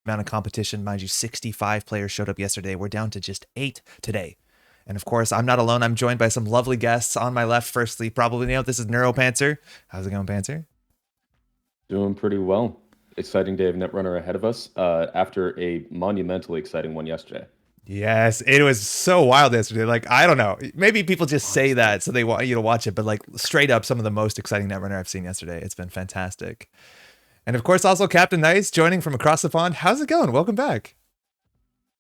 amount of competition. Mind you, 65 players showed up yesterday. We're down to just 8 today. And of course, I'm not alone. I'm joined by some lovely guests on my left. Firstly, probably know this is Neuropanther. How's it going, Panther? Doing pretty well. Exciting day of Netrunner ahead of us after a monumentally exciting one yesterday. Yes, it was so wild yesterday. Like, I don't know. Maybe people just say that so they want you to watch it, but like straight up, some of the most exciting Netrunner I've seen yesterday. It's been fantastic. And of course, also Captain Nice joining from across the pond. How's it going? Welcome back.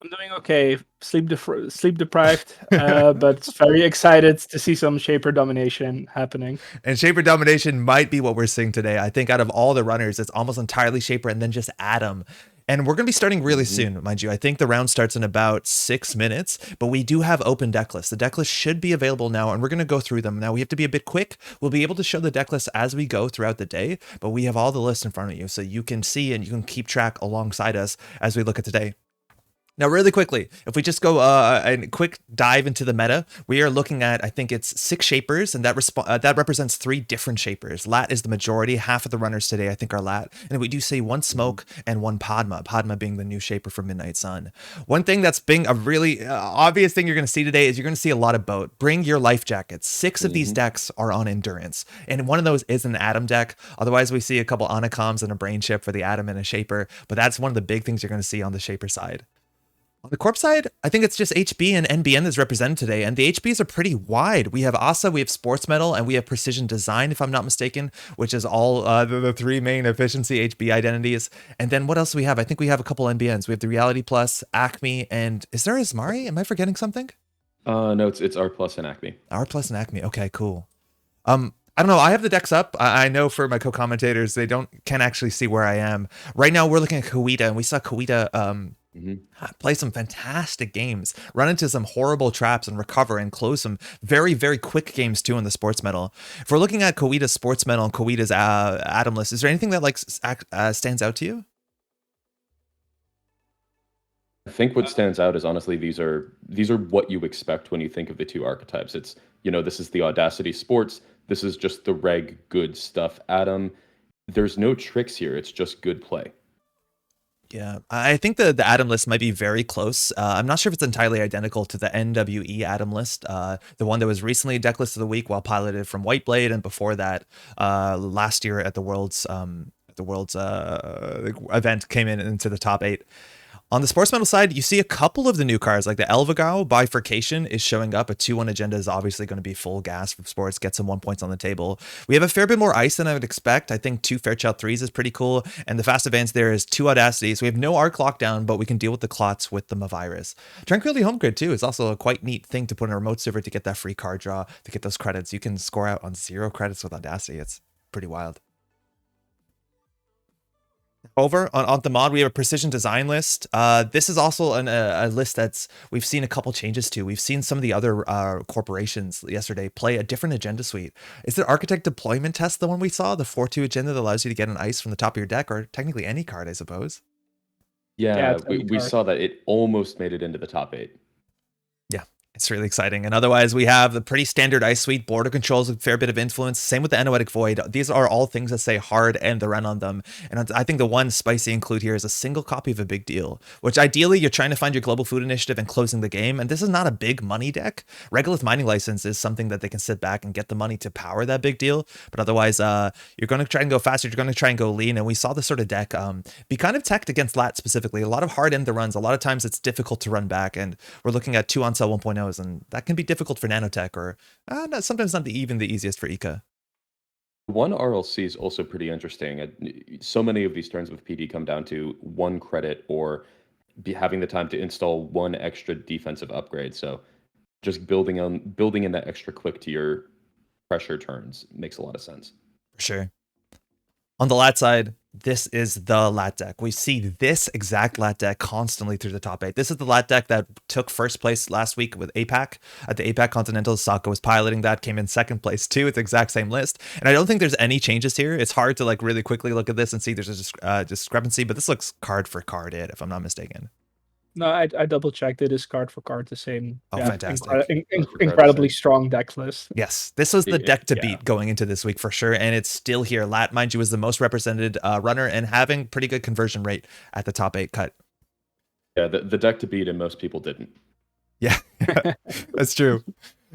I'm doing okay. Sleep deprived, but very excited to see some Shaper domination happening. And Shaper domination might be what we're seeing today. I think out of all the runners, it's almost entirely Shaper and then just Adam. And we're going to be starting really soon, mind you. I think the round starts in about 6 minutes, but we do have open decklists. The decklist should be available now, and we're going to go through them. Now, we have to be a bit quick. We'll be able to show the decklist as we go throughout the day, but we have all the lists in front of you, so you can see and you can keep track alongside us as we look at today. Now, really quickly, if we just go a quick dive into the meta, we are looking at, I think it's 6 shapers, and that represents 3 different shapers. Lat is the majority. Half of the runners today, I think, are Lat. And we do say 1 Smoke and 1 Padma, Padma being the new shaper for Midnight Sun. One thing that's being a really obvious thing you're going to see today is you're going to see a lot of boat. Bring your life jackets. 6 of these decks are on Endurance, and one of those is an Atom deck. Otherwise, we see a couple Anacoms and a Brain Chip for the Atom and a Shaper, but that's one of the big things you're going to see on the Shaper side. On the Corp side, I think it's just HB and NBN that's represented today, and the HBs are pretty wide. We have ASA, we have Sportsmetal, and we have Precision Design, if I'm not mistaken, which is all the 3 main efficiency HB identities. And then what else do we have? I think we have a couple NBNs. We have the Reality Plus, Acme, and is there Ismari? Am I forgetting something? No, it's R Plus and Acme. R Plus and Acme. Okay, cool. I don't know. I have the decks up. I know for my co-commentators, they can't actually see where I am. Right now, we're looking at Cahuita, and we saw Cahuita play some fantastic games, run into some horrible traps and recover and close some very, very quick games too in the Sportsmetal. If we're looking at Cahuita's Sportsmetal and Cahuita's Atom list, is there anything that stands out to you? I think what stands out is honestly these are what you expect when you think of the 2 archetypes. It's, this is the Audacity Sports, this is just the reg good stuff Atom. There's no tricks here, it's just good play. Yeah, I think the Atom list might be very close. I'm not sure if it's entirely identical to the NWE Atom list, the one that was recently Decklist of the Week while piloted from Whiteblade, and before that, last year at the World's event came into the top 8. On the Sportsmetal side, you see a couple of the new cards, like the Elvagao Bifurcation is showing up. A 2-1 agenda is obviously going to be full gas for Sports, get some 1 points on the table. We have a fair bit more ice than I would expect. I think 2 Fairchild 3s is pretty cool, and the fast advance there is 2 Audacities. We have no arc lockdown, but we can deal with the clots with the Mavirus. Tranquility Home Grid, too, is also a quite neat thing to put in a remote server to get that free card draw, to get those credits. You can score out on 0 credits with Audacity. It's pretty wild. Over on aunthemod, we have a precision design list. This is also a list that's we've seen a couple changes to. We've seen some of the other corporations yesterday play a different agenda suite. Is the architect deployment test the one we saw, the 4-2 agenda that allows you to get an ice from the top of your deck, or technically any card, I suppose? Yeah, we saw that it almost made it into the top 8. Yeah, it's really exciting. And otherwise, we have the pretty standard ice suite, border controls, a fair bit of influence. Same with the Anoetic Void. These are all things that say hard and the run on them. And I think the one spicy include here is a single copy of a big deal, which ideally you're trying to find your global food initiative and closing the game. And this is not a big money deck. Regolith Mining License is something that they can sit back and get the money to power that big deal. But otherwise, you're going to try and go faster. You're going to try and go lean. And we saw this sort of deck be kind of teched against Lat specifically. A lot of hard end the runs. A lot of times it's difficult to run back. And we're looking at 2 on cell 1.0s, and that can be difficult for nanotech, or sometimes not even the easiest for Ika. One RLC is also pretty interesting. So many of these turns with PD come down to 1 credit or having the time to install 1 extra defensive upgrade. So just building in that extra click to your pressure turns makes a lot of sense. For sure. On the Lat side, this is the Lat deck. We see this exact Lat deck constantly through the top 8. This is the Lat deck that took first place last week with APAC. At the APAC Continental, Saka was piloting that, came in second place too. It's the exact same list. And I don't think there's any changes here. It's hard to really quickly look at this and see there's a discrepancy, but this looks card for card if I'm not mistaken. No, I double checked. It is card for card the same. Oh, Yeah, fantastic. Card for card the incredibly same. strong deck list. Yes, this was the deck to Yeah. beat going into this week for sure, and it's still here. Lat, mind you, is the most represented runner and having pretty good conversion rate at the top 8 cut. Yeah, the deck to beat, and most people didn't. Yeah, that's true.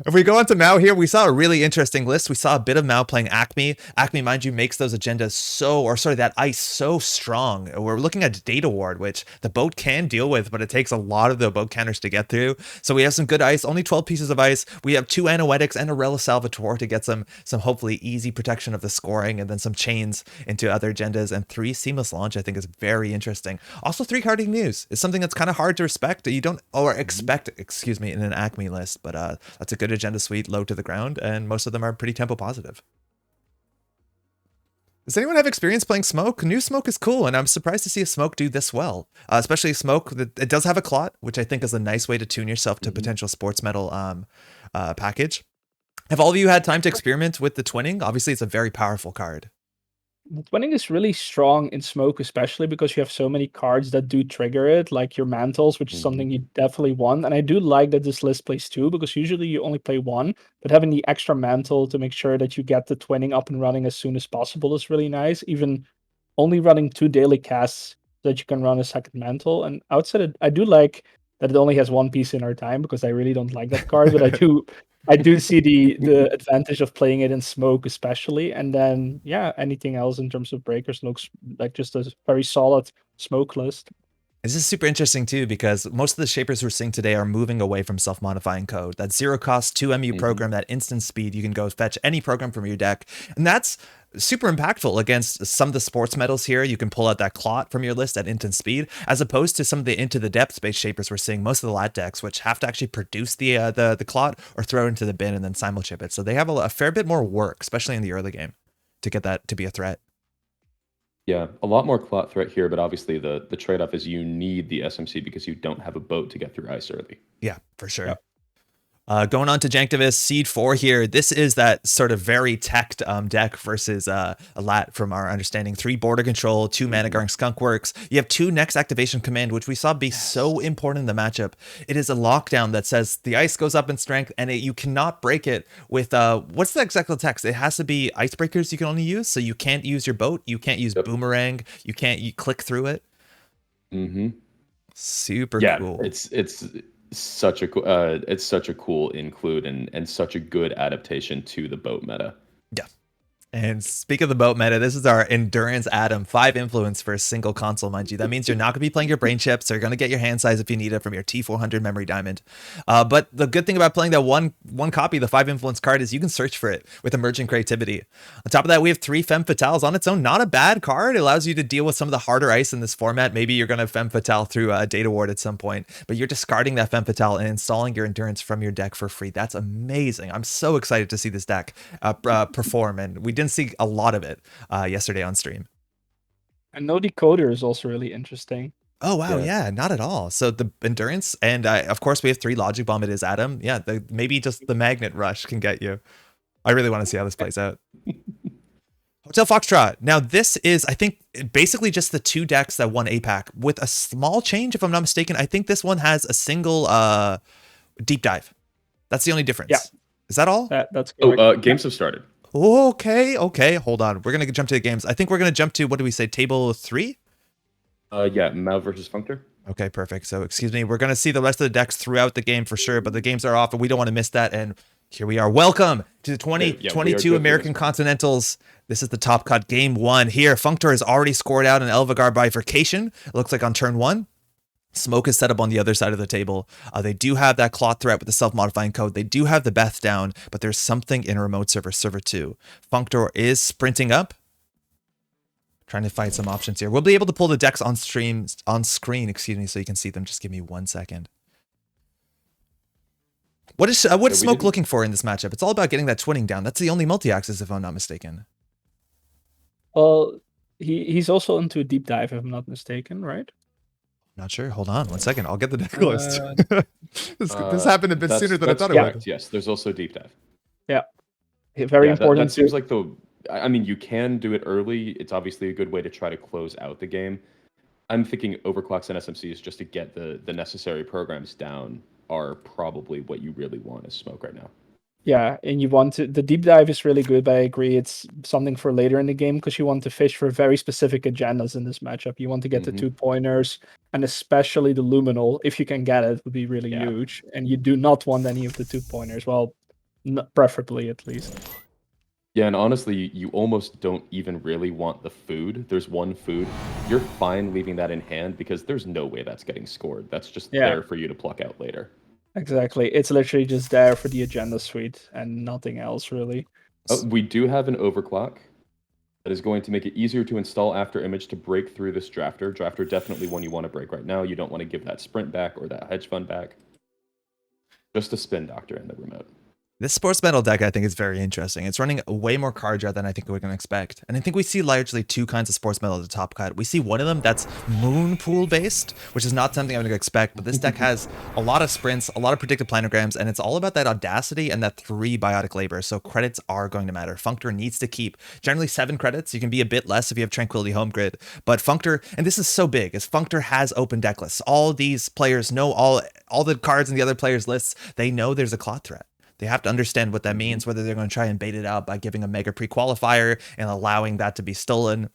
If we go on to Mao here, we saw a really interesting list. We saw a bit of Mao playing Acme. Acme, mind you, makes those agendas that ice so strong. We're looking at Data Ward, which the boat can deal with, but it takes a lot of the boat counters to get through. So we have some good ice, only 12 pieces of ice. We have 2 Anoetics and a Rella Salvatore to get some hopefully easy protection of the scoring, and then some chains into other agendas, and 3 Seamless Launch, I think is very interesting. Also 3 Carding Muse is something that's kind of hard to respect. You don't, or expect, excuse me, in an Acme list, but that's a good agenda suite, low to the ground, and most of them are pretty tempo positive. Does anyone have experience playing Smoke? New Smoke is cool, and I'm surprised to see a Smoke do this well. Especially Smoke, it does have a clot, which I think is a nice way to tune yourself to potential Sportsmetal package. Have all of you had time to experiment with the twinning? Obviously, it's a very powerful card. The twinning is really strong in Smoke, especially because you have so many cards that do trigger it, like your mantles, which is something you definitely want. And I do like that this list plays 2, because usually you only play 1, but having the extra mantle to make sure that you get the twinning up and running as soon as possible is really nice. Even only running 2 daily casts so that you can run a second mantle. And outside it, I do like that it only has 1 piece in our time, because I really don't like that card, but I do see the advantage of playing it in Smoke, especially. And then, yeah, anything else in terms of breakers looks like just a very solid Smoke list. This is super interesting too, because most of the shapers we're seeing today are moving away from self-modifying code. That 0 cost 2 MU program, that instant speed, you can go fetch any program from your deck. And that's super impactful against some of the sports metals here. You can pull out that clot from your list at instant speed, as opposed to some of the into the depth space shapers we're seeing, most of the lat decks, which have to actually produce the clot or throw it into the bin and then simulchip it. So they have a fair bit more work, especially in the early game, to get that to be a threat. Yeah, a lot more clot threat here, but obviously the trade-off is you need the SMC because you don't have a boat to get through ice early. Yeah, for sure. Yep. Going on to Janktivist, Seed 4 here. This is that sort of very teched deck versus a lat from our understanding. 3 border control, 2 mana guarding Skunkworks. You have 2 next activation command, which we saw be so important in the matchup. It is a lockdown that says the ice goes up in strength, and you cannot break it with, what's the exact text? It has to be icebreakers you can only use, so you can't use your boat, you can't use boomerang, you click through it. Super cool. It's such a cool include and such a good adaptation to the boat meta. Yeah. And speak of the boat meta, this is our Endurance Atom, 5 influence for a single console, mind you. That means you're not going to be playing your brain chips. You're going to get your hand size if you need it from your T400 memory diamond. But the good thing about playing that one copy, the 5 influence card, is you can search for it with emergent creativity. On top of that, we have 3 Femme Fatales on its own. Not a bad card. It allows you to deal with some of the harder ice in this format. Maybe you're going to Femme Fatale through a Data Ward at some point, but you're discarding that Femme Fatale and installing your Endurance from your deck for free. That's amazing. I'm so excited to see this deck perform, and we didn't see a lot of it yesterday on stream. And No Decoder is also really interesting. Oh, wow. Yeah, not at all. So the Endurance, and of course we have 3 Logic Bomb. It is Atom. Yeah, maybe just the Magnet Rush can get you. I really want to see how this plays out. Hotel Foxtrot. Now this is, I think, basically just the 2 decks that won APAC with a small change, if I'm not mistaken. I think this one has a single deep dive. That's the only difference. Yeah. Is that all? That's correct. Games have started. Okay. Hold on. We're going to jump to the games. I think we're going to jump to, what do we say, table 3? Yeah, Mao versus Functor. Okay, perfect. So, excuse me. We're going to see the rest of the decks throughout the game for sure, but the games are off and we don't want to miss that. And here we are. Welcome to the 2022 American Continentals. This is the top cut game 1 here. Functor has already scored out an Elvigar bifurcation. It looks like on turn 1. Smoke is set up on the other side of the table. They do have that clot threat with the self-modifying code. They do have the Beth down, but there's something in remote server 2. Functor is sprinting up, trying to find some options here. We'll be able to pull the decks on screen, so you can see them. Just give me 1 second. What is Smoke looking for in this matchup? It's all about getting that twinning down. That's the only multi-axis, if I'm not mistaken. Well, he's also into a deep dive, if I'm not mistaken, right? Not sure. Hold on 1 second. I'll get the deck list. This happened a bit sooner than I thought it would. Yes, there's also deep dive. Yeah, very important. That seems like I mean, you can do it early. It's obviously a good way to try to close out the game. I'm thinking overclocks and SMCs just to get the necessary programs down are probably what you really want as smoke right now. Yeah, and you want to, the deep dive is really good, but I agree it's something for later in the game because you want to fish for very specific agendas in this matchup. You want to get the 2-pointers and especially the luminal, if you can get it, would be really Yeah. huge. And you do not want any of the 2-pointers. Well, preferably at least. Yeah, and honestly, you almost don't even really want the food. There's one food. You're fine leaving that in hand because there's no way that's getting scored. That's just Yeah. there for you to pluck out later. Exactly. It's literally just there for the agenda suite and nothing else really. We do have an overclock that is going to make it easier to install after image to break through this drafter. Drafter definitely one you want to break right now. You don't want to give that sprint back or that hedge fund back. Just a spin doctor in the remote. This Sportsmetal deck, I think, is very interesting. It's running way more card draw than I think we're going to expect. And I think we see largely two kinds of Sportsmetal at the top cut. We see one of them that's moon pool based, which is not something I'm going to expect. But this deck has a lot of sprints, a lot of predictive planograms, and it's all about that audacity and that 3 biotic labor. So credits are going to matter. Functor needs to keep generally 7 credits. You can be a bit less if you have Tranquility Home Grid. But Functor, and this is so big, is Functor has open deck lists. All these players know all the cards in the other players' lists. They know there's a clot threat. They have to understand what that means, whether they're going to try and bait it out by giving a mega pre-qualifier and allowing that to be stolen.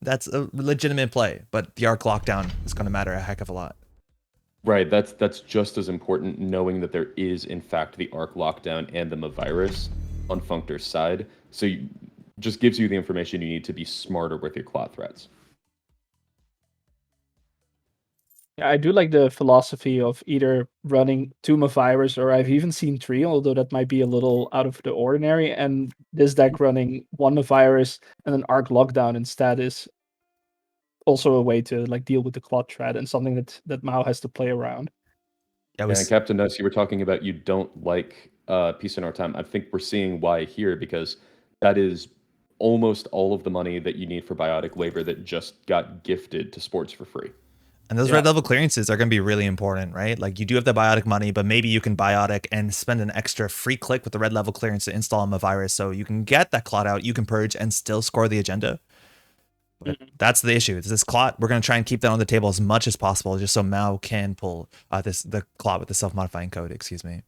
That's a legitimate play, but the arc lockdown is going to matter a heck of a lot. Right, that's just as important, knowing that there is, in fact, the arc lockdown and the virus on Functor's side. So just gives you the information you need to be smarter with your clot threats. Yeah, I do like the philosophy of either running 2 Mavirus or I've even seen 3, although that might be a little out of the ordinary. And this deck running 1 Mavirus and an Arc Lockdown instead is also a way to like deal with the clot threat and something that Mao has to play around. And Captain Nuss, you were talking about you don't like Peace in Our Time. I think we're seeing why here, because that is almost all of the money that you need for biotic labor that just got gifted to sports for free. And those red level clearances are going to be really important, right? Like you do have the biotic money, but maybe you can biotic and spend an extra free click with the red level clearance to install a virus, so you can get that clot out, you can purge and still score the agenda. But that's the issue. It's this clot. We're going to try and keep that on the table as much as possible, just so Mao can pull the clot with the self-modifying code. Excuse me.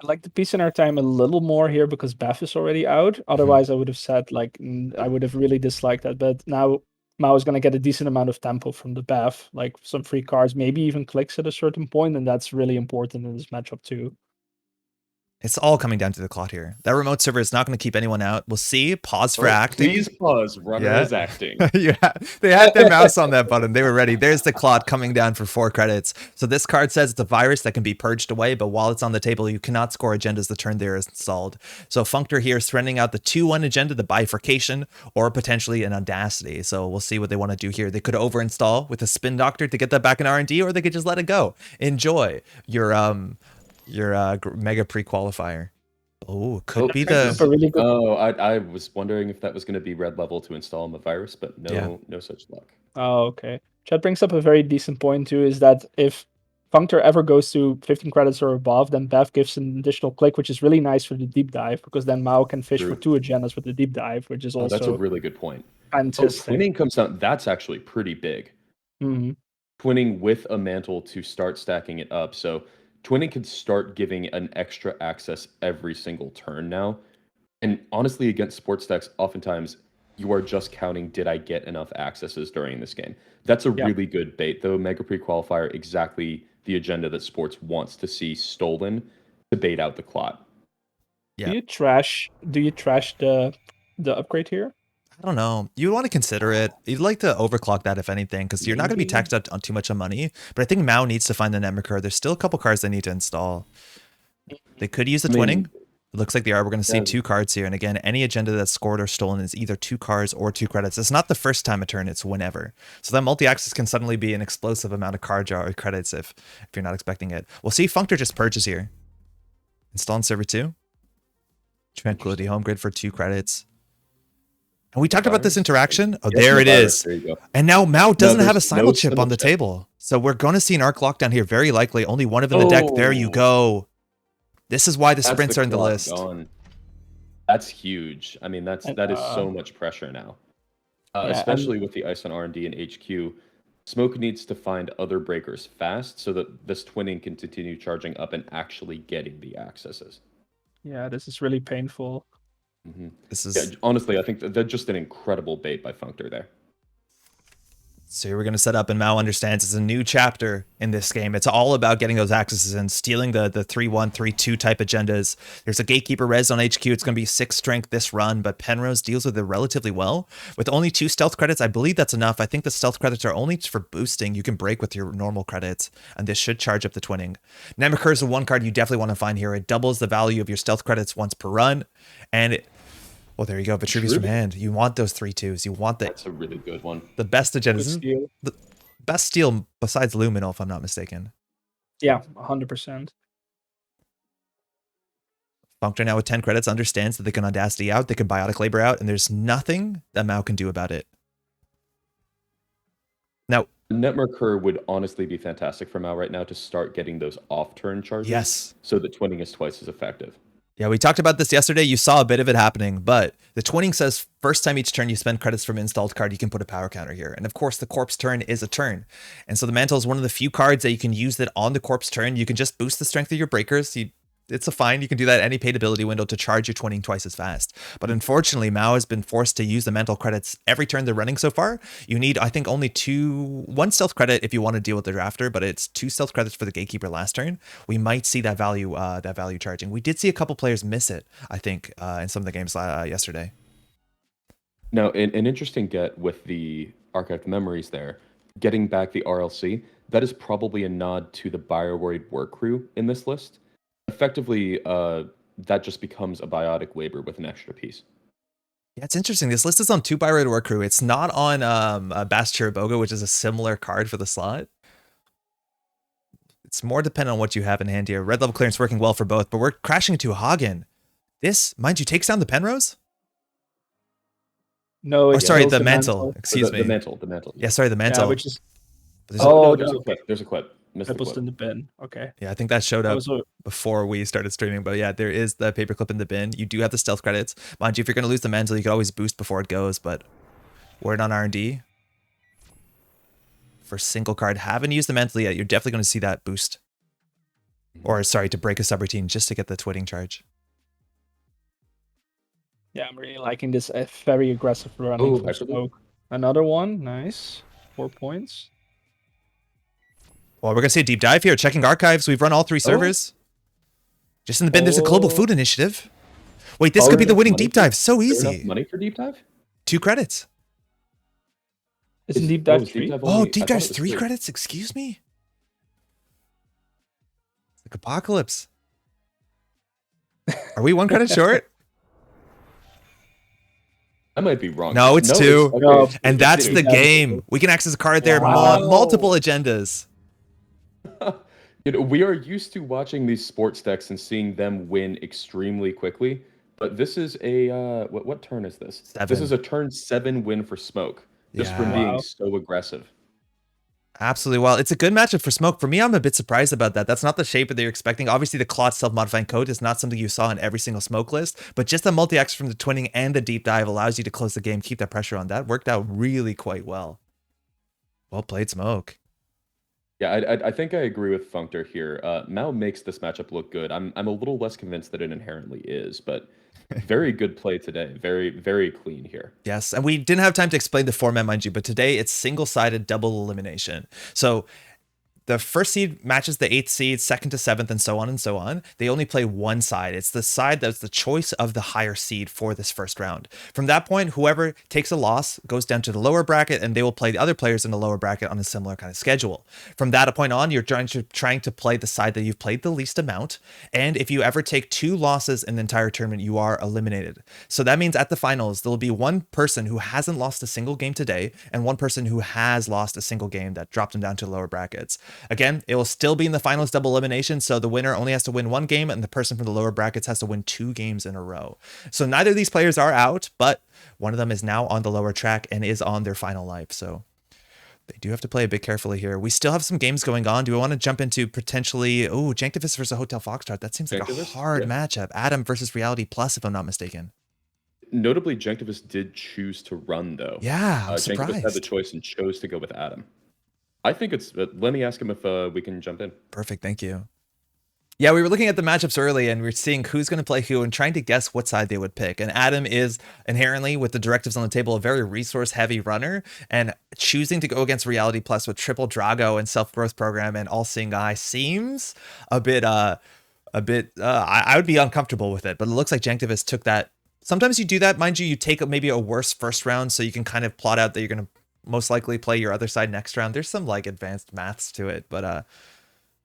I like the Peace in Our Time a little more here because Beth is already out. Otherwise, I would have said like I would have really disliked that. But now Mao is going to get a decent amount of tempo from the Beth, like some free cards, maybe even clicks at a certain point, and that's really important in this matchup too. It's all coming down to the clot here. That remote server is not going to keep anyone out. We'll see. Pause for acting. Please pause. Runner is acting. Yeah, they had their mouse on that button. They were ready. There's the clot coming down for 4 credits. So this card says it's a virus that can be purged away, but while it's on the table, you cannot score agendas the turn there is installed. So Functor here is threatening out the 2-1 agenda, the bifurcation, or potentially an audacity. So we'll see what they want to do here. They could overinstall with a spin doctor to get that back in R&D, or they could just let it go. Enjoy your mega pre-qualifier. Oh, could be the... Really good... Oh, I was wondering if that was going to be red level to install a virus, but no such luck. Oh, okay. Chat brings up a very decent point too, is that if Functor ever goes to 15 credits or above, then Bev gives an additional click, which is really nice for the deep dive, because then Mao can fish for 2 agendas with the deep dive, which is also... That's a really good point. Fantastic. Twinning comes out, that's actually pretty big. Twinning with a mantle to start stacking it up, so Twinning can start giving an extra access every single turn now. And honestly, against sports decks, oftentimes you are just counting, did I get enough accesses during this game? That's a really good bait, though. Mega Pre-Qualifier, exactly the agenda that sports wants to see stolen to bait out the clot. Yeah. Do you trash the upgrade here? I don't know. You want to consider it. You'd like to overclock that, if anything, because you're not going to be taxed out on too much of money. But I think Mao needs to find the Netrunner. There's still a couple cards they need to install. They could use the twinning. It looks like they are. We're going to see 2 cards here. And again, any agenda that's scored or stolen is either 2 cards or 2 credits. It's not the first time a turn, it's whenever. So that multi-access can suddenly be an explosive amount of card draw or credits if you're not expecting it. We'll see Functor just purges here. Install on server 2. Tranquility Home Grid for 2 credits. And we talked about this interaction. Oh, there it is. There you go. And now Mao doesn't have a silo chip on the table. So we're going to see an arc lockdown here, very likely. Only one of them in the deck. There you go. This is why the sprints are in the list. That's huge. I mean, that is so much pressure now. Especially with the ice on R&D and HQ. Smoke needs to find other breakers fast so that this twinning can continue charging up and actually getting the accesses. Yeah, this is really painful. This Yeah, is honestly, I think they're just an incredible bait by Functor there. So here we're going to set up, and Mao understands it's a new chapter in this game. It's all about getting those accesses and stealing the 3-1, 3-2 type agendas. There's a Gatekeeper res on HQ. It's going to be 6 strength this run, but Penrose deals with it relatively well. With only 2 stealth credits, I believe that's enough. I think the stealth credits are only for boosting. You can break with your normal credits, and this should charge up the twinning. Nemeker is the one card you definitely want to find here. It doubles the value of your stealth credits once per run, and well, there you go. Vitruvius from hand. You want those 3-2s. You want That's a really good one. the best agendas. The best steal besides Luminal, if I'm not mistaken. Yeah, 100%. Functor now with 10 credits understands that they can Audacity out, they can Biotic Labor out, and there's nothing that Mao can do about it. Now, Netmarker would honestly be fantastic for Mao right now to start getting those off-turn charges. Yes. So that twinning is twice as effective. Yeah, we talked about this yesterday. You saw a bit of it happening, but the twinning says first time each turn you spend credits from installed card, you can put a power counter here. And of course, the corpse turn is a turn. And so the mantle is one of the few cards that you can use that on the corpse turn. You can just boost the strength of your breakers. It's a fine. You can do that at any paid ability window to charge your twinning twice as fast. But unfortunately, Mao has been forced to use the mental credits every turn they're running so far. You need, I think, only 1 stealth credit if you want to deal with the drafter, but it's 2 stealth credits for the Gatekeeper last turn. We might see that value charging. We did see a couple players miss it, I think, in some of the games yesterday. Now, an interesting get with the archived memories there, getting back the RLC, that is probably a nod to the Bioroid work crew in this list. Effectively, that just becomes a biotic labor with an extra piece. Yeah, it's interesting. This list is on 2 Bioroid Work Crew. It's not on Bast Chiriboga, which is a similar card for the slot. It's more dependent on what you have in hand here. Red level clearance working well for both, but we're crashing into Hagen. This, mind you, takes down the Penrose? No, or sorry, the mantle. Excuse me. The mantle. Yeah, sorry, the mantle. Yeah, which is... There's a clip. There's a clip. That was in the bin. Okay. Yeah, I think that showed up before we started streaming. But yeah, there is the paperclip in the bin. You do have the stealth credits. Mind you, if you're going to lose the mantle, you can always boost before it goes. But word on R&D. For single card, haven't used the mantle yet. You're definitely going to see that boost. Or sorry, to break a subroutine just to get the twitting charge. Yeah, I'm really liking this very aggressive running from Smoke. Another one. Nice. 4 points. Well, we're going to see a deep dive here. Checking archives. We've run all 3 servers. Just in the bin, there's a global food initiative. Wait, this could be the winning deep dive. So easy. Money for deep dive? 2 credits. Isn't deep dive 3? Deep dive's 3 credits? Excuse me? It's like Apocalypse. Are we 1 credit short? I might be wrong. No, it's 2. Okay. And that's the game. We can access a card there. Multiple agendas. We are used to watching these sports decks and seeing them win extremely quickly, but this is a what turn is this? 7. This is a turn 7 win for Smoke, just from being so aggressive. Absolutely. Well, it's a good matchup for Smoke. For me, I'm a bit surprised about that. That's not the shape that you're expecting. Obviously, the Clot self-modifying code is not something you saw in every single Smoke list, but just the multi-action from the twinning and the deep dive allows you to close the game, keep that pressure on. That worked out really quite well. Well played, Smoke. Yeah, I think I agree with Functor here. Mao makes this matchup look good. I'm a little less convinced that it inherently is, but very good play today. Very, very clean here. Yes, and we didn't have time to explain the format, mind you, but today it's single-sided double elimination. So the first seed matches the 8th seed, 2nd to 7th, and so on and so on. They only play one side. It's the side that's the choice of the higher seed for this first round. From that point, whoever takes a loss goes down to the lower bracket, and they will play the other players in the lower bracket on a similar kind of schedule. From that point on, you're trying to play the side that you've played the least amount, and if you ever take 2 losses in the entire tournament, you are eliminated. So that means at the finals, there'll be 1 person who hasn't lost a single game today, and 1 person who has lost a single game that dropped them down to lower brackets. Again, it will still be in the finals double elimination, so the winner only has to win 1 game, and the person from the lower brackets has to win 2 games in a row. So neither of these players are out, but one of them is now on the lower track and is on their final life. So they do have to play a bit carefully here. We still have some games going on. Do we want to jump into potentially, Janktivist versus Hotel Foxtrot? That seems like a hard matchup. Adam versus Reality Plus, if I'm not mistaken. Notably, Janktivist did choose to run, though. Yeah, I'm surprised. Janktivist had the choice and chose to go with Adam. I think it's. Let me ask him if we can jump in. Perfect, thank you. Yeah, we were looking at the matchups early and we're seeing who's going to play who and trying to guess what side they would pick. And Adam is inherently, with the directives on the table, a very resource heavy runner, and choosing to go against Reality Plus with triple Drago and self-growth program and all-seeing eye seems a bit I would be uncomfortable with it, but it looks like Janktivist took that. Sometimes you do that, mind you, you take maybe a worse first round so you can kind of plot out that you're going to most likely play your other side next round. There's some like advanced maths to it, but I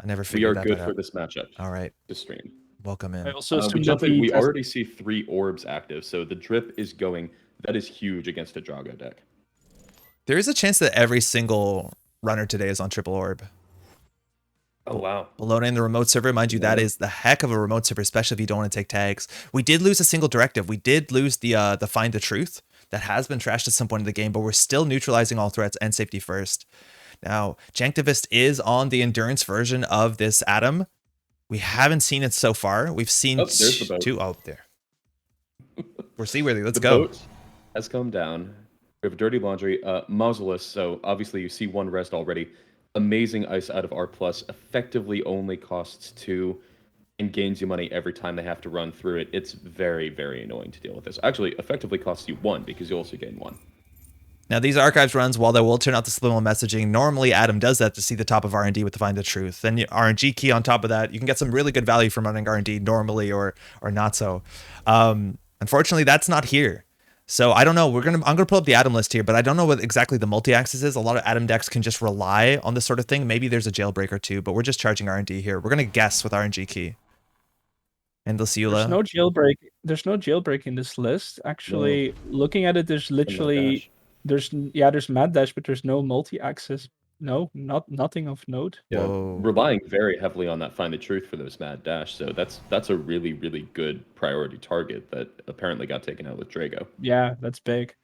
never figured that out. We are good for this matchup. All right. To stream. Welcome in. I also We jump in. We already see 3 orbs active, so the drip is going. That is huge against a Drago deck. There is a chance that every single runner today is on triple orb. Oh, wow. Bologna in the remote server, mind you, that is the heck of a remote server, especially if you don't want to take tags. We did lose a single directive. We did lose the find the truth. That has been trashed at some point in the game, but we're still neutralizing all threats and safety first. Now, Janktivist is on the endurance version of this Atom. We haven't seen it so far. We've seen there's the boat. 2. Oh, there. We're seaworthy. Let's the go. Boat has come down. We have Dirty Laundry. Mausolus, so obviously you see 1 rest already. Amazing ice out of R+. Effectively only costs 2 and gains you money every time they have to run through it. It's very, very annoying to deal with this. Actually, effectively costs you 1 because you also gain 1. Now, these archives runs, while they will turn out the subliminal messaging, normally Adam does that to see the top of R&D with the Find the Truth. Then RNG key on top of that, you can get some really good value from running R&D normally or not so. Unfortunately, that's not here. So I don't know. I'm gonna pull up the Adam list here, but I don't know what exactly the multi-axis is. A lot of Adam decks can just rely on this sort of thing. Maybe there's a jailbreak or 2, but we're just charging R&D here. We're gonna guess with RNG key. Endless Eula. There's no jailbreak. There's no jailbreak in this list. Actually, looking at it, there's literally there's Mad Dash, but there's no multi-axis. No, nothing of note. Yeah, Whoa. relying very heavily on that Find the Truth for those Mad Dash. So that's a really, really good priority target that apparently got taken out with Drago. Yeah, that's big.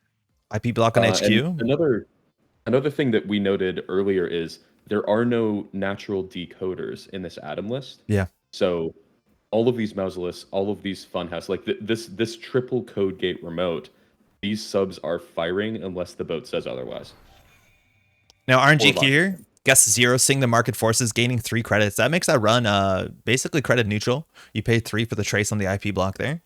IP block on HQ. Another thing that we noted earlier is there are no natural decoders in this Atom list. Yeah. So all of these Mausolus, all of these Funhouse, like this triple code gate remote, these subs are firing unless the boat says otherwise. Now RNG key here, guess 0, seeing the market forces, gaining 3 credits. That makes that run basically credit neutral. You pay 3 for the trace on the IP block there.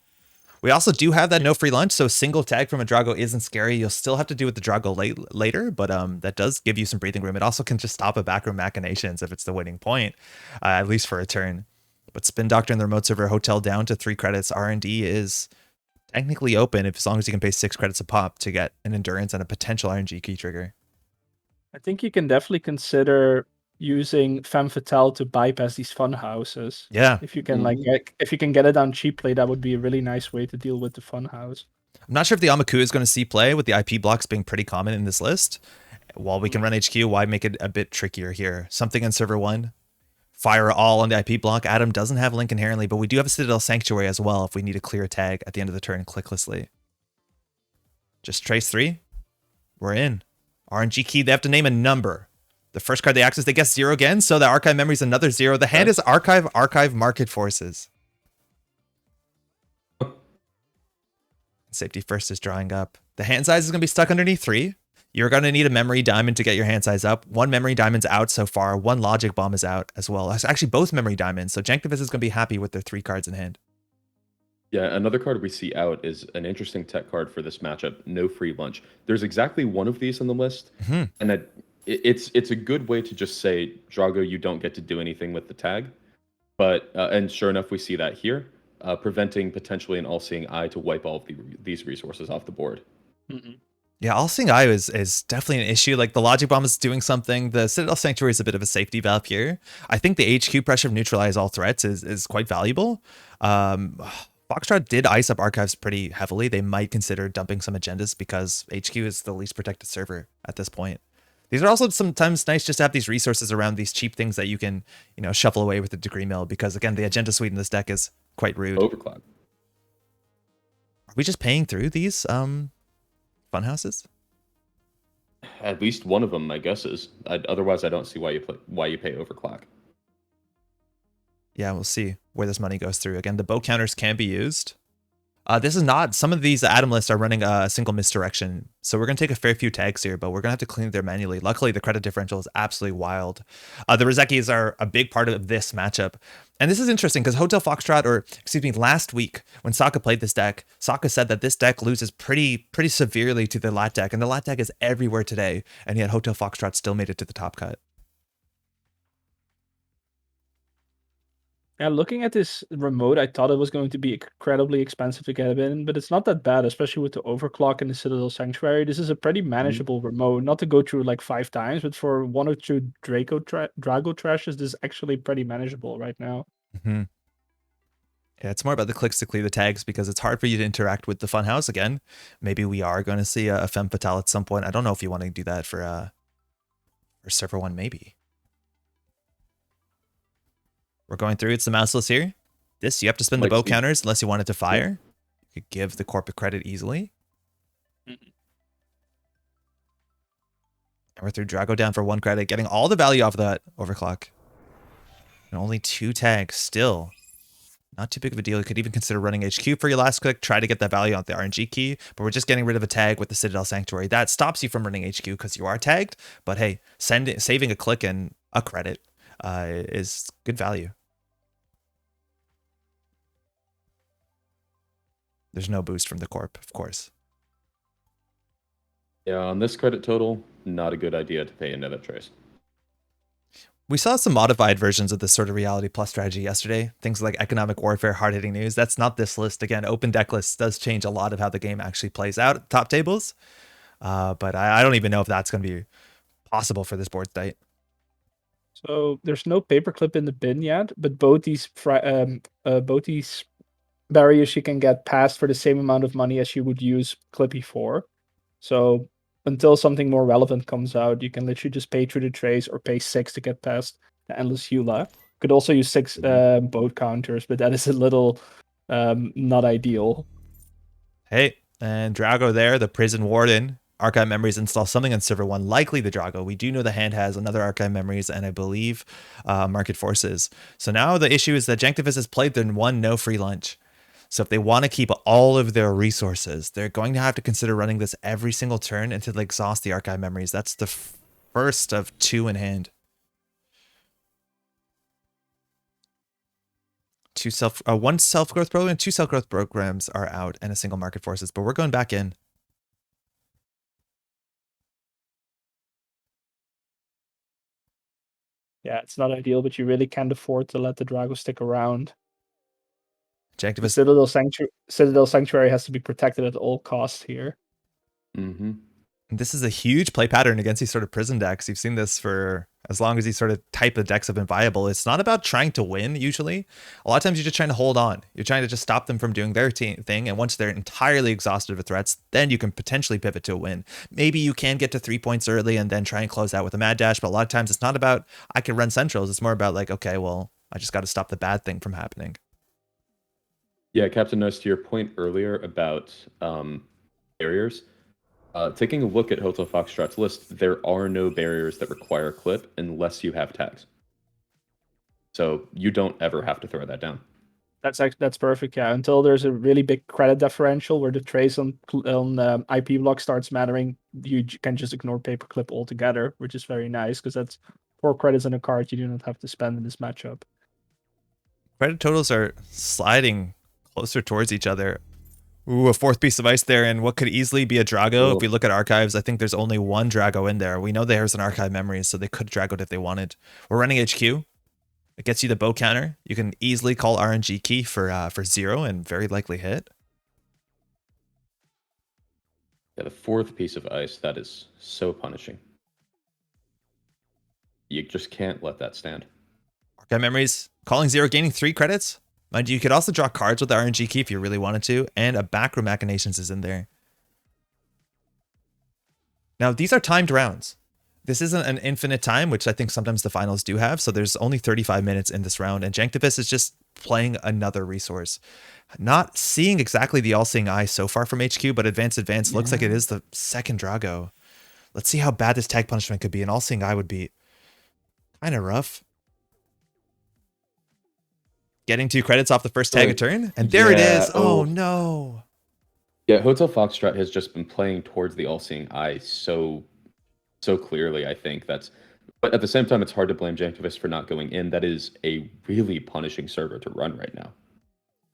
We also do have that no free lunch, so single tag from a Drago isn't scary. You'll still have to do with the Drago later, but that does give you some breathing room. It also can just stop a backroom machinations if it's the winning point, at least for a turn. But Spin Doctor in the remote server, hotel down to 3 credits. R&D is technically open as long as you can pay 6 credits a pop to get an endurance and a potential RNG key trigger. I think you can definitely consider using Femme Fatale to bypass these fun houses. Yeah. If you can if you can get it down cheaply, that would be a really nice way to deal with the fun house. I'm not sure if the Amaku is going to see play with the IP blocks being pretty common in this list. While we can run HQ, why make it a bit trickier here? Something in server 1. Fire all on the IP block. Adam doesn't have Link inherently, but we do have a Citadel Sanctuary as well if we need to clear a tag at the end of the turn clicklessly. Just trace 3. We're in. RNG key, they have to name a number. The first card they access, they guess 0 again, so the archive memory is another 0. The hand is archive market forces. Safety first is drawing up. The hand size is going to be stuck underneath 3. You're going to need a memory diamond to get your hand size up. 1 memory diamond's out so far. 1 logic bomb is out as well. It's actually both memory diamonds, so Janktivist is going to be happy with their 3 cards in hand. Yeah, another card we see out is an interesting tech card for this matchup, No Free Lunch. There's exactly 1 of these on the list, and it's a good way to just say, Drago, you don't get to do anything with the tag. But and sure enough, we see that here, preventing potentially an all-seeing eye to wipe all of these resources off the board. Yeah, all-seeing eye is definitely an issue. Like the logic bomb is doing something. The Citadel Sanctuary is a bit of a safety valve here. I think the HQ pressure of neutralize all threats is quite valuable. Foxtrot did ice up archives pretty heavily. They might consider dumping some agendas because HQ is the least protected server at this point. These are also sometimes nice just to have these resources around these cheap things that you can, shuffle away with the degree mill because again, the agenda suite in this deck is quite rude. Overclock. Are we just paying through these fun houses? At least one of them, my guess is. Otherwise, I don't see why you pay overclock. Yeah, we'll see where this money goes through. Again, the boat counters can be used. This is not, some of these Atom lists are running a single misdirection. So we're going to take a fair few tags here, but we're going to have to clean it there manually. Luckily, the credit differential is absolutely wild. The Rozekis are a big part of this matchup. And this is interesting because Hotel Foxtrot, or excuse me, last week when Sokka played this deck, Sokka said that this deck loses pretty severely to the Lat deck. And the Lat deck is everywhere today. And yet Hotel Foxtrot still made it to the top cut. Yeah, looking at this remote, I thought it was going to be incredibly expensive to get in, but it's not that bad, especially with the overclock and the Citadel Sanctuary. This is a pretty manageable remote, not to go through like 5 times, but for 1 or 2 Drago trashes, this is actually pretty manageable right now. Mm-hmm. Yeah, it's more about the clicks to clear the tags because it's hard for you to interact with the funhouse again. Maybe we are going to see a Femme Fatale at some point. I don't know if you want to do that for server 1, maybe. We're going through. It's the mouseless here. This, you have to spin the bow counters unless you want it to fire. You could give the corporate credit easily. And we're through Drago down for 1 credit, getting all the value off of that overclock. And only 2 tags still. Not too big of a deal. You could even consider running HQ for your last click, try to get that value on the RNG key, but we're just getting rid of a tag with the Citadel Sanctuary. That stops you from running HQ because you are tagged, but hey, saving a click and a credit is good value. There's no boost from the corp, of course. Yeah, on this credit total, not a good idea to pay into that trace. We saw some modified versions of this sort of reality plus strategy yesterday. Things like economic warfare, hard-hitting news. That's not this list. Again, open deck lists does change a lot of how the game actually plays out at top tables. But I don't even know if that's going to be possible for this board state. So there's no paperclip in the bin yet, but both these barriers you can get passed for the same amount of money as you would use Clippy for. So until something more relevant comes out, you can literally just pay through the trace or pay 6 to get past the Endless Hula. Could also use 6 boat counters, but that is a little not ideal. Hey, and Drago there, the prison warden. Archive Memories install something on server 1, likely the Drago. We do know the hand has another Archive Memories and I believe Market Forces. So now the issue is that Janktivist has played their 1 no free lunch. So if they want to keep all of their resources, they're going to have to consider running this every single turn until they exhaust the Archive Memories. That's the first of 2 in hand. 1 self-growth program and 2 self-growth programs are out and a single Market Forces, but we're going back in. Yeah, it's not ideal, but you really can't afford to let the Drago stick around. Janktivist. Citadel Sanctuary has to be protected at all costs here. Mm-hmm. This is a huge play pattern against these sort of prison decks. You've seen this for as long as these sort of type of decks have been viable. It's not about trying to win, usually. A lot of times you're just trying to hold on. You're trying to just stop them from doing their thing. And once they're entirely exhausted of threats, then you can potentially pivot to a win. Maybe you can get to 3 points early and then try and close out with a mad dash. But a lot of times it's not about, I can run centrals. It's more about like, okay, well, I just got to stop the bad thing from happening. Yeah, Captain Nose, to your point earlier about barriers, taking a look at Hotel Foxtrot's list, there are no barriers that require clip unless you have tags. So you don't ever have to throw that down. That's perfect, yeah. Until there's a really big credit differential where the trace on IP block starts mattering, you can just ignore paperclip altogether, which is very nice because that's 4 credits on a card you do not have to spend in this matchup. Credit totals are sliding closer towards each other. Ooh, a 4th piece of ice there, and what could easily be a Drago. Cool. If we look at archives, I think there's only 1 Drago in there. We know there's an Archive Memories, so they could Drago it if they wanted. We're running HQ. It gets you the bow counter. You can easily call RNG key for 0 and very likely hit. Yeah, the 4th piece of ice, that is so punishing. You just can't let that stand. Archive Memories, calling 0, gaining 3 credits. Mind you, you could also draw cards with the RNG key if you really wanted to, and a Backroom Machinations is in there. Now, these are timed rounds. This isn't an infinite time, which I think sometimes the finals do have, so there's only 35 minutes in this round, and Janktivist is just playing another resource. Not seeing exactly the all-seeing eye so far from HQ, but Advance looks like it is the 2nd Drago. Let's see how bad this tag punishment could be. An all-seeing eye would be kind of rough. Getting 2 credits off the first tag a turn. And there it is. Oh, no. Yeah, Hotel Foxtrot has just been playing towards the all-seeing eye so clearly, I think. But at the same time, it's hard to blame Janktivist for not going in. That is a really punishing server to run right now.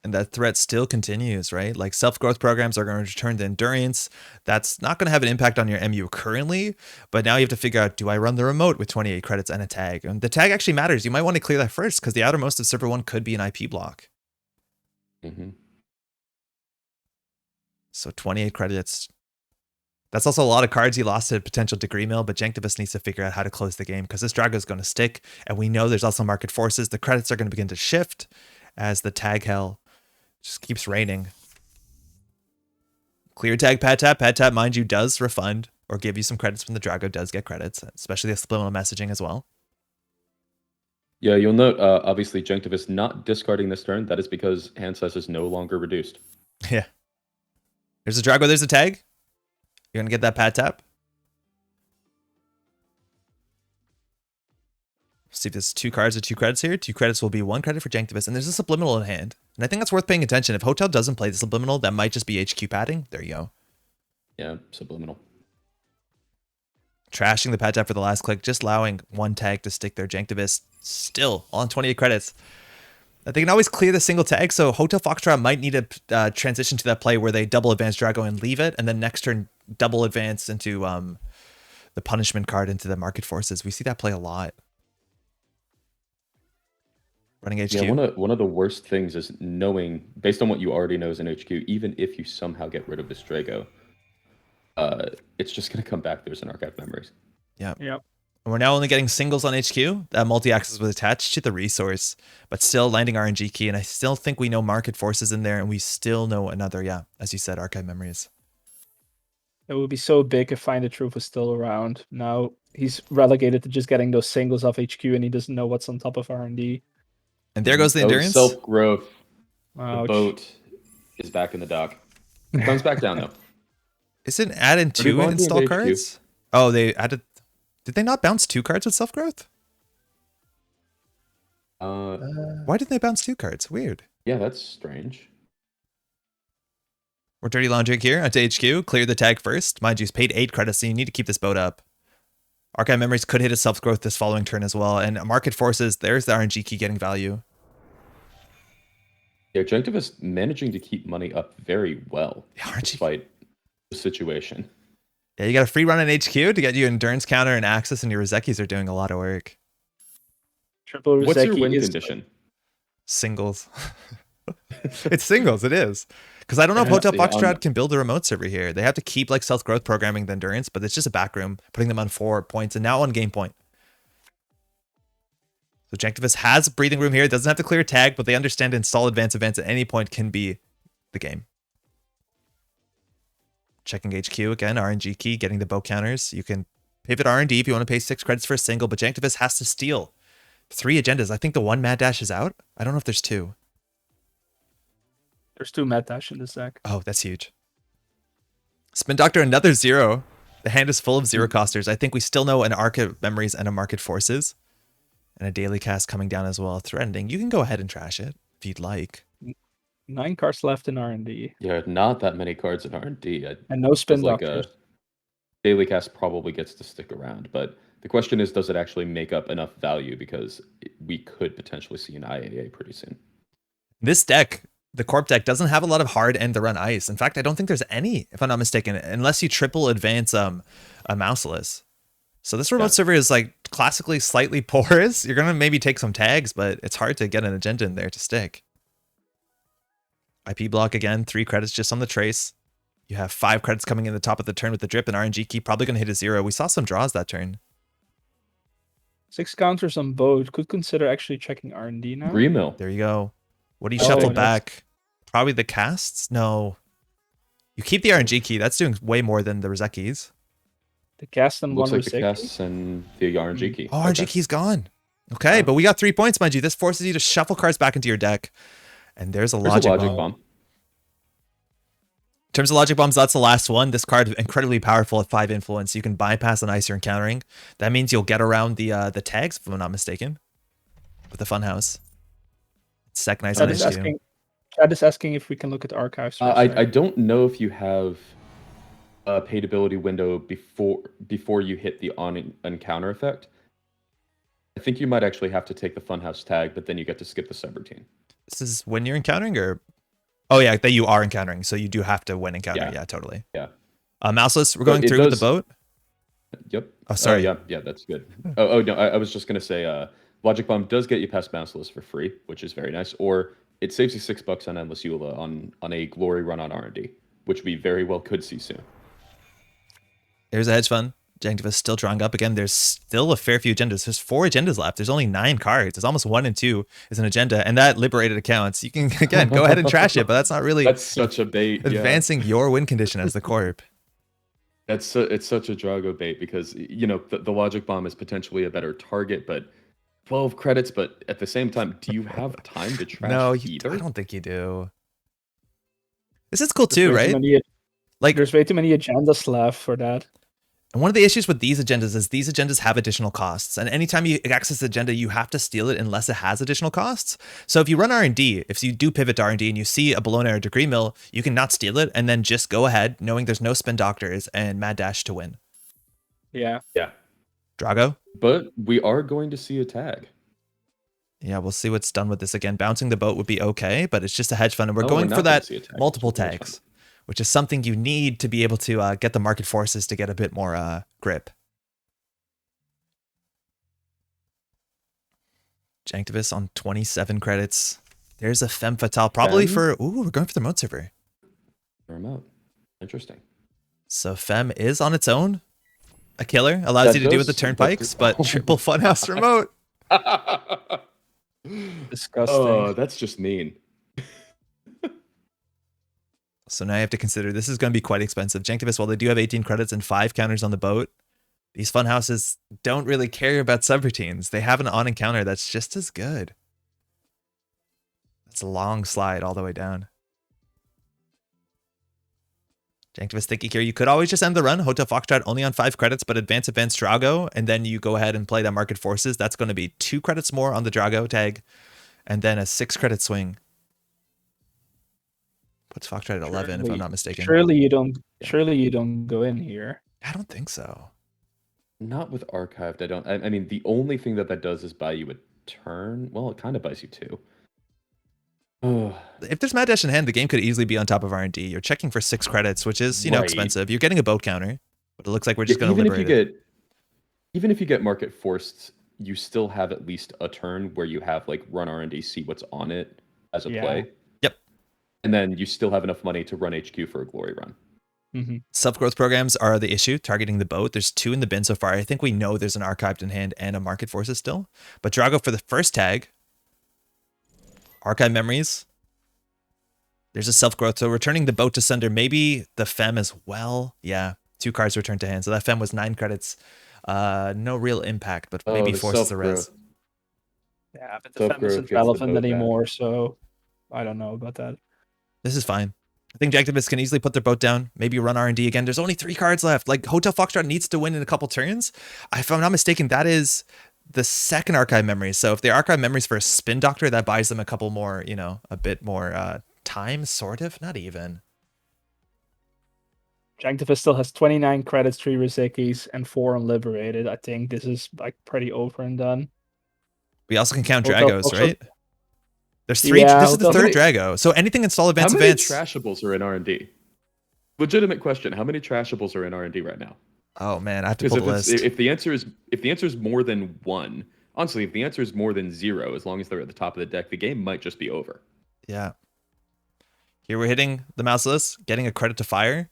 And that threat still continues, right? Like self-growth programs are going to return to endurance. That's not going to have an impact on your MU currently, but now you have to figure out, do I run the remote with 28 credits and a tag? And the tag actually matters. You might want to clear that first because the outermost of server 1 could be an IP block. So 28 credits. That's also a lot of cards you lost to potential degree mill, but Janktivist needs to figure out how to close the game because this Drago is going to stick, and we know there's also market forces. The credits are going to begin to shift as the tag hell just keeps raining. Clear tag pad tap, mind you, does refund or give you some credits when the Drago does get credits, especially the subliminal messaging as well. Yeah, you'll note, obviously, Janktivist not discarding this turn. That is because hand size is no longer reduced. Yeah. There's a Drago, there's a tag. You're going to get that pad tap. See if there's 2 cards or 2 credits here. 2 credits will be 1 credit for Janktivist, and there's a subliminal in hand. And I think that's worth paying attention. If Hotel doesn't play the subliminal, that might just be HQ padding. There you go. Yeah, subliminal. Trashing the pad tap for the last click, just allowing 1 tag to stick there. Janktivist still on 28 credits. They can always clear the single tag, so Hotel Foxtrot might need to transition to that play where they double advance Drago and leave it, and then next turn double advance into the punishment card into the market forces. We see that play a lot. Running HQ. Yeah, one of the worst things is knowing, based on what you already know as an HQ, even if you somehow get rid of this Drago, it's just going to come back. There's an archive memories. Yeah. Yep. And we're now only getting singles on HQ. That multi-axis was attached to the resource, but still landing RNG key. And I still think we know market forces in there, and we still know another, yeah, as you said, archive memories. It would be so big if Find the Truth was still around. Now he's relegated to just getting those singles off HQ, and he doesn't know what's on top of R&D. And there goes the endurance. Self-growth. The boat is back in the dock. It comes back down, though. Isn't adding 2 install cards? Oh, they added... Did they not bounce 2 cards with self-growth? Why did they bounce 2 cards? Weird. Yeah, that's strange. We're dirty laundering here onto HQ. Clear the tag first. Mind you, he's paid 8 credits, so you need to keep this boat up. Archive memories could hit a self-growth this following turn as well. And market forces, there's the RNG key getting value. Yeah, Janktivist managing to keep money up very well, despite the situation. Yeah, you got a free run in HQ to get you endurance counter and access, and your Rozekis are doing a lot of work. Triple Rozeki. What's your win condition? Singles. It's singles, it is. Because I don't know if Hotel Foxtrot can build a remote server here. They have to keep like self-growth programming the endurance, but it's just a back room, putting them on 4 points and now on game point. So Janktivist has breathing room here. Doesn't have to clear a tag, but they understand install advance events at any point can be the game. Checking HQ again, RNG key, getting the bow counters. You can pivot R&D if you want to pay 6 credits for a single, but Janktivist has to steal 3 agendas. I think the 1 Mad Dash is out. I don't know if there's 2. There's 2 Mad Dash in this deck. Oh, that's huge. Spin Doctor, another 0. The hand is full of 0 costers. I think we still know an archive memories and a market forces. And a daily cast coming down as well. Threatening. You can go ahead and trash it if you'd like. 9 cards left in R&D. Yeah, not that many cards in R&D. And no Spin Doctor. Daily cast probably gets to stick around, but the question is, does it actually make up enough value? Because we could potentially see an IAA pretty soon. This deck, the Corp deck, doesn't have a lot of hard end to run ice. In fact, I don't think there's any, if I'm not mistaken, unless you triple advance a Mouseless. So this remote server is like classically slightly porous. You're going to maybe take some tags, but it's hard to get an agenda in there to stick. IP block again, 3 credits just on the trace. You have 5 credits coming in the top of the turn with the drip, and RNG key probably going to hit a 0. We saw some draws that turn. 6 counters on both. Could consider actually checking R&D now. Remill. There you go. What do you shuffle back? Probably the casts? No. You keep the RNG key. That's doing way more than the Rozekis. The cast and Looks one like the casts and the RNG key. Oh, RNG key's gone. Okay, but we got 3 points, mind you. This forces you to shuffle cards back into your deck. And there's a logic bomb. In terms of logic bombs, that's the last one. This card incredibly powerful at 5 influence. You can bypass an ice you're encountering. That means you'll get around the tags, if I'm not mistaken, with the Funhouse. Sec nice Chad on is HQ. asking if we can look at archives for a I sec. don't know if you have a paid ability window before you hit the on encounter effect. I think you might actually have to take the funhouse tag, but then you get to skip the subroutine. This is when you're encountering, or oh yeah, that you are encountering, so you do have to when encountering. Yeah. Yeah, totally. Yeah. Mouseless, we're But going it through with the does- boat. Yep. Oh, sorry. Yeah, that's good. Oh no, I was just gonna say, Logic Bomb does get you past Mouseless for free, which is very nice. Or it saves you $6 on Endless Eula on a glory run on R&D, which we very well could see soon. There's a hedge fund. Janktivist still drawing up again. There's still a fair few agendas. There's 4 agendas left. There's only 9 cards. It's almost 1 and 2 is an agenda, and that liberated accounts. You can again go ahead and trash it, but that's not really That's such a bait. advancing your win condition as the corp. It's such a Drago bait because the Logic Bomb is potentially a better target, but 12 credits. But at the same time, do you have time to trash No, either? I don't think you do. This is cool too, right? Like there's way too many agendas left for that. And one of the issues with these agendas is these agendas have additional costs. And anytime you access the agenda, you have to steal it unless it has additional costs. So if you run R&D, if you do pivot to R&D and you see a Bologna or a Degree Mill, you can not steal it and then just go ahead knowing there's no spin doctors and mad dash to win. Yeah. Drago? But we are going to see a tag. Yeah, we'll see what's done with this again. Bouncing the boat would be okay, but it's just a hedge fund. And we're Oh, going we're for not gonna that see a tag. multiple It's just a hedge tags, fund. which is something you need to be able to get the market forces to get a bit more grip. Janktivist on 27 credits. There's a Femme Fatale, probably Femme? we're going for the remote server. Remote. Interesting. So Femme is on its own a killer, allows That you to do with the does- turnpikes, but triple funhouse remote. Disgusting. Oh, that's just mean. So now you have to consider this is going to be quite expensive. Janktivist, while they do have 18 credits and 5 counters on the boat, these funhouses don't really care about subroutines. They have an on encounter that's just as good. That's a long slide all the way down. Janktivist thinking here, you could always just end the run. Hotel Foxtrot only on 5 credits, but advance Drago, and then you go ahead and play that Market Forces. That's going to be 2 credits more on the Drago tag, and then a 6 credit swing. Puts Foxtrot at 11, if I'm not mistaken. Surely you don't go in here. I don't think so. Not with archived. I mean, the only thing that does is buy you a turn. Well, it kind of buys you 2. If there's Mad Dash in hand, the game could easily be on top of R&D. You're checking for 6 credits, which is, Right. expensive. You're getting a boat counter, but it looks like we're just going to even liberate if you it. even if you get market forced, you still have at least a turn where you have like run R&D, see what's on it as a play. Yep. And then you still have enough money to run HQ for a glory run. Mm-hmm. Self-growth programs are the issue, targeting the boat. There's 2 in the bin so far. I think we know there's an archived in hand and a market forces still. But Drago for the first tag. Archive memories. There's a self-growth. So returning the boat to sender, maybe the Femme as well. Yeah, 2 cards returned to hand. So that Femme was 9 credits. No real impact, but maybe the forces the res. self-growth. Yeah, but the Self-growth Femme isn't gets the relevant boat back. anymore, so I don't know about that. This is fine. I think Janktivist can easily put their boat down, maybe run R&D again. There's only 3 cards left. Like, Hotel Foxtrot needs to win in a couple turns. If I'm not mistaken, that is the second archive memory. So if they archive memories for a spin doctor, that buys them a couple more, a bit more time, sort of. Not even. Janktivist still has 29 credits, 3 Rizikis, and 4 unliberated. I think this is like pretty over and done. We also can count Hotel Dragos, Foxtrot- right? There's 3. Yeah, This is the Hotel- third Drago. So anything install How advance many advance. trashables are in R&D? Legitimate question. How many trashables are in R&D right now? Oh man, I have to pull Because the list. if the answer is more than 1, honestly, if the answer is more than 0, as long as they're at the top of the deck, the game might just be over. Yeah. Here we're hitting the mouseless, getting a credit to fire.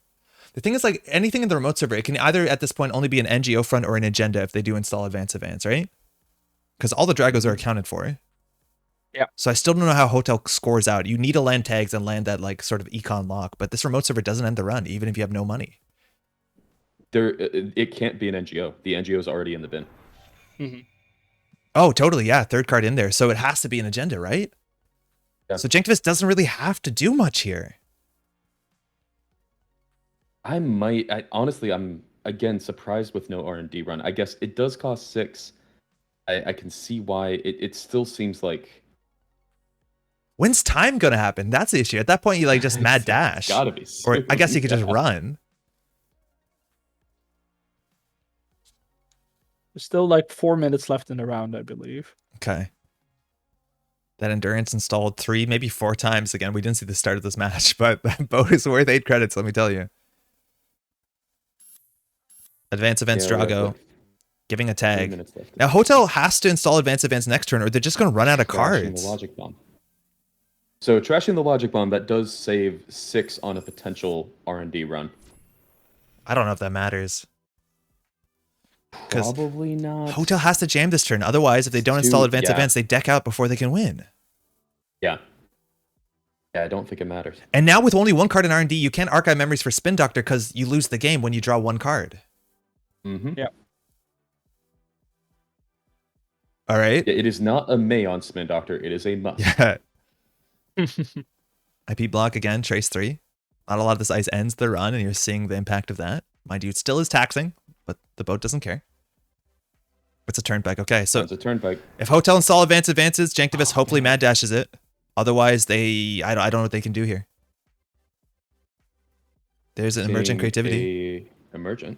The thing is, like, anything in the remote server, it can either at this point only be an NGO front or an agenda if they do install advance, right? Because all the Dragos are accounted for. Yeah. So I still don't know how Hotel scores out. You need to land tags and land that like sort of econ lock, but this remote server doesn't end the run, even if you have no money. It can't be an NGO. The NGO is already in the bin. Mm-hmm. Oh, totally. Yeah, 3rd card in there. So it has to be an agenda, right? Yeah. So Janktivist doesn't really have to do much here. Honestly, I'm again surprised with no R&D run. I guess it does cost 6. I can see why. It still seems like When's time gonna happen? That's the issue. At that point, you like just mad dash. Gotta be Or soon. I guess you could just Yeah. run. There's still like 4 minutes left in the round, I believe. Okay. That endurance installed 3, maybe 4 times. Again, we didn't see the start of this match, but that boat is worth 8 credits, let me tell you. Advanced Events Yeah, we have, Drago, like, giving a 3 tag. minutes left. Now, Hotel has to install Advanced Events next turn, or they're just going to run out of Trashing cards. the logic bomb. So trashing the logic bomb, that does save 6 on a potential R&D run. I don't know if that matters. 'Cause Probably not. Hotel has to jam this turn. Otherwise, if they don't install Advanced Events, they deck out before they can win. Yeah. Yeah, I don't think it matters. And now with only 1 card in R&D, you can't archive memories for Spin Doctor because you lose the game when you draw 1 card. Mm-hmm. Yeah. All right. Yeah, it is not a may on Spin Doctor. It is a must. Yeah. IP block again, trace 3. Not a lot of this ice ends the run, and you're seeing the impact of that. Mind you, it still is taxing, but the boat doesn't care. It's a turnpike. Okay, so It's a turnpike. if Hotel install advances, Janktivist hopefully mad dashes it. Otherwise, I don't know what they can do here. There's an emergent Seeing creativity. Emergent.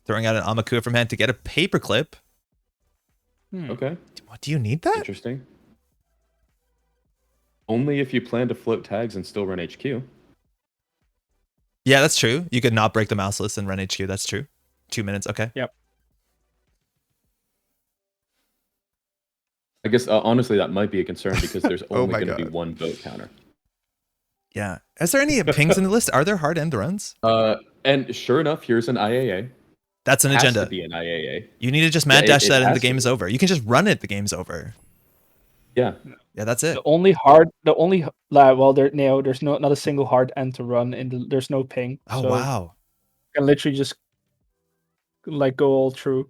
Throwing out an Amakua from hand to get a paperclip. Okay. What, do you need that? Interesting. Only if you plan to float tags and still run HQ. Yeah, that's true. You could not break the mouse list and run HQ. That's true. 2 minutes. Okay. Yep. I guess honestly that might be a concern because there's Oh only my going to be God. 1 vote counter. Yeah. Is there any pings in the list? Are there hard end runs? And sure enough, here's an IAA. That's an Has agenda. to be an IAA. You need to just mad Yeah, dash it that and has the to game be. is over. You can just run it. The game's over. Yeah. Yeah, that's it. There's not a single hard end to run there's no ping. Oh, so wow. you can literally just like go all through.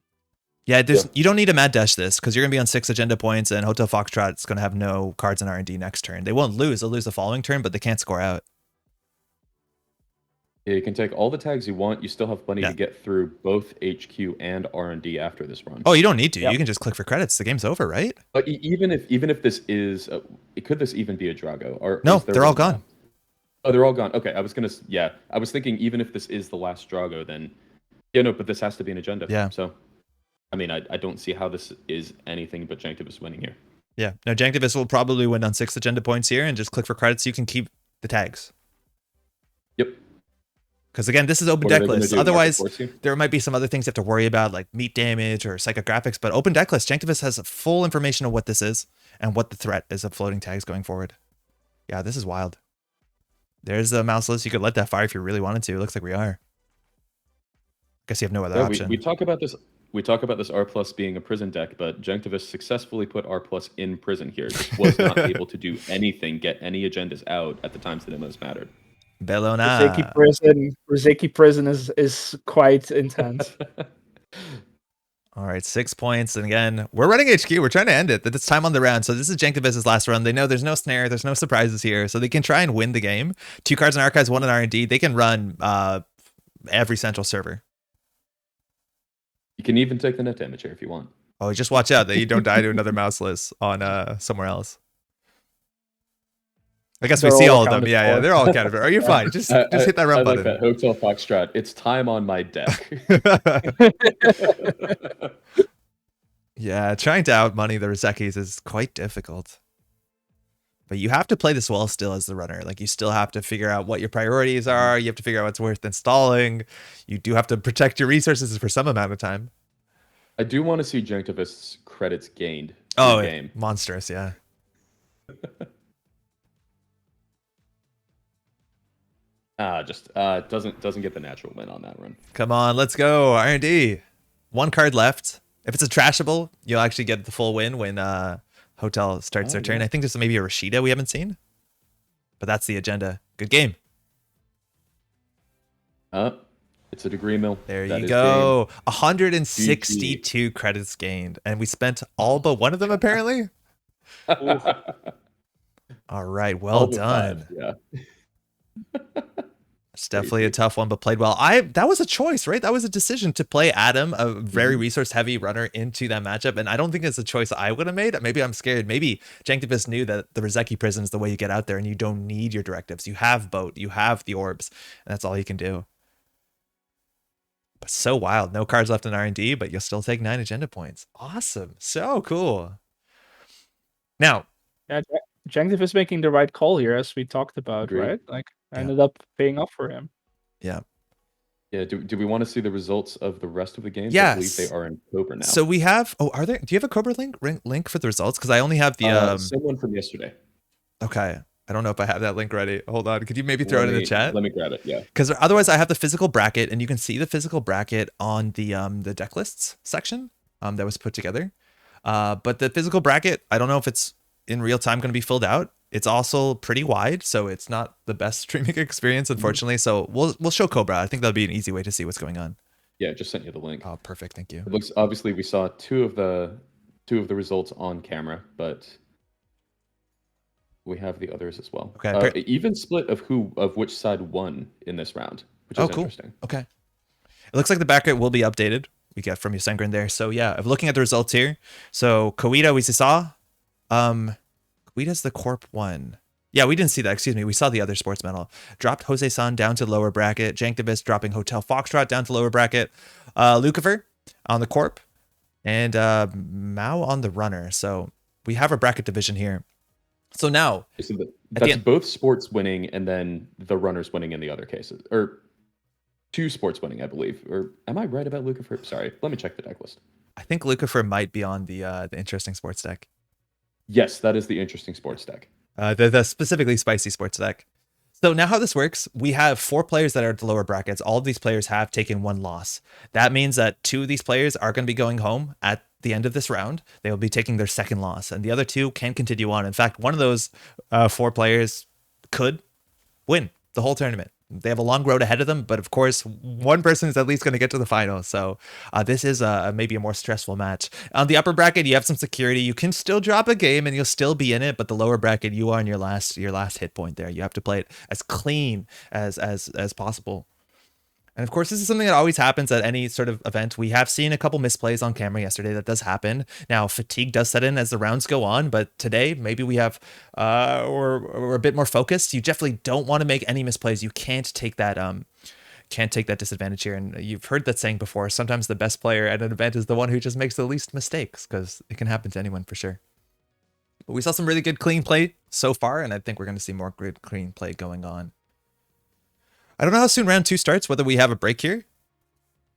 Yeah, you don't need to mad dash this because you're going to be on 6 agenda points and Hotel Foxtrot is going to have no cards in R&D next turn. They won't lose. They'll lose the following turn, but they can't score out. Yeah, you can take all the tags you want. You still have plenty to get through both HQ and R&D after this run. Oh, you don't need to. Yep. You can just click for credits. The game's over, right? But even if this is, could this even be a Drago? Or No, is there they're all one gone. left? Oh, they're all gone. Okay, I was thinking even if this is the last Drago, then but this has to be an agenda. Yeah. So, I mean, I don't see how this is anything but Janktivist winning here. Yeah. No, Janktivist will probably win on 6 agenda points here and just click for credits. You can keep the tags. Yep. Because again, this is open What are deck they gonna list. do, Otherwise, force you? there might be some other things you have to worry about, like meat damage or psychographics. But open deck list, Janktivist has full information of what this is and what the threat is of floating tags going forward. Yeah, this is wild. There's the mouse list. You could let that fire if you really wanted to. It looks like we are. Guess you have no other option. We talk about this. We talk about this R plus being a prison deck, but Janktivist successfully put R plus in prison here. Just was not able to do anything, get any agendas out at the times that it most mattered. Bellona. Rizeki prison is quite intense. All right, 6 points. And again, we're running HQ. We're trying to end it. It's time on the round. So this is Janktivist's last run. They know there's no snare. There's no surprises here. So they can try and win the game. 2 cards in archives, 1 in R&D. They can run every central server. You can even take the net damage here if you want. Oh, just watch out that you don't die to another mouseless on somewhere else. I guess we They're see all all of them. accounted Yeah, for. they're all accounted for. Oh, you're fine. Just hit that run I button. like that. Hotel Foxtrot. It's time on my deck. Yeah, trying to outmoney the Rizekis is quite difficult. But you have to play this well still as the runner. Like, you still have to figure out what your priorities are. You have to figure out what's worth installing. You do have to protect your resources for some amount of time. I do want to see Janktivist's credits gained. Oh, game. monstrous, yeah. Just doesn't get the natural win on that run. Come on, let's go. R&D. 1 card left. If it's a trashable, you'll actually get the full win when Hotel starts their turn. Yeah. I think there's maybe a Rashida we haven't seen. But that's the agenda. Good game. It's a degree mill. There That you is go. game. 162 credits gained. And we spent all but 1 of them, apparently. All right, well All but done. 5, yeah. It's definitely a tough one, but played well. That was a choice, right? That was a decision to play Adam, a very resource heavy runner, into that matchup. And I don't think it's a choice I would have made. Maybe I'm scared. Maybe Janktivist knew that the Rozeki prison is the way you get out there and you don't need your directives. You have boat, you have the orbs, and that's all you can do. But so wild. No cards left in R&D, but you'll still take 9 agenda points. Awesome. So cool. Now, Yeah, Janktivist is making the right call here, as we talked about, Agreed. right? Like, ended up paying off for him. Yeah. Yeah. Do we want to see the results of the rest of the games? Yes. I believe they are in Cobra now. So we have. Oh, are there? Do you have a Cobra link for the results? Because I only have the someone from yesterday. Okay. I don't know if I have that link ready. Hold on. Could you maybe throw it in the chat? Let me grab it. Yeah. Because otherwise, I have the physical bracket, and you can see the physical bracket on the Decklists section that was put together. But the physical bracket, I don't know if it's in real time going to be filled out. It's also pretty wide, so it's not the best streaming experience, unfortunately. So we'll show Cobra. I think that'll be an easy way to see what's going on. Yeah, just sent you the link. Oh, perfect. Thank you. It looks, obviously we saw two of the results on camera, but we have the others as well. Okay. Even split of which side won in this round, which is interesting. Okay. It looks like the bracket will be updated. We get from Yusengren there. So yeah, of looking at the results here. So Cahuita we saw. Cahuita's the Corp one. Yeah, we didn't see that. Excuse me. We saw the other Sportsmetal. Dropped Jose San down to lower bracket. Janktivist dropping Hotel Foxtrot down to lower bracket. Lukifer on the Corp. And Mao on the runner. So we have a bracket division here. So now that's both sports winning and then the runners winning in the other cases, or 2 sports winning, I believe. Or am I right about Lukifer? Sorry, let me check the deck list. I think Lukifer might be on the interesting sports deck. Yes, that is the interesting sports deck. The specifically spicy sports deck. So now how this works, we have 4 players that are at the lower brackets. All of these players have taken 1 loss. That means that 2 of these players are going to be going home at the end of this round. They will be taking their second loss, and the other 2 can continue on. In fact, one of those 4 players could win the whole tournament. They have a long road ahead of them, but of course, one person is at least going to get to the final. So this is maybe a more stressful match. On the upper bracket, you have some security. You can still drop a game and you'll still be in it, but the lower bracket, you are on your last hit point there. You have to play it as clean as possible. And of course, this is something that always happens at any sort of event. We have seen a couple misplays on camera yesterday. That does happen. Now, fatigue does set in as the rounds go on, but today maybe we have we're a bit more focused. You definitely don't want to make any misplays. You can't take that disadvantage here. And you've heard that saying before. Sometimes the best player at an event is the one who just makes the least mistakes, because it can happen to anyone for sure. But we saw some really good clean play so far, and I think we're going to see more good clean play going on. I don't know how soon round 2 starts, whether we have a break here.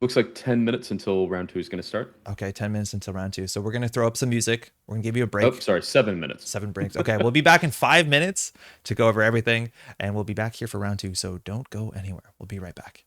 Looks like 10 minutes until round 2 is going to start. Okay, 10 minutes until round 2. So we're going to throw up some music. We're going to give you a break. Oh, sorry, 7 minutes. 7 breaks. Okay, we'll be back in 5 minutes to go over everything, and we'll be back here for round 2. So don't go anywhere. We'll be right back.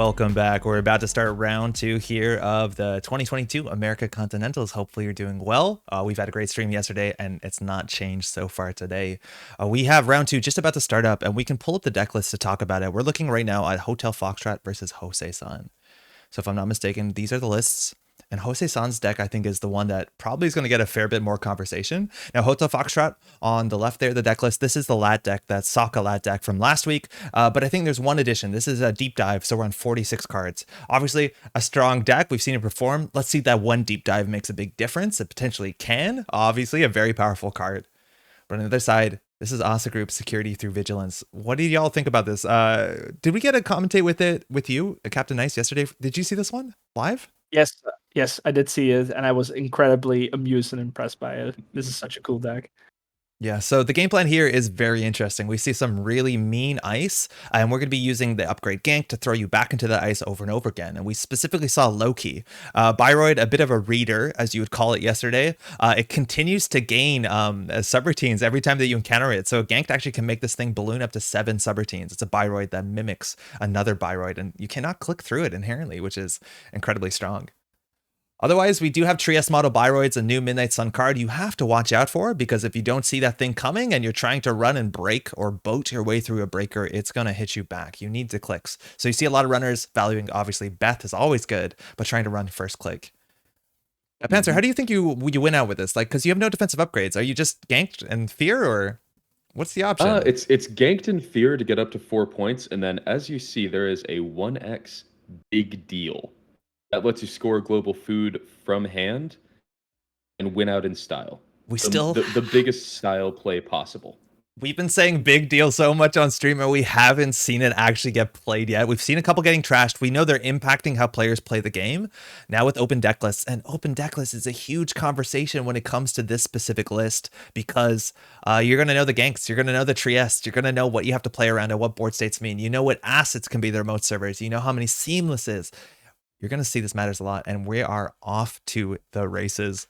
Welcome back. We're about to start round 2 here of the 2022 America Continentals. Hopefully you're doing well. We've had a great stream yesterday and it's not changed so far today. We have round 2 just about to start up and we can pull up the deck list to talk about it. We're looking right now at Hotel Foxtrot versus Jose-san. So if I'm not mistaken, these are the lists. And Jose-san's deck, I think, is the one that probably is going to get a fair bit more conversation. Now, Hotel Foxtrot on the left there, the deck list, this is the lat deck, that Sokka lat deck from last week. But I think there's one addition. This is a deep dive, so we're on 46 cards. Obviously, a strong deck. We've seen it perform. Let's see if that one deep dive makes a big difference. It potentially can. Obviously, a very powerful card. But on the other side, this is Asa Group Security Through Vigilance. What did y'all think about this? Did we get to commentate with it with you, Captain Nice, yesterday? Did you see this one live? Yes, I did see it, and I was incredibly amused and impressed by it. This is such a cool deck. Yeah, so the game plan here is very interesting. We see some really mean ice, and we're going to be using the upgrade gank to throw you back into the ice over and over again. And we specifically saw Loki. Bioroid, a bit of a reader, as you would call it yesterday. It continues to gain subroutines every time that you encounter it. So ganked actually can make this thing balloon up to 7 subroutines. It's a Bioroid that mimics another Bioroid, and you cannot click through it inherently, which is incredibly strong. Otherwise, we do have Trieste model Bioroids, a new Midnight Sun card you have to watch out for, because if you don't see that thing coming and you're trying to run and break or boat your way through a breaker, it's going to hit you back. You need the clicks. So you see a lot of runners valuing, obviously, Beth is always good, but trying to run first click. Panzer, how do you think you win out with this? Like, because you have no defensive upgrades. Are you just ganked and fear, or what's the option? It's ganked in fear to get up to 4 points, and then as you see, there is a 1x big deal. That lets you score global food from hand and win out in style. The biggest style play possible. We've been saying big deal so much on stream, and we haven't seen it actually get played yet. We've seen a couple getting trashed. We know they're impacting how players play the game. Now with open deck lists, and open deck lists is a huge conversation when it comes to this specific list, because you're going to know the ganks, you're going to know the Trieste, you're going to know what you have to play around and what board states mean. You know what assets can be the remote servers. You know how many seamlesses. You're going to see this matters a lot, and we are off to the races.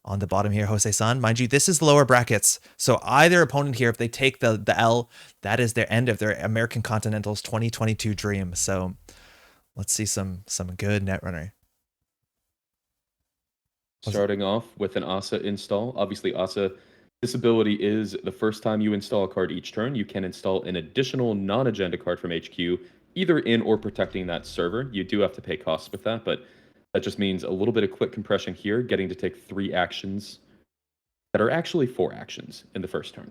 On the bottom here, Jose-san, mind you, this is lower brackets. So either opponent here, if they take the L, that is their end of their American Continentals 2022 dream. So let's see some good Netrunner. Starting off with an Asa install. Obviously, Asa, this ability is the first time you install a card each turn, you can install an additional non-agenda card from HQ, either in or protecting that server. You do have to pay costs with that, but that just means a little bit of quick compression here, getting to take 3 actions that are actually 4 actions in the first turn.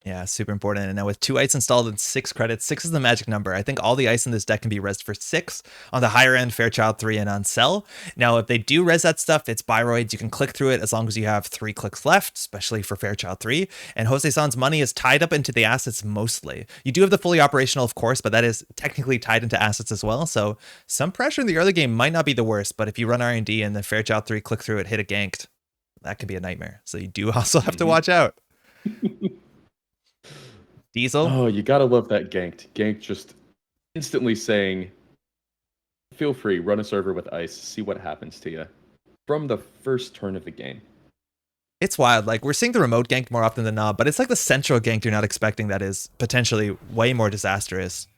Yeah, super important. And now with 2 ice installed and 6 credits, 6 is the magic number. I think all the ice in this deck can be rezzed for 6. On the higher end, Fairchild 3 and on Cell. Now, if they do res that stuff, it's Bioroids. You can click through it as long as you have 3 clicks left, especially for Fairchild 3. And Jose-san's money is tied up into the assets mostly. You do have the fully operational, of course, but that is technically tied into assets as well. So some pressure in the early game might not be the worst, but if you run R&D and the Fairchild 3 click through it, hit a ganked, that could be a nightmare. So you do also have to watch out. Diesel. Oh, you gotta love that ganked. Ganked just instantly saying, feel free, run a server with ice, see what happens to you from the first turn of the game. It's wild. Like, we're seeing the remote gank more often than not, but it's like the central gank you're not expecting that is potentially way more disastrous.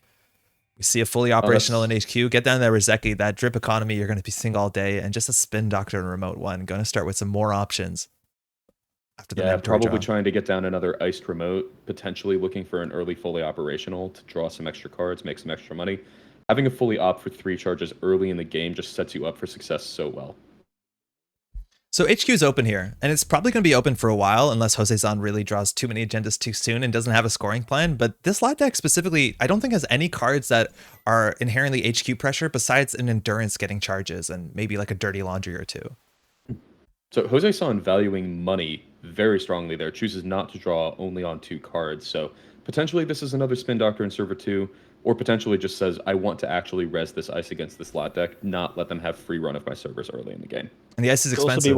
We see a fully operational in HQ. Get down there, Rizeki, that drip economy you're going to be seeing all day, and just a spin doctor and remote one. Going to start with some more options. After the probably trying to get down another iced remote, potentially looking for an early fully operational to draw some extra cards, make some extra money. Having a fully op for 3 charges early in the game just sets you up for success so well. So HQ is open here, and it's probably going to be open for a while unless Jose-san really draws too many agendas too soon and doesn't have a scoring plan. But this light deck specifically, I don't think has any cards that are inherently HQ pressure besides an endurance getting charges and maybe like a dirty laundry or 2. So Jose-san valuing money very strongly there, chooses not to draw only on 2 cards. So potentially this is another spin doctor in server 2, or potentially just says, I want to actually res this ice against this lot deck, not let them have free run of my servers early in the game. And the ice is expensive.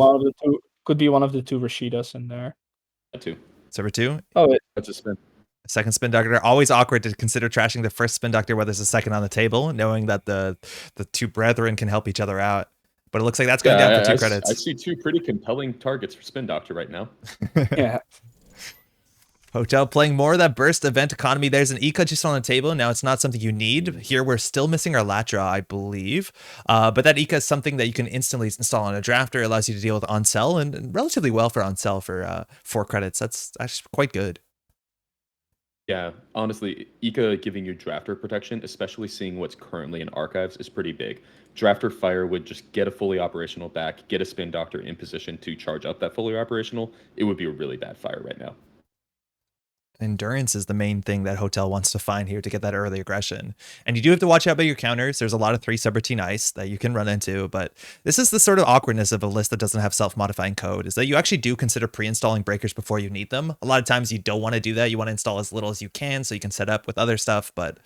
Could be one of the 2 Rashidas in there. That too. Server 2? Oh, that's a spin. Second spin doctor. Always awkward to consider trashing the first spin doctor where there's a second on the table, knowing that the 2 brethren can help each other out. But it looks like that's going down for 2 credits. I see 2 pretty compelling targets for spin doctor right now. Yeah. Hotel playing more of that burst event economy. There's an Eco just on the table. Now it's not something you need. Here we're still missing our Latra, I believe. But that Eco is something that you can instantly install on a drafter. It allows you to deal with on sell and relatively well for on sell for 4 credits. That's actually quite good. Yeah, honestly, Ika giving you drafter protection, especially seeing what's currently in archives, is pretty big. Drafter Fire would just get a fully operational back, get a Spin Doctor in position to charge up that fully operational. It would be a really bad fire right now. Endurance is the main thing that Hotel wants to find here to get that early aggression. And you do have to watch out about your counters. There's a lot of 3 subroutine ice that you can run into, but this is the sort of awkwardness of a list that doesn't have self-modifying code, is that you actually do consider pre-installing breakers before you need them. A lot of times you don't want to do that. You want to install as little as you can so you can set up with other stuff, but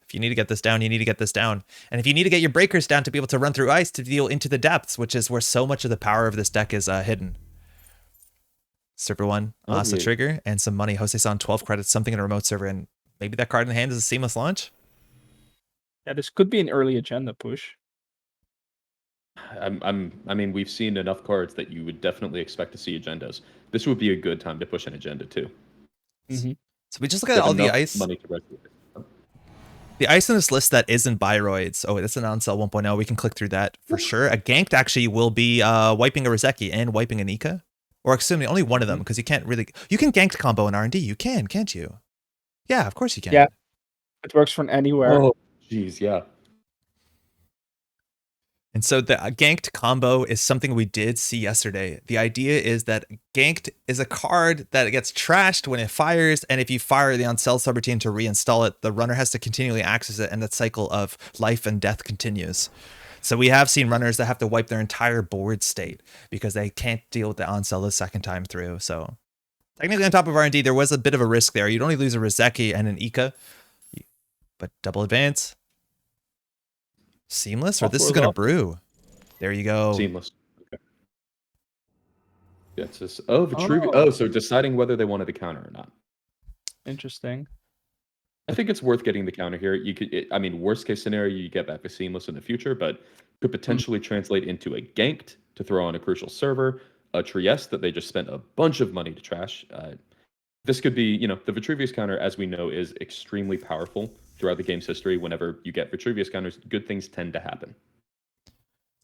if you need to get this down, you need to get this down. And if you need to get your breakers down to be able to run through ice to deal into the depths, which is where so much of the power of this deck is hidden. Server 1, so trigger and some money. Jose-san 12 credits, something in a remote server, and maybe that card in hand is a seamless launch. Yeah, this could be an early agenda push. I mean, we've seen enough cards that you would definitely expect to see agendas. This would be a good time to push an agenda too. Mm-hmm. So we just look at all the ice. Money to rescue it. The ice in this list that isn't Bioroids. Oh, that's an on-sell 1.0. We can click through that for sure. A ganked actually will be wiping a Rozeki and wiping an Ika. Or assuming only one of them, because you can't really... You can ganked combo in R&D. You can, can't you? Yeah, of course you can. Yeah. It works from anywhere. Oh, jeez, yeah. And so the ganked combo is something we did see yesterday. The idea is that ganked is a card that gets trashed when it fires, and if you fire the on-sell subroutine to reinstall it, the runner has to continually access it, and that cycle of life and death continues. So we have seen runners that have to wipe their entire board state because they can't deal with the on-sell the second time through. So technically on top of R&D, there was a bit of a risk there. You'd only lose a Rozeki and an Ika, but double advance. Seamless, or this is going to brew. There you go. Seamless. Okay. Yeah, it's just, Vitruvius. Oh, so deciding whether they wanted to counter or not. Interesting. I think it's worth getting the counter here. You could, I mean, worst case scenario, you get back to Seamless in the future, but could potentially translate into a ganked to throw on a crucial server, a Trieste that they just spent a bunch of money to trash. This could be, you know, the Vitruvius counter, as we know, is extremely powerful throughout the game's history. Whenever you get Vitruvius counters, good things tend to happen.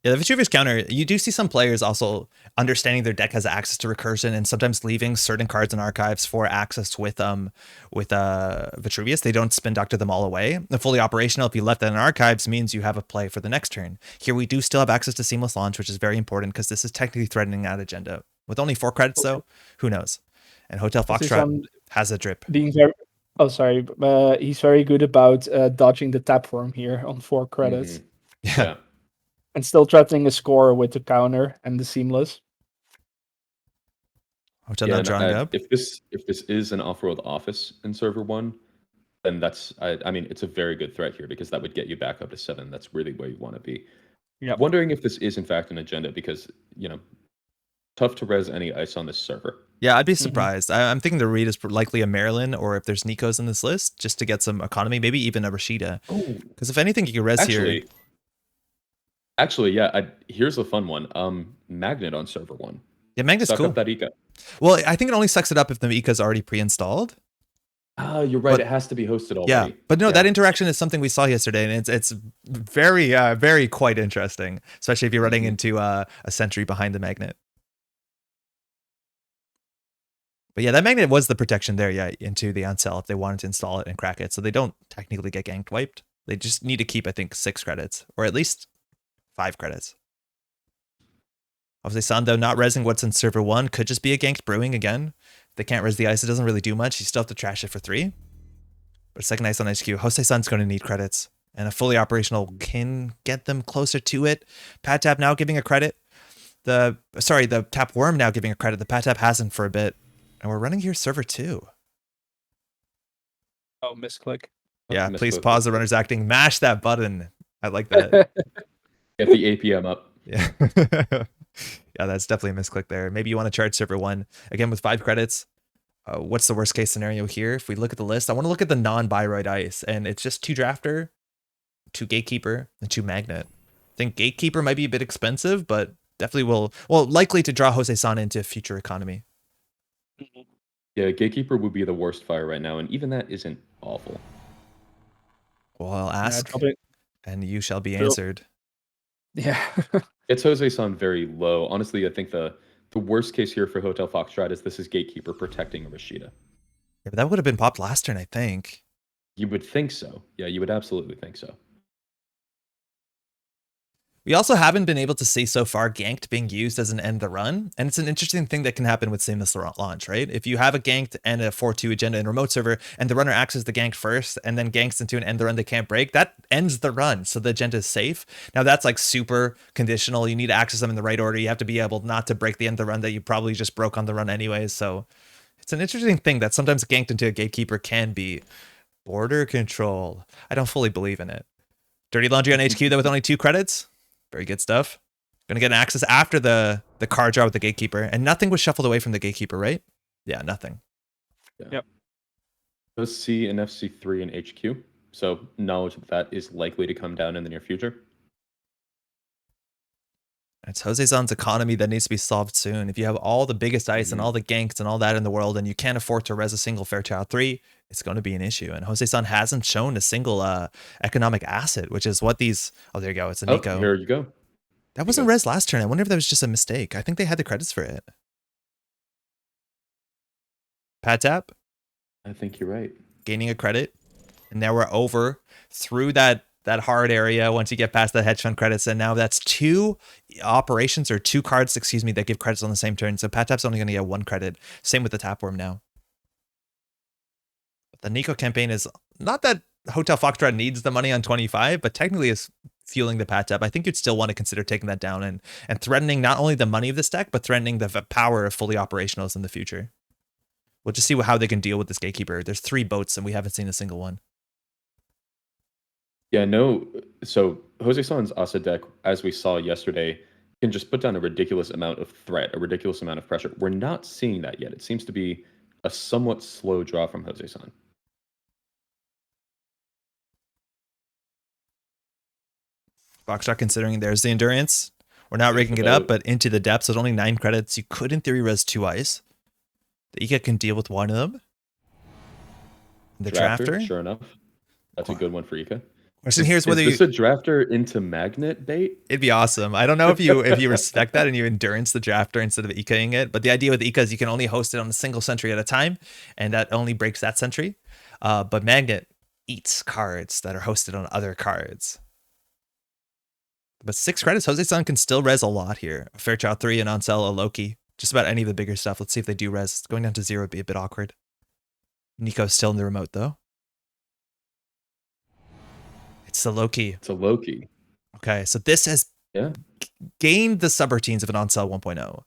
Yeah, the Vitruvius counter, you do see some players also understanding their deck has access to recursion and sometimes leaving certain cards in archives for access with Vitruvius. They don't spin doctor them all away. The fully operational, if you left that in archives, means you have a play for the next turn. Here we do still have access to seamless launch, which is very important because this is technically threatening that agenda. With only 4 credits though, who knows? And Hotel Foxtrot has a drip. Being very he's very good about dodging the tap worm here on 4 credits. Mm-hmm. Yeah. And still threatening a score with the counter and the seamless. Hotel not drawing up. If this is an off-world office in server 1, then that's I mean it's a very good threat here because that would get you back up to 7. That's really where you want to be. Yeah. Wondering if this is in fact an agenda because tough to res any ice on this server. Yeah, I'd be surprised. I'm thinking the read is likely a Maryland, or if there's Nikos in this list, just to get some economy, maybe even a Rashida. Because if anything, you can res here. Actually, yeah. Here's a fun one. Magnet on server 1. Yeah, Magnet's Suck cool. Up that Ika. Well, I think it only sucks it up if the Ika's already pre-installed. You're right. It has to be hosted already. Yeah, but no, that interaction is something we saw yesterday, and it's very, very quite interesting, especially if you're running into a sentry behind the magnet. But yeah, that magnet was the protection there, into the on-sell if they wanted to install it and crack it. So they don't technically get ganked wiped. They just need to keep, I think, 6 credits, or at least 5 credits. Obviously, Sando not resing what's in server 1 could just be a ganked brewing again. If they can't res the ice, it doesn't really do much. You still have to trash it for 3. But second ice on HQ, Jose-san's going to need credits. And a fully operational can get them closer to it. Pat Tap now giving a credit. The Tap Worm now giving a credit. The Pat Tap hasn't for a bit. And we're running here server 2. Oh, misclick. Yeah, please pause the runner's acting. Mash that button. I like that. Get the APM up. Yeah. Yeah, that's definitely a misclick there. Maybe you want to charge server 1. Again, with 5 credits. What's the worst case scenario here? If we look at the list, I want to look at the non-Bioroid ice. And it's just 2 drafter, 2 gatekeeper, and 2 magnet. I think gatekeeper might be a bit expensive, but definitely likely to draw Jose-san into future economy. Yeah, Gatekeeper would be the worst fire right now, and even that isn't awful. Well, I'll ask, drop it. and you shall be True. answered. Yeah. It's Jose-san very low. Honestly, I think the worst case here for Hotel Foxtrot is this is Gatekeeper protecting a Rashida. Yeah, but that would have been popped last turn, I think. You would think so. Yeah, you would absolutely think so. We also haven't been able to see so far ganked being used as an end the run, and it's an interesting thing that can happen with seamless launch, right? If you have a ganked and a 4-2 agenda in remote server, and the runner accesses the gank first, and then ganks into an end the run they can't break, that ends the run, so the agenda is safe. Now that's like super conditional. You need to access them in the right order. You have to be able not to break the end the run that you probably just broke on the run anyways. So it's an interesting thing that sometimes ganked into a gatekeeper can be border control. I don't fully believe in it. Dirty laundry on HQ though with only 2 credits. Very good stuff. Gonna get an access after the card draw with the gatekeeper, and nothing was shuffled away from the gatekeeper, right? Yeah, nothing. Yeah. Yep. Does see an FC3 in HQ, so knowledge that is likely to come down in the near future. It's Jose-san's economy that needs to be solved soon. If you have all the biggest ice and all the ganks and all that in the world, and you can't afford to res a single Fairchild 3, it's going to be an issue. And Jose-san hasn't shown a single economic asset, which is what these... Oh, there you go. It's a Nico. Oh, here you go. That wasn't res last turn. I wonder if that was just a mistake. I think they had the credits for it. Pad tap. I think you're right. Gaining a credit. And now we're over through that hard area once you get past the hedge fund credits. And now that's 2 operations or 2 cards, excuse me, that give credits on the same turn. So Pad tap's only going to get 1 credit. Same with the Tapworm now. But the Nico campaign is not that Hotel Foxtrot needs the money on 25, but technically is fueling the Pad tap. I think you'd still want to consider taking that down and threatening not only the money of this deck, but threatening the power of fully operationals in the future. We'll just see how they can deal with this gatekeeper. There's 3 boats and we haven't seen a single one. Yeah, no. So Jose-san's Asa deck, as we saw yesterday, can just put down a ridiculous amount of threat, a ridiculous amount of pressure. We're not seeing that yet. It seems to be a somewhat slow draw from Jose-san. Foxtrot considering there's the endurance. We're not rigging it up, but into the depths. There's only 9 credits. You could, in theory, res 2 ice. The Ika can deal with one of them. The drafter. Sure enough. That's a good one for Ika. Question here is whether is this a drafter into magnet bait? It'd be awesome. I don't know if you respect that and you endurance the drafter instead of Ikaing it, but the idea with Ika is you can only host it on a single sentry at a time, and that only breaks that sentry. But magnet eats cards that are hosted on other cards. But 6 credits, Jose-san can still res a lot here. A Fairchild 3, an Onsel, a Loki. Just about any of the bigger stuff. Let's see if they do res. Going down to 0 would be a bit awkward. Nico's still in the remote though. It's the Loki. It's a Loki. Okay, so this has gained the subroutines of an Onsel 1.0.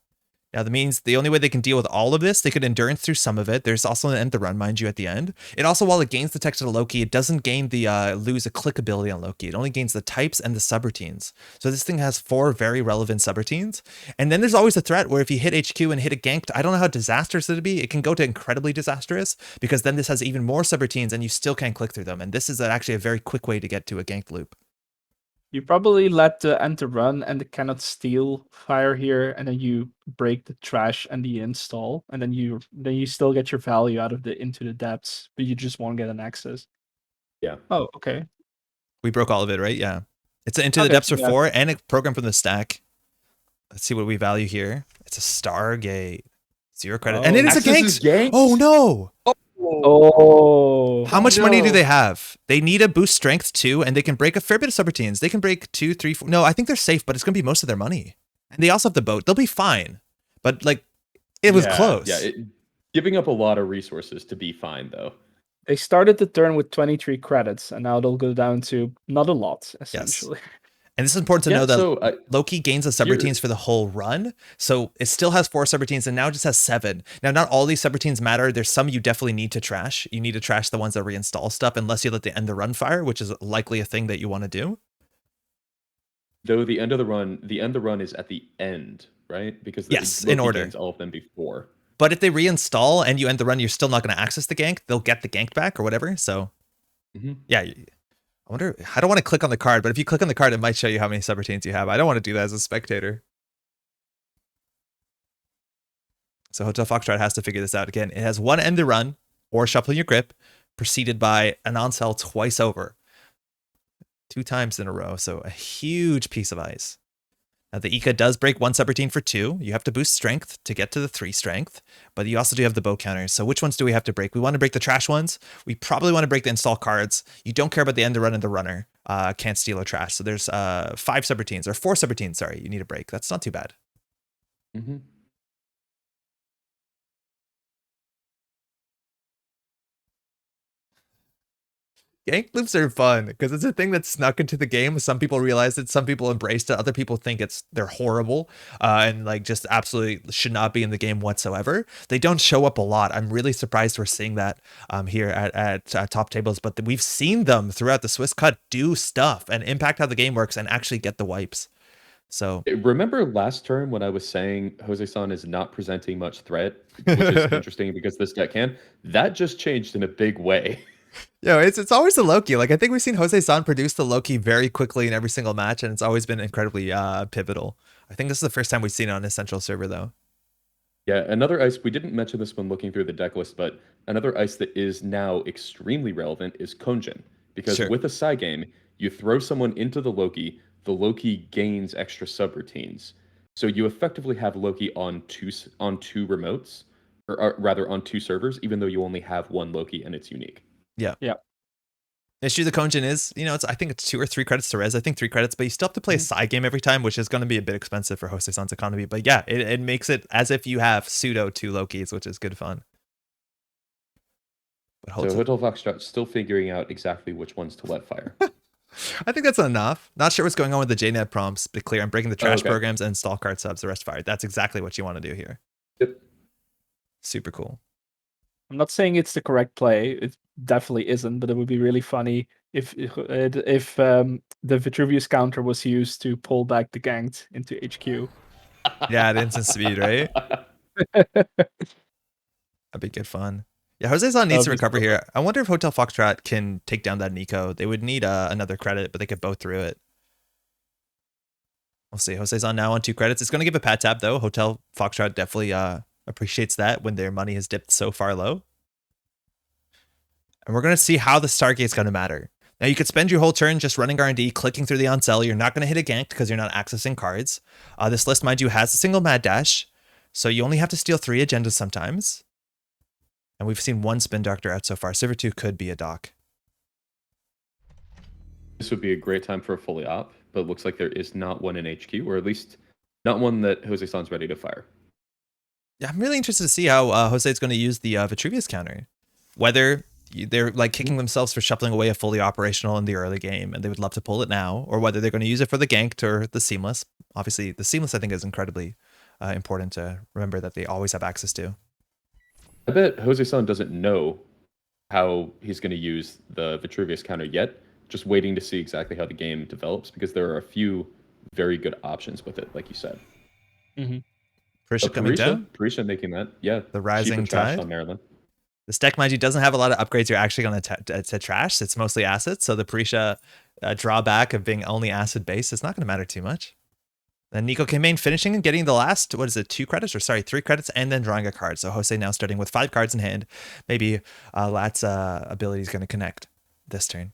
Now that means the only way they can deal with all of this, they could endurance through some of it. There's also an end the run, mind you, at the end. It also, while it gains the text of the Loki, it doesn't gain the lose a click ability on Loki. It only gains the types and the subroutines. So this thing has 4 very relevant subroutines. And then there's always a threat where if you hit HQ and hit a ganked, I don't know how disastrous it'd be. It can go to incredibly disastrous because then this has even more subroutines and you still can't click through them. And this is actually a very quick way to get to a ganked loop. You probably let the enter run and the cannot steal fire here, and then you break the trash and the install, and then you still get your value out of the into the depths, but you just won't get an access. Yeah. Oh, okay. We broke all of it, right? Yeah. It's an into the depths for 4 and a program from the stack. Let's see what we value here. It's a Stargate. 0 credit. And it is a gank. Oh no. Oh. How much money do they have? They need a boost strength too, and they can break a fair bit of subroutines. They can break 2, 3, 4. No, I think they're safe, but it's going to be most of their money. And they also have the boat. They'll be fine. But like, it was close. Yeah, giving up a lot of resources to be fine, though. They started the turn with 23 credits, and now they'll go down to not a lot, essentially. Yes. And this is important to know that Loki gains the subroutines for the whole run. So it still has 4 subroutines and now it just has 7. Now, not all these subroutines matter. There's some you definitely need to trash. You need to trash the ones that reinstall stuff unless you let the end the run fire, which is likely a thing that you want to do. Though the end of the run is at the end, right? Because yes, Loki in order. gains all of them before. But if they reinstall and you end the run, you're still not going to access the gank. They'll get the gank back or whatever. So yeah. I wonder, I don't want to click on the card, but if you click on the card, it might show you how many subroutines you have. I don't want to do that as a spectator. So Hotel Foxtrot has to figure this out. Again, it has one end to run or shuffling your grip, preceded by an on-sell twice over. 2 times in a row, so a huge piece of ice. Now the Ika does break 1 subroutine for 2. You have to boost strength to get to the 3 strength, but you also do have the boat counters. So which ones do we have to break? We want to break the trash ones. We probably want to break the install cards. You don't care about the end to run and the runner. Can't steal or trash. So there's 5 subroutines, or 4 subroutines, sorry, you need to break. That's not too bad. Mm-hmm. Gank loops are fun because it's a thing that's snuck into the game. Some people realize it, some people embraced it, other people think they're horrible and like just absolutely should not be in the game whatsoever. They don't show up a lot. I'm really surprised we're seeing that here at top tables, but we've seen them throughout the Swiss cut do stuff and impact how the game works and actually get the wipes. So remember last turn when I was saying Jose-san is not presenting much threat, which is interesting because this deck can. That just changed in a big way. Yeah, it's always the Loki. Like I think we've seen Jose-san produce the Loki very quickly in every single match, and it's always been incredibly pivotal. I think this is the first time we've seen it on a central server though. Yeah, another ice, we didn't mention this when looking through the deck list, but another ice that is now extremely relevant is Konjin. Because with a side game, you throw someone into the Loki gains extra subroutines. So you effectively have Loki on two remotes, or rather on 2 servers, even though you only have 1 Loki and it's unique. Yeah. Yeah. The issue the Konjin is, I think it's 2 or 3 credits to res. I think 3 credits, but you still have to play a side game every time, which is going to be a bit expensive for Jose-san's economy. But yeah, it makes it as if you have pseudo 2 Lokis, which is good fun. But so Hotel Foxtrot's still figuring out exactly which ones to let fire. I think that's enough. Not sure what's going on with the JNet prompts, but clear. I'm breaking the trash programs and install card subs, the rest fired. That's exactly what you want to do here. Yep. Super cool. I'm not saying it's the correct play. It definitely isn't, but it would be really funny if the Vitruvius counter was used to pull back the ganked into HQ. Yeah, at instant speed, right? That'd be good fun. Yeah, Jose-san needs to recover here. I wonder if Hotel Foxtrot can take down that Nico. They would need another credit, but they could both through it. We'll see. Jose-san now on 2 credits. It's going to give a pat tap, though. Hotel Foxtrot definitely appreciates that when their money has dipped so far low. And we're going to see how the Stargate's going to matter. Now, you could spend your whole turn just running R&D, clicking through the on-sell. You're not going to hit a gank because you're not accessing cards. This list, mind you, has a single mad dash, so you only have to steal 3 agendas sometimes. And we've seen 1 spin doctor out so far. Server 2 could be a dock. This would be a great time for a fully op, but it looks like there is not one in HQ, or at least not one that Jose-san's ready to fire. Yeah, I'm really interested to see how Jose is going to use the Vitruvius counter. Whether they're like kicking themselves for shuffling away a fully operational in the early game and they would love to pull it now, or whether they're going to use it for the ganked or the seamless. Obviously, the seamless I think is incredibly important to remember that they always have access to. I bet Jose-san doesn't know how he's going to use the Vitruvius counter yet, just waiting to see exactly how the game develops, because there are a few very good options with it, like you said. Mm-hmm. Prisha coming down? Prisha making that, yeah. The rising tide on Maryland. This deck, mind you, doesn't have a lot of upgrades you're actually going to trash. It's mostly assets, so the Prisha drawback of being only acid based is not going to matter too much. Then Nico came in, finishing and getting the last, 2 credits, or sorry, 3 credits, and then drawing a card. So Jose now starting with 5 cards in hand. Maybe Lat's ability is going to connect this turn.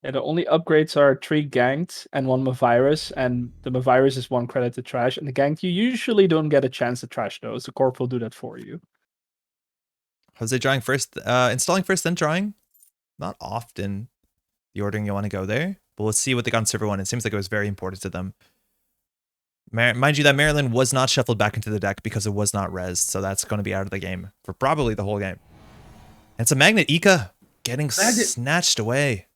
Yeah, the only upgrades are 3 ganked and 1 Mavirus, and the Mavirus is 1 credit to trash, and the ganked you usually don't get a chance to trash those. The Corp will do that for you. Jose drawing first, installing first, then drawing. Not often the ordering you want to go there, but we'll see what they got on server 1. It seems like it was very important to them. Mind you, that Maryland was not shuffled back into the deck because it was not rezzed, so that's going to be out of the game for probably the whole game. And it's a Magnet Ika getting snatched away.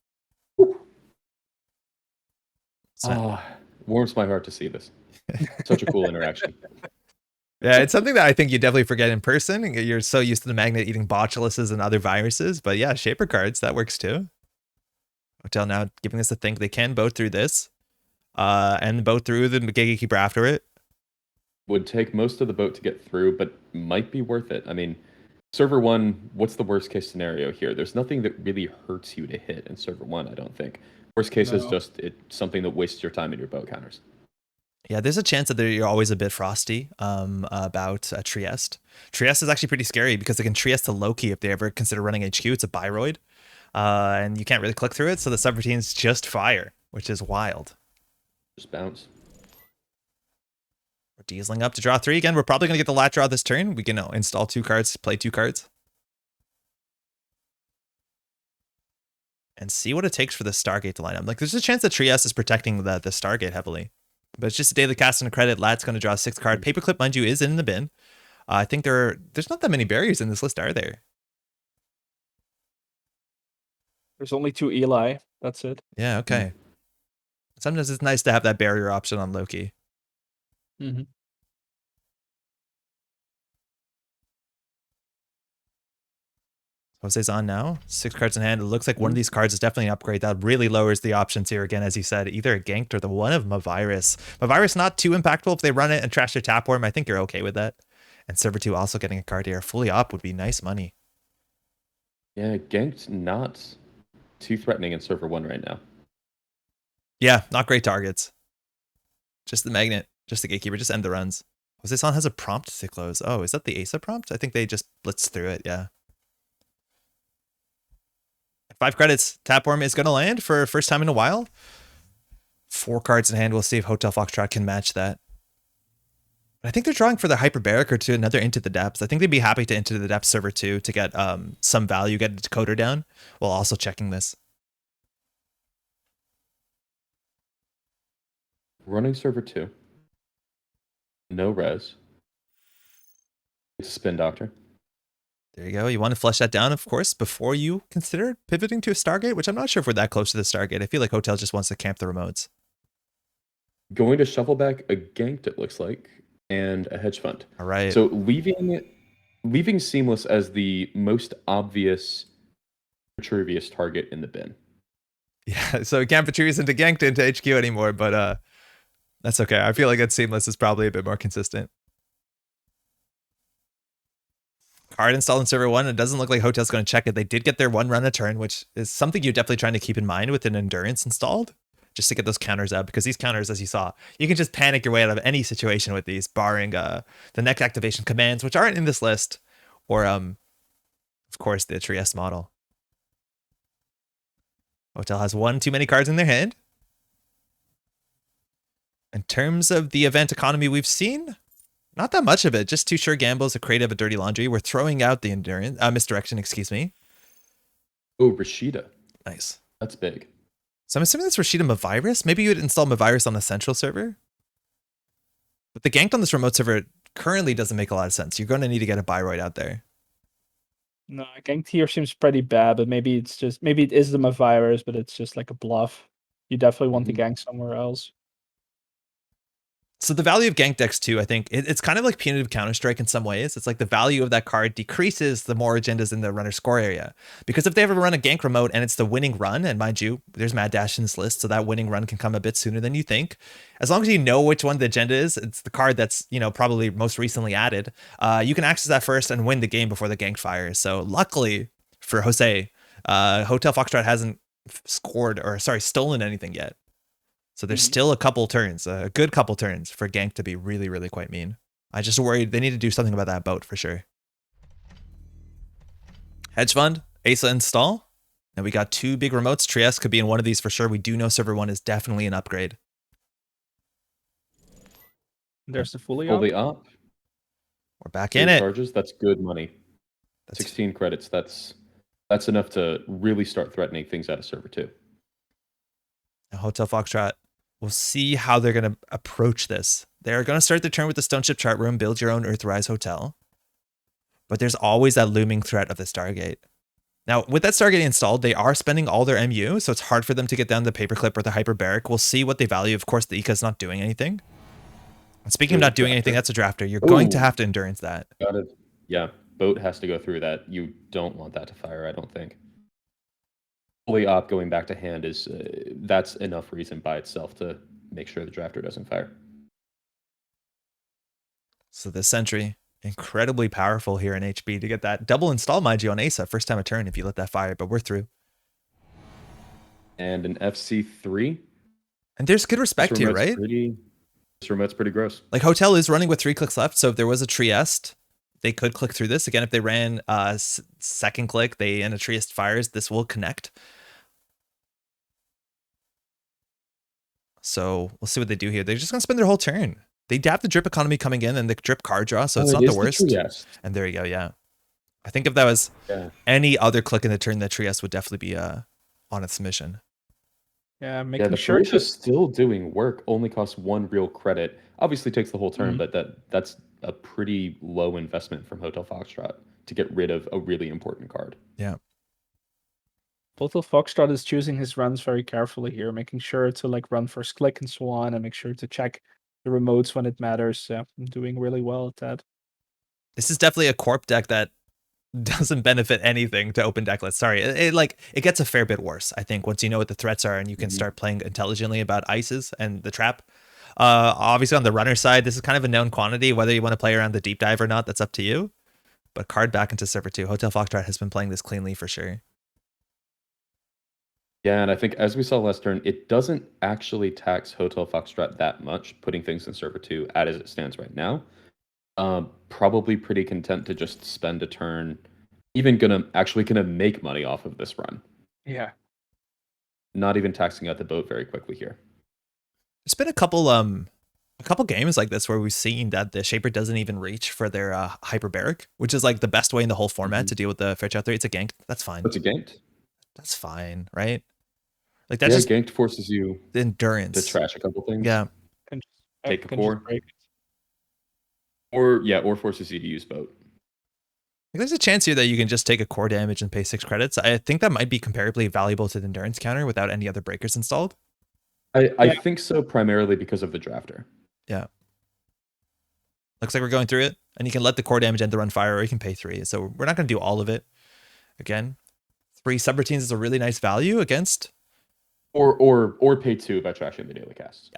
Oh, warms my heart to see this. Such a cool interaction. Yeah, it's something that I think you definitely forget in person. You're so used to the Magnet eating botulises and other viruses, but yeah, Shaper cards, that works too. Hotel now giving us to think they can boat through this, and boat through the Giga Keeper after it. Would take most of the boat to get through, but might be worth it. I mean, server 1, what's the worst case scenario here? There's nothing that really hurts you to hit in server 1, I don't think. Worst case is just something that wastes your time in your boat counters. Yeah, there's a chance that you're always a bit frosty about Trieste. Trieste is actually pretty scary because they can Trieste to Loki if they ever consider running HQ. It's a Bioroid, and you can't really click through it, so the sub-routines just fire, which is wild. Just bounce. We're dieseling up to draw 3 again. We're probably going to get the lat draw this turn. We can install 2 cards, play 2 cards. And see what it takes for the Stargate to line up. Like, there's a chance that Trieste is protecting the Stargate heavily. But it's just a daily cast and a credit. Lat's going to draw a 6 card. Paperclip, mind you, is in the bin. I think there's not that many barriers in this list, are there? There's only 2 Eli. That's it. Yeah, okay. Sometimes it's nice to have that barrier option on Loki. Mm-hmm. Jose's on now. 6 cards in hand. It looks like one of these cards is definitely an upgrade. That really lowers the options here again, as you said. Either a Ganked or the one of Mavirus. Mavirus not too impactful if they run it and trash their Tapworm. I think you're okay with that. And Server 2 also getting a card here. Fully op would be nice money. Yeah, Ganked not too threatening in Server 1 right now. Yeah, not great targets. Just the Magnet. Just the Gatekeeper. Just end the runs. Jose-san has a prompt to close. Oh, is that the Asa prompt? I think they just blitz through it, yeah. 5 credits. Tapworm is going to land for first time in a while. 4 cards in hand. We'll see if Hotel Foxtrot can match that. I think they're drawing for the Hyperbaric or to another Into the Depths. I think they'd be happy to Into the Depths Server 2 to get some value, get a decoder down, while also checking this. Running Server 2. No res. It's a Spin Doctor. There you go. You want to flesh that down, of course, before you consider pivoting to a Stargate, which I'm not sure if we're that close to the Stargate. I feel like Hotel just wants to camp the remotes. Going to shuffle back a Ganked, it looks like, and a Hedge Fund. All right. So leaving Seamless as the most obvious Vitruvius target in the bin. Yeah, so can't Vitruvius into Ganked into HQ anymore, but that's okay. I feel like that Seamless is probably a bit more consistent. Card installed in Server 1. It doesn't look like Hotel's going to check it. They did get their 1 run a turn, which is something you're definitely trying to keep in mind with an Endurance installed, just to get those counters out, because these counters, as you saw, you can just panic your way out of any situation with these, barring the next activation commands, which aren't in this list, or, of course, the Trieste model. Hotel has 1 too many cards in their hand. In terms of the event economy we've seen, not that much of it. Just 2 sure gambles, a crate of a dirty laundry. We're throwing out the endurance, misdirection, excuse me. Oh, Rashida. Nice. That's big. So I'm assuming that's Rashida Mavirus. Maybe you would install Mavirus on the central server. But the Ganked on this remote server currently doesn't make a lot of sense. You're going to need to get a Bioroid out there. No, Ganked here seems pretty bad, but maybe it is the Mavirus, but it's just like a bluff. You definitely want to gank somewhere else. So the value of Gank decks too, I think it's kind of like punitive Counter-Strike in some ways. It's like the value of that card decreases the more agendas in the runner score area. Because if they ever run a Gank remote and it's the winning run, and mind you, there's Mad Dash in this list, so that winning run can come a bit sooner than you think. As long as you know which one the agenda is, it's the card that's, probably most recently added. You can access that first and win the game before the Gank fires. So luckily for Jose, Hotel Foxtrot hasn't stolen anything yet. So there's still a couple turns, a good couple turns for Gank to be really, really quite mean. I just worried they need to do something about that boat for sure. Hedge Fund, Asa install. Now we got 2 big remotes. Trieste could be in one of these for sure. We do know Server 1 is definitely an upgrade. There's the fully op. We're back in it. Charges, that's good money. 16 credits. That's enough to really start threatening things out of Server 2. Now Hotel Foxtrot. We'll see how they're going to approach this. They're going to start the turn with the Stone Ship Chart Room, build your own Earthrise Hotel. But there's always that looming threat of the Stargate. Now, with that Stargate installed, they are spending all their MU, so it's hard for them to get down the Paperclip or the Hyperbaric. We'll see what they value. Of course, the Ika's not doing anything. And speaking of not doing anything, that's a drafter. You're going to have to endurance that. Got it. Yeah, boat has to go through that. You don't want that to fire, I don't think. Fully op going back to hand is that's enough reason by itself to make sure the drafter doesn't fire. So this Sentry, incredibly powerful here in HB to get that double install, mind you, on Asa. First time a turn if you let that fire, but we're through. And an FC3. And there's good respect here, right? This remote's pretty gross. Like Hotel is running with 3 clicks left, so if there was a Trieste, they could click through this. Again, if they ran second click, and a Trieste fires, this will connect. So we'll see what they do here. They're just gonna spend their whole turn. They have the drip economy coming in and the drip card draw, so it's not the worst. And there you go, yeah. I think if that was any other click in the turn, the Trieste would definitely be on its mission. Yeah, making the sure to still doing work, only costs 1 real credit. Obviously takes the whole turn, but that's a pretty low investment from Hotel Foxtrot to get rid of a really important card. Yeah. Hotel Foxtrot is choosing his runs very carefully here, making sure to like run first click and so on, and make sure to check the remotes when it matters. Yeah, I'm doing really well at that. This is definitely a corp deck that doesn't benefit anything to open Decklist. Sorry, it gets a fair bit worse, I think, once you know what the threats are and you can start playing intelligently about ices and the trap. Obviously on the runner side, this is kind of a known quantity. Whether you want to play around the deep dive or not, that's up to you. But card back into server 2. Hotel Foxtrot has been playing this cleanly for sure. Yeah, and I think as we saw last turn, it doesn't actually tax Hotel Foxtrot that much, putting things in server 2 as it stands right now. Probably pretty content to just spend a turn, even gonna make money off of this run. Yeah. Not even taxing out the boat very quickly here. There's been a couple games like this where we've seen that the Shaper doesn't even reach for their hyperbaric, which is like the best way in the whole format to deal with the Fairchild 3. It's a ganked. That's fine. It's a ganked. That's fine, right? Like that's just ganked forces you the endurance to trash a couple things. Yeah. Take a 4. Or forces you to use boat. There's a chance here that you can just take a core damage and pay 6 credits. I think that might be comparably valuable to the endurance counter without any other breakers installed. I think so, primarily because of the drafter. Yeah. Looks like we're going through it, and you can let the core damage end the run fire, or you can pay 3. So we're not going to do all of it. Again, 3 subroutines is a really nice value against. Or pay 2 by trashing the daily cast.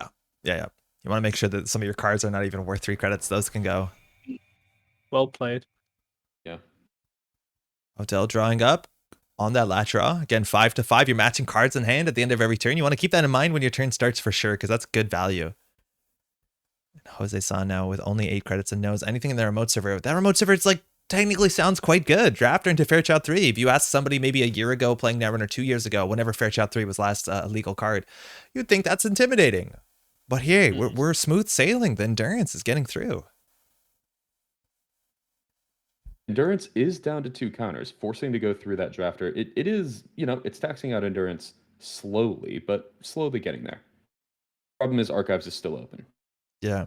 Yeah. You want to make sure that some of your cards are not even worth 3 credits. Those can go. Well played. Yeah. Hotel drawing up on that lat draw. Again, 5 to 5. You're matching cards in hand at the end of every turn. You want to keep that in mind when your turn starts for sure, because that's good value. And Jose San now with only 8 credits and knows anything in the remote server. That remote server, it's like technically sounds quite good. Drafter into Fairchild 3. If you ask somebody maybe a year ago playing Netrunner, 2 years ago, whenever Fairchild 3 was last a legal card, you'd think that's intimidating. But hey, we're smooth sailing. The endurance is getting through. Endurance is down to 2 counters, forcing to go through that drafter. It is, it's taxing out endurance slowly, but slowly getting there. Problem is Archives is still open. Yeah.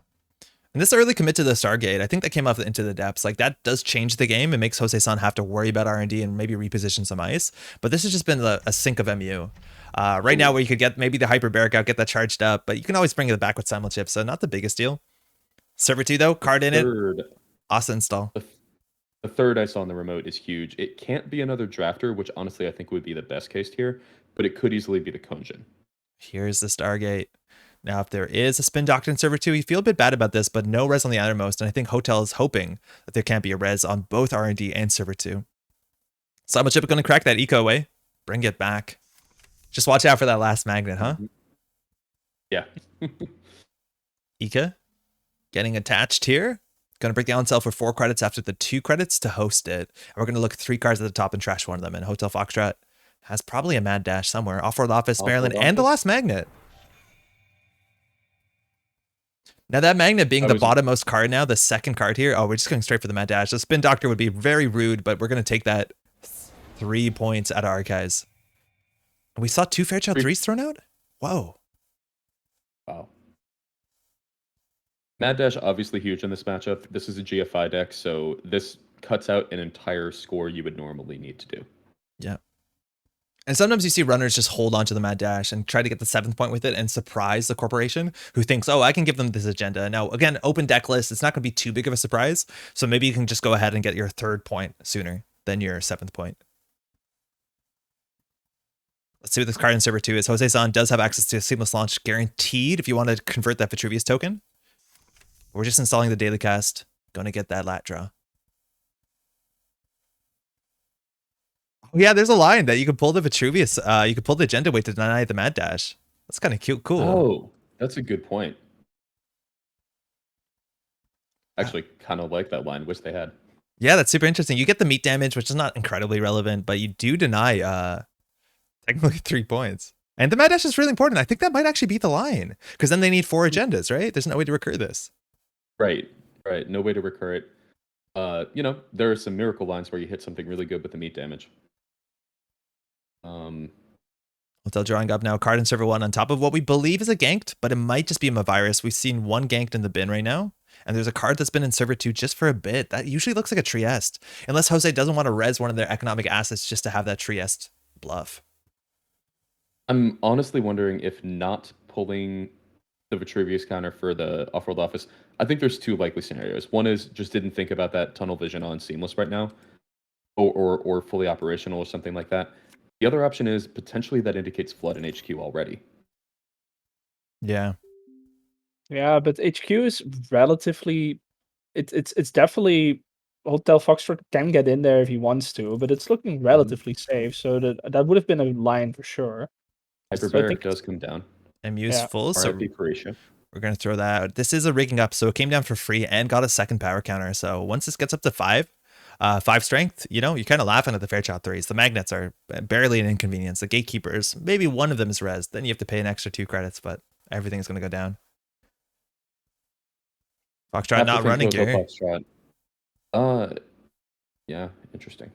And this early commit to the Stargate, I think that came off Into the Depths. Like that does change the game. It makes Jose San have to worry about R&D and maybe reposition some ice. But this has just been a sink of MU. Right now where you could get maybe the hyperbaric out, get that charged up, but you can always bring it back with simulchip, so not the biggest deal. Server 2 though, card in it. Awesome install. The third I saw in the remote is huge. It can't be another drafter, which honestly I think would be the best case here, but it could easily be the Konjin. Here's the Stargate. Now, if there is a spin doctor in server 2, you feel a bit bad about this, but no res on the outermost, and I think Hotel is hoping that there can't be a res on both R&D and server 2. Simulchip going to crack that eco away. Bring it back. Just watch out for that last magnet, huh? Yeah. Ika getting attached here. Going to break the on-sell for 4 credits after the 2 credits to host it. And we're going to look at 3 cards at the top and trash one of them. And Hotel Foxtrot has probably a mad dash somewhere. Off-world office, Maryland, and the last magnet. Now that magnet being the bottommost card now, the second card here. Oh, we're just going straight for the mad dash. The spin doctor would be very rude, but we're going to take that 3 points out of Archives. We saw 2 Fairchild 3s thrown out? Whoa. Wow. Mad Dash obviously huge in this matchup. This is a GFI deck, so this cuts out an entire score you would normally need to do. Yeah. And sometimes you see runners just hold on to the Mad Dash and try to get the 7th point with it and surprise the corporation who thinks, oh, I can give them this agenda. Now, again, open deck list, it's not going to be too big of a surprise. So maybe you can just go ahead and get your 3rd point sooner than your 7th point. Let's see what this card in server 2 is. Jose San does have access to a seamless launch guaranteed if you want to convert that Vitruvius token. We're just installing the daily cast. Going to get that lat draw. Oh, yeah, there's a line that you can pull the Vitruvius. You can pull the agenda weight to deny the Mad Dash. That's kind of cute. Cool. Oh, that's a good point. Actually, kind of like that line. Wish they had. Yeah, that's super interesting. You get the meat damage, which is not incredibly relevant, but you do deny technically 3 points. And the mad dash is really important. I think that might actually beat the line, because then they need 4 agendas, right? There's no way to recur this. Right. No way to recur it. There are some miracle lines where you hit something really good with the meat damage. Hotel drawing up now, card in server 1 on top of what we believe is a ganked, but it might just be a virus. We've seen 1 ganked in the bin right now, and there's a card that's been in server 2 just for a bit. That usually looks like a Trieste, unless Jose doesn't want to res one of their economic assets just to have that Trieste bluff. I'm honestly wondering if not pulling the Vitruvius counter for the off-world office. I think there's 2 likely scenarios. One is just didn't think about that tunnel vision on seamless right now, or fully operational or something like that. The other option is potentially that indicates flood in HQ already. Yeah. Yeah, but HQ is relatively. It's definitely Hotel Foxtrot can get in there if he wants to, but it's looking relatively safe. So that would have been a line for sure. So I Hyperbaric think does come down. I'm useful, so RIP Croatia. we're going to throw that out. This is a rigging up, so it came down for free and got a second power counter. So once this gets up to 5 strength, you're kind of laughing at the Fairchild 3s. The magnets are barely an inconvenience. The gatekeepers, maybe one of them is res. Then you have to pay an extra 2 credits, but everything's going to go down. Foxtrot not running, Gary. Foxtrot. Yeah, interesting.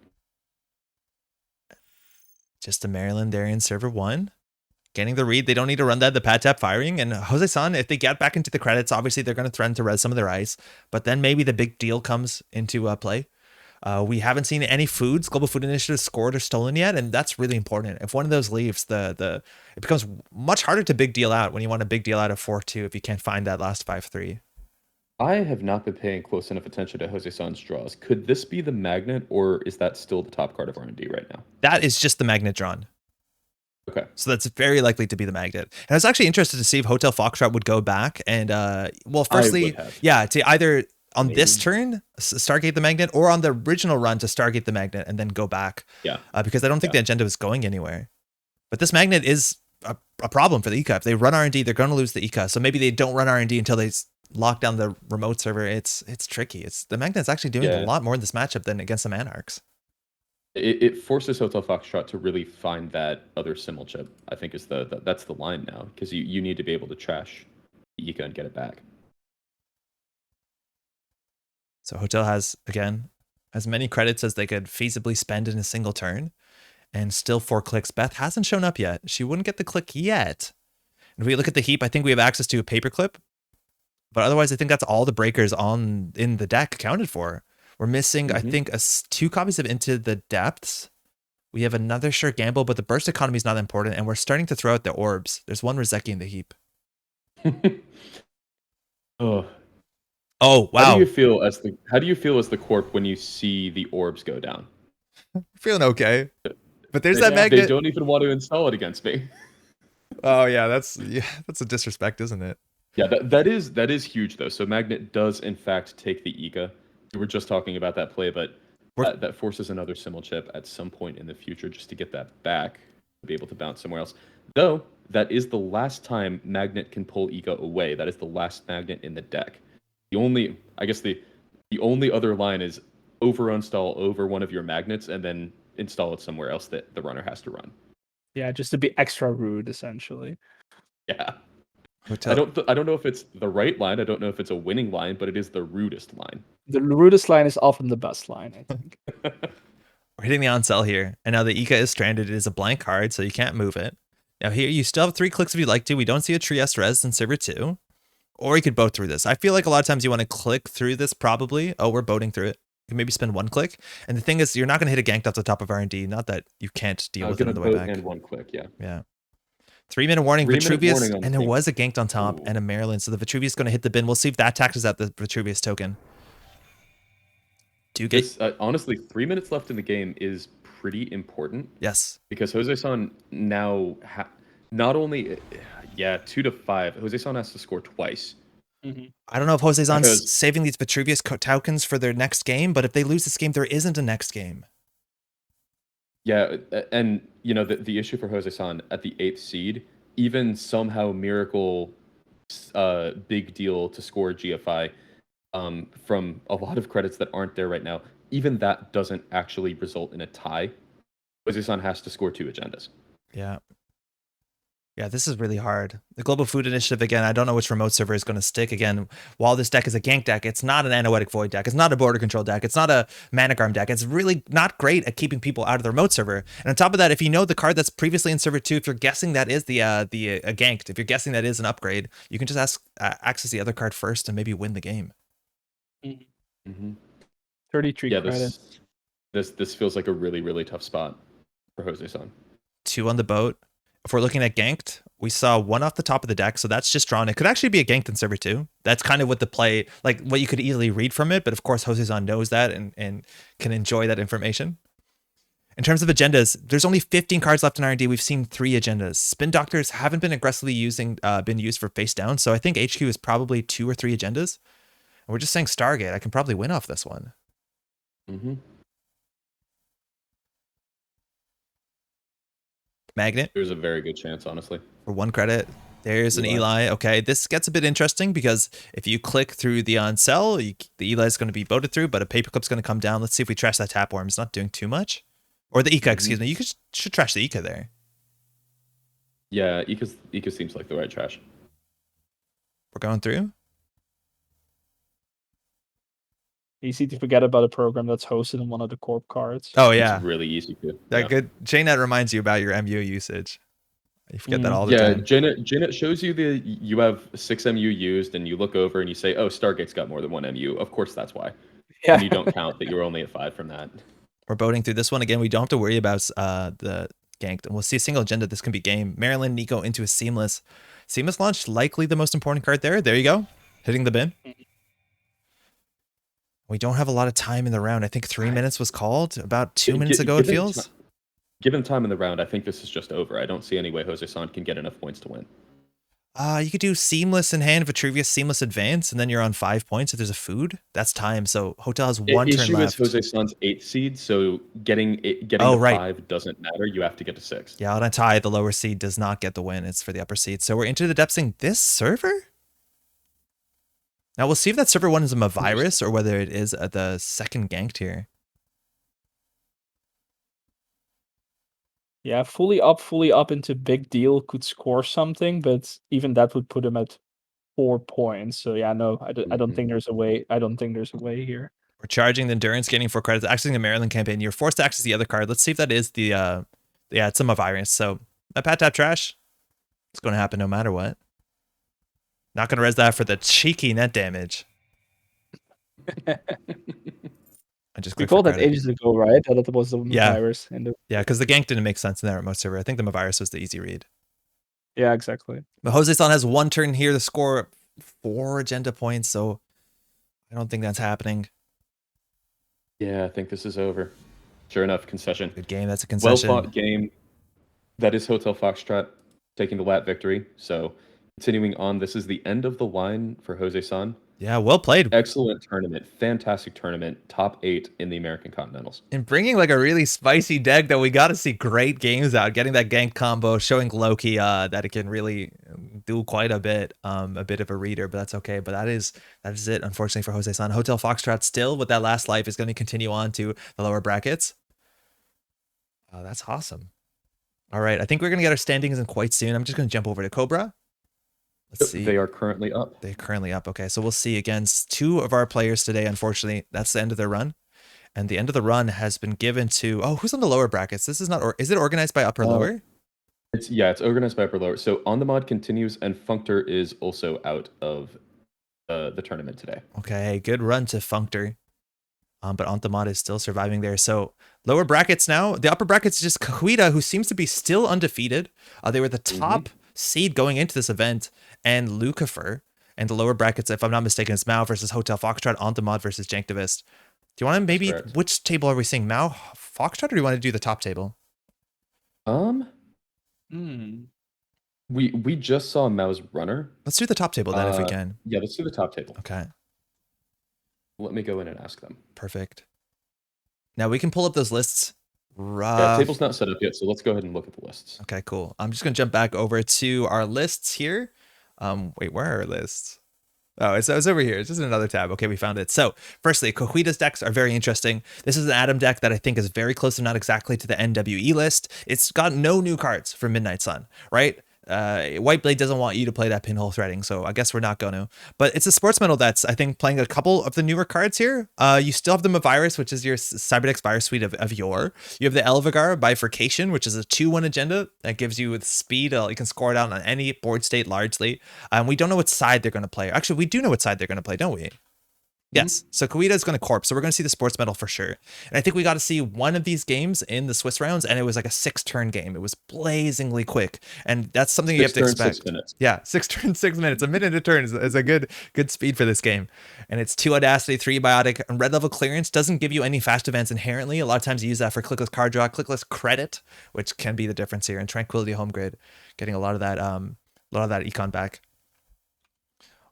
Just a Maryland there in server 1. Getting the read. They don't need to run that. The pad tap firing. And Jose-san, if they get back into the credits, obviously they're going to threaten to res some of their ice. But then maybe the big deal comes into play. We haven't seen any foods, Global Food Initiative scored or stolen yet, and that's really important. If one of those leaves, it becomes much harder to big deal out when you want a big deal out of 4-2 if you can't find that last 5-3. I have not been paying close enough attention to Jose-san's draws. Could this be the magnet, or is that still the top card of R&D right now? That is just the magnet drawn. Okay. So that's very likely to be the magnet. And I was actually interested to see if Hotel Foxtrot would go back and, firstly, to either on this turn, Stargate the magnet, or on the original run to Stargate the magnet and then go back. Yeah. Because I don't think the agenda was going anywhere. But this magnet is a problem for the ECA. If they run R&D, they're going to lose the ECA. So maybe they don't run R&D until they lock down the remote server. It's tricky. The magnet's actually doing a lot more in this matchup than against the Manarchs. It forces Hotel Foxtrot to really find that other simul chip. I think is that's the line now, because you need to be able to trash the ECA and get it back. So Hotel has as many credits as they could feasibly spend in a single turn, and still 4 clicks. Beth hasn't shown up yet. She wouldn't get the click yet. And if we look at the heap, I think we have access to a paperclip, but otherwise I think that's all the breakers in the deck accounted for. We're missing, I think, 2 copies of Into the Depths. We have another Sure Gamble, but the burst economy is not important, and we're starting to throw out the orbs. There's 1 Rozeki in the heap. Oh, wow. How do you feel as the corp when you see the orbs go down? Feeling okay. But there's that magnet. They don't even want to install it against me. Oh yeah, that's a disrespect, isn't it? Yeah, that is huge though. So magnet does in fact take the ECA. We were just talking about that play, but that forces another simul chip at some point in the future just to get that back, to be able to bounce somewhere else. Though that is the last time magnet can pull ECA away. That is the last magnet in the deck. The only other line is install over one of your magnets and then install it somewhere else that the runner has to run. Yeah, just to be extra rude, essentially. Yeah. I don't know if it's the right line. I don't know if it's a winning line, but it is the rudest line. The rudest line is often the best line, I think. We're hitting the on-sell here, and now the ECA is stranded. It is a blank card, so you can't move it. Now here, you still have 3 clicks if you'd like to. We don't see a Trieste res in server 2. Or you could boat through this. I feel like a lot of times you want to click through this probably. Oh, we're boating through it. You can maybe spend 1 click. And the thing is, you're not going to hit a ganked off the top of R&D. Not that you can't deal with it on the way back. And 1 click, yeah. Yeah. 3-minute warning, Vitruvius, and there was a ganked on top and a Maryland. So the Vitruvius is going to hit the bin. We'll see if that taxes out the Vitruvius token. Honestly, 3 minutes left in the game is pretty important. Yes. Because Jose-san now not only 2 to 5. Jose-san has to score twice. Mm-hmm. I don't know if Jose-san's saving these Vitruvius tokens for their next game, but if they lose this game, there isn't a next game. Yeah, and the issue for Jose-san at the 8th seed, even somehow miracle big deal to score GFI, from a lot of credits that aren't there right now. Even that doesn't actually result in a tie. Jose-san has to score 2 agendas. Yeah. Yeah, this is really hard. The Global Food Initiative, again, I don't know which remote server is going to stick. Again, while this deck is a gank deck, it's not an Anoetic Void deck. It's not a border control deck. It's not a Managarm deck. It's really not great at keeping people out of the remote server. And on top of that, if you know the card that's previously in server 2, if you're guessing that is the ganked, if you're guessing that is an upgrade, you can just access the other card first and maybe win the game. 33 Yeah, credits. this feels like a really, really tough spot for Jose-san. 2 on the boat. If we're looking at ganked, we saw 1 off the top of the deck, so that's just drawn. It could actually be a ganked in server 2. That's kind of what the play, like what you could easily read from it, but of course Jose-san knows that and can enjoy that information. In terms of agendas, there's only 15 cards left in R&D. We've seen 3 agendas. Spin Doctors haven't been aggressively been used for face down, so I think HQ is probably 2 or 3 agendas. And we're just saying Stargate. I can probably win off this one. Magnet. There's a very good chance, honestly. For 1 credit. There's an Eli. Okay, this gets a bit interesting because if you click through the on cell, the Eli is going to be boated through, but a paperclip's going to come down. Let's see if we trash that Tapworm. It's not doing too much. Or the Ika, excuse me. You should trash the Ika there. Yeah, Ika seems like the right trash. We're going through. Easy to forget about a program that's hosted in one of the corp cards. Oh yeah, it's really easy to. That good. JNet reminds you about your MU usage. You forget that all the time. Yeah, JNet shows you you have 6 MU used, and you look over and you say, "Oh, Stargate's got more than 1 MU." Of course, that's why. Yeah. And you don't count that you were only at 5 from that. We're boating through this one again. We don't have to worry about the ganked, and we'll see a single agenda. This can be game. Maryland Nico into a seamless launch. Likely the most important card there. There you go, hitting the bin. We don't have a lot of time in the round. I think 3 minutes was called about 2 minutes ago, it feels. Given time in the round, I think this is just over. I don't see any way Jose-san can get enough points to win. You could do seamless in hand, Vitruvius seamless advance, and then you're on 5 points if there's a food. That's time. So Hotel has 1 turn left. Issue is Jose-san's 8th seed, so getting to 5 doesn't matter. You have to get to 6. Yeah, on a tie, the lower seed does not get the win. It's for the upper seed. So we're into the depthsing this server? Now we'll see if that server 1 is a Mavirus or whether it is the second ganked here. Yeah, fully up into big deal could score something, but even that would put him at 4 points. So yeah, no, I don't think there's a way. I don't think there's a way here. We're charging the endurance, gaining 4 credits, accessing the Maryland campaign. You're forced to access the other card. Let's see if that is the yeah, it's a Mavirus. So that pat tap trash, it's going to happen no matter what. Not going to res that for the cheeky net damage. We called that ages ago, right? That was the virus. Yeah, because the gank didn't make sense in that remote server. I think the Mavirus was the easy read. Yeah, exactly. But Jose-san has 1 turn here to score 4 agenda points, so I don't think that's happening. Yeah, I think this is over. Sure enough, concession. Good game. That's a concession. Well fought game. That is Hotel Foxtrot taking the lat victory. So continuing on, this is the end of the line for Jose-san. Yeah, well played. Excellent tournament. Fantastic tournament. Top 8 in the American Continentals. And bringing like a really spicy deck that we got to see great games out. Getting that gank combo, showing Loki that it can really do quite a bit of a reader, but that's okay. But that is it, unfortunately, for Jose-san. Hotel Foxtrot still with that last life is going to continue on to the lower brackets. Oh, that's awesome. All right, I think we're going to get our standings in quite soon. I'm just going to jump over to Cobra. Let's see. They are currently up. They're currently up. Okay, so we'll see against 2 of our players today. Unfortunately, that's the end of their run. And the end of the run has been given to, who's on the lower brackets? This is not, is it organized by upper lower? It's organized by upper lower. So aunthemod continues, and Functor is also out of the tournament today. Okay, good run to Functor. But aunthemod is still surviving there. So lower brackets now. The upper brackets is just Cahuita, who seems to be still undefeated. They were the top seed going into this event, and lukifer. And the lower brackets, if I'm not mistaken, is Mao versus Hotel Foxtrot, aunthemod versus Janktivist. Do you want to maybe, which table are we seeing? Mao, Foxtrot, or do you want to do the top table? We just saw Mao's runner. Let's do the top table then if we can. Yeah, let's do the top table. Okay. Let me go in and ask them. Perfect. Now we can pull up those lists. Yeah, table's not set up yet, so let's go ahead and look at the lists. Okay, cool. I'm just going to jump back over to our lists here. Wait, where are our lists? Oh, it's over here. It's just another tab. Okay, we found it. So, firstly, Cahuita's decks are very interesting. This is an Atom deck that I think is very close, if not exactly, to the NWE list. It's got no new cards for Midnight Sun, right? Whiteblade doesn't want you to play that Pinhole Threading, so I guess we're not going to. But it's a Sportsmetal that's, I think, playing a couple of the newer cards here. You still have the Mavirus, which is your Cyberdex Virus suite of yore. You have the Elvigar Bifurcation, which is a 2-1 agenda that gives you with speed. You can score it out on any board state largely. We don't know what side they're going to play. Actually, we do know what side they're going to play, don't we? Yes. So Cahuita is going to corp. So we're going to see the Sportsmetal for sure. And I think we got to see one of these games in the Swiss rounds, and it was like a 6-turn game. It was blazingly quick. And that's something you have to expect. 6 minutes. Yeah, 6 turns, 6 minutes. A minute a turn is a good speed for this game. And it's 2 Audacity, 3 Biotic, and red level clearance doesn't give you any fast events inherently. A lot of times you use that for clickless card draw, clickless credit, which can be the difference here. And Tranquility Home Grid, getting a lot of that econ back.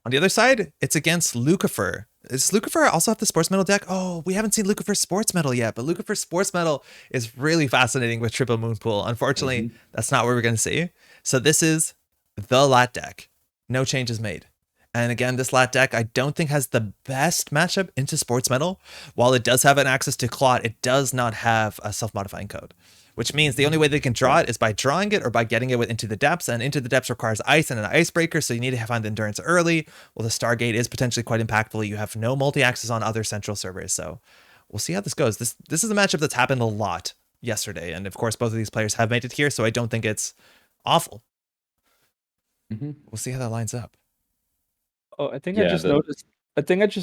On the other side, it's against Lukifer. Does Lukifer also have the Sportsmetal deck? Oh, we haven't seen Lukifer Sportsmetal yet, but Lukifer Sportsmetal is really fascinating with Triple Moonpool. Unfortunately, that's not what we're going to see. So this is the Lat deck. No changes made. And again, this Lat deck I don't think has the best matchup into Sportsmetal. While it does have an access to Clot, it does not have a self-modifying code, which means the only way they can draw it is by drawing it or by getting it Into the Depths, and Into the Depths requires ice and an icebreaker, so you need to find the endurance early. Well, the Stargate is potentially quite impactful. You have no multi-access on other central servers, so we'll see how this goes. This is a matchup that's happened a lot yesterday, and of course both of these players have made it here, so I don't think it's awful. We'll see how that lines up. Oh, I think I just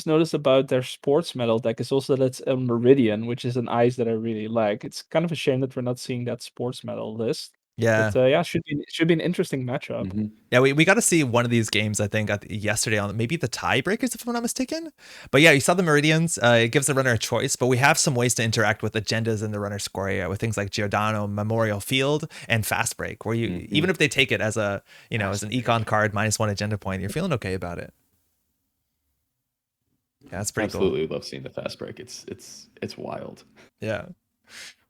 noticed about their Sportsmetal deck is also that it's a Meridian, which is an ice that I really like. It's kind of a shame that we're not seeing that Sportsmetal list. Yeah. But yeah, should be an interesting matchup. Yeah, we got to see one of these games, I think, yesterday on maybe the tiebreakers, if I'm not mistaken. But yeah, you saw the Meridians. It gives the runner a choice, but we have some ways to interact with agendas in the runner score area with things like Giordano, Memorial Field, and Fast Break, where you even if they take it as as an econ card -1 agenda point, you're feeling okay about it. Yeah, that's pretty Absolutely cool. love seeing the Fast Break. It's wild. Yeah.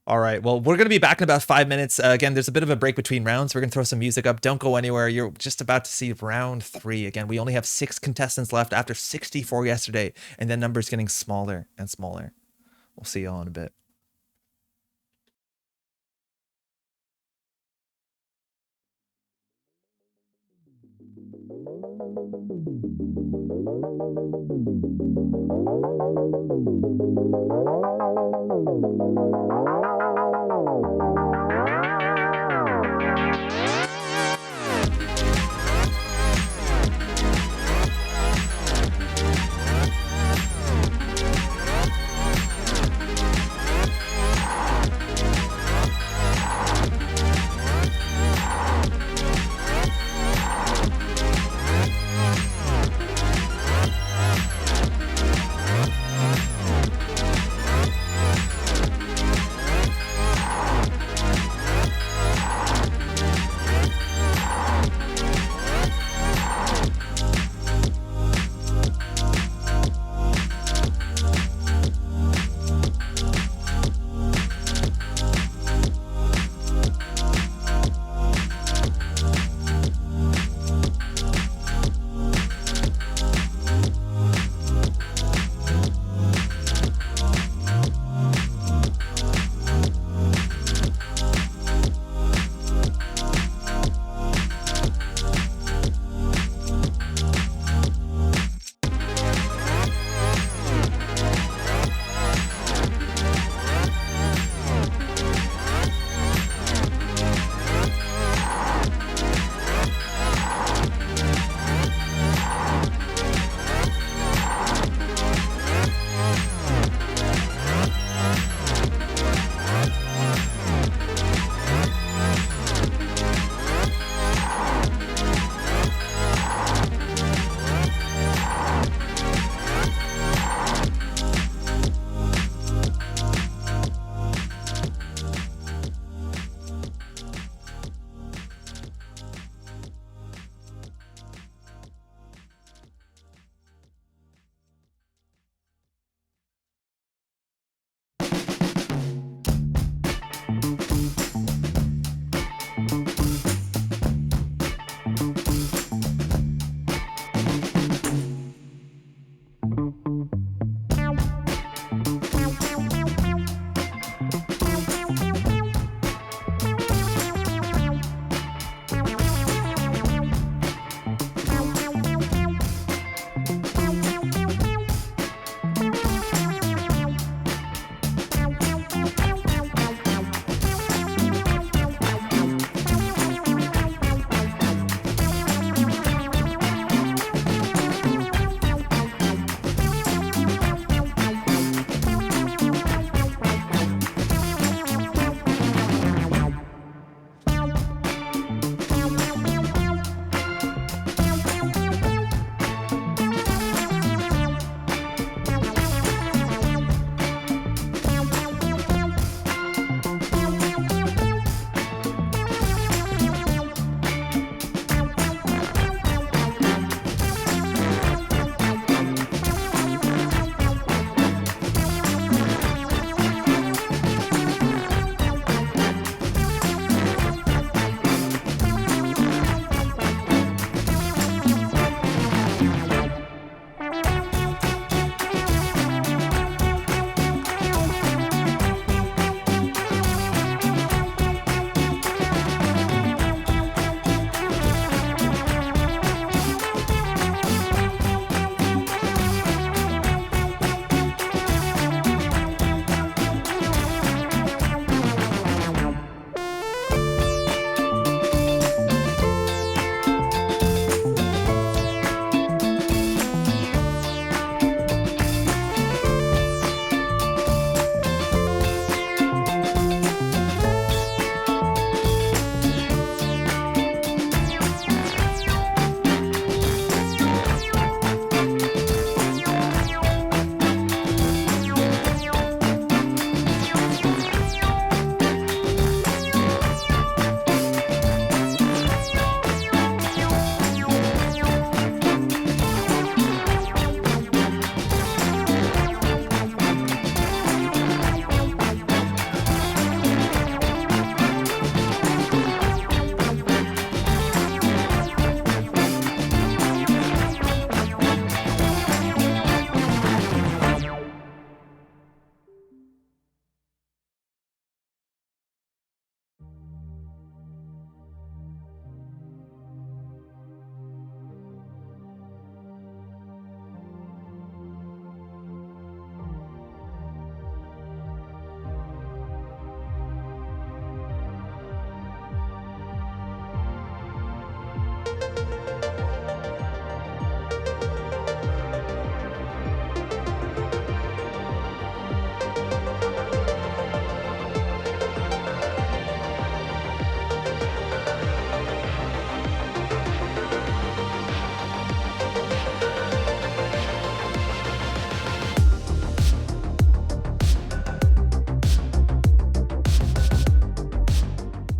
All right. Well, we're going to be back in about 5 minutes. Again, there's a bit of a break between rounds. We're going to throw some music up. Don't go anywhere. You're just about to see round 3. Again, we only have 6 contestants left after 64 yesterday, and the number's getting smaller and smaller. We'll see you all in a bit.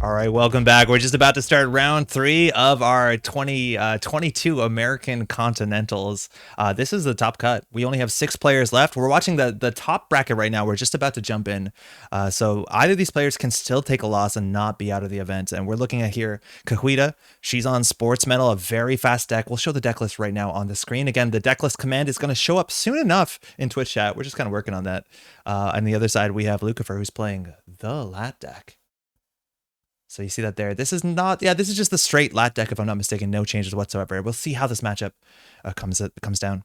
All right, welcome back. We're just about to start round 3 of our 2022 American Continentals. This is the top cut. We only have 6 players left. We're watching the top bracket right now. We're just about to jump in. So either of these players can still take a loss and not be out of the event. And we're looking at here Cahuita. She's on Sportsmetal, a very fast deck. We'll show the deck list right now on the screen. Again, the deck list command is going to show up soon enough in Twitch chat. We're just kind of working on that. On the other side, we have lukifer, who's playing the lat deck. So you see that there. This is not, this is just the straight lat deck, if I'm not mistaken. No changes whatsoever. We'll see how this matchup comes down.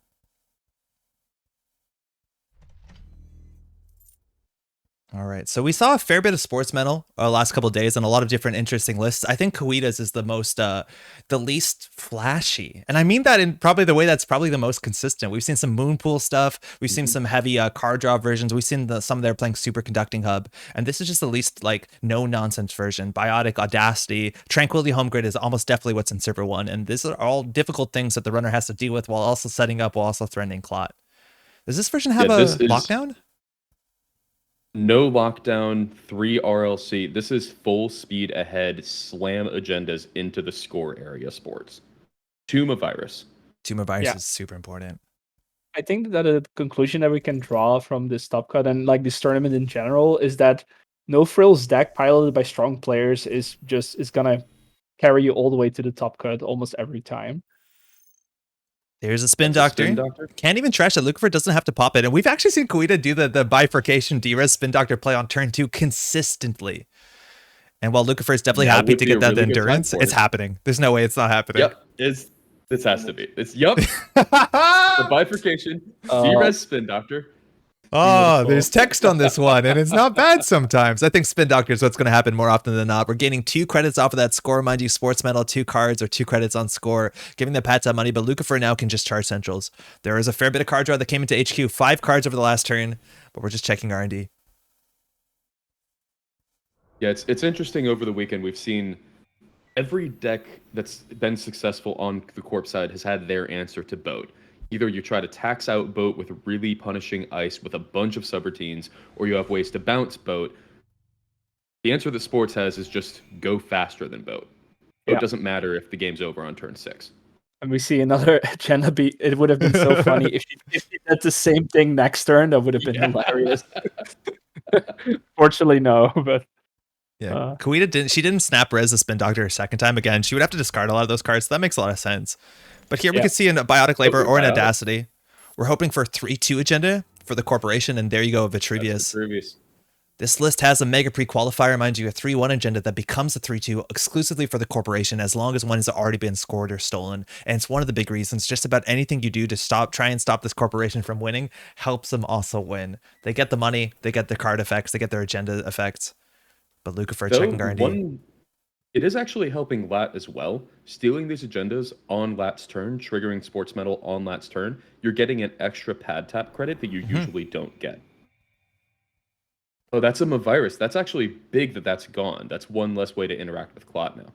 All right, so we saw a fair bit of Sportsmetal last couple of days and a lot of different interesting lists. I think Cahuita's is the least flashy, and I mean that in probably the way that's probably the most consistent. We've seen some Moonpool stuff, we've seen some heavy card draw versions, we've seen some of their playing Superconducting Hub, and this is just the least like no nonsense version. Biotic, Audacity, Tranquility Home Grid is almost definitely what's in Server 1, and these are all difficult things that the runner has to deal with while also setting up, while also threatening Clot. Does this version have a lockdown? No lockdown, 3 RLC. This is full speed ahead, slam agendas into the score area sports. Tumor virus. Tumor virus is super important. I think that a conclusion that we can draw from this top cut and like this tournament in general is that No Frills deck piloted by strong players is gonna carry you all the way to the top cut almost every time. There's a spin doctor. Can't even trash it. lukifer doesn't have to pop it. And we've actually seen Cahuita do the bifurcation D-res spin doctor play on turn 2 consistently. And while lukifer is definitely happy to get that really endurance, it's happening. There's no way it's not happening. Yep, this has to be. The bifurcation, D-res spin doctor. Oh, there's text on this one, and it's not bad sometimes. I think Spin Doctor is what's going to happen more often than not. We're gaining 2 credits off of that score. Mind you, Sportsmetal, 2 cards or 2 credits on score, giving the Pats that money, but lukifer now can just charge centrals. There is a fair bit of card draw that came into HQ, 5 cards over the last turn, but we're just checking R&D. Yeah, it's interesting. Over the weekend, we've seen every deck that's been successful on the Corp side has had their answer to boat. Either you try to tax out boat with really punishing ice with a bunch of subroutines, or you have ways to bounce boat. The answer that sports has is just go faster than boat. Boat doesn't matter if the game's over on turn 6. And we see another agenda beat. It would have been so funny if she did the same thing next turn. That would have been hilarious. Fortunately, no, but yeah, Cahuita didn't snap res the spin doctor a second time. Again, she would have to discard a lot of those cards, so that makes a lot of sense. But here we can see a Biotic Labor or an Audacity. We're hoping for 3-2 agenda for the corporation, and there you go, Vitruvius. This list has a mega pre-qualifier, mind you, a 3-1 agenda that becomes a 3-2 exclusively for the corporation as long as one has already been scored or stolen. And it's one of the big reasons. Just about anything you do to try and stop this corporation from winning helps them also win. They get the money, they get the card effects, they get their agenda effects. But lukifer checking R&D. It is actually helping Lat as well. Stealing these agendas on Lat's turn, triggering Sportsmetal on Lat's turn, you're getting an extra pad tap credit that you usually don't get. Oh, that's a virus. That's actually big that's gone. That's one less way to interact with Clot now.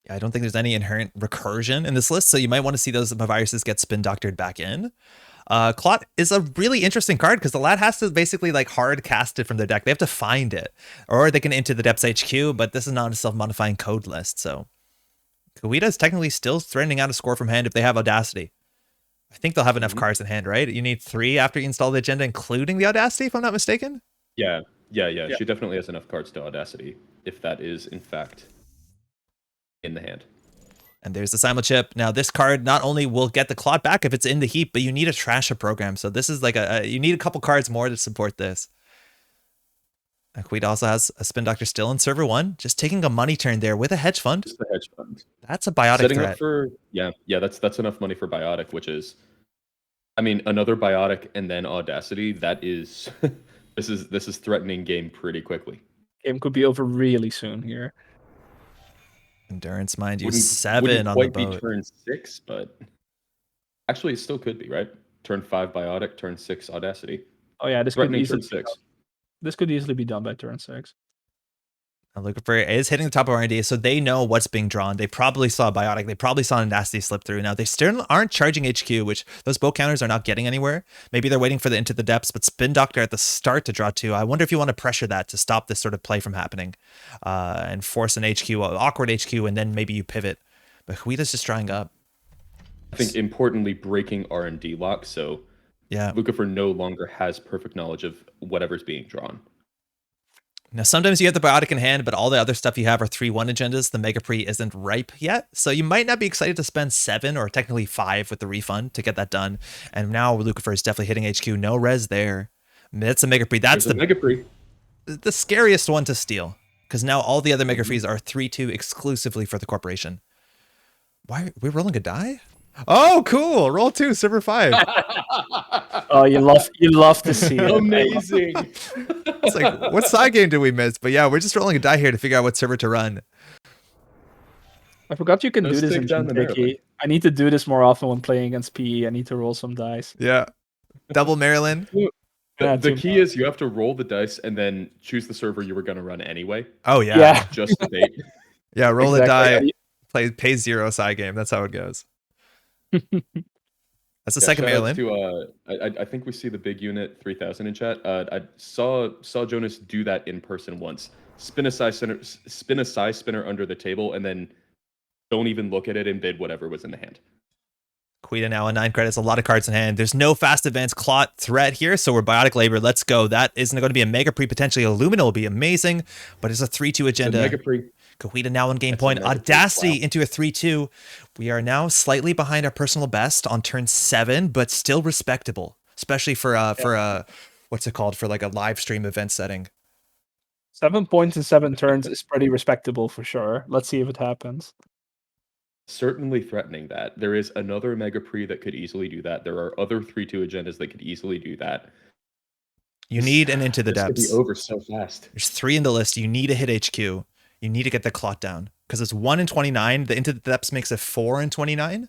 Yeah, I don't think there's any inherent recursion in this list, so you might want to see those viruses get spin doctored back in. Clot is a really interesting card because the Lat has to basically like hard cast it from their deck. They have to find it, or they can enter the Depths HQ, but this is not a self-modifying code list. So Cahuita is technically still threatening out a score from hand if they have Audacity. I think they'll have enough cards in hand, right? You need 3 after you install the agenda, including the Audacity, if I'm not mistaken. Yeah. She definitely has enough cards to Audacity, if that is in fact in the hand. And there's the Simul chip. Now, this card not only will get the Clot back if it's in the heap, but you need to trash a program. So this is like you need a couple cards more to support this. Cahuita also has a Spin Doctor still in Server 1, just taking a money turn there with a hedge fund. Just a hedge fund. That's a Biotic Setting threat. Up for, that's enough money for Biotic, which is, I mean, another Biotic and then Audacity. That is, this is threatening game pretty quickly. Game could be over really soon here. Endurance, mind you, Wouldn't 7 on the quite be boat. turn 6, but actually it still could be, right? Turn 5 biotic, turn 6 audacity. Oh yeah, this could Threatening easily turn 6. this could easily be done by turn 6. Lukifer is hitting the top of R&D, so they know what's being drawn. They probably saw Biotic. They probably saw a nasty slip through. Now, they still aren't charging HQ, which those boat counters are not getting anywhere. Maybe they're waiting for the Into the Depths, but Spin Doctor at the start to draw 2. I wonder if you want to pressure that to stop this sort of play from happening and force an HQ, awkward HQ, and then maybe you pivot. But Cahuita's just drawing up. I think importantly breaking R&D lock, so yeah, Lukifer no longer has perfect knowledge of whatever's being drawn. Now, sometimes you have the Biotic in hand, but all the other stuff you have are 3-1 agendas. The Mega Pre isn't ripe yet, so you might not be excited to spend 7 or technically 5 with the refund to get that done. And now Lukifer is definitely hitting HQ. No res there. That's a Mega Pre. That's the Mega Pre. The scariest one to steal, because now all the other Mega Prees are 3-2 exclusively for the corporation. Why are we rolling a die? Oh, cool! Roll 2, server 5. Oh, you love to see it. Amazing. It's like, what side game did we miss? But yeah, we're just rolling a die here to figure out what server to run. I forgot you can do this in down the Jinteki. I need to do this more often when playing against PE. I need to roll some dice. Yeah. Double Maryland. The key is you have to roll the dice and then choose the server you were going to run anyway. Oh, yeah. Just the bait. Yeah, roll the die, pay 0 side game. That's how it goes. That's the second Maryland. I think we see the big unit 3000 in chat. I saw Jonas do that in person once. Spin a side spinner under the table, and then don't even look at it and bid whatever was in the hand. Cahuita now on 9 credits, a lot of cards in hand. There's no fast advance clot threat here, so we're Biotic Labor. Let's go. That isn't going to be a Mega Pre. Potentially Illumina will be amazing, but it's a 3-2 agenda. Mega Pre. Cahuita now on game point. Audacity into a 3-2. We are now slightly behind our personal best on turn 7, but still respectable, especially for what's it called, for like a live stream event setting. 7 points in 7 turns is pretty respectable for sure. Let's see if it happens. Certainly threatening that. There is another Mega Pre that could easily do that. There are other 3-2 agendas that could easily do that. You need an Into the Depths. This could be over so fast. There's 3 in the list. You need to hit HQ. You need to get the clot down because it's 1 in 29. The Into the Depths makes it 4 in 29.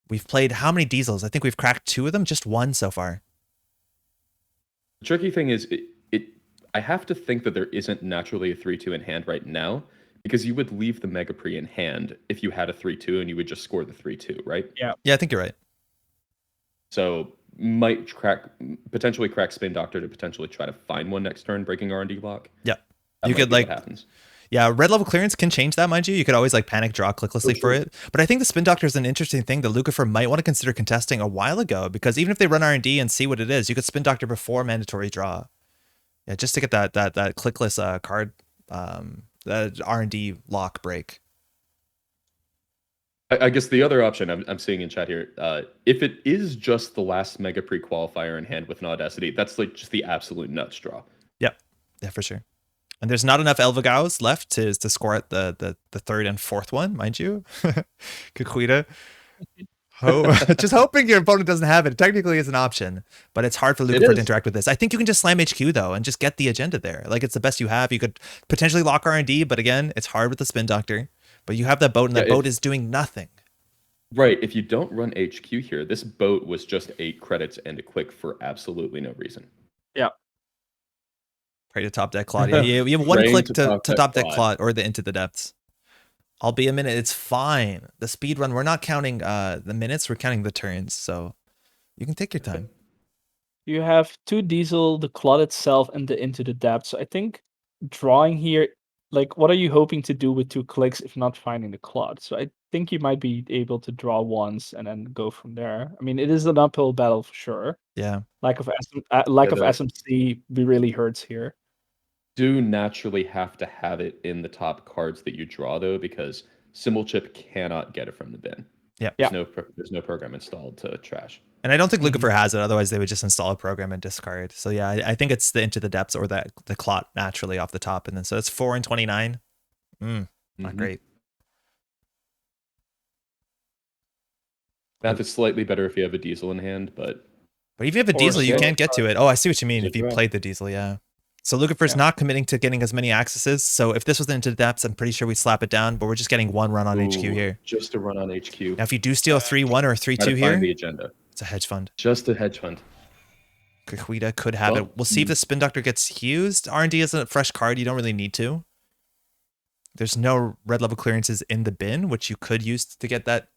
We've played how many diesels? I think we've cracked 2 of them, just 1 so far. The tricky thing is, I have to think that there isn't naturally a 3-2 in hand right now, because you would leave the Mega Pre in hand if you had a 3-2 and you would just score the 3-2, right? Yeah. Yeah, I think you're right. So might potentially crack Spin Doctor to potentially try to find one next turn, breaking R&D block. Yeah. That you could like happens. Yeah, red level clearance can change that, mind you. You could always like panic draw clicklessly for it. But I think the Spin Doctor is an interesting thing that Lukifer might want to consider contesting a while ago, because even if they run R&D and see what it is, you could Spin Doctor before mandatory draw. Yeah, just to get that clickless card R&D lock break. I guess the other option I'm seeing in chat here, if it is just the last Mega Pre qualifier in hand with an Audacity, that's like just the absolute nuts draw. Yep. Yeah, for sure. And there's not enough Elvigaus left to score at the third and fourth one, mind you. Cahuita. Just hoping your opponent doesn't have it. Technically, it's an option, but it's hard for Lukifer to interact with this. I think you can just slam HQ though and just get the agenda there. Like, it's the best you have. You could potentially lock R&D, but again, it's hard with the Spin Doctor. But you have that boat, and that boat is doing nothing. Right. If you don't run HQ here, this boat was just 8 credits and a quick for absolutely no reason. Yeah. Pray to top deck clot. Yeah, you have one click to top deck clot or the Into the Depths. I'll be a minute. It's fine. The speed run, we're not counting the minutes, we're counting the turns. So you can take your time. You have 2 diesel, the clot itself, and the Into the Depths. So I think drawing here, like, what are you hoping to do with 2 clicks if not finding the clot? So I think you might be able to draw once and then go from there. I mean, it is an uphill battle for sure. Yeah. Lack of SMC really hurts here. Do naturally have to have it in the top cards that you draw though, because Symbol Chip cannot get it from the bin. Yeah. There's no program installed to trash. And I don't think Lukifer has it. Otherwise, they would just install a program and discard. So yeah, I think it's the Into the Depths or the clot naturally off the top, and then so it's 4 and 29. Not great. Math is slightly better if you have a diesel in hand, but even if you have a diesel, you can't get to it. Oh, I see what you mean. If you played the diesel, yeah. So Lukifer's Yeah. not committing to getting as many accesses. So if this was into the depths, I'm pretty sure we'd slap it down, but we're just getting one run on HQ Ooh, here. Just a run on HQ. Now, if you do steal a 3-1 or a 3-2 Try to find here, the agenda. it's a hedge fund. Just a hedge fund. Cahuita could have Well, it. We'll see if the Spin Doctor gets used. R&D isn't a fresh card. You don't really need to. There's no red level clearances in the bin, which you could use to get that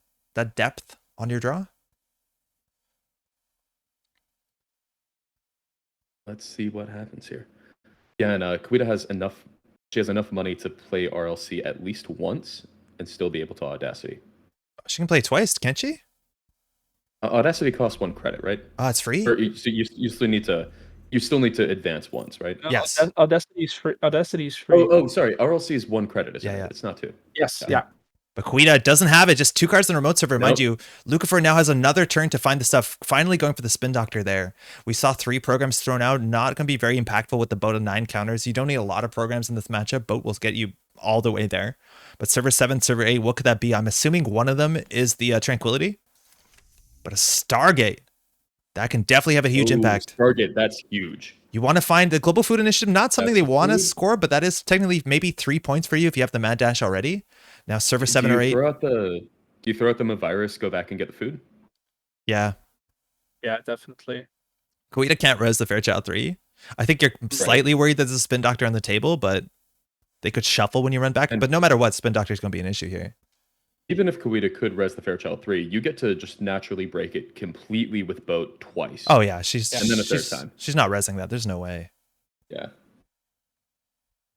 depth on your draw. Let's see what happens here. Yeah, and Cahuita has enough. She has enough money to play RLC at least once and still be able to Audacity. She can play twice, can't she? Audacity costs 1 credit, right? Oh, it's free? Or you still need to advance once, right? No, Yes. Audacity is free. Audacity is free. Oh, sorry. RLC is 1 credit, isn't Yeah. it? It's not 2. Yes. Yeah. Yeah. But Cahuita doesn't have it. Just 2 cards on the remote server. Mind Nope. you, Lukifer now has another turn to find the stuff. Finally going for the Spin Doctor there. We saw 3 programs thrown out. Not going to be very impactful with the boat of 9 counters. You don't need a lot of programs in this matchup. Boat will get you all the way there. But server 7, server 8, what could that be? I'm assuming one of them is the Tranquility. But a Stargate. That can definitely have a huge impact. Target, that's huge. You want to find the Global Food Initiative, not something That's they want to food. score, but that is technically maybe 3 points for you if you have the Mad Dash already. Now server 7 or 8. Do you throw out them a virus, go back and get the food? Yeah. Yeah. Definitely. Cahuita can't res the Fairchild 3. I think you're slightly worried that there's a Spin Doctor on the table, but they could shuffle when you run back. And- but no matter what, Spin Doctor is going to be an issue here. Even if Cahuita could res the Fairchild 3, you get to just naturally break it completely with boat twice. Oh yeah, she's And then a third she's, time. she's not resing that. There's no way. Yeah.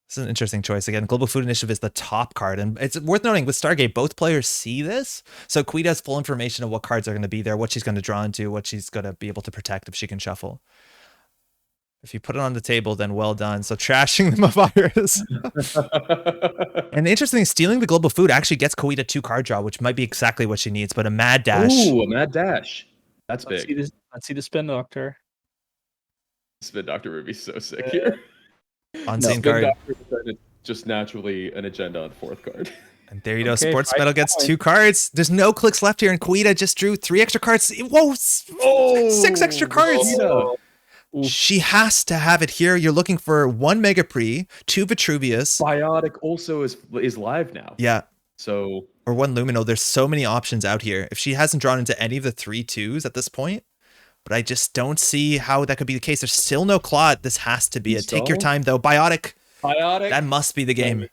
This is an interesting choice. Again, Global Food Initiative is the top card. And it's worth noting with Stargate, both players see this. So Cahuita has full information of what cards are going to be there, what she's going to draw into, what she's going to be able to protect if she can shuffle. If you put it on the table, then well done. So trashing the virus. And the interesting thing, stealing the Global Food actually gets Cahuita 2 card draw, which might be exactly what she needs. But a Mad Dash. Ooh, a Mad Dash. That's Let's big. see the Spin Doctor. Spin Doctor would be so sick here. On No, same Spin card. Doctor decided just naturally an agenda on 4th card. And there you go. Okay, Sportsmetal 5 gets points. 2 cards. There's no clicks left here, and Cahuita just drew 3 extra cards. Whoa, 6 extra cards. Cahuita. Oof. She has to have it here. You're looking for 1 Mega Pre, 2 Vitruvius. Biotic also is live now. Yeah. So Or 1 Lumino. There's so many options out here. If she hasn't drawn into any of the 3/2s at this point, but I just don't see how that could be the case. There's still no Clot. This has to be it. Take your Install? time, though. Biotic. Biotic. That must be the There game. we go.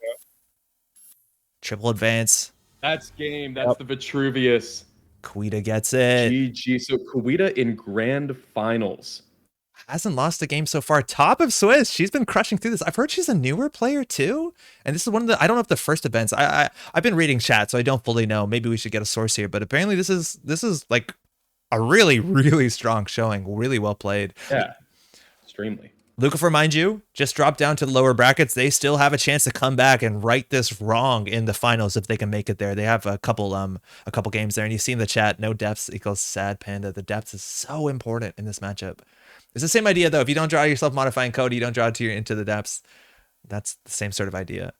Triple advance. That's game. That's the Vitruvius. Cahuita gets it. GG. So Cahuita in grand finals. Hasn't lost a game so far. Top of Swiss. She's been crushing through this. I've heard she's a newer player too. And this is one of the, I don't know if the first events. I've been reading chat, so I don't fully know. Maybe we should get a source here. But apparently this is like a really, really strong showing. Really well played. Yeah. Extremely. Lukifer, mind you, just dropped down to the lower brackets. They still have a chance to come back and right this wrong in the finals if they can make it there. They have a couple games there, and you see in the chat, no depths equals sad panda. The depths is so important in this matchup. It's the same idea though. If you don't draw yourself modifying code, you don't draw into the depths. That's the same sort of idea.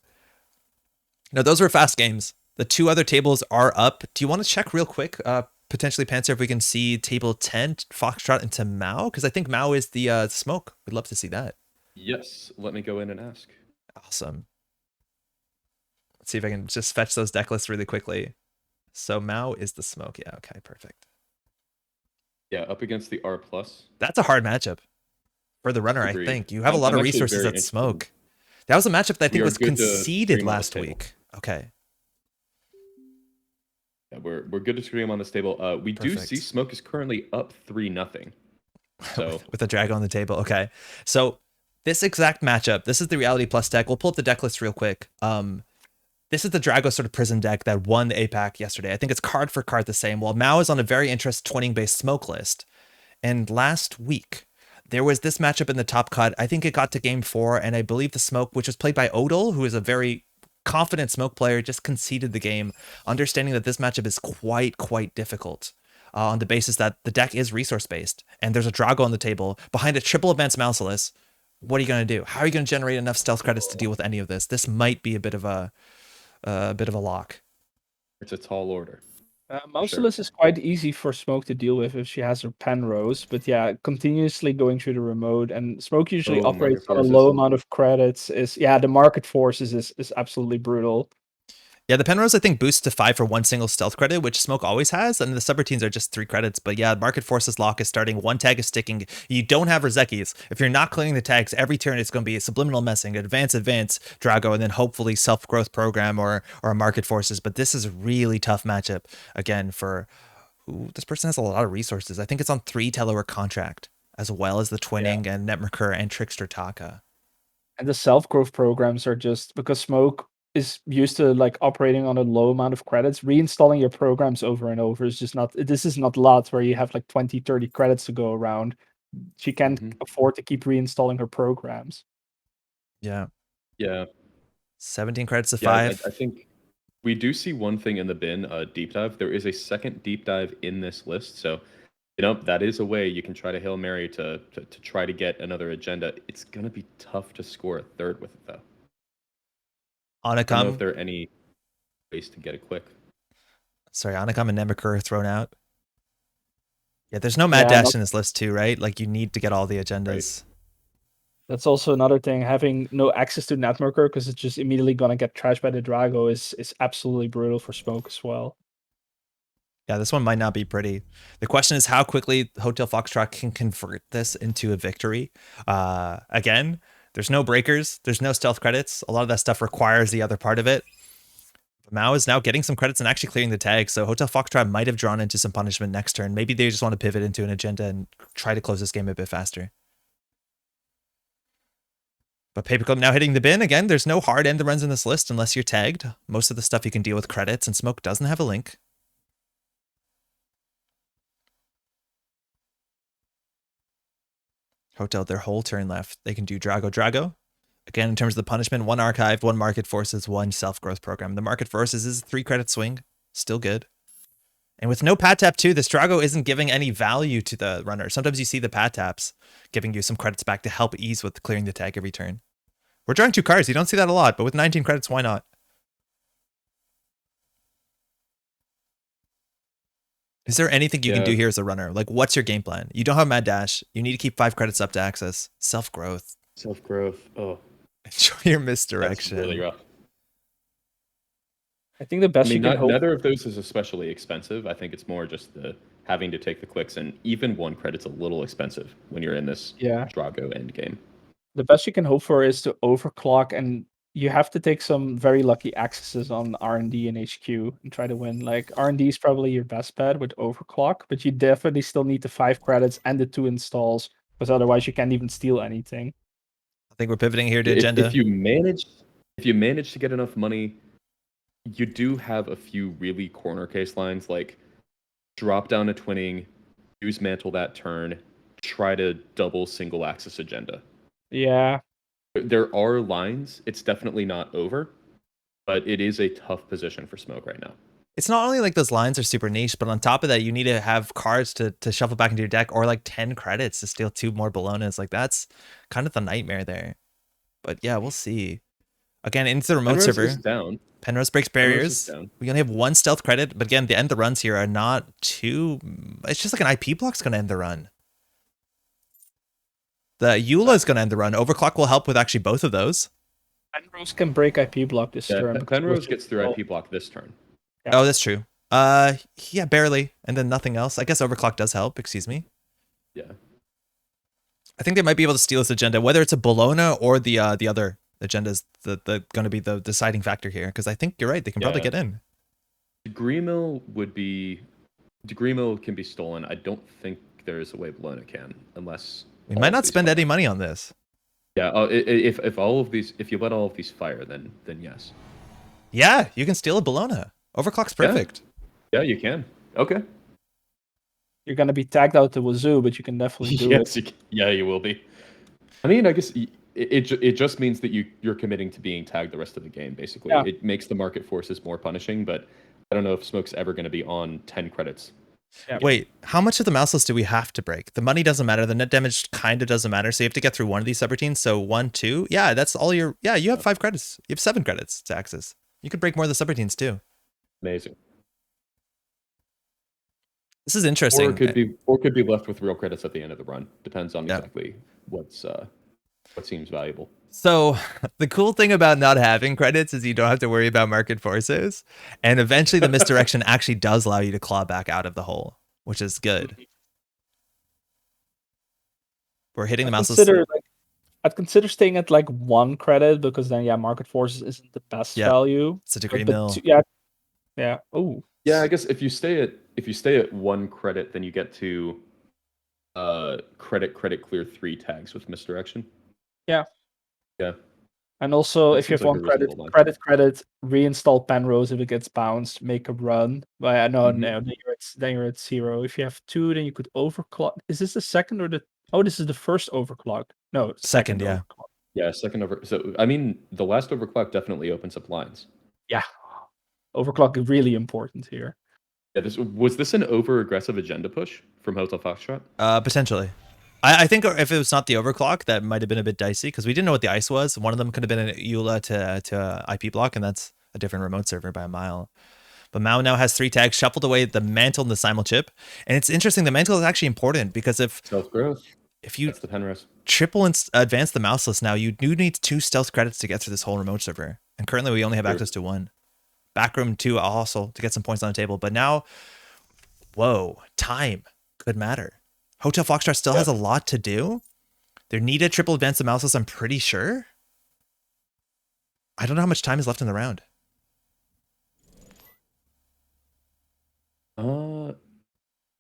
Now those were fast games. The 2 other tables are up. Do you want to check real quick? Potentially, Panzer, if we can see table 10, Foxtrot into Mao, because I think Mao is the smoke. We'd love to see that. Yes. Let me go in and ask. Awesome. Let's see if I can just fetch those deck lists really quickly. So Mao is the smoke. Yeah, okay, perfect. Yeah, up against the R+. That's a hard matchup for the runner, I Agreed. think. You have a I'm lot of actually resources very at interested. smoke. That was a matchup that I think are was good to conceded stream on last this table. week. Okay. Yeah, we're good to stream on this table. We do Perfect. see Smoke is currently up 3-0. So With a drag on the table. Okay. So this exact matchup, this is the Reality Plus deck. We'll pull up the deck list real quick. This is the Drago sort of prison deck that won the APAC yesterday. I think it's card for card the same. Well, Mao is on a very interesting twinning-based smoke list. And last week, there was this matchup in the top cut. I think it got to game 4, and I believe the smoke, which was played by Odal, who is a very confident smoke player, just conceded the game, understanding that this matchup is quite difficult. On the basis that the deck is resource-based, and there's a Drago on the table behind a triple advanced Mouseless. What are you going to do? How are you going to generate enough stealth credits to deal with any of this? This might be a bit of a lock. it's a tall order. Mouseless is quite easy for Smoke to deal with if she has her pen rows, but yeah, continuously going through the remote, and Smoke usually Oh, market operates on a forces. low amount of credits. The market forces is absolutely brutal. Yeah, the Penrose I think boosts to 5 for one single stealth credit, which Smoke always has, and the subroutines are just 3 credits. But yeah, Market Forces lock is starting, one tag is sticking. You don't have Rozekis. If you're not clearing the tags, every turn it's going to be a subliminal messing, advance, Drago, and then hopefully self-growth program or a Market Forces. But this is a really tough matchup, again, for... Ooh, this person has a lot of resources. I think it's on 3 Telework contract, as well as the Twinning and Netmerkur and Trickster Taka. And the self-growth programs are just because Smoke is used to like operating on a low amount of credits, reinstalling your programs over and over is just not, this is not lots where you have like 20, 30 credits to go around. She can't afford to keep reinstalling her programs. Yeah. Yeah. 17 credits to 5. I think we do see one thing in the bin, deep dive. There is a second deep dive in this list, so that is a way you can try to Hail Mary to try to get another agenda. It's gonna be tough to score a third with it though. I don't know if there are any ways to get it quick. Sorry, Anakam and Nemekor are thrown out. Yeah, there's no Mad Dash in this list too, right? Like you need to get all the agendas. Right. That's also another thing. Having no access to Netmerker because it's just immediately gonna get trashed by the Drago is absolutely brutal for Smoke as well. Yeah, this one might not be pretty. The question is how quickly Hotel Foxtrot can convert this into a victory. Again, there's no breakers, there's no stealth credits. A lot of that stuff requires the other part of it. Mao is now getting some credits and actually clearing the tag, so Hotel Foxtrot might have drawn into some punishment next turn. Maybe they just want to pivot into an agenda and try to close this game a bit faster. But Paperclip now hitting the bin. Again, there's no hard end runs in this list unless you're tagged. Most of the stuff you can deal with credits, and Smoke doesn't have a link. Hotel, their whole turn left. They can do Drago. Again, in terms of the punishment, 1 archive, 1 market forces, 1 self-growth program. The market forces is a 3 credit swing. Still good. And with no pad tap too, this Drago isn't giving any value to the runner. Sometimes you see the pad taps giving you some credits back to help ease with clearing the tag every turn. We're drawing 2 cards. You don't see that a lot, but with 19 credits, why not? Is there anything you can do here as a runner? Like, what's your game plan? You don't have Mad Dash. You need to keep 5 credits up to access. Self-growth. Oh. Enjoy your misdirection. That's really rough. I think the best you can hope... neither of those is especially expensive. I think it's more just the having to take the clicks, and even 1 credit's a little expensive when you're in this Drago endgame. The best you can hope for is to overclock, and you have to take some very lucky accesses on R&D and HQ and try to win. Like, R&D is probably your best bet with overclock, but you definitely still need the 5 credits and the 2 installs, because otherwise you can't even steal anything. I think we're pivoting here to agenda. If you manage to get enough money, you do have a few really corner case lines, like drop down a Twinning, use Mantle that turn, try to double single axis agenda. Yeah. There are lines. It's definitely not over, but it is a tough position for Smoke right now. It's not only like those lines are super niche, but on top of that, you need to have cards to shuffle back into your deck, or like 10 credits to steal 2 more Bolognas. Like, that's kind of the nightmare there. But yeah, we'll see. Again, into the remote server. Penrose breaks barriers. We only have 1 stealth credit, but again, the end the runs here are not too... It's just like an IP block's going to end the run. The Eula is going to end the run. Overclock will help with actually both of those. Penrose can break IP block this turn. Penrose gets through IP block this turn. Yeah. Oh, that's true. Yeah, barely. And then nothing else. I guess Overclock does help, excuse me. Yeah. I think they might be able to steal this agenda, whether it's a Bologna or the other agendas that going to be the deciding factor here, because I think you're right. They can probably get in. Degree Mill can be stolen. I don't think there is a way Bologna can, unless... We might not spend any money on this. Yeah, if you let all of these fire, then yes. Yeah, you can steal a Bologna. Overclock's perfect. Yeah, you can. Okay. You're gonna be tagged out to wazoo, but you can definitely do it. You will be. I mean, I guess it just means that you're committing to being tagged the rest of the game. Basically, it makes the market forces more punishing. But I don't know if Smoke's ever going to be on 10 credits. Yeah. Wait, how much of the mouse list do we have to break? The money doesn't matter. The net damage kind of doesn't matter. So you have to get through one of these subroutines. So 1, 2. Yeah, that's all your... Yeah, you have 5 credits. You have 7 credits to access. You could break more of the subroutines too. Amazing. This is interesting. Or it could be left with real credits at the end of the run. Depends on Yeah. exactly what seems valuable. So the cool thing about not having credits is you don't have to worry about market forces. And eventually the misdirection actually does allow you to claw back out of the hole, which is good. We're hitting the mouse. I'd consider staying at like 1 credit because then market forces isn't the best value. It's a degree mill. Yeah. Oh. Yeah, I guess if you stay at 1 credit, then you get to credit clear 3 tags with misdirection. Yeah. Yeah. And also, That if you have seems like 1 a credit, reasonable amount. credit, reinstall Penrose if it gets bounced, make a run. But no, then you're at 0. If you have 2, then you could overclock. Is this the second or the? Oh, this is the first overclock. No, second yeah. overclock. Yeah, second over. So I mean, the last overclock definitely opens up lines. Yeah, overclock is really important here. Yeah, was this an over aggressive agenda push from Hotel Foxtrot? Potentially. I think if it was not the overclock, that might have been a bit dicey because we didn't know what the ice was. One of them could have been an EULA to IP block, and that's a different remote server by a mile. But Mao now has 3 tags, shuffled away the mantle and the simul chip. And it's interesting, the mantle is actually important because if you that's the Penrose. triple and advance the mouseless now, you do need 2 stealth credits to get through this whole remote server. And currently we only have access to 1. Backroom 2 also to get some points on the table. But now, whoa, time could matter. Hotel Foxtrot still has a lot to do. They need a triple advance the mouseless, I'm pretty sure. I don't know how much time is left in the round.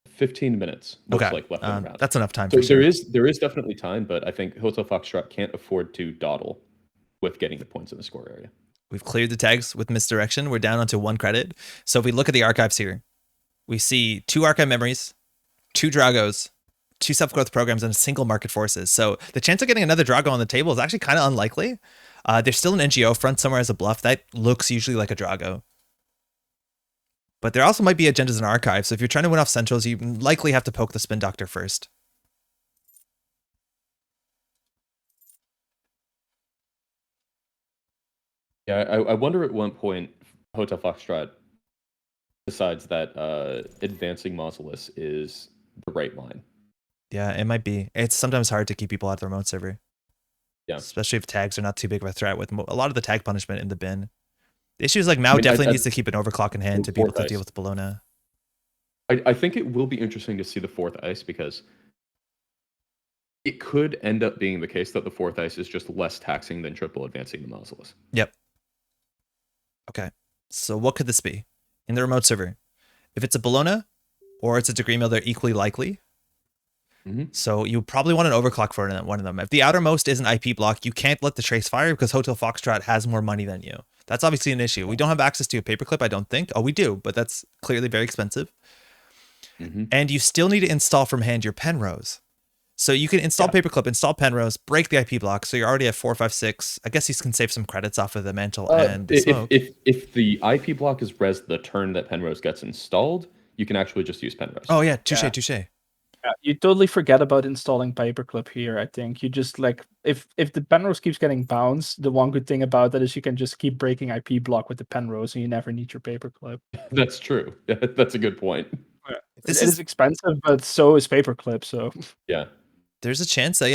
15 minutes looks like left in the round. That's enough time. So there is definitely time, but I think Hotel Foxtrot can't afford to dawdle with getting the points in the score area. We've cleared the tags with misdirection. We're down onto 1 credit. So if we look at the archives here, we see 2 archive memories, 2 Dragos, 2 self-growth programs, and a single market forces. So the chance of getting another Drago on the table is actually kind of unlikely. There's still an NGO front somewhere as a bluff. That looks usually like a Drago. But there also might be agendas in archives. So if you're trying to win off centrals, you likely have to poke the spin doctor first. Yeah, I wonder at what point Hotel Foxtrot decides that advancing Mausolus is the right line. Yeah, it might be. It's sometimes hard to keep people out of the remote server. Yeah. Especially if tags are not too big of a threat with a lot of the tag punishment in the bin. The issue is like Mao definitely needs to keep an overclock in hand to be able to deal with Bologna. I think it will be interesting to see the 4th ice because it could end up being the case that the 4th ice is just less taxing than triple advancing the Mausolus. Yep. Okay. So what could this be? In the remote server, if it's a Bologna or it's a degree mill, they're equally likely. So you probably want an overclock for one of them. If the outermost is an IP block, you can't let the trace fire because Hotel Foxtrot has more money than you. That's obviously an issue. We don't have access to a paperclip, I don't think. Oh, we do, but that's clearly very expensive. And you still need to install from hand your Penrose. So you can install paperclip, install Penrose, break the IP block. So you're already at 4, 5, 6. I guess you can save some credits off of the mantle and the smoke. If the IP block is res the turn that Penrose gets installed, you can actually just use Penrose. Oh yeah, touche. Yeah, you totally forget about installing paperclip here. I think you just like if the Penrose keeps getting bounced, the one good thing about that is you can just keep breaking IP block with the Penrose, and you never need your paperclip. That's true. That's a good point. It is expensive, but so is paperclip. So yeah, there's a chance that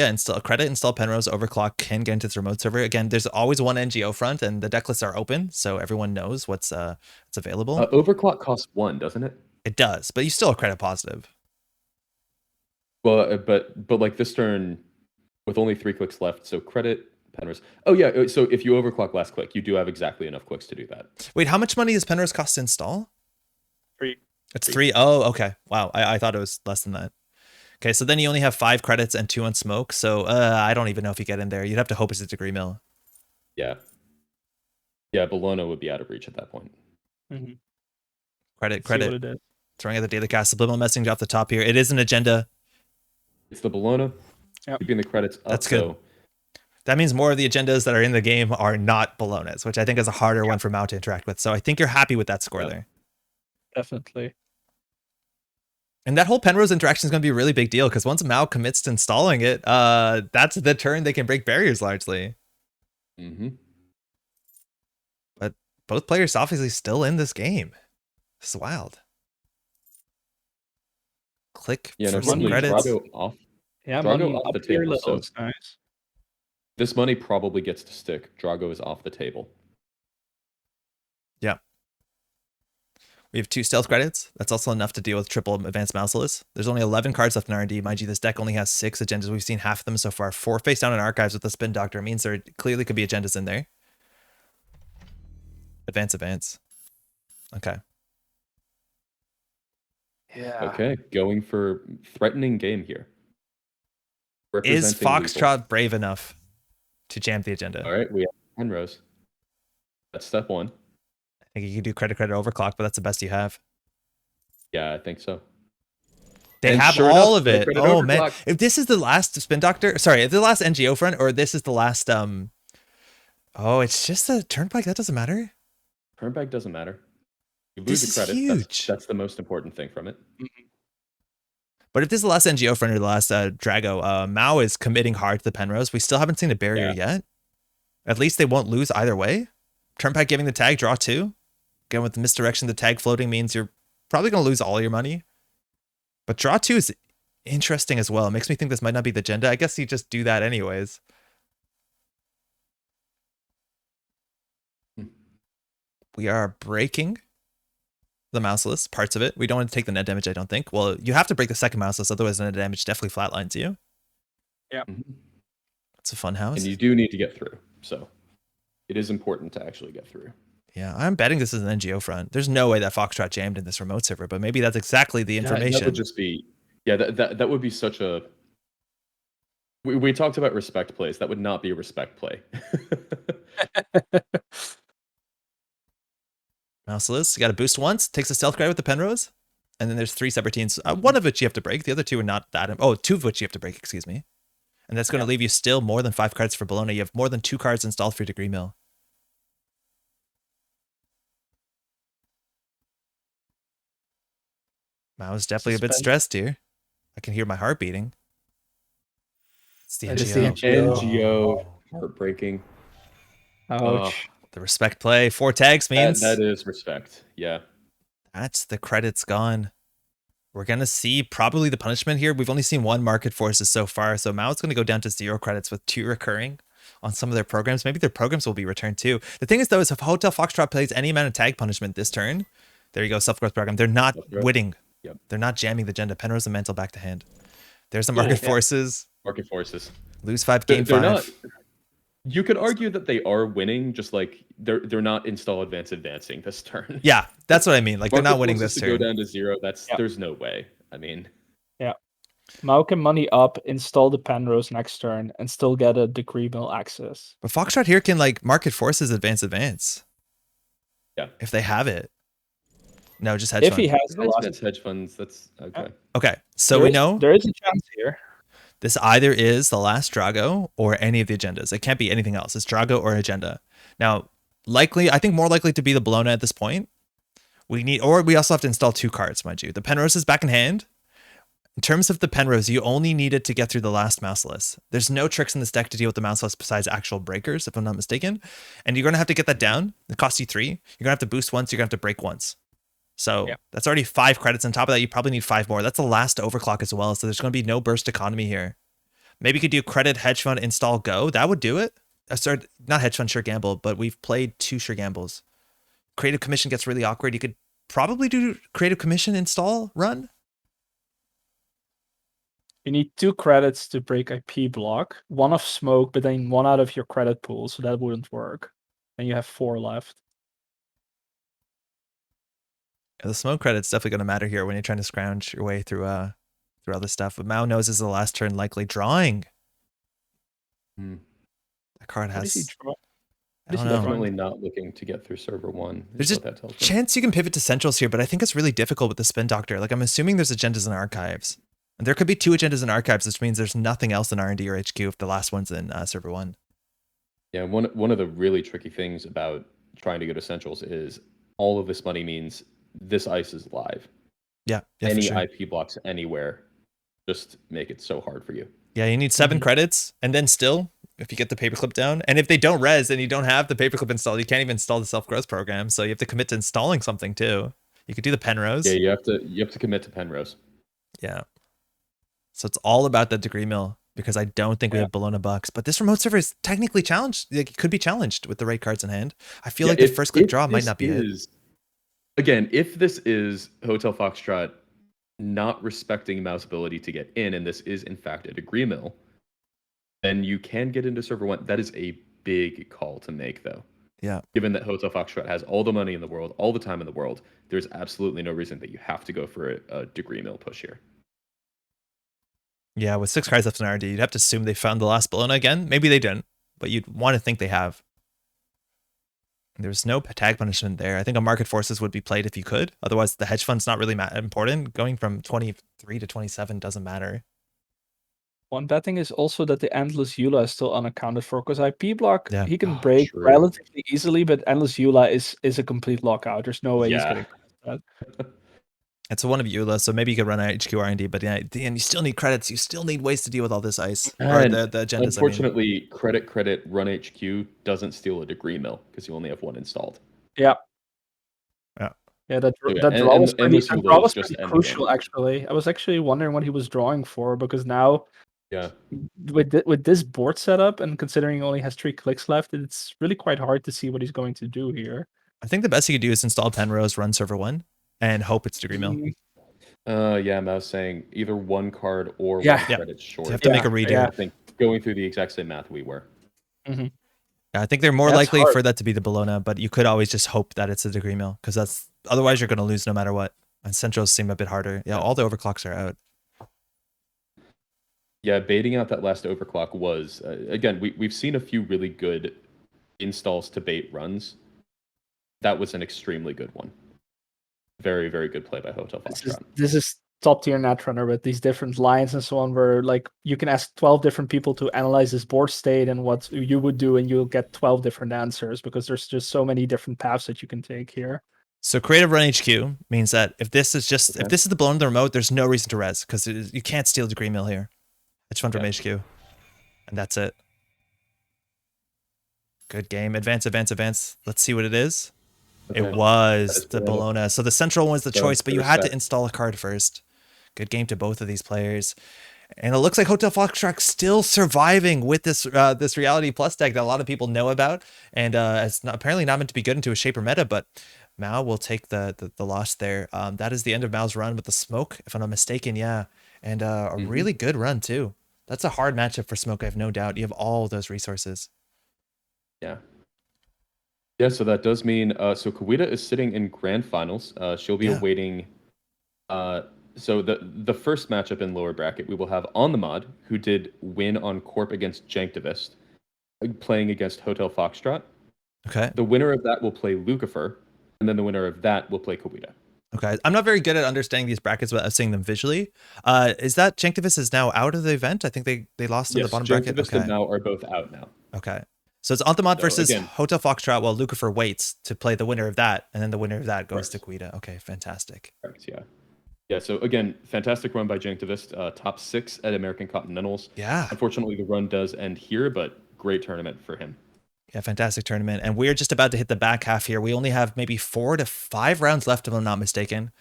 install Penrose overclock can get into this remote server. Again, there's always 1 NGO front, and the decklists are open, so everyone knows what's available. Overclock costs 1, doesn't it? It does, but you still are credit positive. Well, but like this turn, with only 3 clicks left, so credit Penrose. Oh yeah, so if you overclock last click, you do have exactly enough clicks to do that. Wait, how much money does Penrose cost to install? 3. It's 3. Oh, okay. Wow, I thought it was less than that. Okay, so then you only have 5 credits and 2 on smoke. So I don't even know if you get in there. You'd have to hope it's a degree mill. Yeah, Bologna would be out of reach at that point. Credit. Throwing out the daily cast subliminal message off the top here. It is an agenda. It's the Bologna. Keeping the credits up. That's good. So that means more of the agendas that are in the game are not Bolognas, which I think is a harder one for Mao to interact with. So I think you're happy with that score there. Definitely. And that whole Penrose interaction is going to be a really big deal because once Mao commits to installing it, that's the turn they can break barriers largely. But both players obviously still in this game. This is wild. Click Yeah, no, for some money probably credits. Drago off. Yeah, Drago money off up the here table. little. So It's nice. this money probably gets to stick. Drago is off the table. Yeah. We have 2 stealth credits. That's also enough to deal with triple advanced mouseless. There's only 11 cards left in R&D. Mind you, this deck only has 6 agendas. We've seen half of them so far. 4 face down in archives with the spin doctor means there clearly could be agendas in there. Advance. Okay. Yeah. Okay, going for threatening game here. Is Representing lethal. Foxtrot brave enough to jam the agenda? All right, we have Penrose. That's step 1. I think you could do credit overclock, but that's the best you have. Yeah, I think so. They And have sure all enough, of it. credit Oh man! overclock. If this is the last spin doctor, sorry, if the last NGO front, or this is the last oh, it's just a turnpike. That doesn't matter. Turnback doesn't matter. You This lose is the credit. huge. That's the most important thing from it. But if this is the last NGO front or the last Drago, Mao is committing hard to the Penrose. We still haven't seen a barrier yet. At least they won't lose either way. Turnpike giving the tag, draw 2. Again, with the misdirection, the tag floating means you're probably going to lose all your money. But draw 2 is interesting as well. It makes me think this might not be the agenda. I guess you just do that anyways. We are breaking the mouseless parts of it. We don't want to take the net damage, I don't think. Well, you have to break the second mouseless, otherwise the net damage definitely flatlines you. Yeah. It's a fun house. And you do need to get through. So it is important to actually get through. Yeah, I'm betting this is an NGO front. There's no way that Foxtrot jammed in this remote server, but maybe that's exactly the information. That would just be, that would be such a, we talked about respect plays. That would not be a respect play. Mouseless, you got to boost once, takes a stealth credit with the Penrose, and then there's 3 separate teams. One of which you have to break. The other 2 are not that. Oh, 2 of which you have to break, excuse me. And that's going to leave you still more than 5 cards for Bologna. You have more than 2 cards installed for your degree mill. Mao is definitely a bit stressed here. I can hear my heart beating. It's the NGO. NGO, heartbreaking. Ouch. The respect play. 4 tags means that is respect. Yeah. That's the credits gone. We're going to see probably the punishment here. We've only seen 1 market forces so far. So Mao's going to go down to 0 credits with 2 recurring on some of their programs. Maybe their programs will be returned too. The thing is though, is if Hotel Foxtrot plays any amount of tag punishment this turn, there you go, self-growth program. They're not winning. Yep. They're not jamming the agenda. Penrose and Mental back to hand. There's the market forces. Market forces. Lose 5, game 5. Not, you could argue that they are winning, just like they're not install advancing this turn. Yeah, that's what I mean. Like market they're not winning this to turn. Go down to 0. There's no way. I mean, yeah. Mao can money up, install the Penrose next turn, and still get a decree mill access. But Foxtrot here can like market forces advance. Yeah. If they have it. No, just hedge if fund. he has the last... hedge funds, that's okay. Okay, so we know there is a chance here. This either is the last Drago or any of the agendas. It can't be anything else. It's Drago or agenda. Now, likely, I think more likely to be the Bologna at this point. We also have to install 2 cards, mind you. The Penrose is back in hand. In terms of the Penrose, you only need it to get through the last mouseless. There's no tricks in this deck to deal with the mouseless besides actual breakers, if I'm not mistaken. And you're going to have to get that down. It costs you 3. You're going to have to boost once. You're going to have to break once. So that's already 5 credits. On top of that, you probably need 5 more. That's the last overclock as well. So there's going to be no burst economy here. Maybe you could do credit, hedge fund, install, go. That would do it. Sorry, not hedge fund, sure gamble, but we've played 2 sure gambles. Creative commission gets really awkward. You could probably do creative commission, install, run. You need 2 credits to break IP block. 1 of smoke, but then 1 out of your credit pool, so that wouldn't work. And you have 4 left. Yeah, the smoke credit's definitely going to matter here when you're trying to scrounge your way through all this stuff. But Mao knows is the last turn likely drawing. That card has. I don't know. Definitely not looking to get through server 1. There's a chance you can pivot to centrals here, but I think it's really difficult with the spin doctor. Like I'm assuming there's agendas in archives, and there could be 2 agendas in archives, which means there's nothing else in R&D or HQ if the last one's in server 1. Yeah, one of the really tricky things about trying to go to centrals is all of this money means this ice is live. Yeah, any for sure. IP blocks anywhere just make it so hard for you. Yeah, you need 7 credits, and then still, if you get the paperclip down, and if they don't res and you don't have the paperclip installed, you can't even install the self-growth program. So you have to commit to installing something too. You could do the Penrose. Yeah, you have to commit to Penrose. Yeah. So it's all about the degree mill because I don't think we have Bologna Bucks. But this remote server is technically challenged. Like, it could be challenged with the right cards in hand. I feel like the first click draw might not be it. Again, if this is Hotel Foxtrot not respecting Mouse ability to get in, and this is in fact a degree mill, then you can get into server 1. That is a big call to make, though. Yeah. Given that Hotel Foxtrot has all the money in the world, all the time in the world, there's absolutely no reason that you have to go for a degree mill push here. Yeah, with 6 cards left in R&D, you'd have to assume they found the last Bologna again. Maybe they didn't, but you'd want to think they have. There's no tag punishment there. I think a Market Forces would be played if you could. Otherwise, the hedge fund's not really important. Going from 23 to 27 doesn't matter. One bad thing is also that the Endless Eula is still unaccounted for, because IP block, Yeah. he can break relatively easily, but Endless Eula is a complete lockout. There's no way he's getting past that. It's a one of Eula, so maybe you could run a HQ R&D, but yeah, and you still need credits. You still need ways to deal with all this ice. Or the agendas, unfortunately, credit, run HQ doesn't steal a degree mill because you only have one installed. Yeah. Yeah, that draw was pretty crucial, actually. I was actually wondering what he was drawing for, because now, with this board setup and considering he only has 3 clicks left, it's really quite hard to see what he's going to do here. I think the best you could do is install Penrose, run server 1, and hope it's degree mill. Yeah, I was saying either one card or one credit short. You have to make a redo. I think going through the exact same math we were. Mm-hmm. I think they're more likely for that to be the Bologna, but you could always just hope that it's a degree mill, because otherwise you're going to lose no matter what. And Centrals seem a bit harder. Yeah, all the overclocks are out. Yeah, baiting out that last overclock was, again, we've seen a few really good installs to bait runs. That was an extremely good one. Very, very good play by Hotel Foxtrot. This is top tier Netrunner with these different lines and so on, where like you can ask 12 different people to analyze this board state and what you would do, and you'll get 12 different answers, because there's just so many different paths that you can take here. So creative run HQ means that if this is the Bologna in the remote, there's no reason to res, because you can't steal degree mill here. It's fun from HQ, and that's it. Good game. Advance. Let's see what it is. Okay. It was the Bologna. So the central one's the choice, but you had to install a card first. Good game to both of these players. And it looks like Hotel Foxtrot still surviving with this Reality Plus deck that a lot of people know about. And it's apparently not meant to be good into a Shaper meta, but Mao will take the loss there. That is the end of Mao's run with the smoke, if I'm not mistaken, yeah. And a really good run, too. That's a hard matchup for Smoke, I have no doubt. You have all those resources. Yeah. Yeah, so that does mean, so Cahuita is sitting in grand finals. She'll be awaiting, so the first matchup in lower bracket, we will have aunthemod, who did win on Corp against Janktivist, playing against Hotel Foxtrot. Okay. The winner of that will play lukifer, and then the winner of that will play Cahuita. Okay, I'm not very good at understanding these brackets without seeing them visually. Is that Janktivist is now out of the event? I think they lost in the bottom bracket. Janktivist and Mao are both out now. Okay. So it's aunthemod versus Hotel Foxtrot, while lukifer waits to play the winner of that, and then the winner of that goes to Cahuita. Okay, fantastic. Correct, yeah. Yeah, so again, fantastic run by Janktivist. Top 6 at American Continentals. Yeah. Unfortunately, the run does end here, but great tournament for him. Yeah, fantastic tournament. And we're just about to hit the back half here. We only have maybe 4 to 5 rounds left, if I'm not mistaken.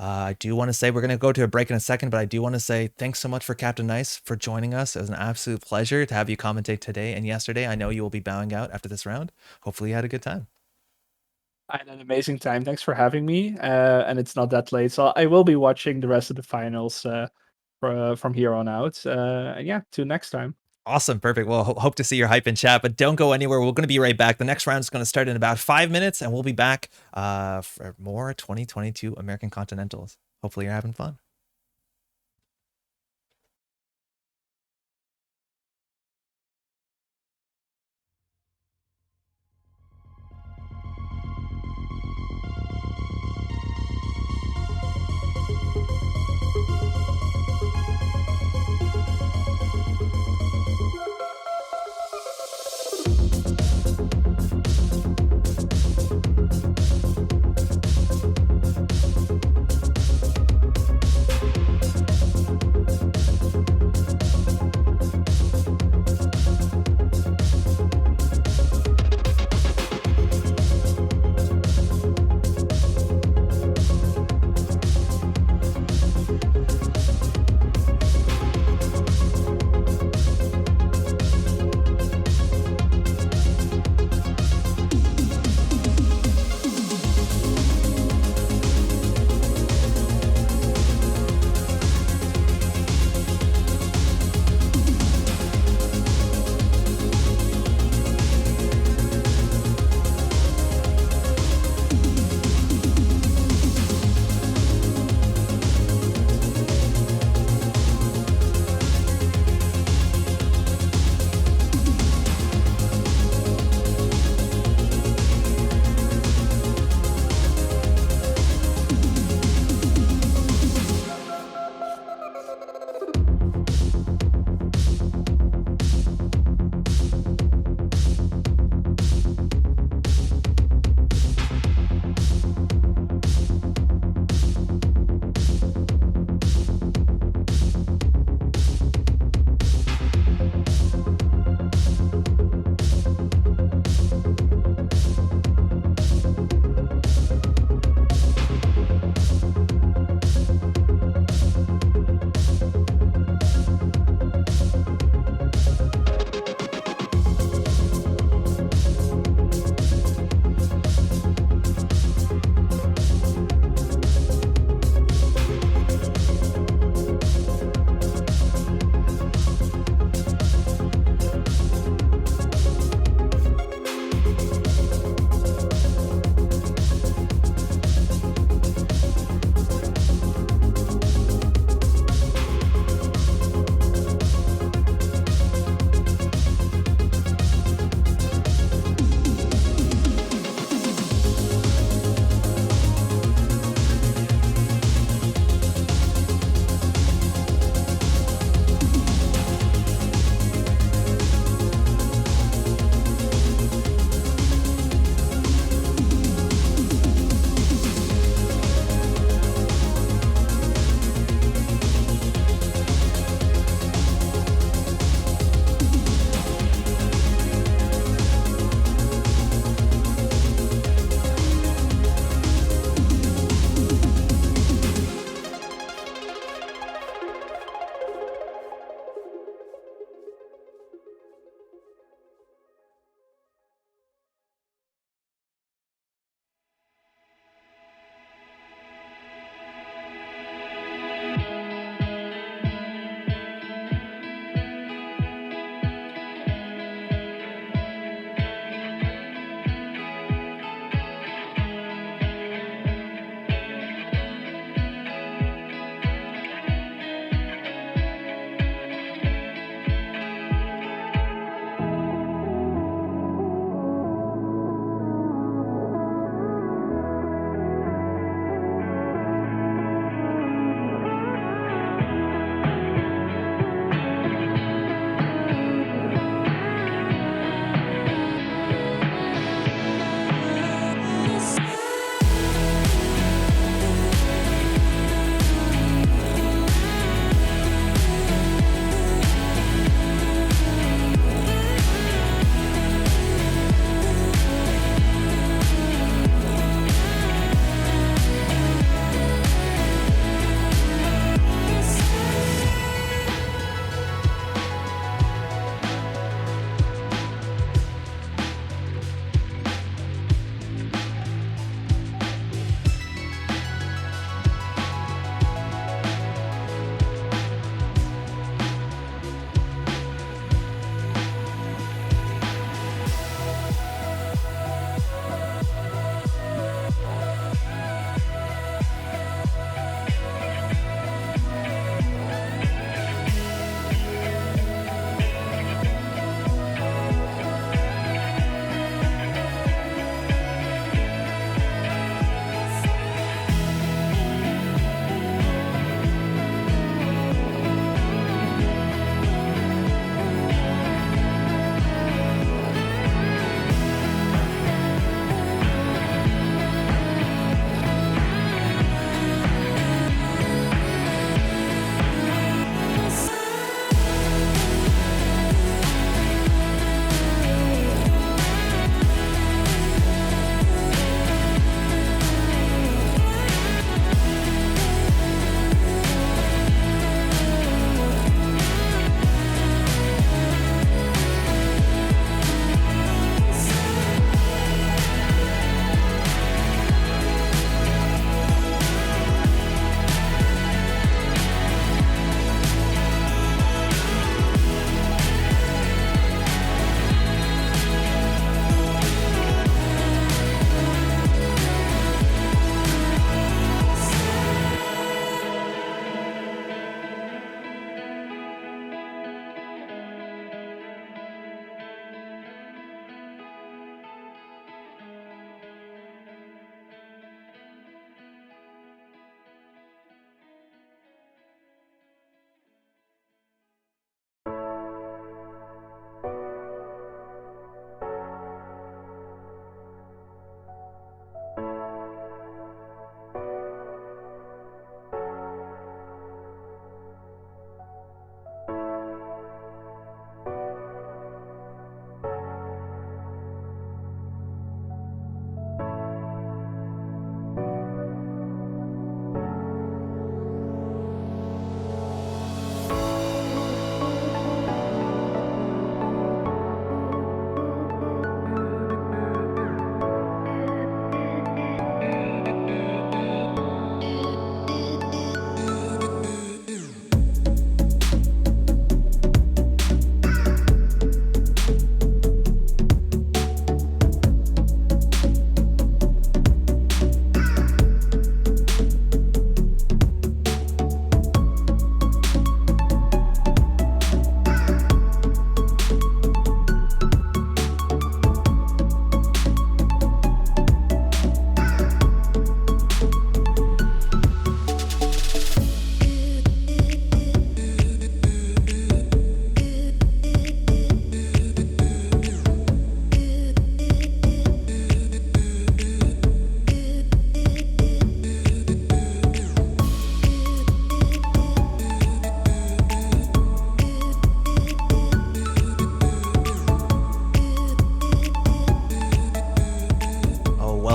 I do want to say we're going to go to a break in a second, but I do want to say thanks so much for Captain Nice for joining us. It was an absolute pleasure to have you commentate today and yesterday. I know you will be bowing out after this round. Hopefully you had a good time. I had an amazing time. Thanks for having me. And it's not that late, so I will be watching the rest of the finals from here on out. And yeah, till next time. Awesome. Perfect. Well, hope to see your hype in chat, but don't go anywhere. We're going to be right back. The next round is going to start in about 5 minutes, and we'll be back for more 2022 American Continentals. Hopefully you're having fun.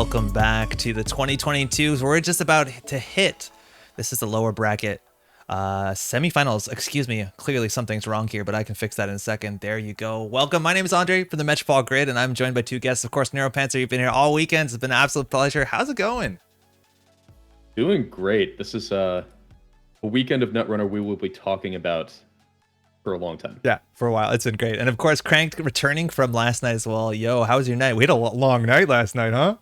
welcome back to the 2022s. We're just about to hit. This is the lower bracket semifinals. Excuse me. Clearly something's wrong here, but I can fix that in a second. There you go. Welcome. My name is Andre from the Metropol Grid, and I'm joined by two guests. Of course, Neuropanzer. You've been here all weekend. It's been an absolute pleasure. How's it going? Doing great. This is a weekend of Netrunner we will be talking about for a long time. Yeah, for a while. It's been great. And of course, Cranked returning from last night as well. Yo, how was your night? We had a long night last night, huh?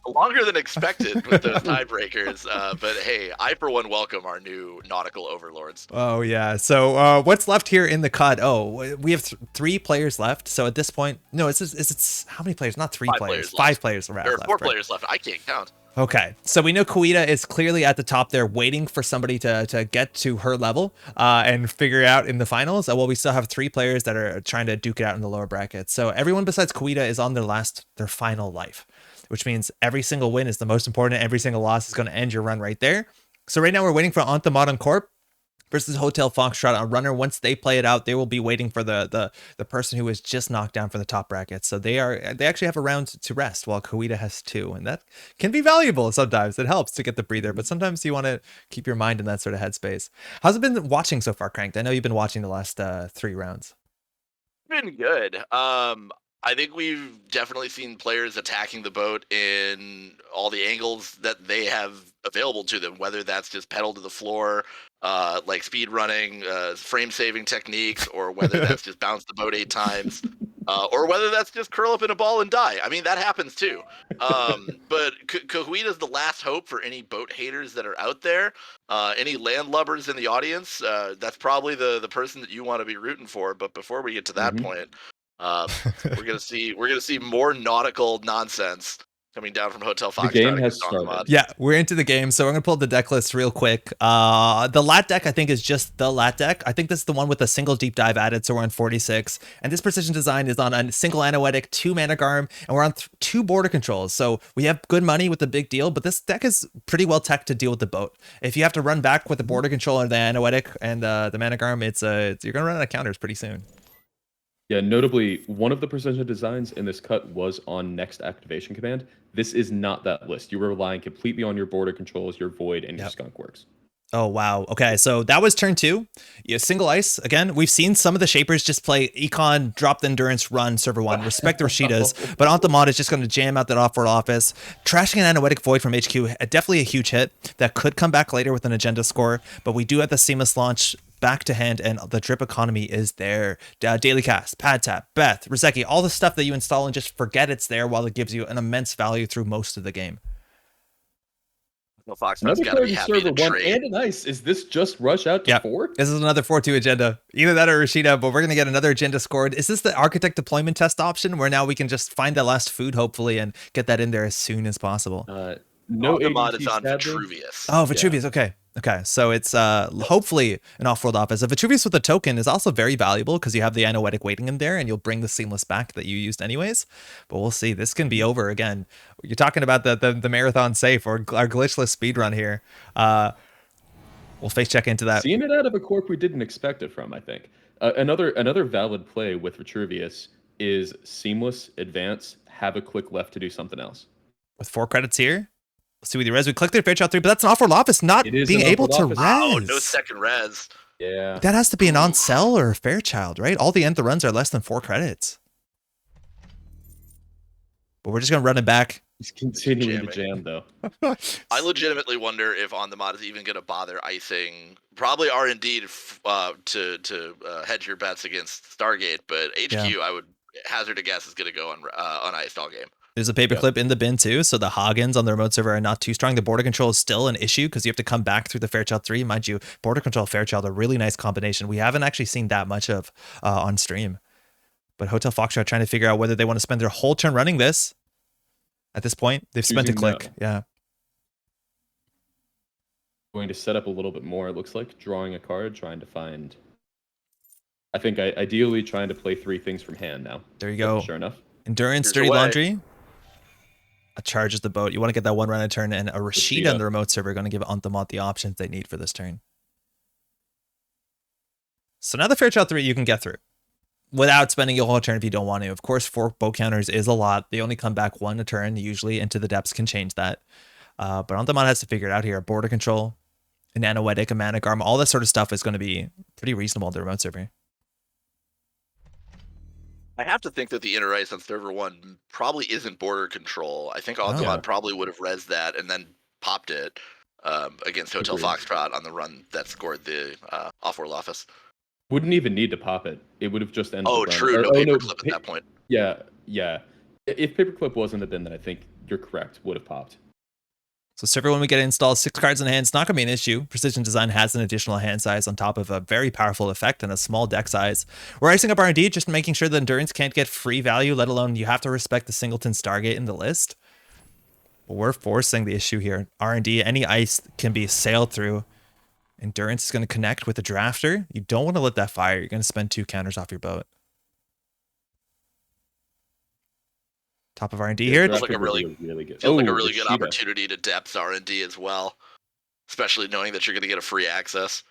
Longer than expected with those tiebreakers. But hey, I for one welcome our new nautical overlords. Oh, yeah. So what's left here in the cut? Oh, we have three players left. So at this point, no, it's how many players? Not three players. Five players There are left. four players left. I can't count. Okay, so we know Cahuita is clearly at the top there waiting for somebody to get to her level and figure it out in the finals. Well, we still have three players that are trying to duke it out in the lower brackets. So everyone besides Cahuita is on their final life, which means every single win is the most important. Every single loss is going to end your run right there. So right now we're waiting for aunthemod on Corp versus Hotel Foxtrot on Runner. Once they play it out, they will be waiting for the person who was just knocked down for the top bracket. So they actually have a round to rest, while Cahuita has two, and that can be valuable sometimes. It helps to get the breather, but sometimes you want to keep your mind in that sort of headspace. How's it been watching so far, Cranked? I know you've been watching the last 3 rounds. Been good. I think we've definitely seen players attacking the boat in all the angles that they have available to them, whether that's just pedal to the floor, like speed running, frame saving techniques, or whether that's just bounce the boat 8 times, or whether that's just curl up in a ball and die. I mean, that happens too. But Cahuita is the last hope for any boat haters that are out there. Any landlubbers in the audience, that's probably the person that you want to be rooting for. But before we get to that point, we're gonna see more nautical nonsense coming down from Hotel Foxtrot. The game has started. Yeah, we're into the game, so we're gonna pull up the deck list real quick. The lat deck, I think, is just the lat deck. I think this is the one with a single deep dive added, so we're on 46. And this precision design is on a single anoetic, 2 mana garm, and we're on 2 border controls. So we have good money with the big deal, but this deck is pretty well tech to deal with the boat. If you have to run back with the border control or the anoetic and the mana garm, you're gonna run out of counters pretty soon. Yeah, notably, one of the precision designs in this cut was on next activation command. This is not that list. You were relying completely on your border controls, your void, and your skunk works. Oh, wow. Okay, so that was turn 2. Yeah, single ice. Again, we've seen some of the shapers just play econ, drop the endurance, run server 1. Respect the Rashidas, but aunthemod is just going to jam out that off-world office. Trashing an anoetic void from HQ, definitely a huge hit that could come back later with an agenda score, but we do have the seamless launch back to hand, and the drip economy is there. Daily cast, pad tap, Beth, Rizeki, all the stuff that you install and just forget it's there, while it gives you an immense value through most of the game. Foxtrot's got to be happy to trade. And an ice. Is this just rush out to 4? This is another 4-2 agenda. Either that or Rashida, but we're going to get another agenda scored. Is this the architect deployment test option where now we can just find that last food, hopefully, and get that in there as soon as possible? No, aunthemod is on Vitruvius. Oh, Vitruvius. Yeah. Okay. So it's hopefully an off-world office. A Vitruvius with a token is also very valuable because you have the anoetic waiting in there, and you'll bring the seamless back that you used anyways. But we'll see. This can be over again. You're talking about the marathon safe or our glitchless speedrun here. We'll face check into that. Seeing it out of a corp we didn't expect it from, I think. Another valid play with Vitruvius is seamless, advance, have a click left to do something else. With 4 credits here. Let's see with the res. We clicked their Fairchild 3, but that's an off-world office not being able to res. Oh, no second res. Yeah. That has to be an on-sell or a Fairchild, right? All the end the runs are less than 4 credits. But we're just going to run it back. He's continuing to jam, though. I legitimately wonder if aunthemod is even going to bother icing. Probably R&D to hedge your bets against Stargate, but HQ, I would hazard a guess, is going to go on iced all game. There's a paperclip in the bin too, so the Hagens on the remote server are not too strong. The border control is still an issue because you have to come back through the Fairchild 3. Mind you, border control Fairchild, a really nice combination. We haven't actually seen that much of on stream. But Hotel Foxtrot trying to figure out whether they want to spend their whole turn running this. At this point, they've spent a click. Yeah. Going to set up a little bit more, it looks like. Drawing a card, trying to find... I think ideally trying to play 3 things from hand now. There you go. Sure enough. Endurance, Dirty Laundry. Charges the boat. You want to get that 1 run a turn, and a Rashida on the remote server going to give aunthemod the options they need for this turn. So now the Fairchild 3 you can get through. without spending a whole turn if you don't want to. Of course, 4 boat counters is a lot. They only come back 1 a turn. Usually Into the Depths can change that. But aunthemod has to figure it out here. Border control, a nanoetic, a managarm, all this sort of stuff is going to be pretty reasonable on the remote server. I have to think that the inner ice on server 1 probably isn't border control. I think aunthemod Yeah. probably would have rezzed that and then popped it against Hotel Agreed. Foxtrot on the run that scored the off-world office. Wouldn't even need to pop it. It would have just ended Oh, the run. true. Or- No oh, paperclip at that point. Yeah, yeah. If paperclip was in the bin, then I think you're correct. Would have popped. So server when we get it installed, 6 cards in hand, it's not going to be an issue. Precision Design has an additional hand size on top of a very powerful effect and a small deck size. We're icing up R&D, just making sure that Endurance can't get free value, let alone you have to respect the Singleton Stargate in the list. But we're forcing the issue here. R&D, any ice can be sailed through. Endurance is going to connect with the drafter. You don't want to let that fire. You're going to spend 2 counters off your boat. Top of R&D here. Feels like a Drafter really, would be really good. feels like a really good Rashida. opportunity to depth R&D as well, especially knowing that you're going to get a free access.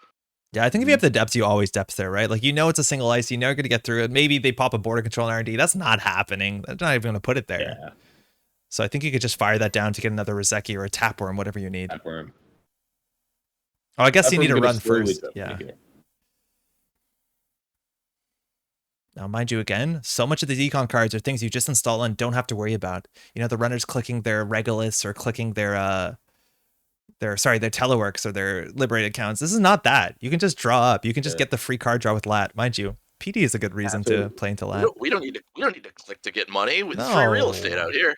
Yeah, I think if you have the depths, you always depth there, right? Like, you know it's a single ice. You know you're going to get through it. Maybe they pop a border control in R&D. That's not happening. They're not even going to put it there. Yeah. So I think you could just fire that down to get another Rozeki or a Tapworm, whatever you need. Tapworm. Oh, I guess you need to Tapworm's gonna run slowly first. dip Yeah. here. Now, mind you, again, so much of these econ cards are things you just install and don't have to worry about. You know, the runners clicking their Regulus or clicking their Teleworks or their Liberated counts. This is not that. You can just draw up. You can just get the free card draw with Lat. Mind you, PD is a good reason to play into Lat. We don't need to click to get money with free real estate out here.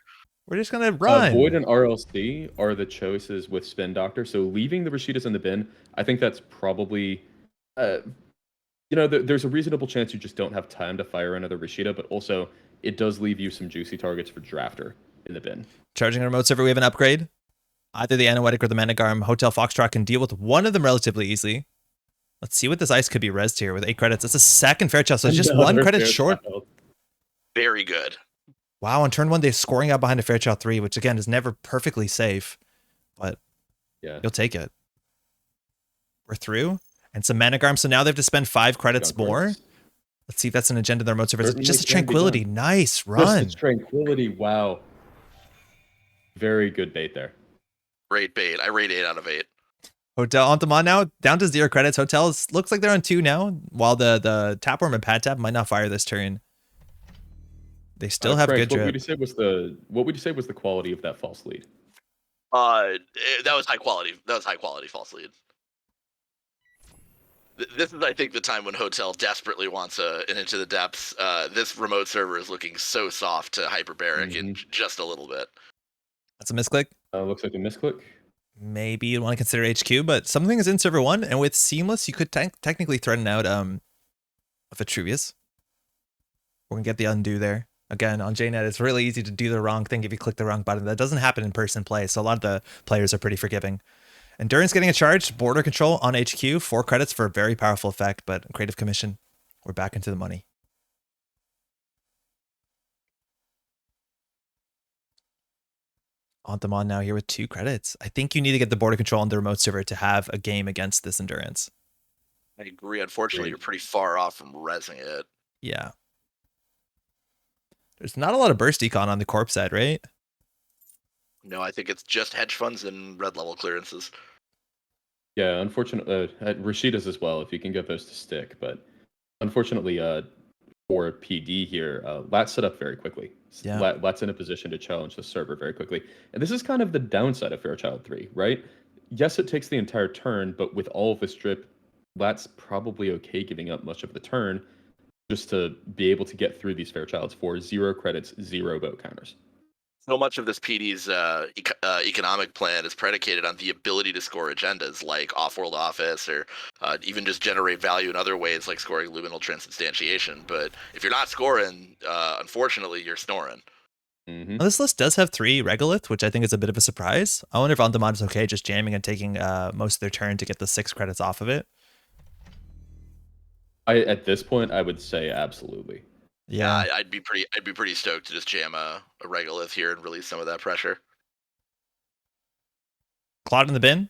We're just gonna run. Void and RLC are the choices with Spin Doctor. So leaving the Rashidas in the bin, I think that's probably, there's a reasonable chance you just don't have time to fire another Rashida, but also it does leave you some juicy targets for Drafter in the bin. Charging a remote server, we have an upgrade. Either the Anoetic or the Managarm. Hotel Foxtrot can deal with one of them relatively easily. Let's see what this ice could be rezzed here with 8 credits. It's a second Fairchild, so it's just 1 credit short. Very good. Wow, on turn 1, they're scoring out behind a Fairchild 3, which again is never perfectly safe, but yeah, you'll take it. We're through. And some Managarm, so now they have to spend 5 credits more. Let's see if that's an agenda in their remote server. Just a Tranquility. Nice run. Just a Tranquility. Wow. Very good bait there. Great bait. I rate 8 out of 8. Hotel aunthemod now down to 0 credits. Hotels looks like they're on 2 now, while the Tapworm and Pad Tap might not fire this turn. They still have Frank, good drip. What would you say was the quality of that false lead? That was high quality. That was high quality false lead. This is, I think, the time when Hotel desperately wants an Into the Depths. This remote server is looking so soft to hyperbaric in just a little bit. That's a misclick. Looks like a misclick. Maybe you want to consider HQ, but something is in server 1, and with Seamless, you could technically threaten out a Vitruvius. We're going to get the undo there. Again, on JNet, it's really easy to do the wrong thing if you click the wrong button. That doesn't happen in person play, so a lot of the players are pretty forgiving. Endurance getting a charge, border control on HQ, 4 credits for a very powerful effect, but Creative Commission, we're back into the money. aunthemod now here with 2 credits. I think you need to get the border control on the remote server to have a game against this Endurance. I agree. Unfortunately, you're pretty far off from rezzing it. Yeah. There's not a lot of burst econ on the corp side, right? No, I think it's just hedge funds and red level clearances. Yeah, unfortunately, Rashidas as well, if you can get those to stick. But unfortunately, for PD here, Lat's set up very quickly. Yeah. Lat's in a position to challenge the server very quickly. And this is kind of the downside of Fairchild 3, right? Yes, it takes the entire turn, but with all of this drip, Lat's probably okay giving up much of the turn just to be able to get through these Fairchilds for 0 credits, 0 boat counters. So much of this PD's economic plan is predicated on the ability to score agendas like off-world office or even just generate value in other ways like scoring luminal transubstantiation. But if you're not scoring, unfortunately, you're snoring. Well, this list does have 3 Regolith, which I think is a bit of a surprise. I wonder if aunthemod is okay just jamming and taking most of their turn to get the 6 credits off of it. At this point, I would say absolutely. Yeah, I'd be pretty stoked to just jam a Regolith here and release some of that pressure. Cloud in the bin.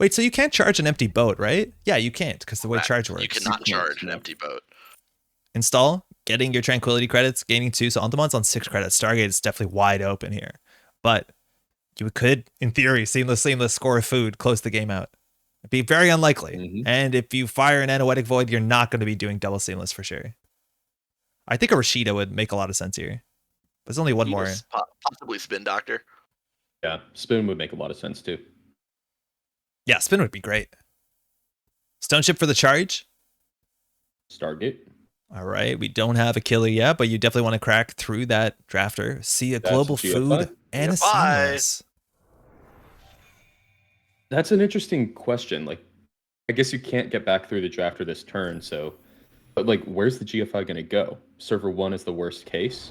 Wait, so you can't charge an empty boat, right? Yeah, you can't, because the way charge works. You cannot You can't, charge an no. empty boat. Install, getting your tranquility credits, gaining 2, so aunthemod's on 6 credits. Stargate is definitely wide open here. But you could, in theory, seamless score food, close the game out. It'd be very unlikely. Mhm. And if you fire an Anoetic Void, you're not going to be doing double seamless for sure. I think a Rashida would make a lot of sense here. There's only one more. Possibly Spin Doctor. Yeah, spin would make a lot of sense too. Yeah, spin would be great. Stone Ship for the charge. Stargate. All right, we don't have a killer yet, but you definitely want to crack through that drafter. See a That's global GFI? food and a GFI. seamless. That's an interesting question. Like, I guess you can't get back through the drafter this turn, so. But like, where's the GFI going to go? Server 1 is the worst case.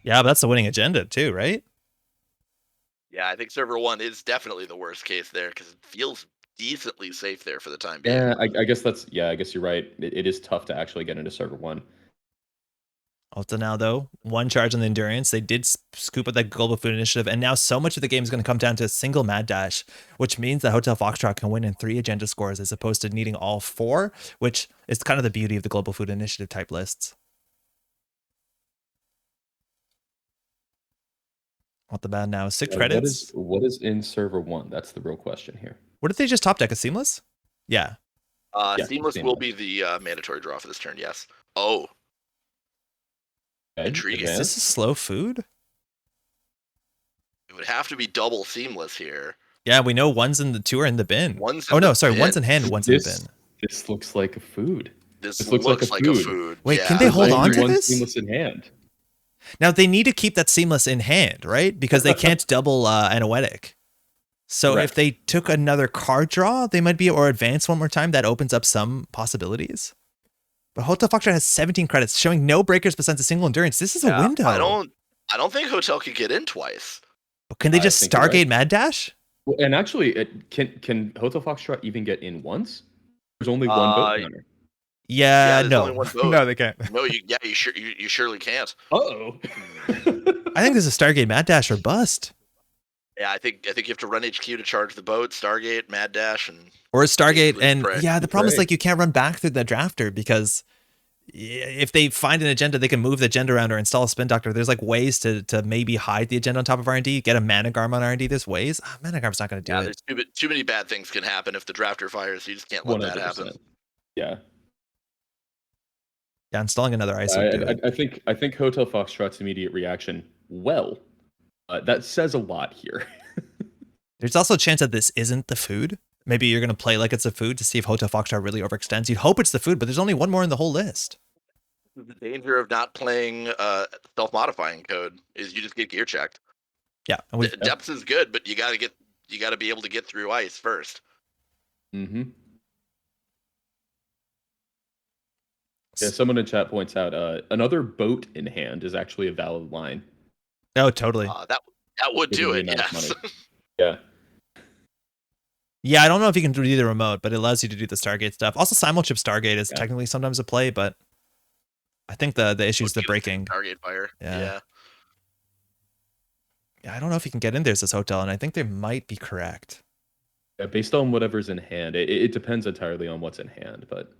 Yeah, but that's the winning agenda too, right? Yeah, I think server 1 is definitely the worst case there because it feels decently safe there for the time being. Yeah, I guess that's. Yeah, I guess you're right. It is tough to actually get into server 1. Up to now, though, 1 charge on the endurance. They did scoop up that global food initiative, and now so much of the game is going to come down to a single mad dash, which means that Hotel Foxtrot can win in 3 agenda scores as opposed to needing all 4, which is kind of the beauty of the global food initiative type lists. What the bad now? 6 credits. What is in server 1? That's the real question here. What if they just top deck a seamless? Yeah. Yeah, Seamless seamless. will be the mandatory draw for this turn, yes. Oh, Okay, Intriguing. Is advance. this a slow food? it would have to be double Seamless here. Yeah, we know 1's in the 2 are in the bin. One's Oh in no, the sorry, bin. 1's in hand, 1's in the bin. This looks like a food. This looks looks like like a a food. food. Wait, yeah. can they hold There's on only to one this? seamless in hand. Now they need to keep that seamless in hand, right? Because they can't double Anoetic. So Correct. if they took another card draw, they might be, or advance one more time, that opens up some possibilities. But Hotel Foxtrot has 17 credits, showing no breakers besides a single endurance. This is a window. I don't think Hotel could get in twice. But can they I just think you're Stargate right. Mad Dash? Well, and actually, can Hotel Foxtrot even get in once? There's only one boat counter. Yeah, there's no. only one boat. No, they can't. No, you surely can't. Uh-oh. I think this is Stargate Mad Dash or bust. Yeah, I think you have to run HQ to charge the boat, Stargate, Mad Dash, and Or a Stargate. Basically And pray. yeah, the problem is Pray. like you can't run back through the drafter because if they find an agenda, they can move the agenda around or install a spin doctor. There's like ways to maybe hide the agenda on top of R&D, get a Managarm on R&D. There's ways. Managarm's not going to do it. there's too many bad things can happen if the drafter fires. You just can't let that happen. 100%. Yeah. Yeah, installing another ice would do it. I think Hotel Foxtrot's immediate reaction, well, that says a lot here. There's also a chance that this isn't the food. Maybe you're going to play like it's a food to see if Hotel Foxtrot really overextends. You'd hope it's the food, but there's only one more in the whole list. The danger of not playing self-modifying code is you just get gear checked. Yeah. And we, Depths is good, but you got to be able to get through ice first. Mm-hmm. Yeah, someone in chat points out another boat in hand is actually a valid line. oh, totally. That would Given do the it, amount of yes. money. Yeah. Yeah, I don't know if you can do the remote, but it allows you to do the Stargate stuff. Also, Simulchip Stargate is Yeah. technically sometimes a play, but I think the issue is the breaking. Target fire. Yeah. Yeah, I don't know if you can get in there as this hotel, and I think they might be correct. Yeah, based on whatever's in hand, it depends entirely on what's in hand. But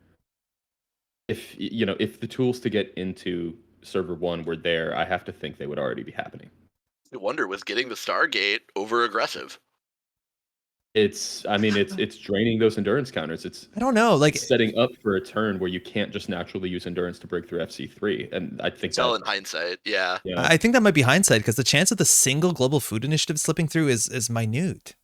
if the tools to get into server 1 were there, I have to think they would already be happening. I wonder, was getting the Stargate over aggressive? It's draining those endurance counters. It's I don't know. Like, setting up for a turn where you can't just naturally use endurance to break through FC3. And I think It's all in hindsight. Yeah. I think that might be hindsight because the chance of the single global food initiative slipping through is minute.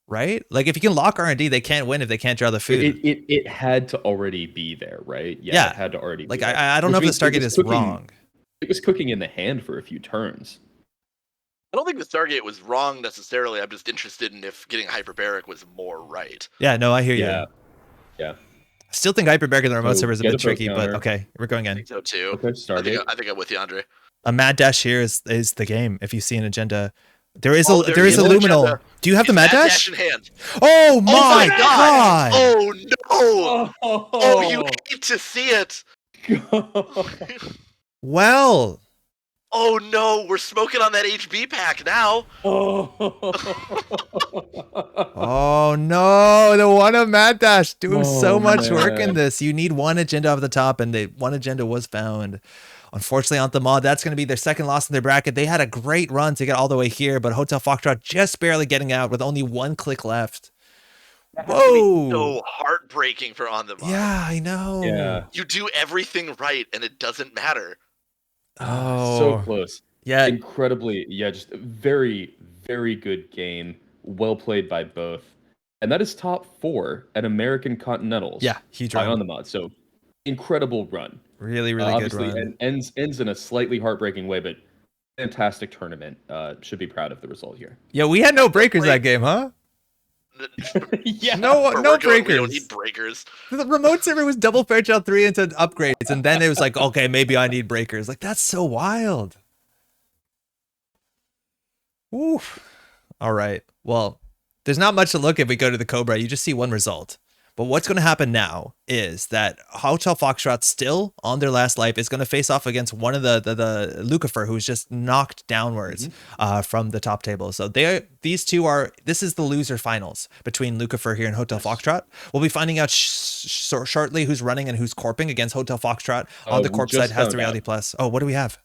Right? Like if you can lock R&D, they can't win if they can't draw the food. it had to already be there, right? Yeah. It had to already Like be there. I don't know if Which the means Stargate it was is cooking- wrong. It was cooking in the hand for a few turns. I don't think the Stargate was wrong necessarily. I'm just interested in if getting hyperbaric was more right. Yeah, no, I hear you. Yeah. I still think Hyperbaric and the remote So server is a get bit a boat tricky, but counter. okay, we're going I in. think so too. Okay, Stargate. I think I'm with you, Andre. A mad dash here is the game. If you see an agenda, there is Oh, a there is a is an luminal. agenda. Do you have the It's mad dash? in hand. Oh my my god! Oh no! Oh, you hate to see it. Well, Oh no, we're smoking on that HB pack now. Oh no, the one of Mad Dash doing so Oh, much work in man. this. You need one agenda off the top, and the one agenda was found. Unfortunately, aunthemod, that's going to be their second loss in their bracket. They had a great run to get all the way here, but Hotel Foxtrot just barely getting out with only one click left. That has to be Whoa! so heartbreaking for On The Mod. Yeah, I know. Yeah. You do everything right, and it doesn't matter. So close. Yeah. Incredibly, just a very, very good game. Well played by both. And that is top 4 at American Continentals. Yeah, huge by run. aunthemod. So incredible run. Really, really good Obviously, run. and ends in a slightly heartbreaking way, but fantastic tournament. Should be proud of the result here. Yeah, we had no breakers that game, huh? Yeah. No We breakers. don't need breakers. The remote server was double Fairchild 3 into upgrades, and then it was like, okay, maybe I need breakers. Like, that's so wild. Oof. All right. Well, there's not much to look if we go to the Cobra. You just see one result. But what's going to happen now is that Hotel Foxtrot, still on their last life, is going to face off against one of the lukifer, who's just knocked downwards from the top table. So these two are, this is the loser finals between lukifer here and Hotel Foxtrot. We'll be finding out shortly who's running and who's corping against Hotel Foxtrot. On the corp side has the Reality Plus. Oh, what do we have?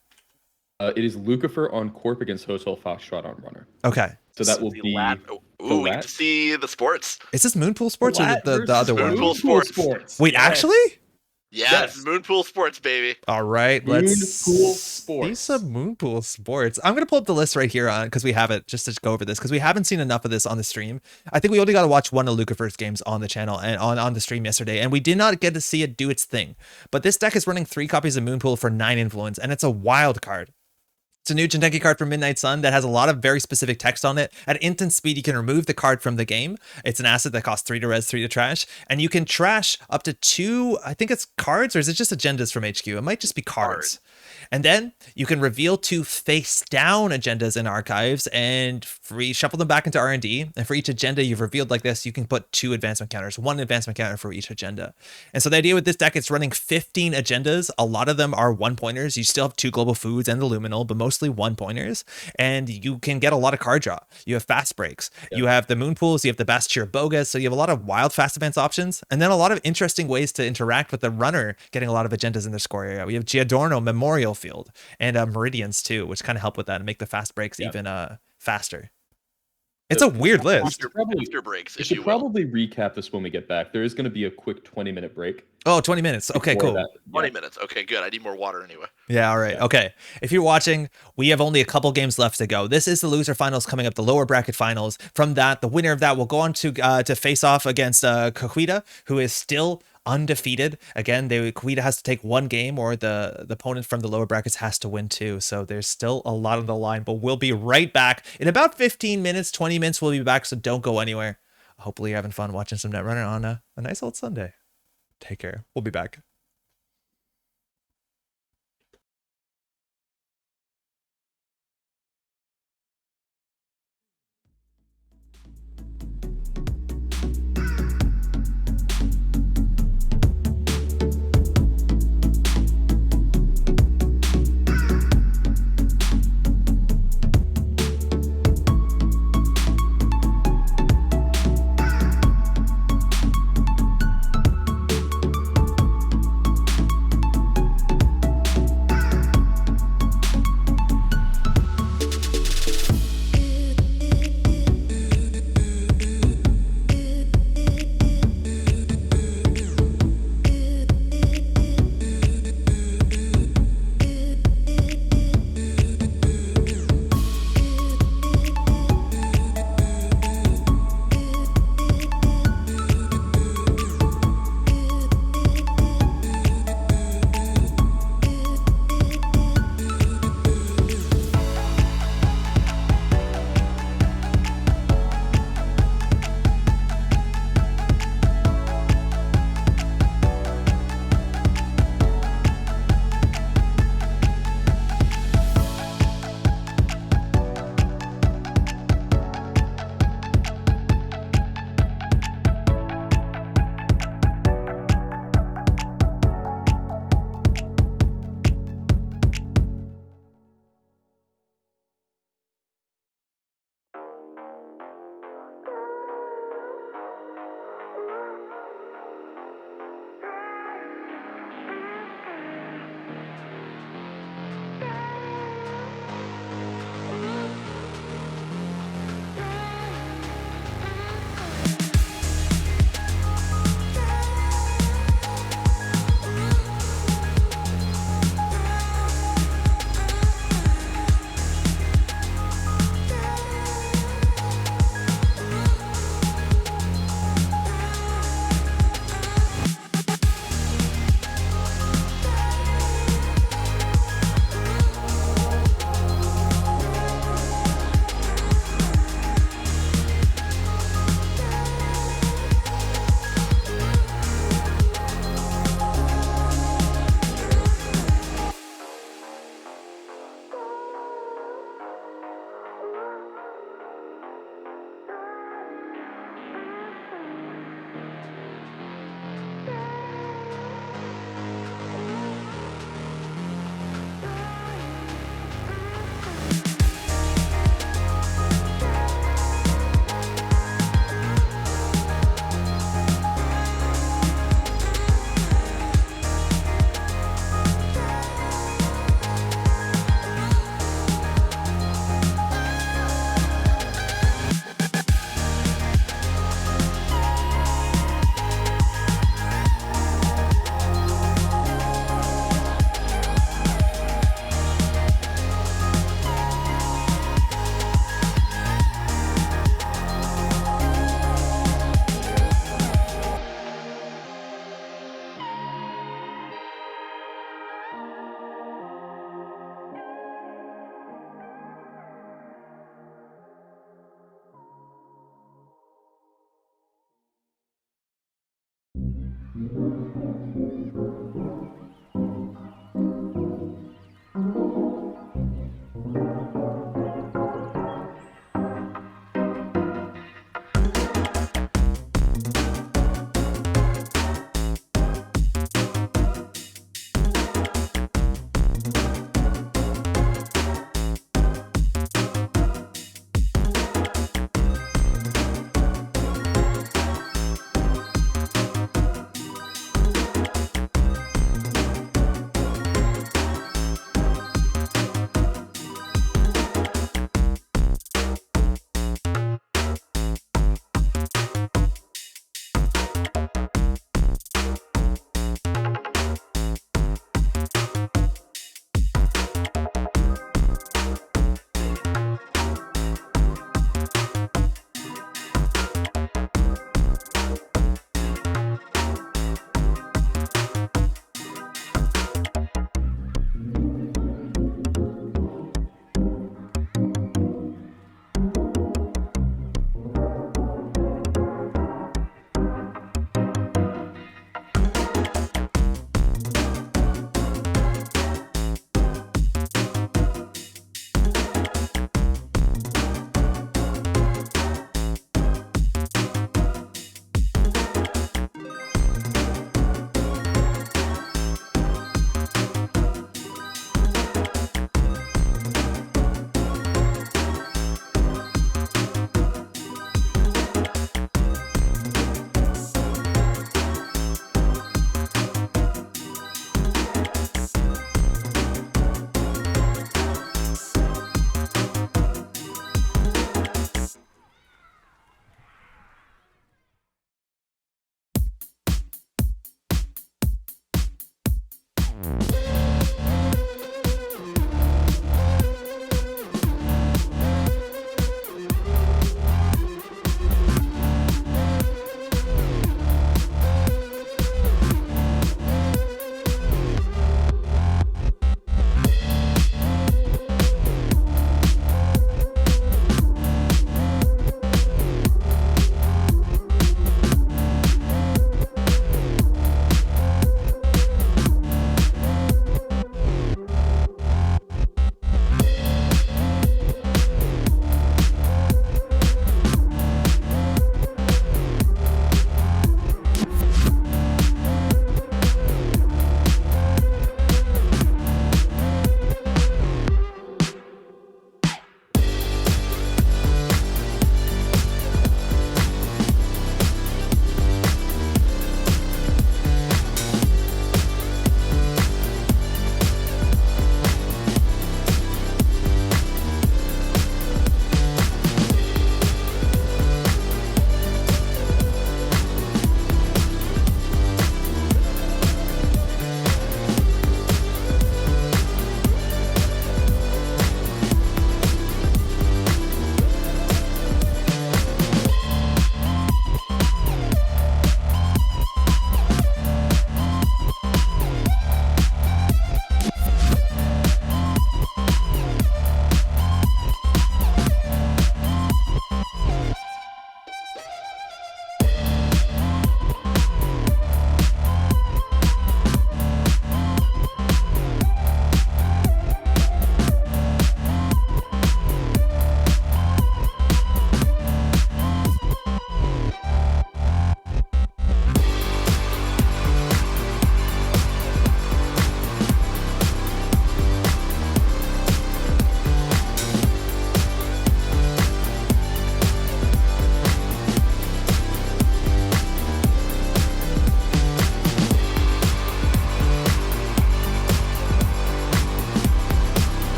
It is lukifer on corp against Hotel Foxtrot on runner. Okay. So that will be we get to see the sports. Is this Moonpool Sports or the other one? Moonpool Sports. Wait, actually? Yeah, Yes. it's Moonpool Sports, baby. All right, let's Moonpool Sports. see some Moonpool Sports. I'm gonna pull up the list right here on because we have it just to go over this because we haven't seen enough of this on the stream. I think we only got to watch one of lukifer's games on the channel and on the stream yesterday, and we did not get to see it do its thing. But this deck is running 3 copies of Moonpool for 9 influence, and it's a wild card. It's a new Jinteki card from Midnight Sun that has a lot of very specific text on it. At instant speed, you can remove the card from the game. It's an asset that costs 3 to res, 3 to trash. And you can trash up to 2, I think it's cards, or is it just agendas from HQ? It might just be cards. And then you can reveal 2 face down agendas in archives and shuffle them back into R&D. And for each agenda you've revealed like this, you can put 2 advancement counters, 1 advancement counter for each agenda. And so the idea with this deck, it's running 15 agendas. A lot of them are 1-pointers. You still have 2 global foods and the luminal, but mostly 1-pointers. And you can get a lot of card draw. You have fast breaks. Yep. You have the moon pools. You have the Bastir Bogas. So you have a lot of wild fast advance options. And then a lot of interesting ways to interact with the runner, getting a lot of agendas in their score area. We have Giadorno Memorial Field and Meridians too, which kind of help with that and make the fast breaks even faster. It's a weird list. After breaks, we should probably recap this when we get back. There is going to be a quick 20-minute break. Oh, 20 minutes. Okay, cool. 20 minutes. Okay, good. I need more water anyway. Yeah, all right. Okay. If you're watching, we have only a couple games left to go. This is the loser finals coming up, the lower bracket finals. From that, the winner of that will go on to face off against Cahuita, who is still undefeated. Again, Cahuita has to take 1 game, or the opponent from the lower brackets has to win 2. So there's still a lot on the line, but we'll be right back in about 15 minutes, 20 minutes. We'll be back, so don't go anywhere. Hopefully you're having fun watching some Netrunner on a nice old Sunday. Take care. We'll be back.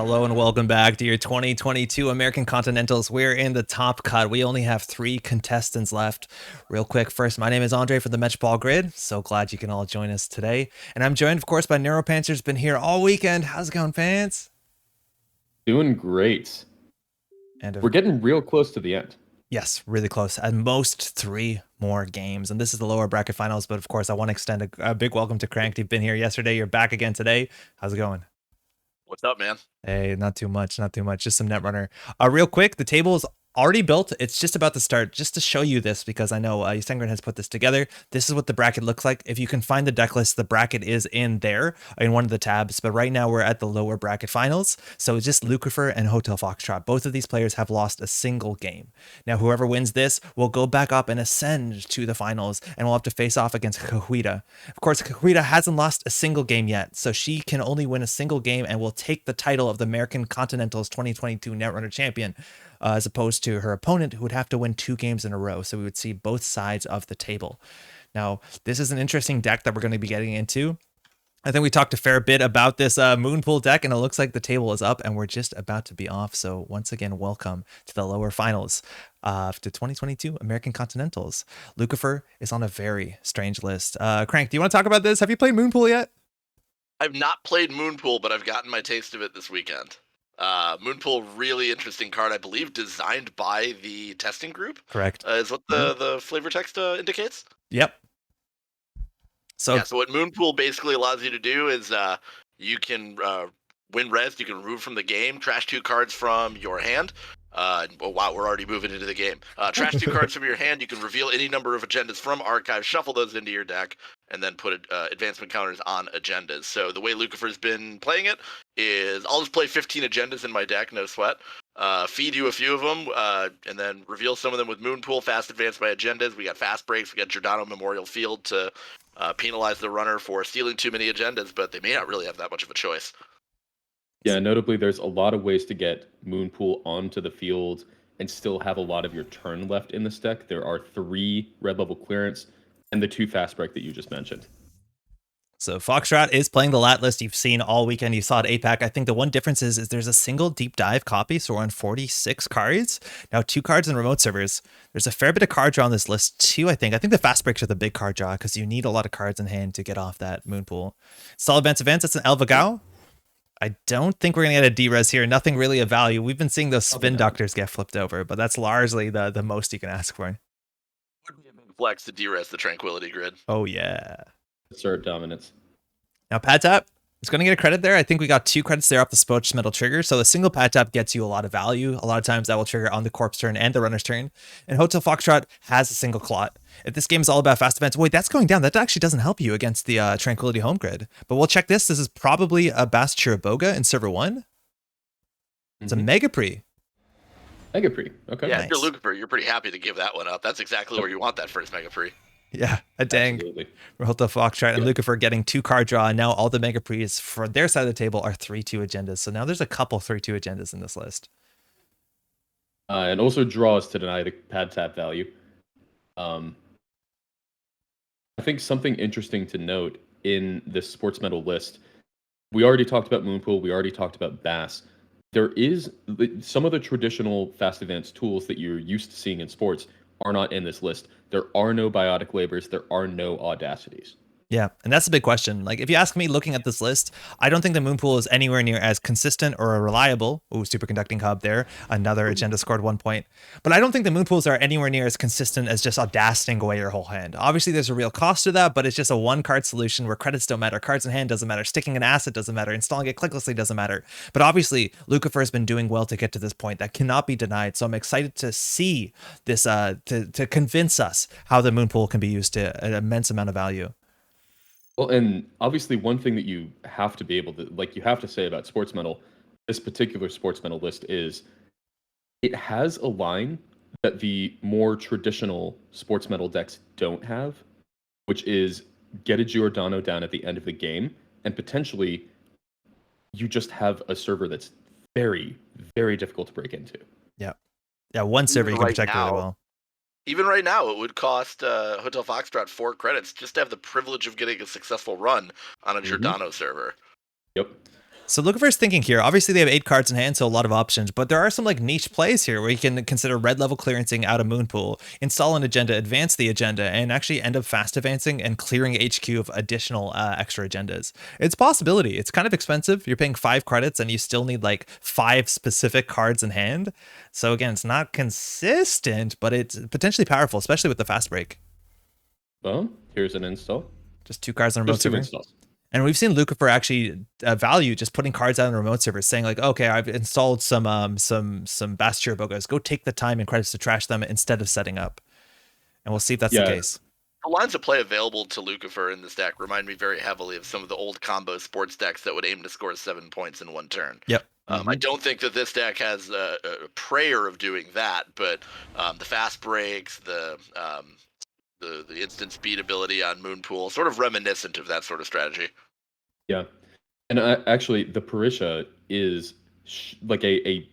Hello and welcome back to your 2022 American Continentals. We're in the top cut. We only have 3 contestants left. Real quick, first, my name is Andre from the Metropol Grid. So glad you can all join us today. And I'm joined, of course, by Neuropancer's been here all weekend. How's it going, fans? Doing great. And we're getting real close to the end. Yes, really close. At most 3 more games. And this is the lower bracket finals. But of course, I want to extend a big welcome to Crank. You've been here yesterday. You're back again today. How's it going? What's up, man? Hey, not too much. Just some Netrunner. Real quick, the table is already built. It's just about to start. Just to show you this, because I know Sengren has put this together. This is what the bracket looks like. If you can find the deck list, the bracket is in there in one of the tabs. But right now we're at the lower bracket finals. So it's just Lukifer and Hotel Foxtrot. Both of these players have lost a single game. Now, whoever wins this will go back up and ascend to the finals, and we'll have to face off against Cahuita. Of course, Cahuita hasn't lost a single game yet, so she can only win a single game and will take the title of the American Continentals 2022 Netrunner champion, as opposed to her opponent, who would have to win 2 games in a row. So we would see both sides of the table. Now, this is an interesting deck that we're going to be getting into. I think we talked a fair bit about this Moonpool deck, and it looks like the table is up and we're just about to be off. So once again, welcome to the lower finals to 2022 American Continentals. Lukifer is on a very strange list. Crank, do you want to talk about this? Have you played Moonpool yet? I've not played Moonpool, but I've gotten my taste of it this weekend. Moonpool, really interesting card, I believe designed by the testing group. Correct. Is what the flavor text indicates. Yep. So so what Moonpool basically allows you to do is you can win res, you can remove from the game, trash 2 cards from your hand. Oh wow, we're already moving into the game. Trash 2 cards from your hand, you can reveal any number of agendas from archive, shuffle those into your deck, and then put advancement counters on agendas. So the way Lukifer's been playing it is I'll just play 15 agendas in my deck, no sweat. Feed you a few of them, and then reveal some of them with Moonpool, fast advance by agendas. We got fast breaks, we got Giordano Memorial Field to penalize the runner for stealing too many agendas, but they may not really have that much of a choice. Yeah, notably, there's a lot of ways to get Moonpool onto the field and still have a lot of your turn left in this deck. There are 3 red level clearance and the 2 fast break that you just mentioned. So Foxtrot is playing the lat list you've seen all weekend. You saw it 8-pack. I think the one difference is there's a single deep dive copy, so we're on 46 cards. Now 2 cards in remote servers. There's a fair bit of card draw on this list too, I think. I think the fast breaks are the big card draw because you need a lot of cards in hand to get off that Moonpool. Solid events. It's an Elvagao. I don't think we're going to get a D-res here. Nothing really of value. We've been seeing those spin doctors get flipped over, but that's largely the most you can ask for. Would be a big flex to D-res the Tranquility Grid. Oh, yeah. Assert dominance. Now, pad tap is going to get a credit there. I think we got 2 credits there off the Sportsmetal trigger. So the single pad tap gets you a lot of value. A lot of times that will trigger on the corpse turn and the runner's turn. And Hotel Foxtrot has a single clot. If this game is all about fast events, wait, that's going down. That actually doesn't help you against the Tranquility home grid. But we'll check this. This is probably a Bast Chiraboga in server 1. It's a Mega Pre. Mega Pre, okay. Yeah, Nice. if you're Lukifer, you're pretty happy to give that one up. That's exactly where you want that first Mega Pre. Yeah, a dang. Absolutely. Hotel Foxtrot and Lukifer getting 2 card draw. And now all the Mega Pre's for their side of the table are 3-2 agendas. So now there's a couple 3-2 agendas in this list. And also draws to deny the pad tap value. I think something interesting to note in this Sportsmetal list, we already talked about Moonpool, we already talked about Bass. There is some of the traditional fast advance tools that you're used to seeing in sports are not in this list. There are no biotic labors, there are no audacities. Yeah, and that's a big question. Like, if you ask me, looking at this list, I don't think the Moonpool is anywhere near as consistent or reliable. Ooh, superconducting hub there. Another agenda scored 1 point. But I don't think the Moonpools are anywhere near as consistent as just audaciting away your whole hand. Obviously, there's a real cost to that, but it's just a 1-card solution where credits don't matter, cards in hand doesn't matter, sticking an asset doesn't matter, installing it clicklessly doesn't matter. But obviously, Lukifer has been doing well to get to this point. That cannot be denied. So I'm excited to see this, to convince us how the Moonpool can be used to an immense amount of value. Well, and obviously one thing that you have to be able to, like, you have to say about Sportsmetal, this particular Sportsmetal list is it has a line that the more traditional Sportsmetal decks don't have, which is get a Giordano down at the end of the game, and potentially you just have a server that's very, very difficult to break into. Yeah. Yeah, one server you can protect really well. Even right now, it would cost Hotel Foxtrot 4 credits just to have the privilege of getting a successful run on a Giordano server. Yep. So Lukifer's thinking here. Obviously, they have 8 cards in hand, so a lot of options. But there are some like niche plays here where you can consider red level clearancing out of Moonpool, install an agenda, advance the agenda, and actually end up fast advancing and clearing HQ of additional extra agendas. It's a possibility. It's kind of expensive. You're paying 5 credits, and you still need like 5 specific cards in hand. So again, it's not consistent, but it's potentially powerful, especially with the fast break. Well, here's an install. Just 2 cards on remote Just 2 server. installs. And we've seen Lukifer actually value just putting cards out on remote servers, saying like, okay, I've installed some Bass Bogas. Go take the time and credits to trash them instead of setting up. And we'll see if that's the case. The lines of play available to Lukifer in this deck remind me very heavily of some of the old combo sports decks that would aim to score 7 points in 1 turn. Yep. I don't think that this deck has a prayer of doing that, but the fast breaks, the instant speed ability on Moonpool, sort of reminiscent of that sort of strategy. Yeah, and actually, the Parisha is like you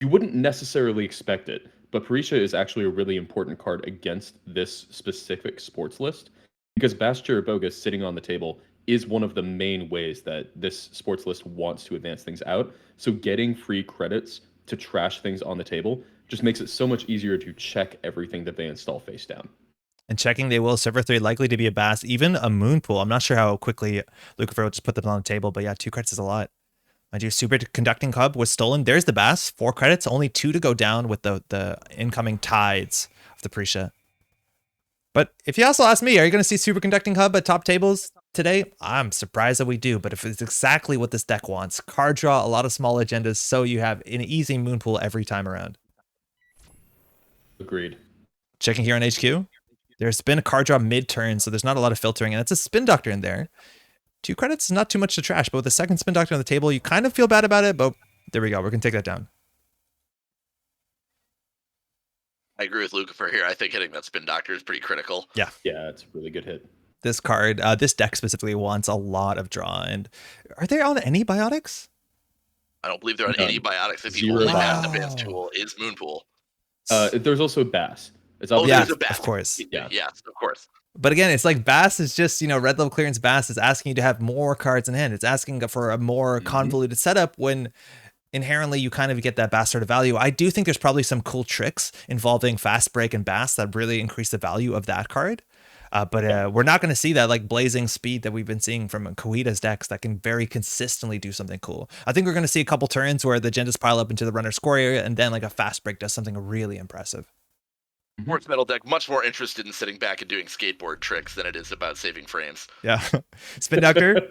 wouldn't necessarily expect it, but Parisha is actually a really important card against this specific sports list because Bass Bogas sitting on the table is one of the main ways that this sports list wants to advance things out. So getting free credits to trash things on the table just makes it so much easier to check everything that they install face down. And checking they will. Server 3 likely to be a Bass, even a Moonpool. I'm not sure how quickly Lukifer will just put them on the table, but yeah, 2 credits is a lot. Mind you, Super Conducting Hub was stolen. There's the Bass, 4 credits, only 2 to go down with the incoming tides of the Prisha. But if you also ask me, are you going to see Super Conducting Hub at top tables today? I'm surprised that we do, but if it's exactly what this deck wants, card draw, a lot of small agendas, so you have an easy Moonpool every time around. Agreed. Checking here on HQ. There's been a card draw mid-turn, so there's not a lot of filtering, and it's a Spin Doctor in there. 2 credits is not too much to trash, but with the second Spin Doctor on the table, you kind of feel bad about it, but there we go. We're going to take that down. I agree with Lukifer here. I think hitting that Spin Doctor is pretty critical. Yeah. Yeah, it's a really good hit. This card, this deck specifically wants a lot of draw, and are they on any biotics? I don't believe they're on any biotics. If the Zero only biotics. fast advance tool is Moonpool. There's also Bass. It's Yeah, there's a Bass. of course. Yeah. Yes, of course. But again, it's like Bass is just, red level clearance Bass is asking you to have more cards in hand. It's asking for a more convoluted setup when inherently you kind of get that Bass sort of value. I do think there's probably some cool tricks involving Fast Break and Bass that really increase the value of that card. But we're not going to see that like blazing speed that we've been seeing from Cahuita's decks that can very consistently do something cool. I think we're going to see a couple turns where the agendas pile up into the runner score area and then like a Fast Break does something really impressive. Sportsmetal deck much more interested in sitting back and doing skateboard tricks than it is about saving frames. Yeah. Spin Doctor.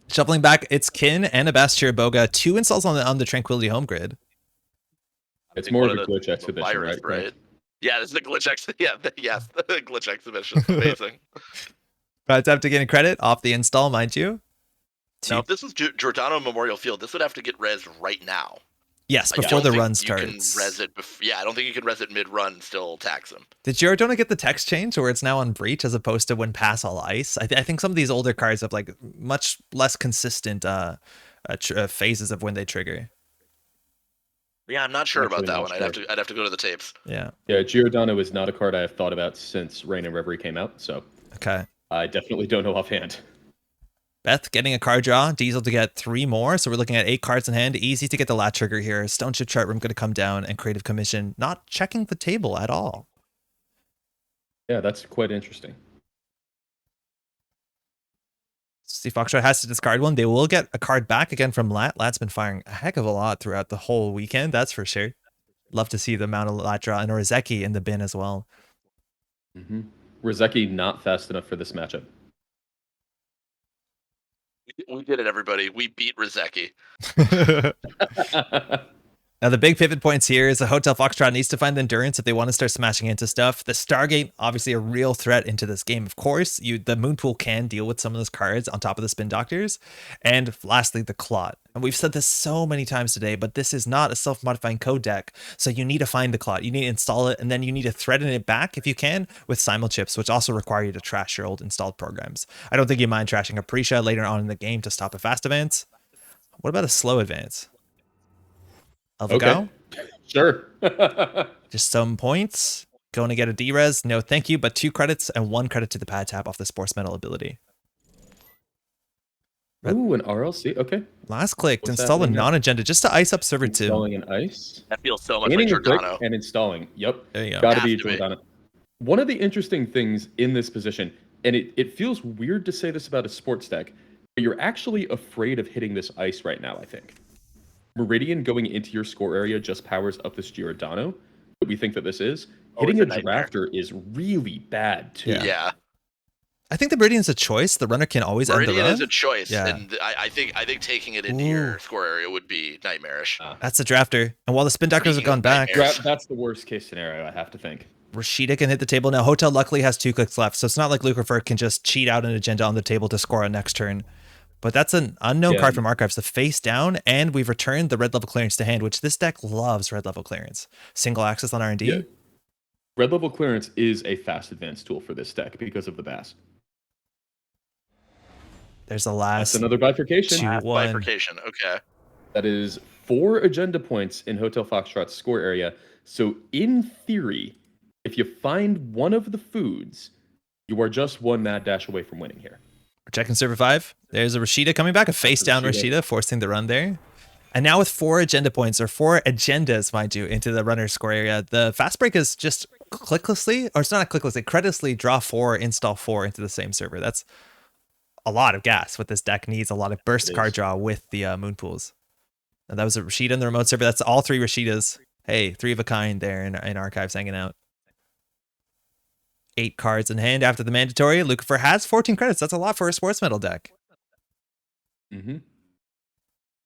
Shuffling back its Kin and a Bass Boga. 2 installs on the Tranquility home grid. It's more of a glitch exhibition, right? Yeah, this is the glitch exhibition. Yeah, yes, the glitch exhibition. Amazing. Attempt to get credit off the install, mind you. Now, if this was Giordano Memorial Field, this would have to get res right now. Yes, Like, before the run You starts. can res it I don't think you can res it mid-run and still tax him. Did Giordano get the text change where it's now on Breach as opposed to when pass all ice? I think some of these older cards have like much less consistent phases of when they trigger. Yeah, I'm not sure about that one. Sure. I'd have to go to the tapes. Yeah. Yeah, Giordano is not a card I have thought about since Reign and Reverie came out, so Okay. I definitely don't know offhand. Beth getting a card draw. Diesel to get 3 more. So we're looking at 8 cards in hand. Easy to get the lat trigger here. Stone Chip Chart Room going to come down and Creative Commission not checking the table at all. Yeah, that's quite interesting. See, Foxtrot has to discard one. They will get a card back again from Lat. Lat's been firing a heck of a lot throughout the whole weekend, that's for sure. Love to see the amount of Lat draw and Rozeki in the bin as well. Rozeki not fast enough for this matchup. We did it, everybody. We beat Rozeki. Now, the big pivot points here is the Hotel Foxtrot needs to find the endurance if they want to start smashing into stuff. The Stargate, obviously a real threat into this game. Of course, the Moonpool can deal with some of those cards on top of the Spin Doctors. And lastly, the Clot. And we've said this so many times today, but this is not a self-modifying code deck. So you need to find the Clot. You need to install it, and then you need to threaten it back, if you can, with Simulchips, which also require you to trash your old installed programs. I don't think you mind trashing a Prisha later on in the game to stop a fast advance. What about a slow advance? Okay. Sure. Just some points. Going to get a D-Res. No, thank you. But 2 credits and 1 credit to the pad tap off the Sportsmetal ability. Ooh, an RLC. Okay. Last click to What's install the happening now? non-agenda just to ice up server 2. Installing an ice. That feels so much like Getting a click Giordano. and installing. Yep. There you go. Gotta Has be to be. Giordano. One of the interesting things in this position, and it feels weird to say this about a sports deck, but you're actually afraid of hitting this ice right now, I think. Meridian going into your score area just powers up this Giordano. But we think that this is. Hitting a it's a nightmare. drafter is really bad, too. Yeah. I think the Meridian's a choice. The runner can always end the Meridian run. is a choice, Yeah. and I think taking it into your score area would be nightmarish. That's the drafter. And while the spin doctors have gone back, That's the worst case scenario, I have to think. Rashida can hit the table now. Hotel luckily has 2 clicks left, so it's not like lukifer can just cheat out an agenda on the table to score on next turn. But that's an unknown card from Archives. The face down, and we've returned the red level clearance to hand, which this deck loves red level clearance. Single access on R&D. Yeah. Red level clearance is a fast advance tool for this deck because of the Bass. There's the last. That's another bifurcation. 2-1. Bifurcation. Okay. That is 4 agenda points in Hotel Foxtrot's score area. So in theory, if you find one of the foods, you are just 1 mad dash away from winning here. We're checking server 5. There's a Rashida coming back, a face down Rashida, forcing the run there. And now with 4 agenda points, or 4 agendas, mind you, into the runner's score area, the fast break is just clicklessly, or it's not clicklessly, creditlessly draw 4, install 4 into the same server. That's a lot of gas. What this deck needs, a lot of burst card draw with the moon pools. And that was a Rashida in the remote server. That's all 3 Rashidas. Hey, 3 of a kind there in Archives hanging out. 8 cards in hand after the mandatory. Lukifer has 14 credits. That's a lot for a Sportsmetal deck. Mm-hmm.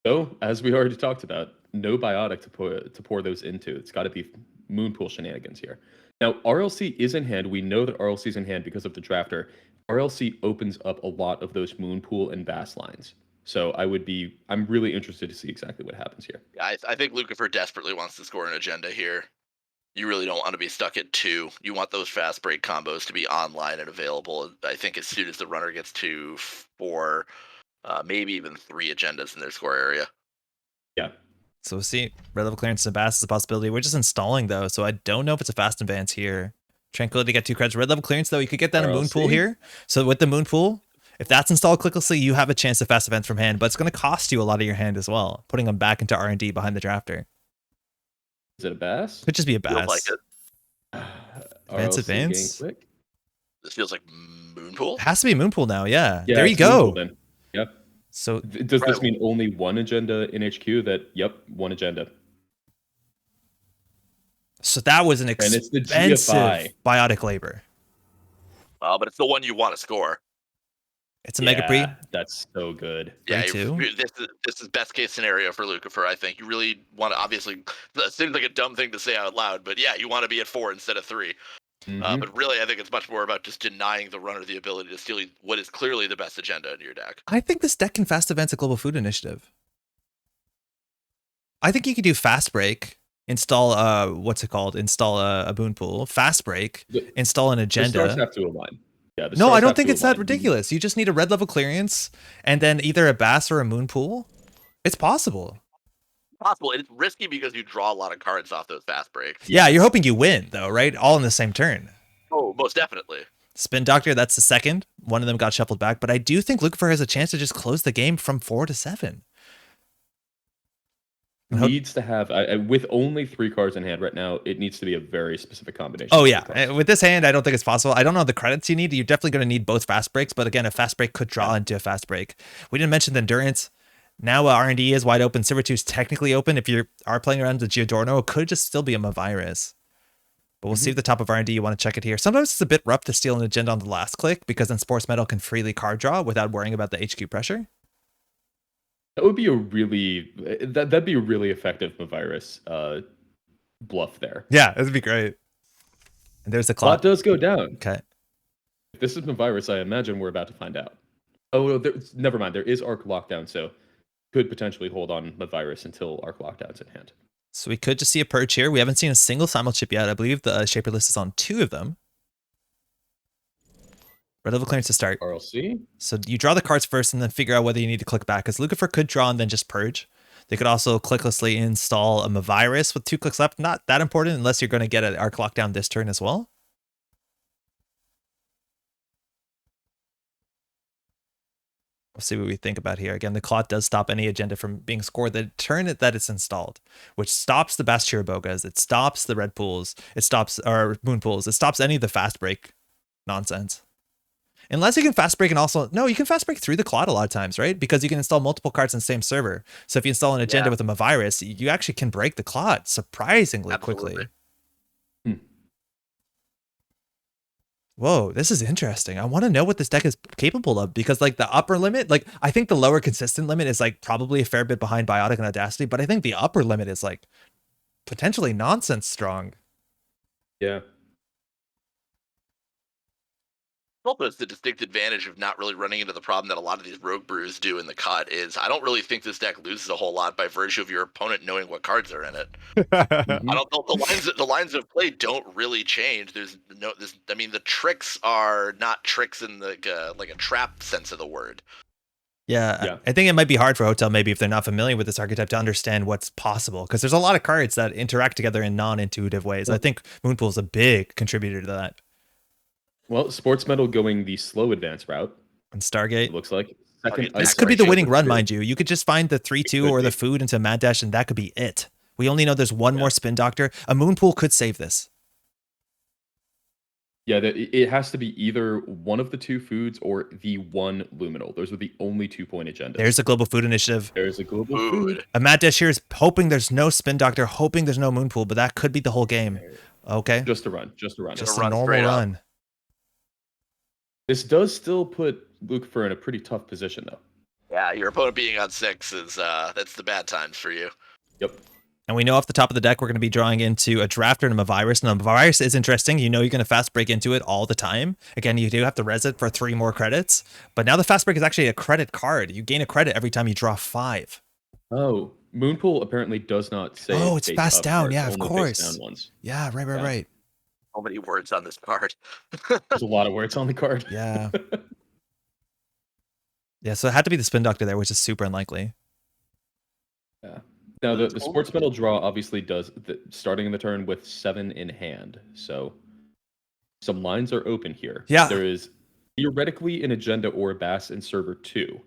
So, as we already talked about, no biotic to pour those into. It's got to be Moonpool shenanigans here. Now, RLC is in hand. We know that RLC is in hand because of the drafter. RLC opens up a lot of those Moonpool and Bass lines. So I'm really interested to see exactly what happens here. I think Lukifer desperately wants to score an agenda here. You really don't want to be stuck at 2. You want those fast break combos to be online and available. I think as soon as the runner gets to 4, maybe even 3 agendas in their score area. Yeah. So we'll see. Red level clearance and Bass is a possibility. We're just installing though, so I don't know if it's a fast advance here. Tranquility got 2 credits. Red level clearance though, you could get that in Moonpool here. So with the Moonpool, if that's installed clicklessly, you have a chance to fast advance from hand, but it's going to cost you a lot of your hand as well, putting them back into R&D behind the drafter. Is it a Bass? Could just be a Bass. Feels like it. Advance. This feels like Moonpool. It has to be Moonpool now, yeah. Yeah, There you it's go. Moonpool then. Yep. So Does this mean only 1 agenda in HQ? Yep, 1 agenda. So that was an And it's the expensive GFI. biotic labor. Well, but it's the one you want to score. It's a Mega Pre. That's so good. Yeah, too. This is best case scenario for Lukifer. I think you really want to. Obviously, that seems like a dumb thing to say out loud, but yeah, you want to be at 4 instead of 3. But really, I think it's much more about just denying the runner the ability to steal what is clearly the best agenda in your deck. I think this deck can fast advance a Global Food Initiative. I think you could do Fast Break, install install a Boon Pool, Fast Break, install an The agenda. stars have to align. Yeah, the No, stars I don't have think to it's that align. ridiculous. You just need a red level clearance and then either a Bass or a Moon Pool. It's possible. Possible. It's risky because you draw a lot of cards off those fast breaks. Yeah, you're hoping you win though, right? All in the same turn. Oh, most definitely. Spin Doctor, that's the second. One of them got shuffled back, but I do think Lukifer has a chance to just close the game from 4 to 7. Needs to have, with only 3 cards in hand right now, it needs to be a very specific combination. Oh of yeah, cards. with this hand, I don't think it's possible. I don't know the credits you need. You're definitely going to need both fast breaks, but again, a fast break could draw into a fast break. We didn't mention the endurance. Now R&D is wide open. Server 2 is technically open. If you are playing around the Giordano, it could just still be a Mavirus. But we'll see at the top of R&D. You want to check it here. Sometimes it's a bit rough to steal an agenda on the last click because then Sportsmetal can freely card draw without worrying about the HQ pressure. That would be that'd be a really effective Mavirus bluff there. Yeah, that'd be great. And there's the Clock clock. does go down. Okay. If this is Mavirus, I imagine we're about to find out. Oh, no, never mind. There is Arc Lockdown, so could potentially hold on Mavirus until Arc Lockdown's in hand. So we could just see a purge here. We haven't seen a single simul chip yet. I believe the Shaper list is on 2 of them. Red level clearance to start. RLC. So you draw the cards first and then figure out whether you need to click back. Because Lukifer could draw and then just purge. They could also clicklessly install a Mavirus with 2 clicks left. Not that important unless you're going to get an Arc Lockdown this turn as well. Let's see what we think about here. Again, the clot does stop any agenda from being scored the turn that it's installed, which stops the Bastirabogas, it stops the red pools, it stops or moon pools, it stops any of the fast break nonsense. Unless you can fast break and also, no, you can fast break through the clot a lot of times, right? Because you can install multiple cards in the same server. So if you install an agenda with a virus, you actually can break the clot surprisingly quickly. Whoa, this is interesting. I want to know what this deck is capable of because like the upper limit, like I think the lower consistent limit is like probably a fair bit behind Biotic and Audacity, but I think the upper limit is like potentially nonsense strong. Yeah. Also, it's the distinct advantage of not really running into the problem that a lot of these rogue brews do in the cut is I don't really think this deck loses a whole lot by virtue of your opponent knowing what cards are in it. I don't know, the lines of play don't really change. I mean, the tricks are not tricks in the like a trap sense of the word. Yeah, I think it might be hard for Hotel maybe if they're not familiar with this archetype to understand what's possible because there's a lot of cards that interact together in non-intuitive ways. I think Moonpool is a big contributor to that. Well, Sportsmetal going the slow advance route. And Stargate. It looks like. This could be the winning run, mind you. You could just find the 3-2 or the food into Mad Dash, and that could be it. We only know there's one more Spin Doctor. A Moonpool could save this. Yeah, it has to be either one of the two foods or the one Luminal. Those are the only 2-point agendas. There's a Global Food Initiative. There's a Global Food. A Mad Dash here is hoping there's no Spin Doctor, hoping there's no Moonpool, but that could be the whole game. Okay. Just a run. Just a run. Just a normal run. This does still put lukifer in a pretty tough position, though. Yeah, your opponent being on 6 is that's the bad times for you. Yep. And we know off the top of the deck we're going to be drawing into a Drafter and a virus. Now, virus is interesting. You know you're going to fast break into it all the time. Again, you do have to res it for 3 more credits. But now the fast break is actually a credit card. You gain a credit every time you draw 5. Oh, Moonpool apparently does not say. Oh, it's fast down. Cards, Yeah, of course. Down ones. Yeah, right. So many words on this card. There's a lot of words on the card. Yeah. Yeah, so it had to be the Spin Doctor there, which is super unlikely. Yeah. Now, the Sportsmetal draw obviously does, starting in the turn with 7 in hand. So some lines are open here. Yeah. There is theoretically an agenda or a Bass in server 2.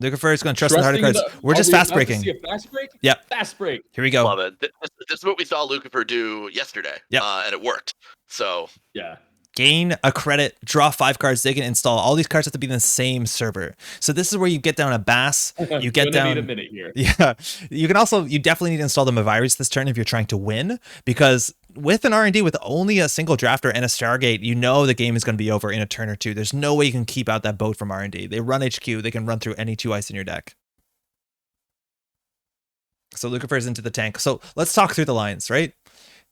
Lukifer is going to trust in the harder cards. We're just fast breaking. Fast break? Yep. Fast break. Here we go. Love it. This is what we saw Lukifer do yesterday. Yep. And it worked. So yeah. Gain a credit, draw 5 cards, they can install. All these cards have to be in the same server. So this is where you get down a Bass. You get down. Need a minute here. Yeah. You definitely need to install the Mavirus this turn if you're trying to win, because with an R&D with only a single drafter and a Stargate, you know the game is going to be over in a turn or two. There's no way you can keep out that boat from R&D. They run HQ. They can run through any 2 ice in your deck. So Lukifer's into the tank. So let's talk through the lines, right?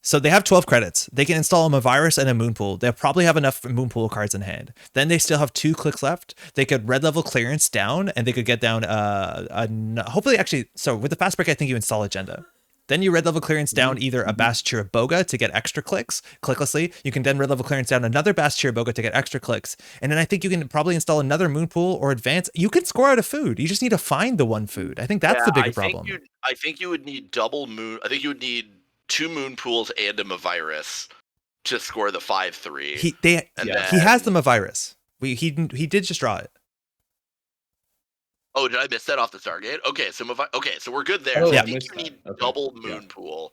So they have 12 credits. They can install a Mavirus and a Moonpool. They'll probably have enough Moonpool cards in hand. Then they still have 2 clicks left. They could red level clearance down, and they could get down hopefully actually, so with the fast break, I think you install Agenda. Then you red level clearance down either a Bass Chiriboga to get extra clicks, clicklessly. You can then red level clearance down another Bass Chiriboga to get extra clicks. And then I think you can probably install another Moonpool or advance. You can score out a food. You just need to find the one food. I think that's the bigger problem. I think you would need double moon. I think you would need 2 Moonpools and a Mavirus to score the 5-3. He has the Mavirus. He did just draw it. Oh, did I miss that off the Stargate? Okay, so we're good there. Oh, So yeah, I think you need double Moonpool.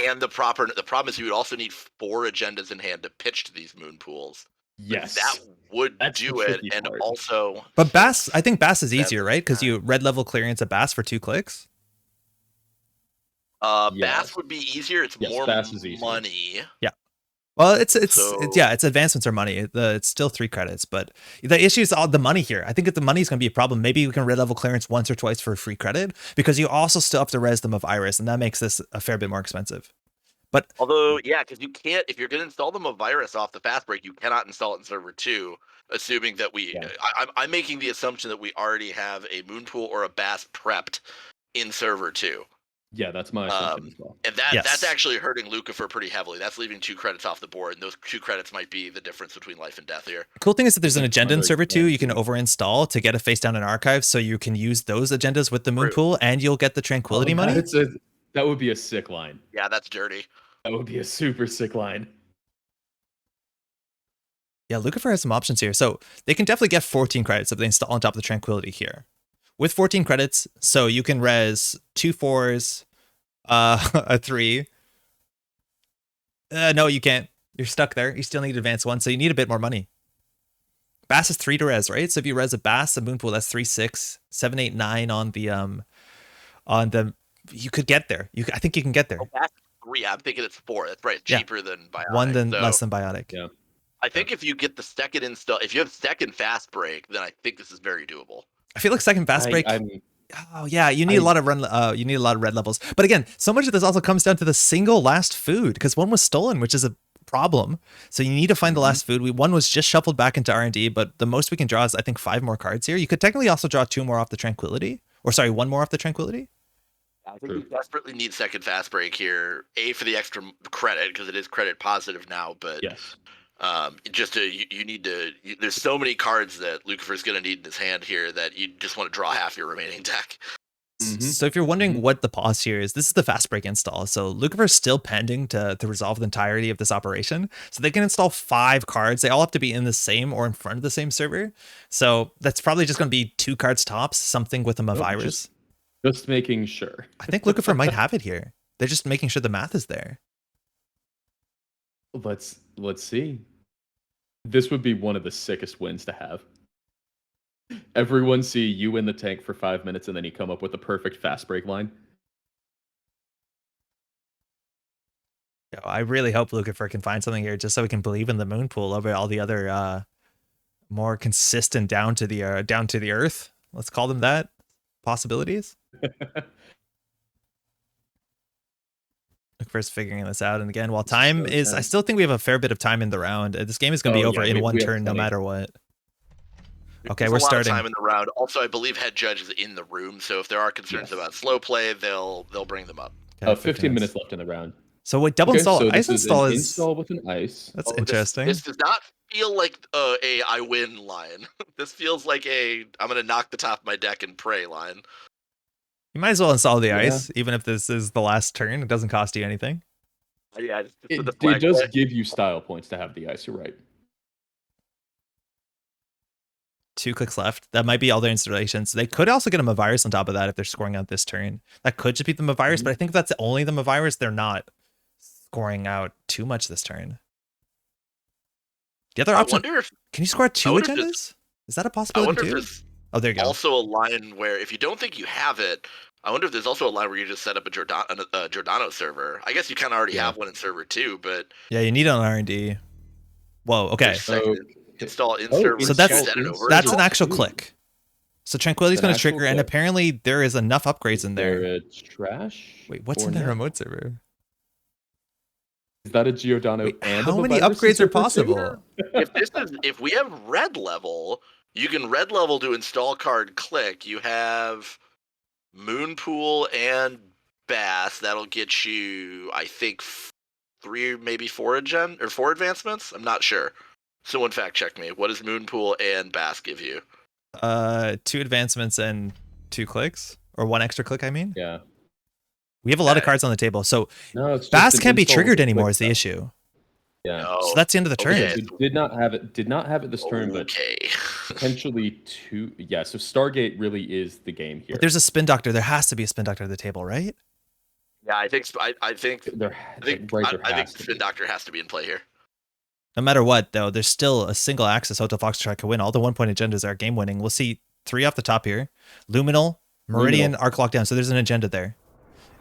And the problem is you would also need 4 agendas in hand to pitch to these Moonpools. Yes. That would do it. And part. Also, but Bass, I think Bass is easier, right? Because you red level clearance a Bass for 2 clicks. Bass would be easier. It's more money. Yeah. Well, it's advancements are money. It's still 3 credits, but the issue is all the money here. I think if the money is going to be a problem, maybe we can red level clearance once or twice for a free credit, because you also still have to res them of Iris, and that makes this a fair bit more expensive. But although, yeah, because you can't, if you're going to install them a virus off the fast break, you cannot install it in server 2, assuming that I'm making the assumption that we already have a Moonpool or a Bass prepped in server 2. Yeah, that's my assumption as well. And that's actually hurting Lukifer pretty heavily. That's leaving 2 credits off the board, and those 2 credits might be the difference between life and death here. Cool thing is that there's an agenda in server 2 you can over-install to get a face down in archive, so you can use those agendas with the Moonpool, and you'll get the Tranquility money. That would be a sick line. Yeah, that's dirty. That would be a super sick line. Yeah, lukifer has some options here. So they can definitely get 14 credits if they install on top of the Tranquility here. With 14 credits, so you can res 2 4s, a 3. No, you can't. You're stuck there. You still need advance 1, so you need a bit more money. Bass is 3 to res, right? So if you res a Bass, a Moonpool, that's 3 6, 7 8 9 on the. You could get there. I think you can get there. Oh, that's 3. I'm thinking it's 4. That's right. Yeah. Cheaper than Bionic. 1 than so less than Bionic. Yeah. I think if you get the second install, if you have second fast break, then I think this is very doable. I feel like second fast break. I'm Oh yeah, you need a lot of run. You need a lot of red levels. But again, so much of this also comes down to the single last food because one was stolen, which is a problem. So you need to find the last food. One was just shuffled back into R&D, but the most we can draw is I think 5 more cards here. You could technically also draw 2 more off the Tranquility, or sorry, 1 more off the Tranquility. I think we desperately need second fast break here. A, for the extra credit because it is credit positive now, but yes. Just to you need to. There's so many cards that Lukifer's going to need in his hand here that you just want to draw half your remaining deck. So if you're wondering what the pause here is, this is the fast break install. So Lukifer is still pending to resolve the entirety of this operation. So they can install 5 cards. They all have to be in the same or in front of the same server. So that's probably just going to be 2 cards tops, something with a virus. Just making sure. I think Lukifer might have it here. They're just making sure the math is there. Let's see. This would be one of the sickest wins to have. Everyone see you in the tank for 5 minutes and then you come up with a perfect fast break line. Yo, I really hope Lukifer can find something here just so we can believe in the Moonpool over all the other more consistent down to the earth. Let's call them that. Possibilities. Lukifer's figuring this out, and again, while time is, I still think we have a fair bit of time in the round. This game is going to be over in one turn, no matter what. Okay, There's we're a lot starting. of time in the round. Also, I believe head judge is in the room, so if there are concerns about slow play, they'll bring them up. Okay, 15 minutes left in the round. So wait, double install, so ice install is install with an ice. That's interesting. This does not feel like a I win line. This feels like a I'm gonna knock the top of my deck and pray line. You might as well install the ice, even if this is the last turn. It doesn't cost you anything. Yeah, It does give you style points to have the ice. You're right. 2 clicks left. That might be all their installations. They could also get them a virus on top of that if they're scoring out this turn. That could just be them a virus, but I think if that's only them a virus, they're not scoring out too much this turn. The other option, can you score out 2 agendas? Is that a possibility too? Oh, there you go. Also a line where if you don't think you have it, I wonder if there's also a line where you just set up a Giordano server. I guess you kind of already have one in server 2, but yeah, you need it on R&D. Whoa, okay. Install in server. So that's an actual click. So Tranquility's going to trigger, and apparently there is enough upgrades in there. Trash. Wait, what's in the remote server? Is that a Giordano? Wait, how many upgrades are possible? If we have red level, you can red level to install card click. You have Moonpool and Bass. That'll get you, I think, 3, maybe 4 advancements. I'm not sure. Someone fact check me. What does Moonpool and Bass give you? 2 advancements and 2 clicks, or 1 extra click. I mean, yeah. We have a lot of cards on the table, so Bass can't be triggered anymore. Is the issue? Yeah. No. So that's the end of the turn. Okay. So did not have it this turn, but potentially 2. Yeah. So Stargate really is the game here. But there's a Spin Doctor. There has to be a Spin Doctor at the table, right? Yeah, I think Spin Doctor has to be in play here. No matter what, though, there's still a single axis Hotel Foxtrot can win. All the 1-point agendas are game winning. We'll see 3 off the top here. Luminal, Meridian, Arc Lockdown. So there's an agenda there.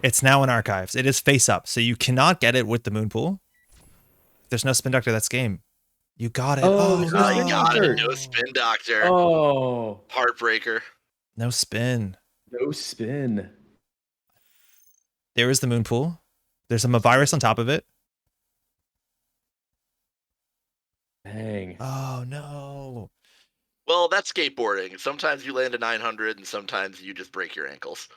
It's now in archives. It is face up, so you cannot get it with the Moonpool. There's no Spin Doctor. That's game. You got it. Oh, you got it. No Spin Doctor. Oh, heartbreaker. No spin. No spin. There is the Moonpool. There's a virus on top of it. Dang. Oh no. Well, that's skateboarding. Sometimes you land a 900, and sometimes you just break your ankles.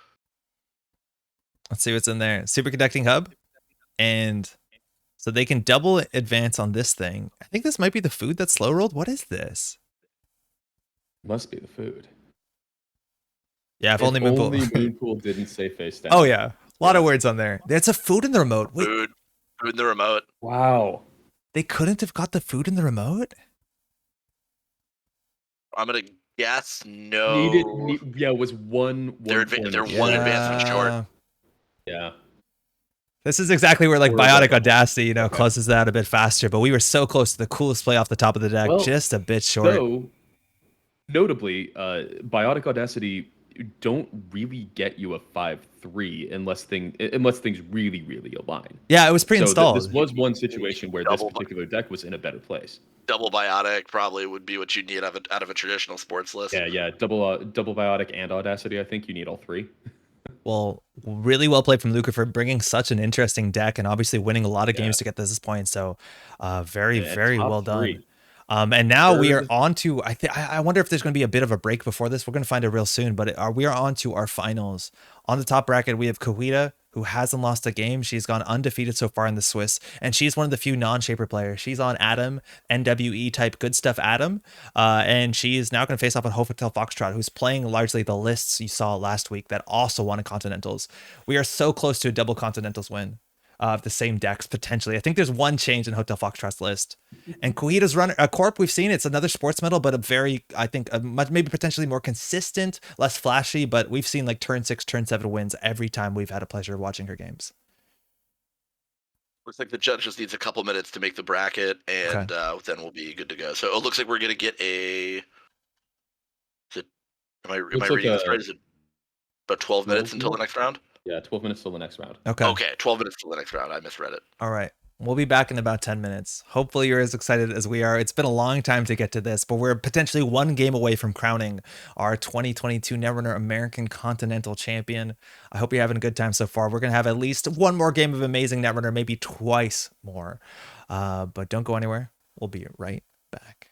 Let's see what's in there. Superconducting hub. And so they can double advance on this thing. I think this might be the food that's slow rolled. What is this? Must be the food. Yeah, if only Moonpool. Moonpool didn't say face down. Oh yeah. A lot of words on there. There's a food in the remote. Wait. Food in the remote. Wow. They couldn't have got the food in the remote? I'm gonna guess no. Yeah, it was one They're point. they're one advancement short. Yeah. This is exactly where like Or Biotic whatever. Audacity, you know, Okay. closes that a bit faster. But we were so close to the coolest play off the top of the deck, Well, just a bit short. So, notably, Biotic Audacity don't really get you a 5-3 unless things really, really align. Yeah, it was So pre-installed. this was one situation where this Double- particular deck was in a better place. Double biotic probably would be what you need out of a traditional sports list. Yeah, double Biotic and Audacity. I think you need all three. Well, really well played from Luca for bringing such an interesting deck and obviously winning a lot of games to get to this point. So, very top well done. three. And now we are Third. on to, I wonder if there's going to be a bit of a break before this. We're going to find it real soon, but we are on to our finals. On the top bracket, we have Cahuita, who hasn't lost a game. She's gone undefeated so far in the Swiss, and she's one of the few non-Shaper players. She's on Adam, NWE type good stuff Adam, and she is now going to face off on Hotel Foxtrot, who's playing largely the lists you saw last week that also won in Continentals. We are so close to a double Continentals win. Of the same decks potentially. I think there's one change in Hotel Foxtrot's list, and Cahuita's runner Corp. We've seen it's another sports metal, but a very maybe potentially more consistent, less flashy. But we've seen like turn 6, turn 7 wins every time we've had a pleasure of watching her games. Looks like the judge just needs a couple minutes to make the bracket, and then we'll be good to go. So it looks like we're gonna get a. Am I reading this right? Is it about 12 minutes until the next round? Yeah, 12 minutes till the next round. Okay, 12 minutes till the next round. I misread it. All right. We'll be back in about 10 minutes. Hopefully you're as excited as we are. It's been a long time to get to this, but we're potentially one game away from crowning our 2022 Netrunner American Continental Champion. I hope you're having a good time so far. We're going to have at least one more game of amazing Netrunner, maybe twice more. But don't go anywhere. We'll be right back.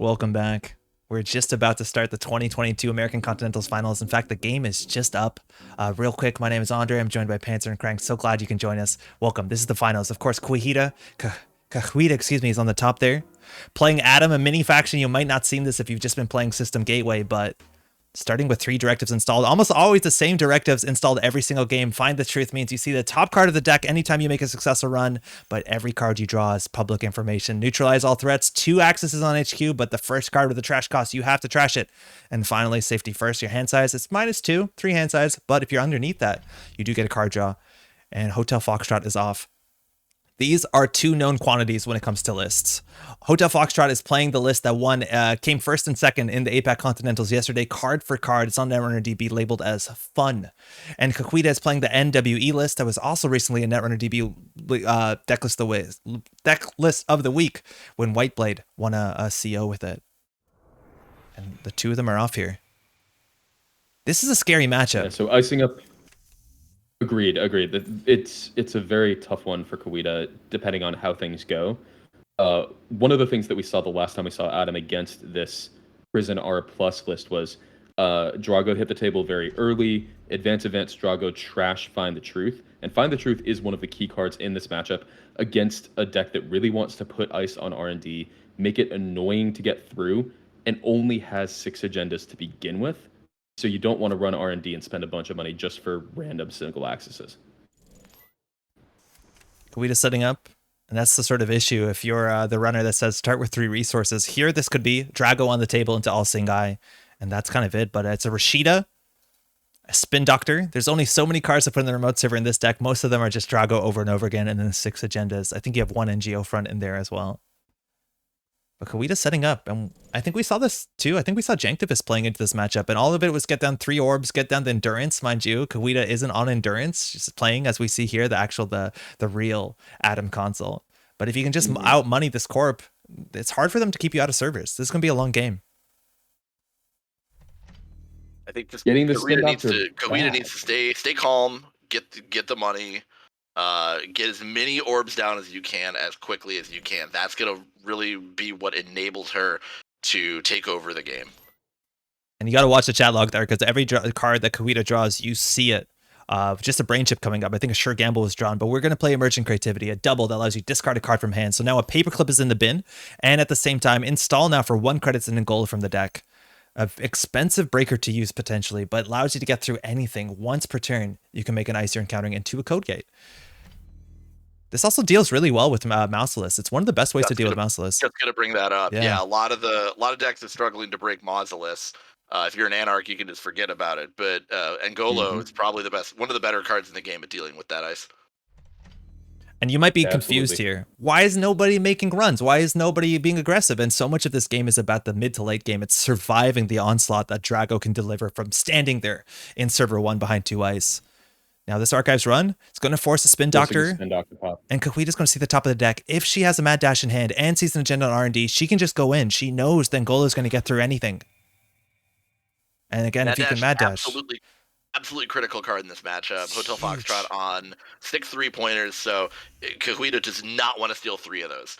Welcome back. We're just about to start the 2022 American Continentals Finals. In fact, the game is just up. Real quick, my name is Andre. I'm joined by Panzer and Crank. So glad you can join us. Welcome. This is the finals. Of course, Cahuita, is on the top there. Playing Adam, a mini faction. You might not seen this if you've just been playing System Gateway, but starting with 3 directives installed, almost always the same directives installed every single game. Find the Truth means you see the top card of the deck anytime you make a successful run, but every card you draw is public information. Neutralize all threats, 2 accesses on HQ, but the first card with the trash cost, you have to trash it. And finally, safety first, your hand size is -2, 3 hand size, but if you're underneath that, you do get a card draw. And Hotel Foxtrot is off. These are 2 known quantities when it comes to lists. Hotel Foxtrot is playing the list that came first and second in the APAC Continentals yesterday, card for card. It's on Netrunner DB labeled as fun. And Cahuita is playing the NWE list that was also recently a Netrunner DB Decklist of the week when Whiteblade won a CO with it. And the 2 of them are off here. This is a scary matchup. Yeah, so icing up. Agreed. It's a very tough one for Cahuita, depending on how things go. One of the things that we saw the last time we saw Adam against this Prison R plus list was Drago hit the table very early. Advance, Drago trash Find the Truth. And Find the Truth is one of the key cards in this matchup against a deck that really wants to put ice on R&D, make it annoying to get through, and only has 6 agendas to begin with. So you don't want to run R&D and spend a bunch of money just for random single accesses. Cahuita setting up, and that's the sort of issue if you're the runner that says start with 3 resources. Here, this could be Drago on the table into All-Seeing Eye, and that's kind of it. But it's a Rashida, a Spin Doctor. There's only so many cards to put in the remote server in this deck. Most of them are just Drago over and over again, and then 6 agendas. I think you have 1 NGO front in there as well. But Cahuita's setting up, and I think we saw this too. I think we saw Janktivist playing into this matchup, and all of it was get down 3 orbs, get down the endurance. Mind you, Cahuita isn't on endurance, she's playing, as we see here, the real Adam console. But if you can just out money this corp, it's hard for them to keep you out of servers. This is going to be a long game. I think just Getting this Cahuita needs to stay calm, get the money. Get as many orbs down as you can as quickly as you can. That's going to really be what enables her to take over the game. And you got to watch the chat log there, because every card that Cahuita draws, you see it. Just a brain chip coming up. I think a sure gamble was drawn, but we're going to play Emergent Creativity, a double that allows you to discard a card from hand. So now a paperclip is in the bin, and at the same time, install now for 1 credits and a gold from the deck. An expensive breaker to use potentially, but allows you to get through anything. Once per turn, you can make an ice you're encountering into a code gate. This also deals really well with Mausolus. It's one of the best ways to deal with Mausolus. Just going to bring that up. Yeah, a lot of decks are struggling to break Mausolus. If you're an Anarch, you can just forget about it. But Angolo is probably one of the better cards in the game at dealing with that ice. And you might be confused here. Why is nobody making runs? Why is nobody being aggressive? And so much of this game is about the mid to late game. It's surviving the onslaught that Drago can deliver from standing there in server 1 behind 2 ice. Now this Archives run, it's going to force a Spin Doctor, and Cahuita's going to see the top of the deck. If she has a Mad Dash in hand and sees an agenda on R&D, she can just go in. She knows that Angolo's going to get through anything. And again, if you can Mad Dash. Absolutely critical card in this matchup. Hotel Foxtrot on 6 3-pointers, so Cahuita does not want to steal 3 of those.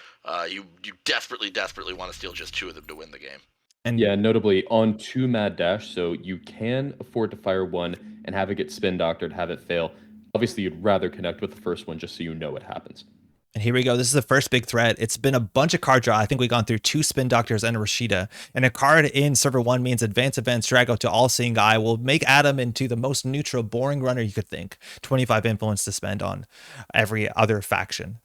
You desperately want to steal just 2 of them to win the game. And yeah, notably on 2 Mad Dash, so you can afford to fire 1 and have it get Spin Doctored, have it fail. Obviously, you'd rather connect with the first one just so you know what happens. And here we go. This is the first big threat. It's been a bunch of card draw. I think we've gone through 2 Spin Doctors and a Rashida. And a card in server 1 means Advance Drago to All-Seeing Eye will make Adam into the most neutral, boring runner you could think. 25 influence to spend on every other faction.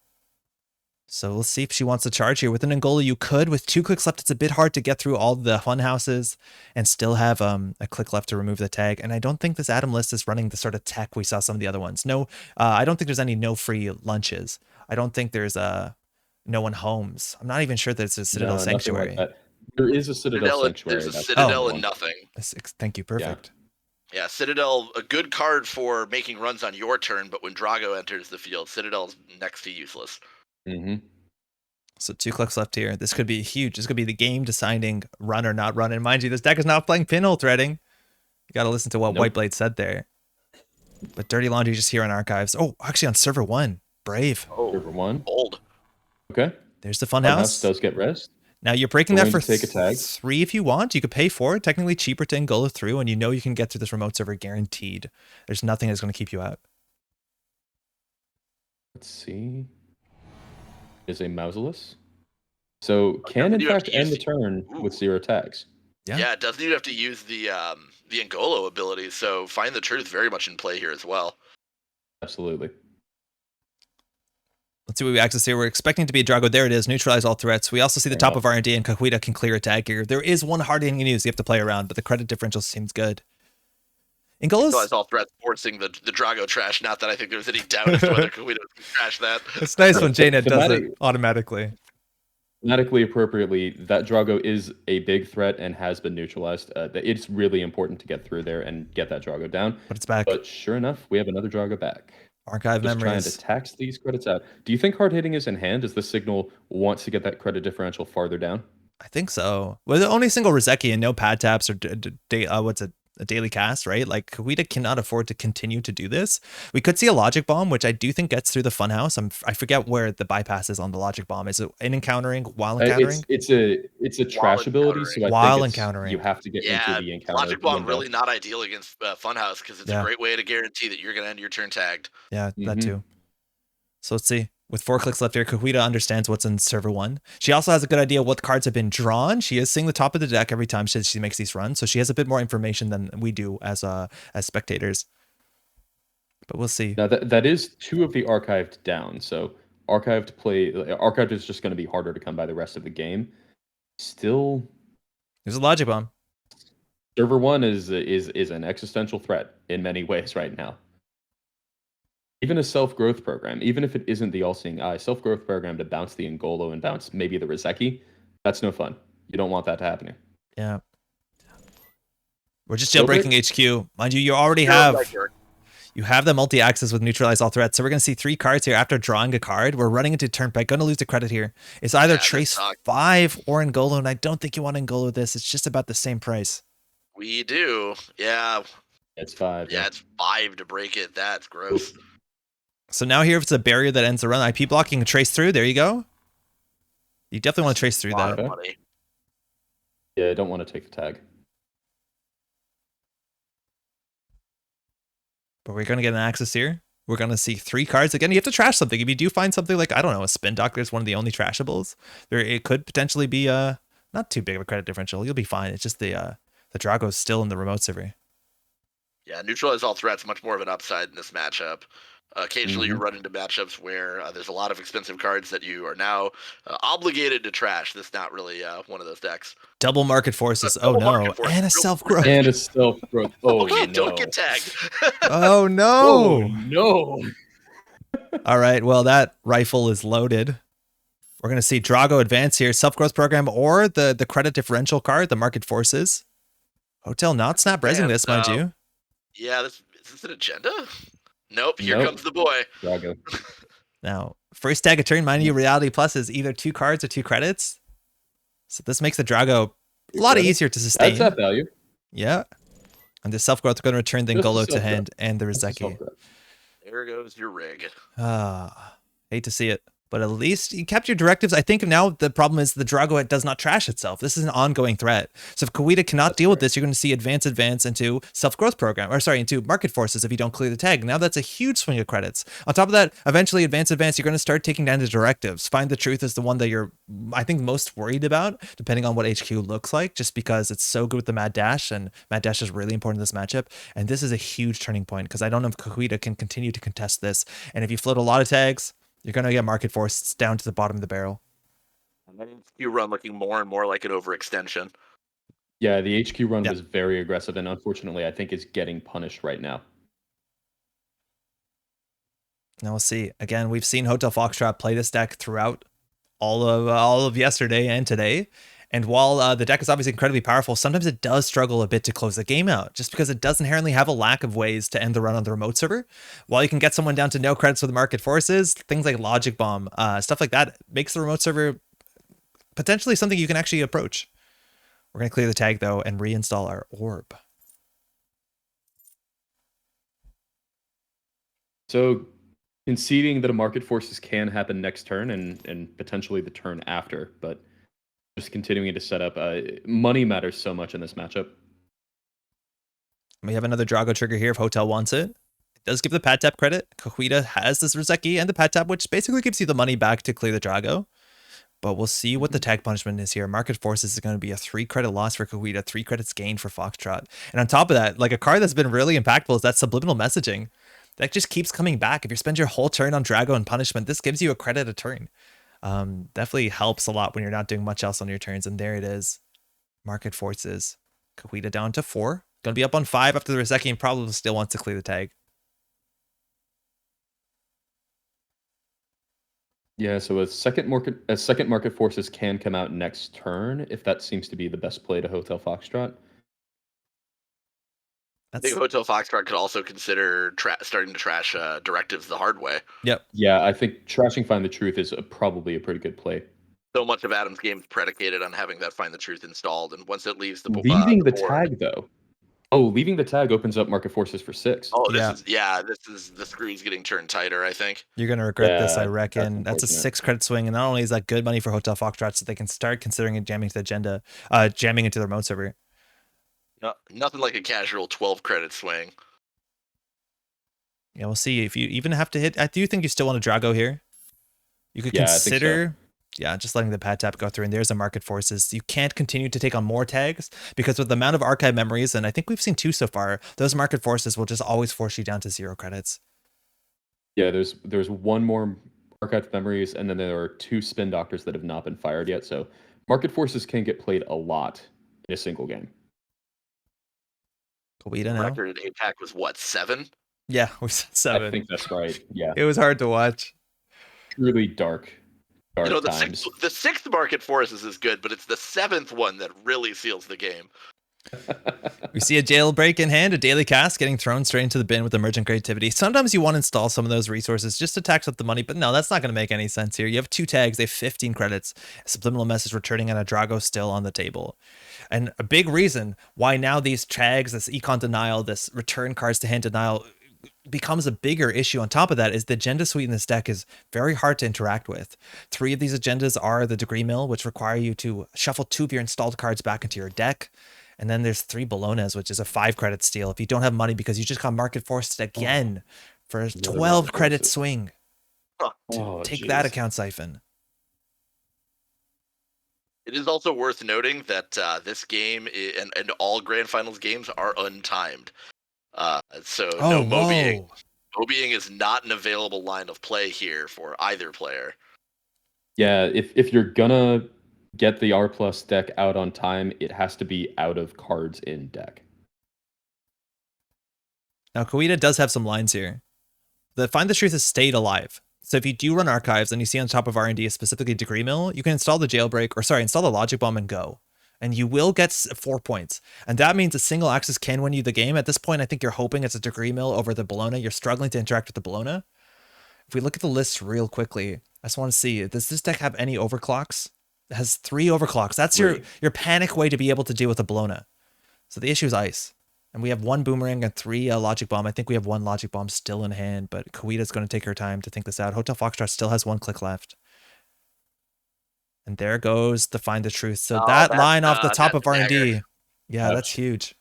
So let's see if she wants to charge here. With an Angola, you could. With 2 clicks left, it's a bit hard to get through all the fun houses and still have a click left to remove the tag. And I don't think this Adam list is running the sort of tech we saw some of the other ones. No, I don't think there's any no free lunches. I don't think there's no one homes. I'm not even sure that it's a Citadel Sanctuary. Like there is a Citadel Sanctuary. There's a Citadel and nothing. Thank you. Perfect. Yeah, Citadel, a good card for making runs on your turn, but when Drago enters the field, Citadel's next to useless. So 2 clicks left here. This could be huge. This could be the game deciding run or not run. And mind you, this deck is not playing pinhole threading. You got to listen to what Whiteblade said there. But Dirty Laundry just here on Archives. Oh, actually on server 1. Brave. Server 1. Bold. Okay. There's the Funhouse. Does get rest. Now you're breaking We're that going for to take a tag. 3 if you want. You could pay 4. Technically cheaper to Angola through, and you know you can get through this remote server guaranteed. There's nothing that's going to keep you out. Let's see. Is a Mausolus. So can doesn't in you have fact to use end the the- turn with Ooh. 0 tags. Yeah. Yeah, it doesn't even have to use the Angolo ability, so Find the Truth very much in play here as well. Absolutely. Let's see what we access here. We're expecting to be a Drago. There it is. Neutralize all threats. We also see the top of R&D, and Cahuita can clear a tag here. There is one hard thing you use. You have to play around, but the credit differential seems good. Angola's... Neutralize all threats forcing the Drago trash. Not that I think there's any doubt as to whether Cahuita would trash that. It's nice when JNet does Thematic- it automatically. Thematically appropriately, that Drago is a big threat and has been neutralized. It's really important to get through there and get that Drago down. But it's back. But sure enough, we have another Drago back. Archive Just trying memories. to tax these credits out. Do you think hard hitting is in hand? Does the signal wants to get that credit differential farther down? I think so. Well, the only single Rozeki and no pad taps or a daily cast, right? Like Cahuita cannot afford to continue to do this. We could see a logic bomb, which I do think gets through the funhouse. I forget where the bypass is on the logic bomb. Is it in encountering, while encountering? It's a trash ability, so While think encountering. you have to get into the encounter. Logic Bomb window. really not ideal against Funhouse because it's a great way to guarantee that you're going to end your turn tagged. Yeah, that too. So let's see. With 4 clicks left here, Cahuita understands what's in server 1. She also has a good idea what cards have been drawn. She is seeing the top of the deck every time she makes these runs, so she has a bit more information than we do as spectators. But we'll see. Now that is 2 of the archived down, so archived is just going to be harder to come by the rest of the game. Still, there's a logic bomb. Server 1 is an existential threat in many ways right now. Even a self-growth program, even if it isn't the all-seeing eye, self-growth program to bounce the Angolo and bounce maybe the Rozeki, that's no fun. You don't want that happening. Yeah. We're just jailbreaking HQ. Mind you, you already have the multi-axis with neutralize all threats. So we're going to see 3 cards here after drawing a card. We're running into turnpike. Going to lose the credit here. It's either Trace 5 or Angolo, and I don't think you want Angolo this. It's just about the same price. We do. Yeah. It's 5. Yeah, it's 5 to break it. That's gross. So now here, if it's a barrier that ends the run, IP blocking and trace through. There you go. You definitely want to trace through that. Yeah, I don't want to take the tag. But we're going to get an access here. We're going to see 3 cards. Again, you have to trash something. If you do find something like, I don't know, a spin doctor is one of the only trashables. It could potentially be not too big of a credit differential. You'll be fine. It's just the Drago is still in the remote server. Yeah, neutralize all threats, much more of an upside in this matchup. Occasionally you run into matchups where there's a lot of expensive cards that you are now obligated to trash. That's not really one of those decks. Double market forces. Oh no. And a self-growth. And a self-growth. Oh okay, no. Don't get tagged. Oh no. Oh no. All right, well, that rifle is loaded. We're going to see Drago advance here. Self-growth program or the credit differential card, the market forces. Hotel not snap resing this, mind you. Yeah, is this an agenda? Nope, here comes the boy. Drago. Now, first tag of turn, mind you, Reality Plus is either 2 cards or 2 credits. So this makes the Drago a lot easier to sustain. That's that value. Yeah. And the self-growth are going to return the Angolo to hand and the Rozeki. There goes your rig. Hate to see it. But at least you kept your directives. I think now the problem is the Drago does not trash itself. This is an ongoing threat. So if Cahuita cannot deal with this, you're going to see advance into self-growth program, or sorry, into market forces if you don't clear the tag. Now that's a huge swing of credits. On top of that, eventually advance, you're going to start taking down the directives. Find the Truth is the one that you're, I think, most worried about, depending on what HQ looks like, just because it's so good with the Mad Dash, and Mad Dash is really important in this matchup. And this is a huge turning point, because I don't know if Cahuita can continue to contest this. And if you float a lot of tags, you're going to get market force down to the bottom of the barrel. And then you run looking more and more like an overextension. Yeah, the HQ run was very aggressive, and unfortunately, I think is getting punished right now. Now we'll see. Again, we've seen Hotel Foxtrot play this deck throughout all of yesterday and today. And while the deck is obviously incredibly powerful, sometimes it does struggle a bit to close the game out, just because it does inherently have a lack of ways to end the run on the remote server. While you can get someone down to no credits with the market forces, things like Logic Bomb, stuff like that makes the remote server potentially something you can actually approach. We're going to clear the tag, though, and reinstall our orb. So conceding that a market forces can happen next turn and potentially the turn after, but just continuing to set up. Money matters so much in this matchup. We have another Drago trigger here if Hotel wants it. It does give the pad tap credit. Cahuita has this Rozeki and the pad tap, which basically gives you the money back to clear the Drago. But we'll see what the tag punishment is here. Market Forces is going to be a 3 credit loss for Cahuita, 3 credits gained for Foxtrot. And on top of that, like a card that's been really impactful is that subliminal messaging. That just keeps coming back. If you spend your whole turn on Drago and punishment, this gives you a credit a turn. Definitely helps a lot when you're not doing much else on your turns. And there it is. Market Forces. Cahuita down to 4. Going to be up on 5 after the Rozeki and probably still wants to clear the tag. Yeah, so a second market forces can come out next turn if that seems to be the best play to Hotel Foxtrot. I think Hotel Foxtrot could also consider starting to trash directives the hard way. Yep. Yeah, I think trashing Find the Truth is probably a pretty good play. So much of Adam's game is predicated on having that Find the Truth installed, and once it leaves the leaving the board, tag though. Oh, leaving the tag opens up market forces for 6. Oh, this is the screws getting turned tighter, I think. You're going to regret this, I reckon. That's a 6 credit swing, and not only is that good money for Hotel Foxtrot, so they can start considering it jamming to the agenda, jamming into their remote server. No, nothing like a casual 12 credit swing. Yeah, we'll see if you even have to hit. I do think you still want a Drago here. You could consider, just letting the pad tap go through, and there's a market forces. You can't continue to take on more tags because with the amount of archive memories, and I think we've seen 2 so far, those market forces will just always force you down to 0 credits. Yeah, there's 1 more archived memories, and then there are 2 spin doctors that have not been fired yet. So market forces can get played a lot in a single game. Cahuita now. Record APAC was what, 7? Yeah, we said 7. I think that's right. Yeah, it was hard to watch. Truly dark times. The 6th market forces is good, but it's the 7th one that really seals the game. We see a jailbreak in hand, a daily cast getting thrown straight into the bin with emergent creativity. Sometimes you want to install some of those resources just to tax up the money, but no, that's not going to make any sense here. You have 2 tags, they have 15 credits, a subliminal message returning, and a Drago still on the table. And a big reason why now these tags, this econ denial, this return cards to hand denial becomes a bigger issue on top of that is the agenda suite in this deck is very hard to interact with. 3 of these agendas are the degree mill, which require you to shuffle 2 of your installed cards back into your deck. And then there's 3 Bolognas, which is a 5 credit steal if you don't have money because you just got market forced again for a 12 credit swing. Take that account siphon. It is also worth noting that this game and all Grand Finals games are untimed. So no Mobying. Mobying is not an available line of play here for either player. Yeah, if you're gonna get the R+ deck out on time, it has to be out of cards in deck. Now, Cahuita does have some lines here. The Find the Truth has stayed alive. So if you do run archives and you see on top of R&D specifically degree mill, you can install the jailbreak, install the logic bomb and go. And you will get 4 points. And that means a single axis can win you the game. At this point, I think you're hoping it's a degree mill over the Bologna. You're struggling to interact with the Bologna. If we look at the list real quickly, I just want to see, does this deck have any overclocks? It has 3 overclocks. That's your panic way to be able to deal with the Bologna. So the issue is ice. And we have 1 boomerang and 3 logic bomb. I think we have 1 logic bomb still in hand, but Cahuita's going to take her time to think this out. Hotel Foxtrot still has 1 click left. And there goes the Find the Truth. So that line off the top of R&D. Yeah, that's huge.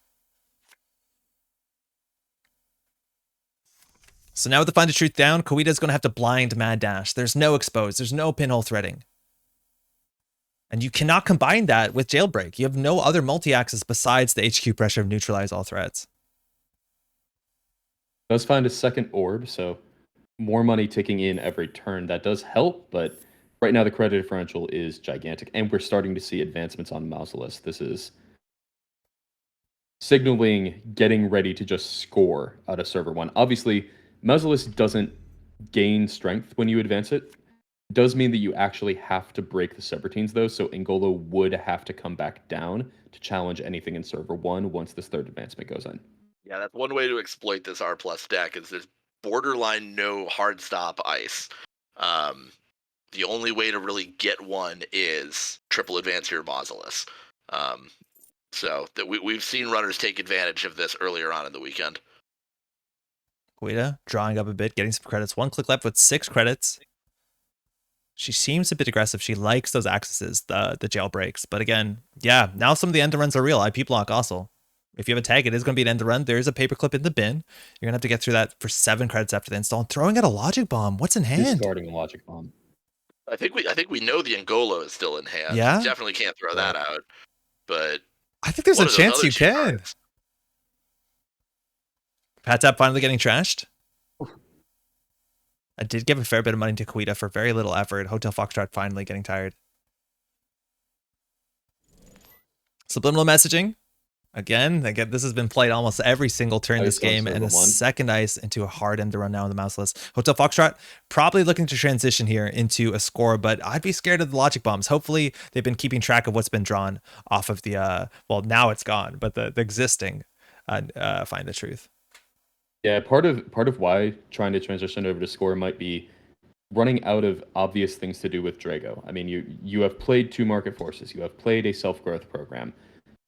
So now with the Find the Truth down, Cahuita's going to have to blind Mad Dash. There's no expose. There's no pinhole threading. And you cannot combine that with Jailbreak. You have no other multi-axis besides the HQ pressure of neutralize all threats. Does find a second orb, so more money ticking in every turn. That does help, but right now the credit differential is gigantic, and we're starting to see advancements on Mausolus. This is signaling getting ready to just score out of server 1. Obviously, Mausolus doesn't gain strength when you advance it. It does mean that you actually have to break the subroutines, though, so Ngolo would have to come back down to challenge anything in server 1 once this 3rd advancement goes in. Yeah, that's one way to exploit this R+ deck is there's borderline no hard stop ice. The only way to really get one is triple advance your Mausolus. So that we've seen runners take advantage of this earlier on in the weekend. Cahuita drawing up a bit, getting some credits. 1 click left with 6 credits. She seems a bit aggressive. She likes those accesses, the jailbreaks. But again, yeah, now some of the end runs are real. IP block also. If you have a tag, it is going to be an end run. There is a paperclip in the bin. You're going to have to get through that for 7 credits after the install. And throwing out a logic bomb. What's in hand? Discarding a logic bomb. I think we know the Angolo is still in hand. Yeah? You definitely can't throw that out. But I think there's a what are those chance other you two can. cards? Pat Tap finally getting trashed. I did give a fair bit of money to Cahuita for very little effort. Hotel Foxtrot finally getting tired. Subliminal messaging. Again, this has been played almost every single turn this game, and a second ice into a hard end to run now on the mouseless. Hotel Foxtrot probably looking to transition here into a score, but I'd be scared of the logic bombs. Hopefully they've been keeping track of what's been drawn off of the, well, now it's gone, but the existing Find the Truth. Yeah, part of why trying to transition over to score might be running out of obvious things to do with Drago. I mean, you have played 2 market forces, you have played a self-growth program,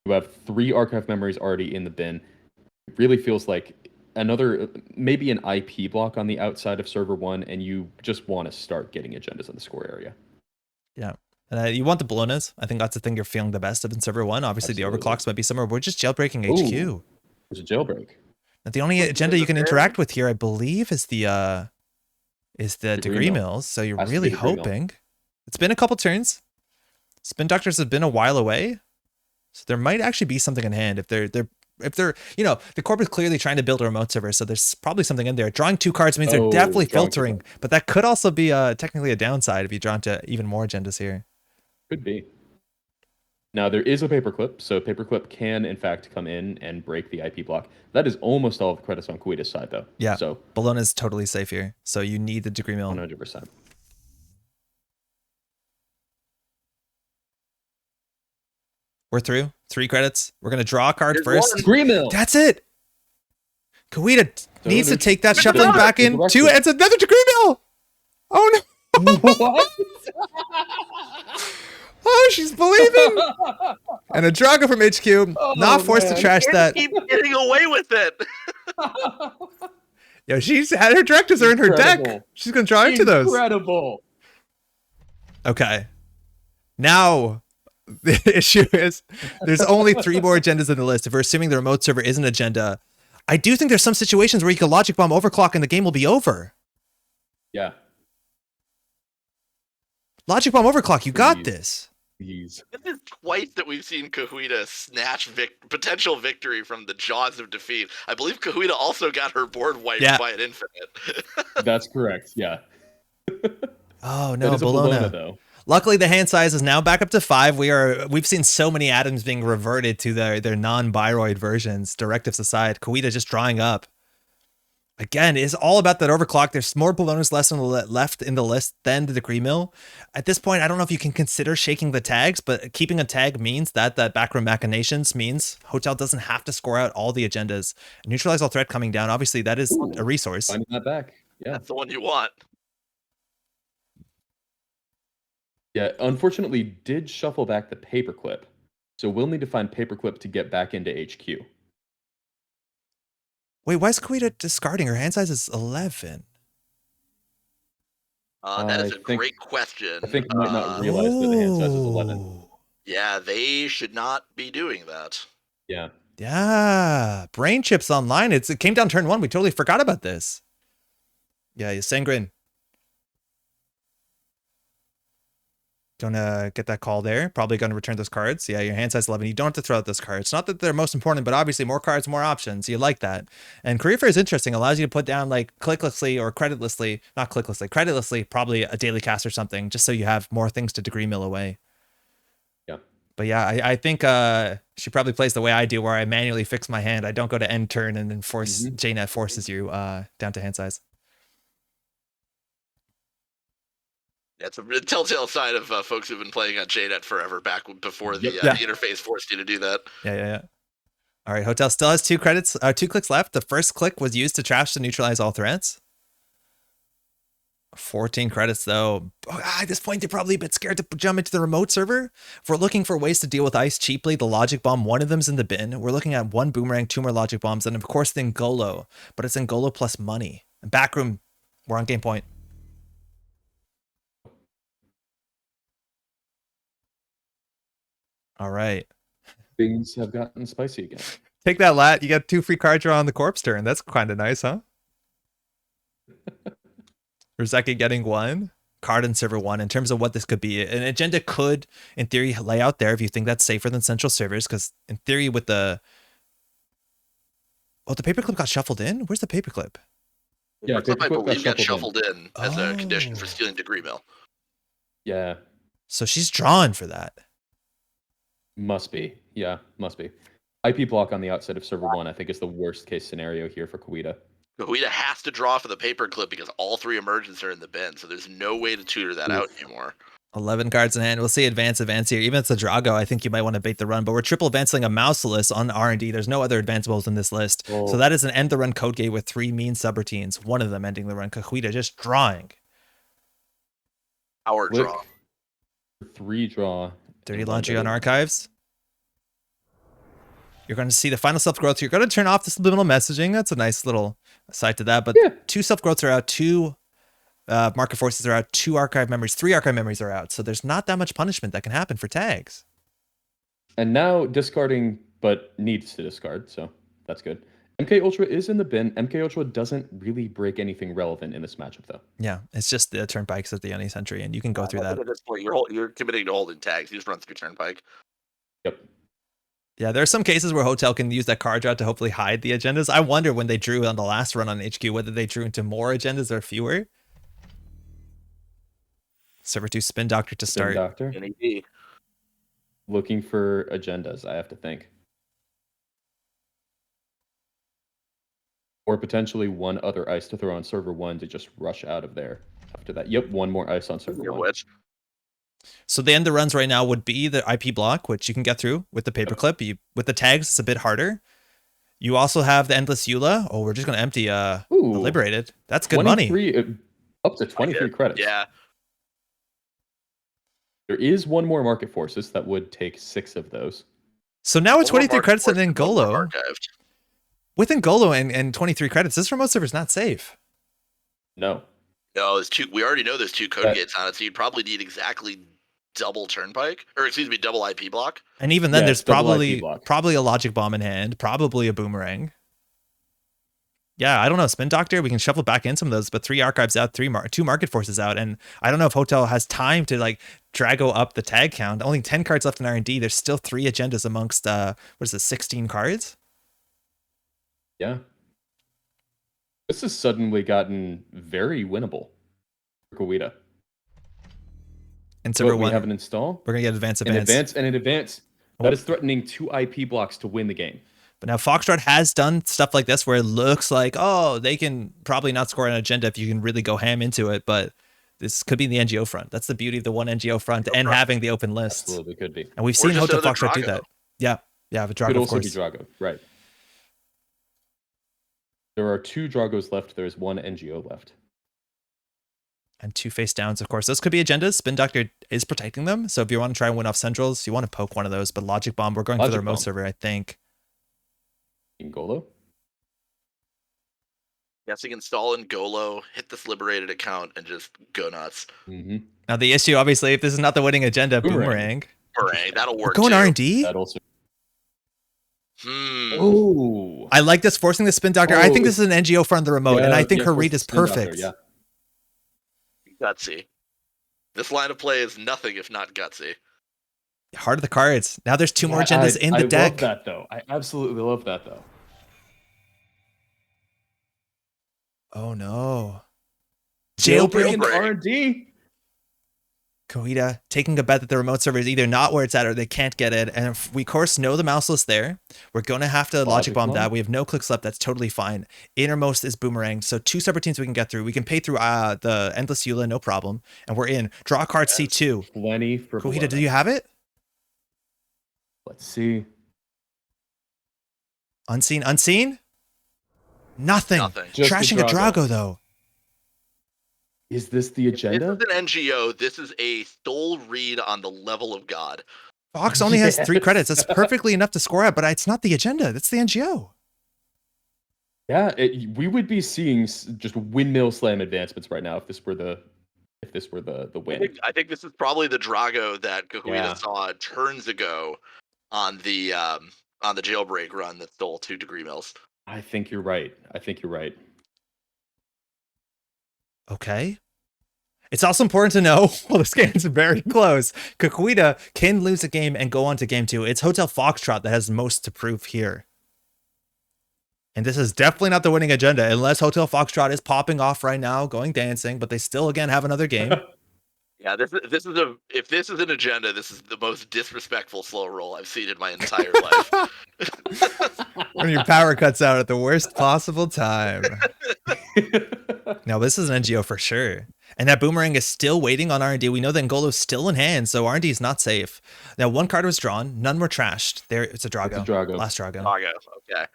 you have 3 archive memories already in the bin. It really feels like another, maybe an IP block on the outside of server 1, and you just want to start getting agendas in the score area. Yeah. You want the Bolognas. I think that's the thing you're feeling the best of in server 1. Obviously, Absolutely. the overclocks might be somewhere. We're just jailbreaking Ooh. HQ. There's a jailbreak. And the only agenda you can interact with here, I believe, is the degree mills. So you're really hoping. It's been a couple turns. Spin doctors have been a while away, so there might actually be something in hand if they're you know, the corp is clearly trying to build a remote server, so there's probably something in there. Drawing 2 cards means they're definitely filtering, but that could also be technically a downside if you draw into even more agendas here. Could be. Now, there is a paperclip, so paperclip can, in fact, come in and break the IP block. That is almost all of the credits on Cahuita's side, though. Yeah, so Bologna is totally safe here, so you need the degree mill. 100%. We're through. 3 credits. We're going to draw a card first. Degree mill! That's it! Cahuita needs to take that shuffling back in. 2, it's another degree mill! Oh, no! What? Oh, she's believing. And a Drago from HQ, not forced to trash that. Keep getting away with it. Yo, she's had her directives are in her deck. She's gonna draw into those. Incredible. Okay. Now the issue is there's only 3 more agendas in the list. If we're assuming the remote server is an agenda, I do think there's some situations where you can logic bomb overclock and the game will be over. Yeah. Logic bomb overclock, you got this. Please. This is twice that we've seen Cahuita snatch potential victory from the jaws of defeat. I believe Cahuita also got her board wiped by an infinite. That's correct, yeah. Oh no, Bologna though. Luckily, the hand size is now back up to 5. We've seen so many atoms being reverted to their non-Bioroid versions, directives aside. Cahuita just drawing up. Again, it's all about that overclock. There's more Bolognas left in the list than the degree mill. At this point, I don't know if you can consider shaking the tags, but keeping a tag means that backroom machinations means Hotel doesn't have to score out all the agendas. Neutralize all threat coming down. Obviously, that is a resource. Finding that back. Yeah. That's the one you want. Yeah, unfortunately, did shuffle back the paperclip. So we'll need to find paperclip to get back into HQ. Wait, why is Cahuita discarding? Her hand size is 11. That is a great question. I think I might not realize that the hand size is 11. Yeah, they should not be doing that. Yeah. Yeah. Brain chips online. It came down turn 1. We totally forgot about this. Yeah, Sangrin. Gonna get that call there. Probably gonna return those cards. Yeah, your hand size 11. You don't have to throw out those cards. Not that they're most important, but obviously more cards, more options. You like that. And Career Fair is interesting. Allows you to put down like clicklessly or creditlessly, not clicklessly, creditlessly, probably a daily cast or something, just so you have more things to degree mill away. Yeah. But yeah, I think she probably plays the way I do, where I manually fix my hand. I don't go to end turn and then force JNet forces you down to hand size. That's a telltale sign of folks who've been playing on JNet forever, back before the interface forced you to do that. Yeah. All right, Hotel still has 2 credits, 2 clicks left. The first click was used to trash to neutralize all threats. 14 credits though. At this point, they're probably a bit scared to jump into the remote server. If we're looking for ways to deal with ice cheaply, the logic bomb, one of them's in the bin. We're looking at 1 boomerang, 2 more logic bombs, and of course the Ngolo, but it's Ngolo plus money. And backroom, we're on game point. All right. Things have gotten spicy again. Take that, Lat. You got 2 free card draw on the corpse turn. That's kind of nice, huh? Roseki getting 1 card in server 1. In terms of what this could be, an agenda could, in theory, lay out there if you think that's safer than central servers, because in theory with the... Oh, the paperclip got shuffled in? Where's the paperclip? Yeah, I believe got in. shuffled in as a condition for Oh. stealing Degree Mill. Yeah, So she's drawn for that. must be. Yeah, must be. IP block on the outside of server 1, I think, is the worst case scenario here for Cahuita. Cahuita has to draw for the paperclip because all 3 emergents are in the bin, so there's no way to tutor that out anymore. 11 cards in hand. We'll see advance here. Even if it's a Drago, I think you might want to bait the run, but we're triple advancing a Mouseless on R&D. There's no other advanceables in this list. Oh. So that is an end the run code gate with 3 mean subroutines. One of them ending the run. Cahuita just drawing. Power Click. draw. 3 draw. Dirty and laundry one on dirty. archives. You're going to see the final self-growth. You're going to turn off the subliminal messaging. That's a nice little side to that. But Yeah. 2 self-growths are out. 2 market forces are out. 2 archive memories. 3 archive memories are out. So there's not that much punishment that can happen for tags. And now discarding, but needs to discard, so that's good. MK Ultra is in the bin. MK Ultra doesn't really break anything relevant in this matchup, though. Yeah, it's just the turnpikes at the Uni Sentry, and you can go through that. At this point, you're committing to holding tags. You just run through turnpike. Yep. Yeah, there are some cases where Hotel can use that card draw to hopefully hide the agendas. I wonder when they drew on the last run on HQ, whether they drew into more agendas or fewer. Server 2 Spin Doctor to start. Spin Doctor. NAD. Looking for agendas, I have to think. Or potentially 1 other ice to throw on server 1 to just rush out of there after that. Yep, 1 more ice on server 1. Which So the end of runs right now would be the IP block, which you can get through with the paperclip. With the tags, it's a bit harder. You also have the Endless Eula. Oh, we're just going to empty the Liberated. That's good money. Up to 23 credits. Yeah. There is 1 more Market Forces that would take 6 of those. So now with One more 23 market credits in force, one more Ngolo, archived. with Ngolo and 23 credits, this remote server is not safe. No. No, there's 2. We already know there's 2 code That- gates on it, so you'd probably need exactly double turnpike, or excuse me, double IP block. And even then, Yeah, there's it's double probably IP block. probably a Logic Bomb in hand, probably a Boomerang. Yeah, I don't know. Spin Doctor, we can shuffle back in some of those, but 3 archives out, 2 market forces out, and I don't know if Hotel has time to like Drago up the tag count. Only 10 cards left in R&D. There's still 3 agendas amongst what is it, 16 cards? Yeah. This has suddenly gotten very winnable for Cahuita. And server But we 1, have an install. we're gonna get advance. In advance. That is threatening 2 IP blocks to win the game. But now Foxtrot has done stuff like this where it looks like, oh, they can probably not score an agenda if you can really go ham into it, but this could be the NGO front. That's the beauty of the 1 NGO front and having the open lists. Absolutely could be. And we've Or seen just Hotel another Foxtrot do Drago. that. Yeah, the Drago, Could of also be course. Drago. Right. There are 2 Dragos left. There's 1 NGO left. And 2 face downs, of course. Those could be agendas. Spin Doctor is protecting them. So if you want to try and win off centrals, you want to poke one of those. But Logic Bomb, we're going for the Logic remote Bomb. server, I think. Ngolo. Guessing install Ngolo, hit this liberated account, and just go nuts. Mm-hmm. Now the issue, obviously, if this is not the winning agenda, Boomerang. Boomerang. Boomerang, that'll We're work going too. R&D? That also. Oh. I like this, forcing the Spin Doctor. I think this is an NGO front of the remote, and I think her force read the is Spin Doctor, perfect. yeah. Gutsy. This line of play is nothing if not gutsy. Heart of the cards. Now there's 2 more agendas in the deck. I love that, though. I absolutely love that, though. Oh no. Jailbreak Jailbreak. R&D. Cahuita taking a bet that the remote server is either not where it's at or they can't get it. And if we, of course, know the Mouseless there, we're going to have to Logic Bomb that. We have no clicks left. That's totally fine. Innermost is Boomerang. So 2 separate teams we can get through. We can pay through the Endless Eula, no problem. And we're in. Draw a card C2. Plenty for Cahuita, blood. do you have it? Let's see. Unseen? Nothing. Just the Trashing a Drago. Drago, though. Is this the agenda? This is an NGO. This is a stole read on the level of God. Fox only has 3 Yes. credits. That's perfectly enough to score at, but it's not the agenda. That's the NGO. Yeah, we would be seeing just windmill slam advancements right now if this were the if this were the I win. think this is probably the Drago that Cahuita Yeah. saw turns ago on the jailbreak run that stole 2 degree mills. I think you're right. Okay. It's also important to know, well, this game's very close. Cahuita can lose a game and go on to game 2. It's Hotel Foxtrot that has most to prove here. And this is definitely not the winning agenda, unless Hotel Foxtrot is popping off right now, going dancing, but they still, again, have another game. Yeah, this is if this is an agenda, this is the most disrespectful slow roll I've seen in my entire life. When your power cuts out at the worst possible time. Now, this is an NGO for sure. And that Boomerang is still waiting on R&D. We know that Ngolo's still in hand, so R&D is not safe. Now, one card was drawn. None were trashed. There, it's a Drago. It's a Drago. Last Drago. Drago, okay.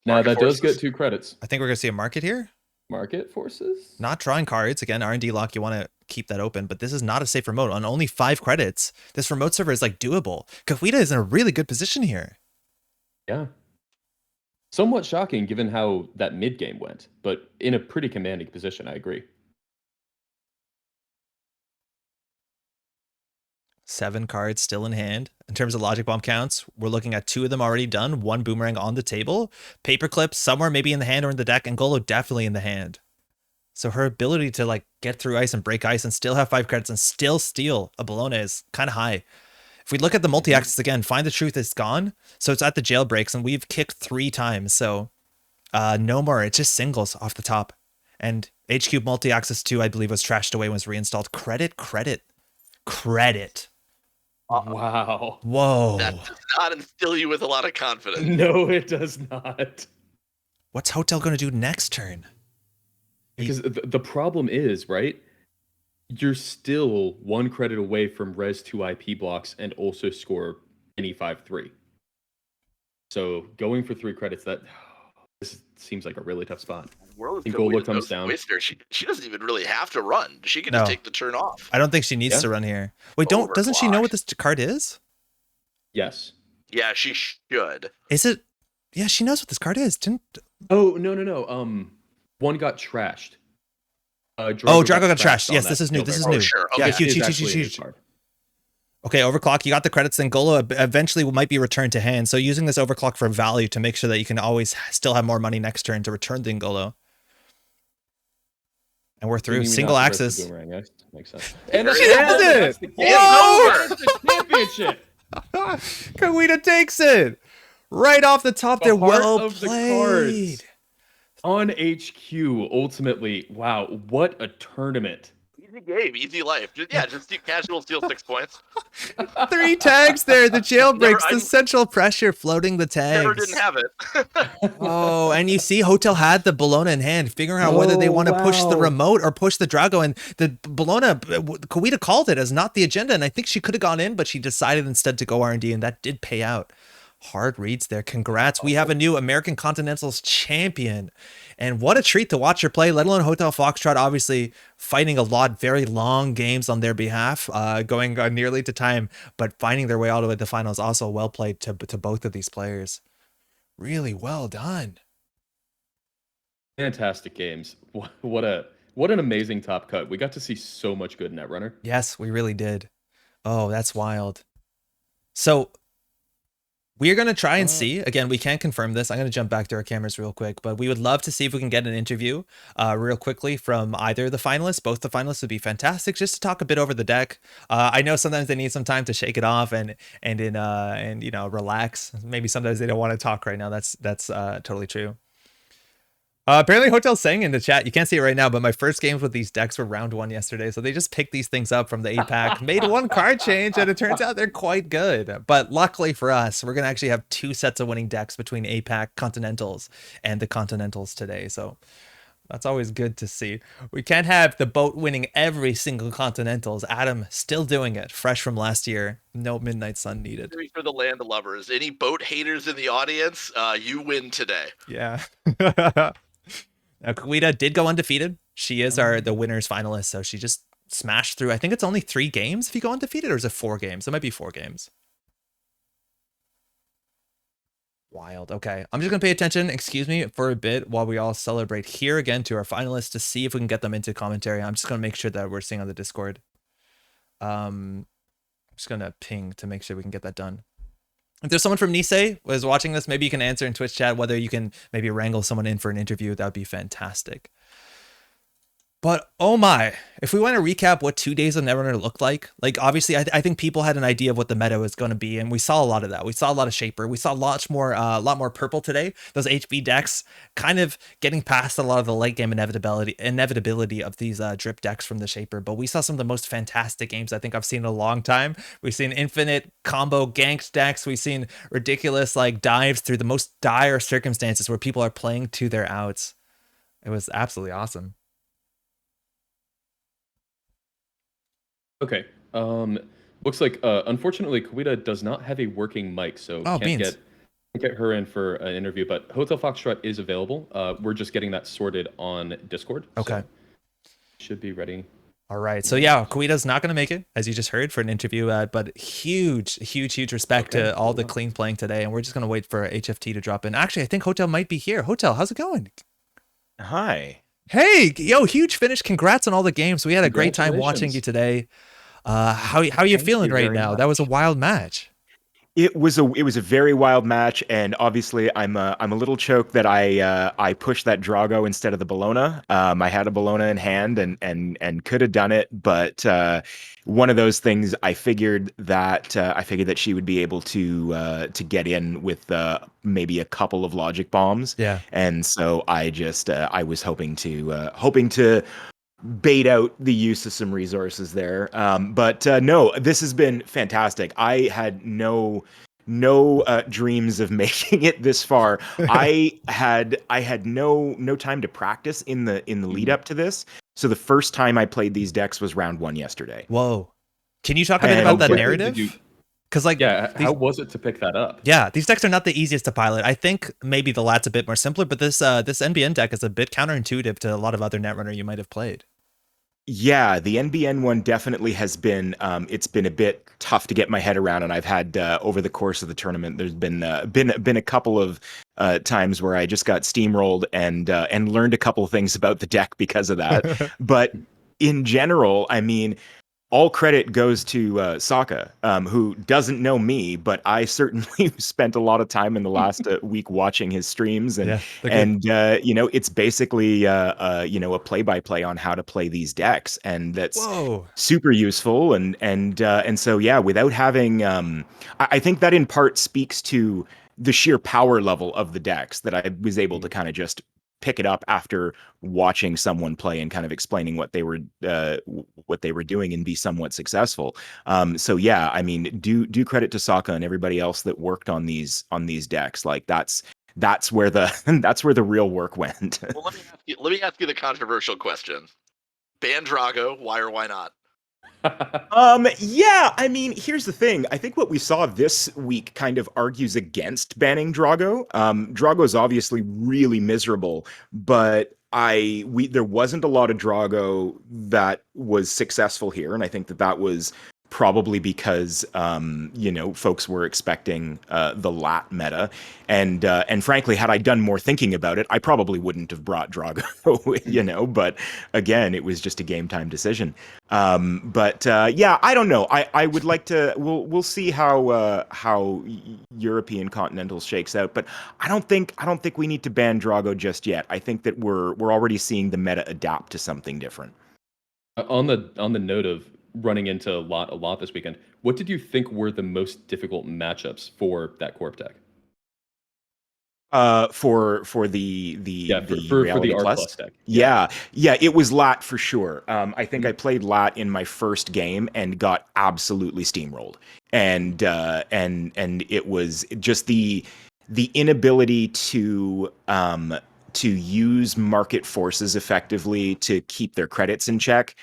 Now Market that does forces. get 2 credits. I think we're going to see a market here. Market forces? Not drawing cards. Again, R&D lock, you want to keep that open, but this is not a safe remote on only 5 credits. This remote server is like doable. Cahuita is in a really good position here. Yeah. Somewhat shocking given how that mid game went, but in a pretty commanding position, I agree. 7 cards still in hand. In terms of logic bomb counts, we're looking at 2 of them already done. 1 Boomerang on the table. Paperclip somewhere maybe in the hand or in the deck. And Ngolo definitely in the hand. So her ability to like get through ice and break ice and still have 5 credits and still steal a Bologna is kind of high. If we look at the multi-axis again, Find the Truth is gone. So it's at the jailbreaks and we've kicked 3 times. So no more. It's just singles off the top. And H-Cube multi-axis 2, I believe, was trashed away, was reinstalled. Credit. Wow. Whoa. That does not instill you with a lot of confidence. No, it does not. What's Hotel going to do next turn? Because the problem is, right? You're still 1 credit away from res 2 IP blocks and also score any 5-3. So going for 3 credits, this seems like a really tough spot. Ngolo comes down. She doesn't even really have to run. She can No. just take the turn off. I don't think she needs to run here. Wait, doesn't she know what this card is? Yes. Yeah, she should. Is it? Yeah, she knows what this card is. Oh, no. 1 got trashed. Drago got trashed. Yes, this is new. This is new. Sure. Yeah, Okay. huge. Okay, overclock. You got the credits. Then Ngolo eventually might be returned to hand. So using this overclock for value to make sure that you can always still have more money next turn to return the Ngolo. And we're through. Single axis. Boomerang, yes? Makes sense. And she does it! Whoa! That's the championship! Cahuita takes it! Right off the top there. heart Well of the played. cards. On HQ, ultimately, wow, what a tournament. Easy game, easy life. Just casual steal 6 points. 3 tags there. The jailbreaks, the I'm- central pressure floating the tags. Never didn't have it. Oh, and you see Hotel had the Bologna in hand, figuring out whether they want to push the remote or push the Drago. And the Bologna, Cahuita called it as not the agenda. And I think she could have gone in, but she decided instead to go R&D, and that did pay out. Hard reads there. Congrats. We have a new American Continentals champion. And what a treat to watch her play, let alone Hotel Foxtrot, obviously fighting a lot, very long games on their behalf, going nearly to time, but finding their way all the way to the finals. Also well played to both of these players. Really well done. Fantastic games. What an amazing top cut. We got to see so much good Netrunner. Yes, we really did. Oh, that's wild. So we're going to try and see. Again, we can't confirm this. I'm going to jump back to our cameras real quick, but we would love to see if we can get an interview real quickly from either the finalists. Both the finalists would be fantastic, just to talk a bit over the deck. I know sometimes they need some time to shake it off and relax. Maybe sometimes they don't want to talk right now. That's totally true. Apparently Hotel's saying in the chat, you can't see it right now, but my first games with these decks were round 1 yesterday. So they just picked these things up from the 8-pack, made 1 card change, and it turns out they're quite good. But luckily for us, we're going to actually have 2 sets of winning decks between 8-pack Continentals and the Continentals today. So that's always good to see. We can't have the boat winning every single Continentals. Adam still doing it, fresh from last year. No Midnight Sun needed. For the land lovers. Any boat haters in the audience, you win today. Yeah. Now, Cahuita did go undefeated. She is the winner's finalist, so she just smashed through. I think it's only 3 games if you go undefeated, or is it 4 games? It might be 4 games. Wild. Okay. I'm just going to pay attention, excuse me, for a bit while we all celebrate here again to our finalists to see if we can get them into commentary. I'm just going to make sure that we're seeing on the Discord. I'm just going to ping to make sure we can get that done. If there's someone from Nisei was watching this, maybe you can answer in Twitch chat whether you can maybe wrangle someone in for an interview. That would be fantastic. But oh my, if we want to recap what 2 days of Netrunner looked like obviously I think people had an idea of what the meta was going to be, and we saw a lot of that. We saw a lot of Shaper. We saw a lot more purple today. Those HB decks kind of getting past a lot of the late game inevitability of these drip decks from the Shaper. But we saw some of the most fantastic games I think I've seen in a long time. We've seen infinite combo ganked decks. We've seen ridiculous like dives through the most dire circumstances where people are playing to their outs. It was absolutely awesome. Okay. Looks like unfortunately Cahuita does not have a working mic, so can't get her in for an interview. But Hotel Foxtrot is available. We're just getting that sorted on Discord. Okay. So should be ready. All right. So yeah, Cahuita's not going to make it, as you just heard, for an interview. But huge respect to all the clean playing today, and we're just going to wait for HFT to drop in. Actually, I think Hotel might be here. Hotel, how's it going? Hi. Hey, yo, huge finish. Congrats on all the games. We had a great time watching you today. How are you feeling right now? That was a wild match. It was a very wild match, and obviously I'm a little choked that I pushed that Drago instead of the Bologna. I had a Bologna in hand and could have done it, but one of those things I figured that she would be able to get in with maybe a couple of logic bombs. Yeah. And so I just I was hoping to bait out the use of some resources there. But no, this has been fantastic. I had no dreams of making it this far. I had no time to practice in the lead up to this. So the first time I played these decks was round 1 yesterday. Whoa. Can you talk a bit about that narrative? Because how was it to pick that up? Yeah, these decks are not the easiest to pilot. I think maybe the lat's a bit more simpler, but this NBN deck is a bit counterintuitive to a lot of other Netrunner you might have played. Yeah, the NBN one definitely has been. It's been a bit tough to get my head around, and I've had over the course of the tournament, there's been a couple of times where I just got steamrolled and learned a couple of things about the deck because of that. But in general, I mean, all credit goes to Saka, who doesn't know me, but I certainly spent a lot of time in the last week watching his streams, and it's basically a play-by-play on how to play these decks, and that's super useful. And so yeah, without having, I think that in part speaks to the sheer power level of the decks that I was able to kind of just pick it up after watching someone play and kind of explaining what they were doing and be somewhat successful. So yeah, I mean, do credit to Sokka and everybody else that worked on these decks. Like that's where the real work went. Well, let me ask you the controversial question: ban Drago, why or why not? Yeah, I mean, here's the thing. I think what we saw this week kind of argues against banning Drago. Drago's obviously really miserable, but there wasn't a lot of Drago that was successful here, and I think that was probably because folks were expecting the lat meta, and frankly, had I done more thinking about it, I probably wouldn't have brought Drago, but again, it was just a game time decision. Yeah, I don't know. I would like to. We'll see how European Continental shakes out, but I don't think we need to ban Drago just yet. I think that we're already seeing the meta adapt to something different. On the note of running into a lot this weekend, what did you think were the most difficult matchups for that Corp deck? For the Reality R Plus deck. Yeah, it was lat for sure. I think I played lat in my first game and got absolutely steamrolled, and it was just the inability to use market forces effectively to keep their credits in check.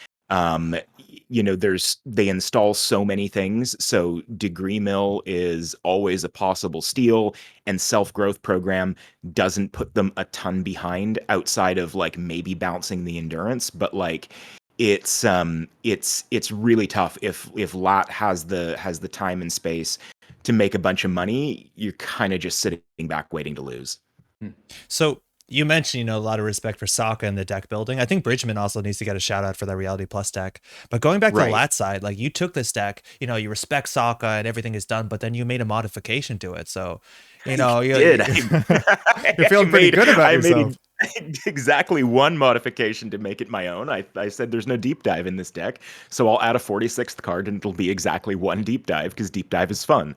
They install so many things. So degree mill is always a possible steal, and self-growth program doesn't put them a ton behind outside of like maybe bouncing the endurance. But like it's really tough if Lat has the time and space to make a bunch of money. You're kind of just sitting back waiting to lose. So you mentioned, a lot of respect for Sokka and the deck building. I think Bridgman also needs to get a shout out for that Reality Plus deck. But going back to the Lat side, like you took this deck, you respect Sokka and everything is done, but then you made a modification to it. So, you're feeling pretty good about yourself. Exactly one modification to make it my own. I said there's no deep dive in this deck, so I'll add a 46th card and it'll be exactly one deep dive because deep dive is fun.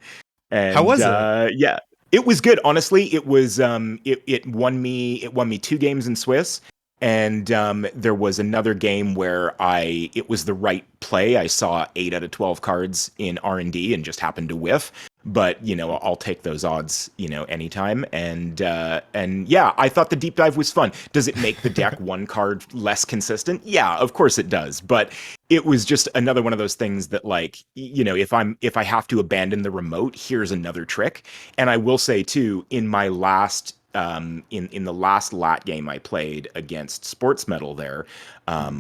And how was it? Yeah, it was good. Honestly, it was it won me 2 games in Swiss, and there was another game where it was the right play. I saw 8 out of 12 cards in R&D and just happened to whiff. But I'll take those odds, anytime. And yeah, I thought the deep dive was fun. Does it make the deck one card less consistent? Yeah, of course it does. But it was just another one of those things that, like, if I have to abandon the remote, here's another trick. And I will say too, in my last in the last Lat game I played against Sportsmetal there,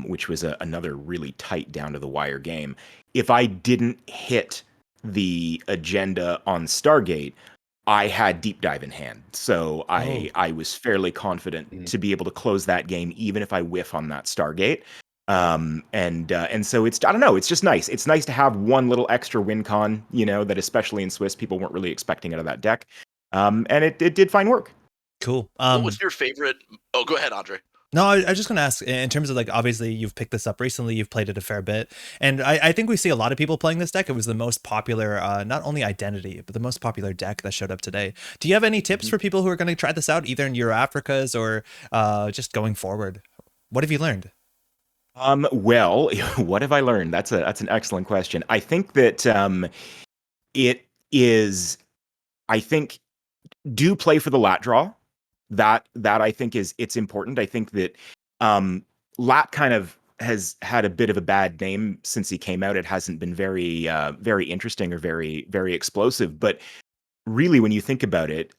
which was another really tight down to the wire game. If I didn't hit the agenda on Stargate, I had deep dive in hand. So I was fairly confident to be able to close that game even if I whiff on that Stargate. And so I don't know, it's just nice. It's nice to have one little extra win con, that especially in Swiss people weren't really expecting out of that deck. And it did fine work. Cool. What was your favorite? Oh, go ahead, Andre. No, I was just going to ask, in terms of, like, obviously you've picked this up recently, you've played it a fair bit, and I think we see a lot of people playing this deck. It was the most popular, not only identity, but the most popular deck that showed up today. Do you have any tips for people who are going to try this out, either in Euro Africas or just going forward? What have you learned? Well, what have I learned? That's an excellent question. I think that it is, I think, do play for the lat draw. That I think it's important. I think that Lat kind of has had a bit of a bad name since he came out. It hasn't been very very interesting or very very explosive. But really, when you think about it,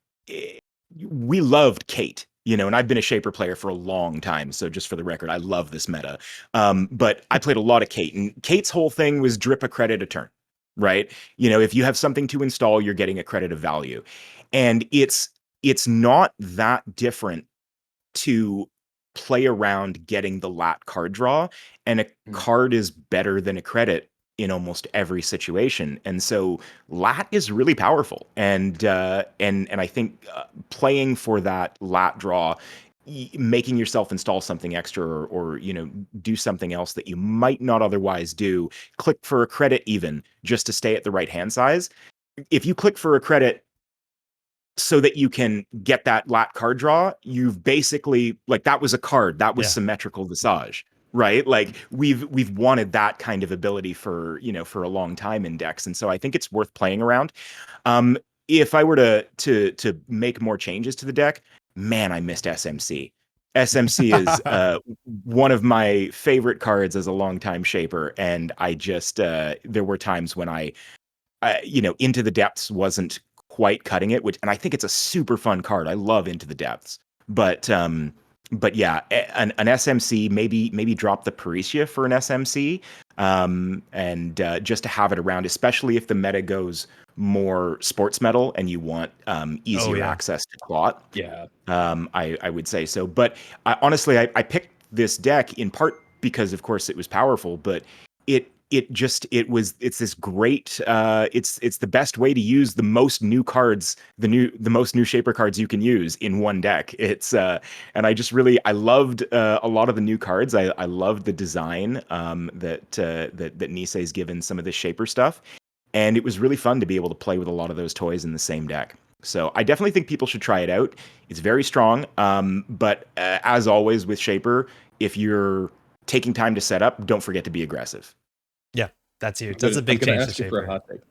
we loved Kate. And I've been a Shaper player for a long time. So just for the record, I love this meta. But I played a lot of Kate, and Kate's whole thing was drip a credit a turn, right? If you have something to install, you're getting a credit of value. And it's not that different to play around getting the Lat card draw, and a card is better than a credit in almost every situation. And so Lat is really powerful, and I think playing for that Lat draw, making yourself install something extra or do something else that you might not otherwise do, click for a credit even just to stay at the right hand size. If you click for a credit so that you can get that Lat card draw, you've basically, like, that was a card that was symmetrical visage, right? Like we've wanted that kind of ability for a long time in decks, and so I think it's worth playing around. If I were to make more changes to the deck, man, I missed SMC. SMC is one of my favorite cards as a longtime Shaper, and I just there were times when I Into the Depths wasn't quite cutting it, and I think it's a super fun card. I love Into the Depths, but yeah, an SMC, maybe drop the Parisia for an SMC, and just to have it around, especially if the meta goes more Sportsmetal and you want easier access to clot. Yeah, I would say so. But honestly, I picked this deck in part because, of course, it was powerful, but it's this great it's the best way to use the most new cards, the most new Shaper cards you can use in one deck. It's and I loved a lot of the new cards. I loved the design that Nisei's given some of the Shaper stuff, and it was really fun to be able to play with a lot of those toys in the same deck. So I definitely think people should try it out. It's very strong, but as always with Shaper, if you're taking time to set up, don't forget to be aggressive. Yeah, that's huge. That's a big change to Shaper. For a hot take.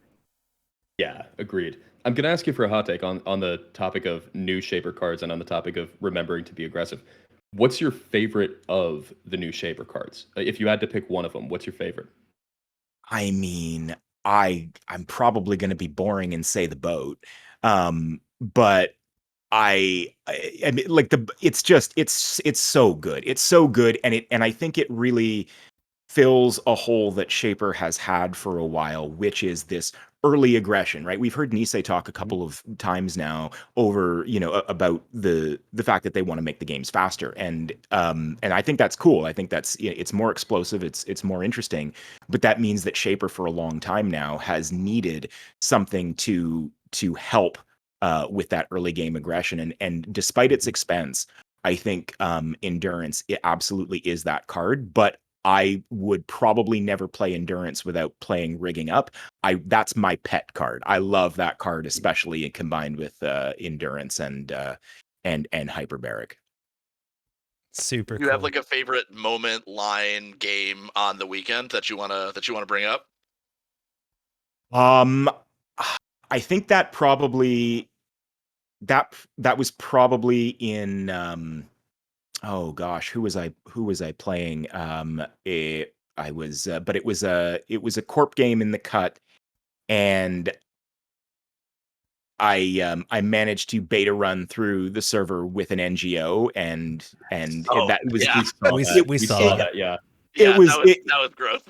Yeah, agreed. I'm going to ask you for a hot take on the topic of new Shaper cards and on the topic of remembering to be aggressive. What's your favorite of the new Shaper cards? If you had to pick one of them, what's your favorite? I mean, I'm probably going to be boring and say the boat, but I mean, like it's so good. It's so good, and I think it really fills a hole that Shaper has had for a while, which is this early aggression, right? We've heard Nisei talk a couple of times now over, about the fact that they want to make the games faster, and I think that's cool. I think that's, it's more explosive, it's more interesting, but that means that Shaper for a long time now has needed something to help with that early game aggression, and despite its expense, I think Endurance, it absolutely is that card, but I would probably never play Endurance without playing Rigging Up. That's my pet card. I love that card, especially combined with Endurance and Hyperbaric. Super Do you cool. have like a favorite moment, line, game on the weekend that you wanna bring up? I think that probably that was probably in oh gosh, who was I playing? I was, but it was a corp game in the cut, and I managed to beta run through the server with an NGO, and Oh, that was yeah. We saw that. Yeah. it Yeah, was that was gross.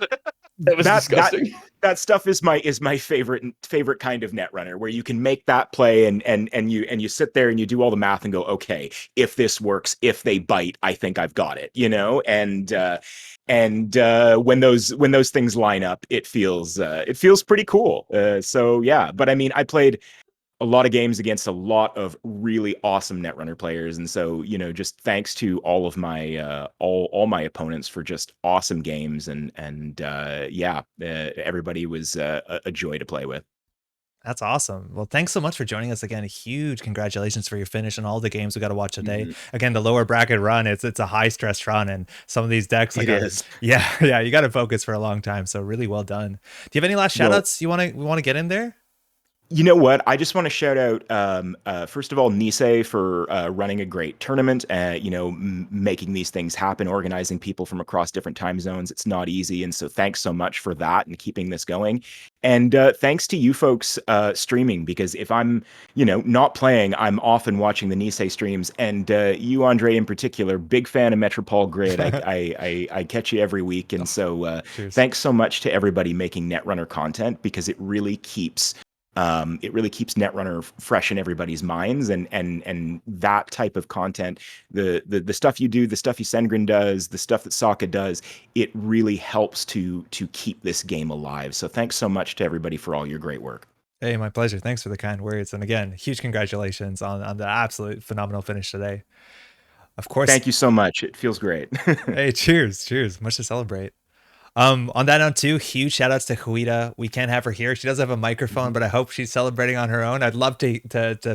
That was disgusting. That stuff is my favorite kind of netrunner, where you can make that play, and you sit there and you do all the math and go, okay, if this works, if they bite, I think I've got it, and when those things line up, it feels pretty cool. So yeah, but I mean, I played a lot of games against a lot of really awesome Netrunner players, and so just thanks to all of my all my opponents for just awesome games, and everybody was a joy to play with. That's awesome. Well, thanks so much for joining us again. Huge congratulations for your finish and all the games we got to watch today. Again, the lower bracket run, it's a high stress run, and some of these decks, like, It is. yeah, you got to focus for a long time. So really well done. Do you have any last shout outs we want to get in there? You know what? I just want to shout out, first of all, Nisei for running a great tournament, making these things happen, organizing people from across different time zones. It's not easy. And so thanks so much for that and keeping this going. And thanks to you folks streaming, because if I'm, not playing, I'm often watching the Nisei streams. And you, Andre, in particular, big fan of Metropole Grid. I catch you every week. And so thanks so much to everybody making Netrunner content, because it really keeps Netrunner fresh in everybody's minds, and that type of content, the stuff you do, the stuff Sengrin does, the stuff that Sokka does, it really helps to keep this game alive. So thanks so much to everybody for all your great work. Hey, my pleasure. Thanks for the kind words. And again, huge congratulations on the absolute phenomenal finish today. Of course. Thank you so much. It feels great. Hey, cheers. Much to celebrate. On that note too, huge shout outs to Cahuita. We can't have her here. She does have a microphone, but I hope she's celebrating on her own. I'd love to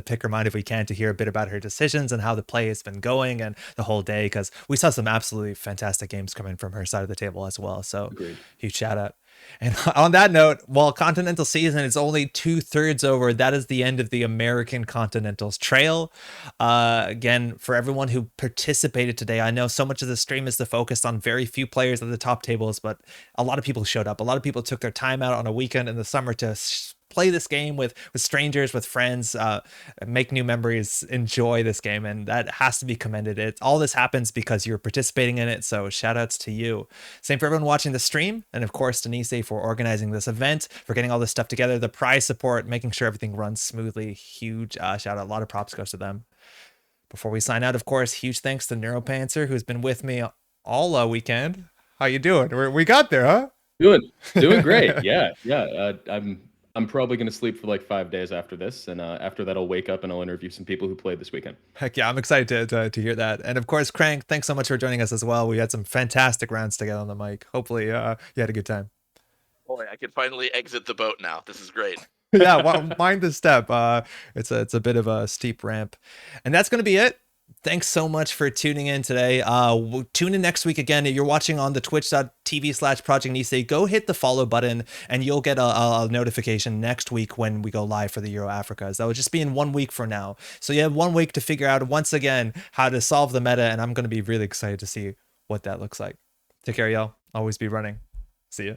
pick her mind if we can, to hear a bit about her decisions and how the play has been going and the whole day, because we saw some absolutely fantastic games coming from her side of the table as well. So Agreed. Huge shout out. And on that note, while Continental season is only 2/3 over, that is the end of the American Continentals trail. Again, for everyone who participated today, I know so much of the stream is focused on very few players at the top tables, but a lot of people showed up. A lot of people took their time out on a weekend in the summer to play this game with strangers, with friends, make new memories, enjoy this game, and that has to be commended. All this happens because you're participating in it, so shout outs to you. Same for everyone watching the stream, and of course to Nisei for organizing this event, for getting all this stuff together, the prize support, making sure everything runs smoothly. Huge shout out, a lot of props goes to them. Before we sign out, of course, huge thanks to Neuropanzer, who's been with me all weekend. How you doing? We got there, huh? Doing great. Yeah. I'm probably going to sleep for like 5 days after this. And after that, I'll wake up and I'll interview some people who played this weekend. Heck yeah, I'm excited to hear that. And of course, Crank, thanks so much for joining us as well. We had some fantastic rounds together on the mic. Hopefully you had a good time. Boy, I can finally exit the boat now. This is great. Yeah, well, mind the step. It's a bit of a steep ramp. And that's going to be it. Thanks so much for tuning in today. Tune in next week again. If you're watching on the twitch.tv/Project Nisei, go hit the follow button and you'll get a notification next week when we go live for the Euro Africas. That will just be in 1 week from now. So you have 1 week to figure out once again how to solve the meta, and I'm going to be really excited to see what that looks like. Take care, y'all. Always be running. See ya.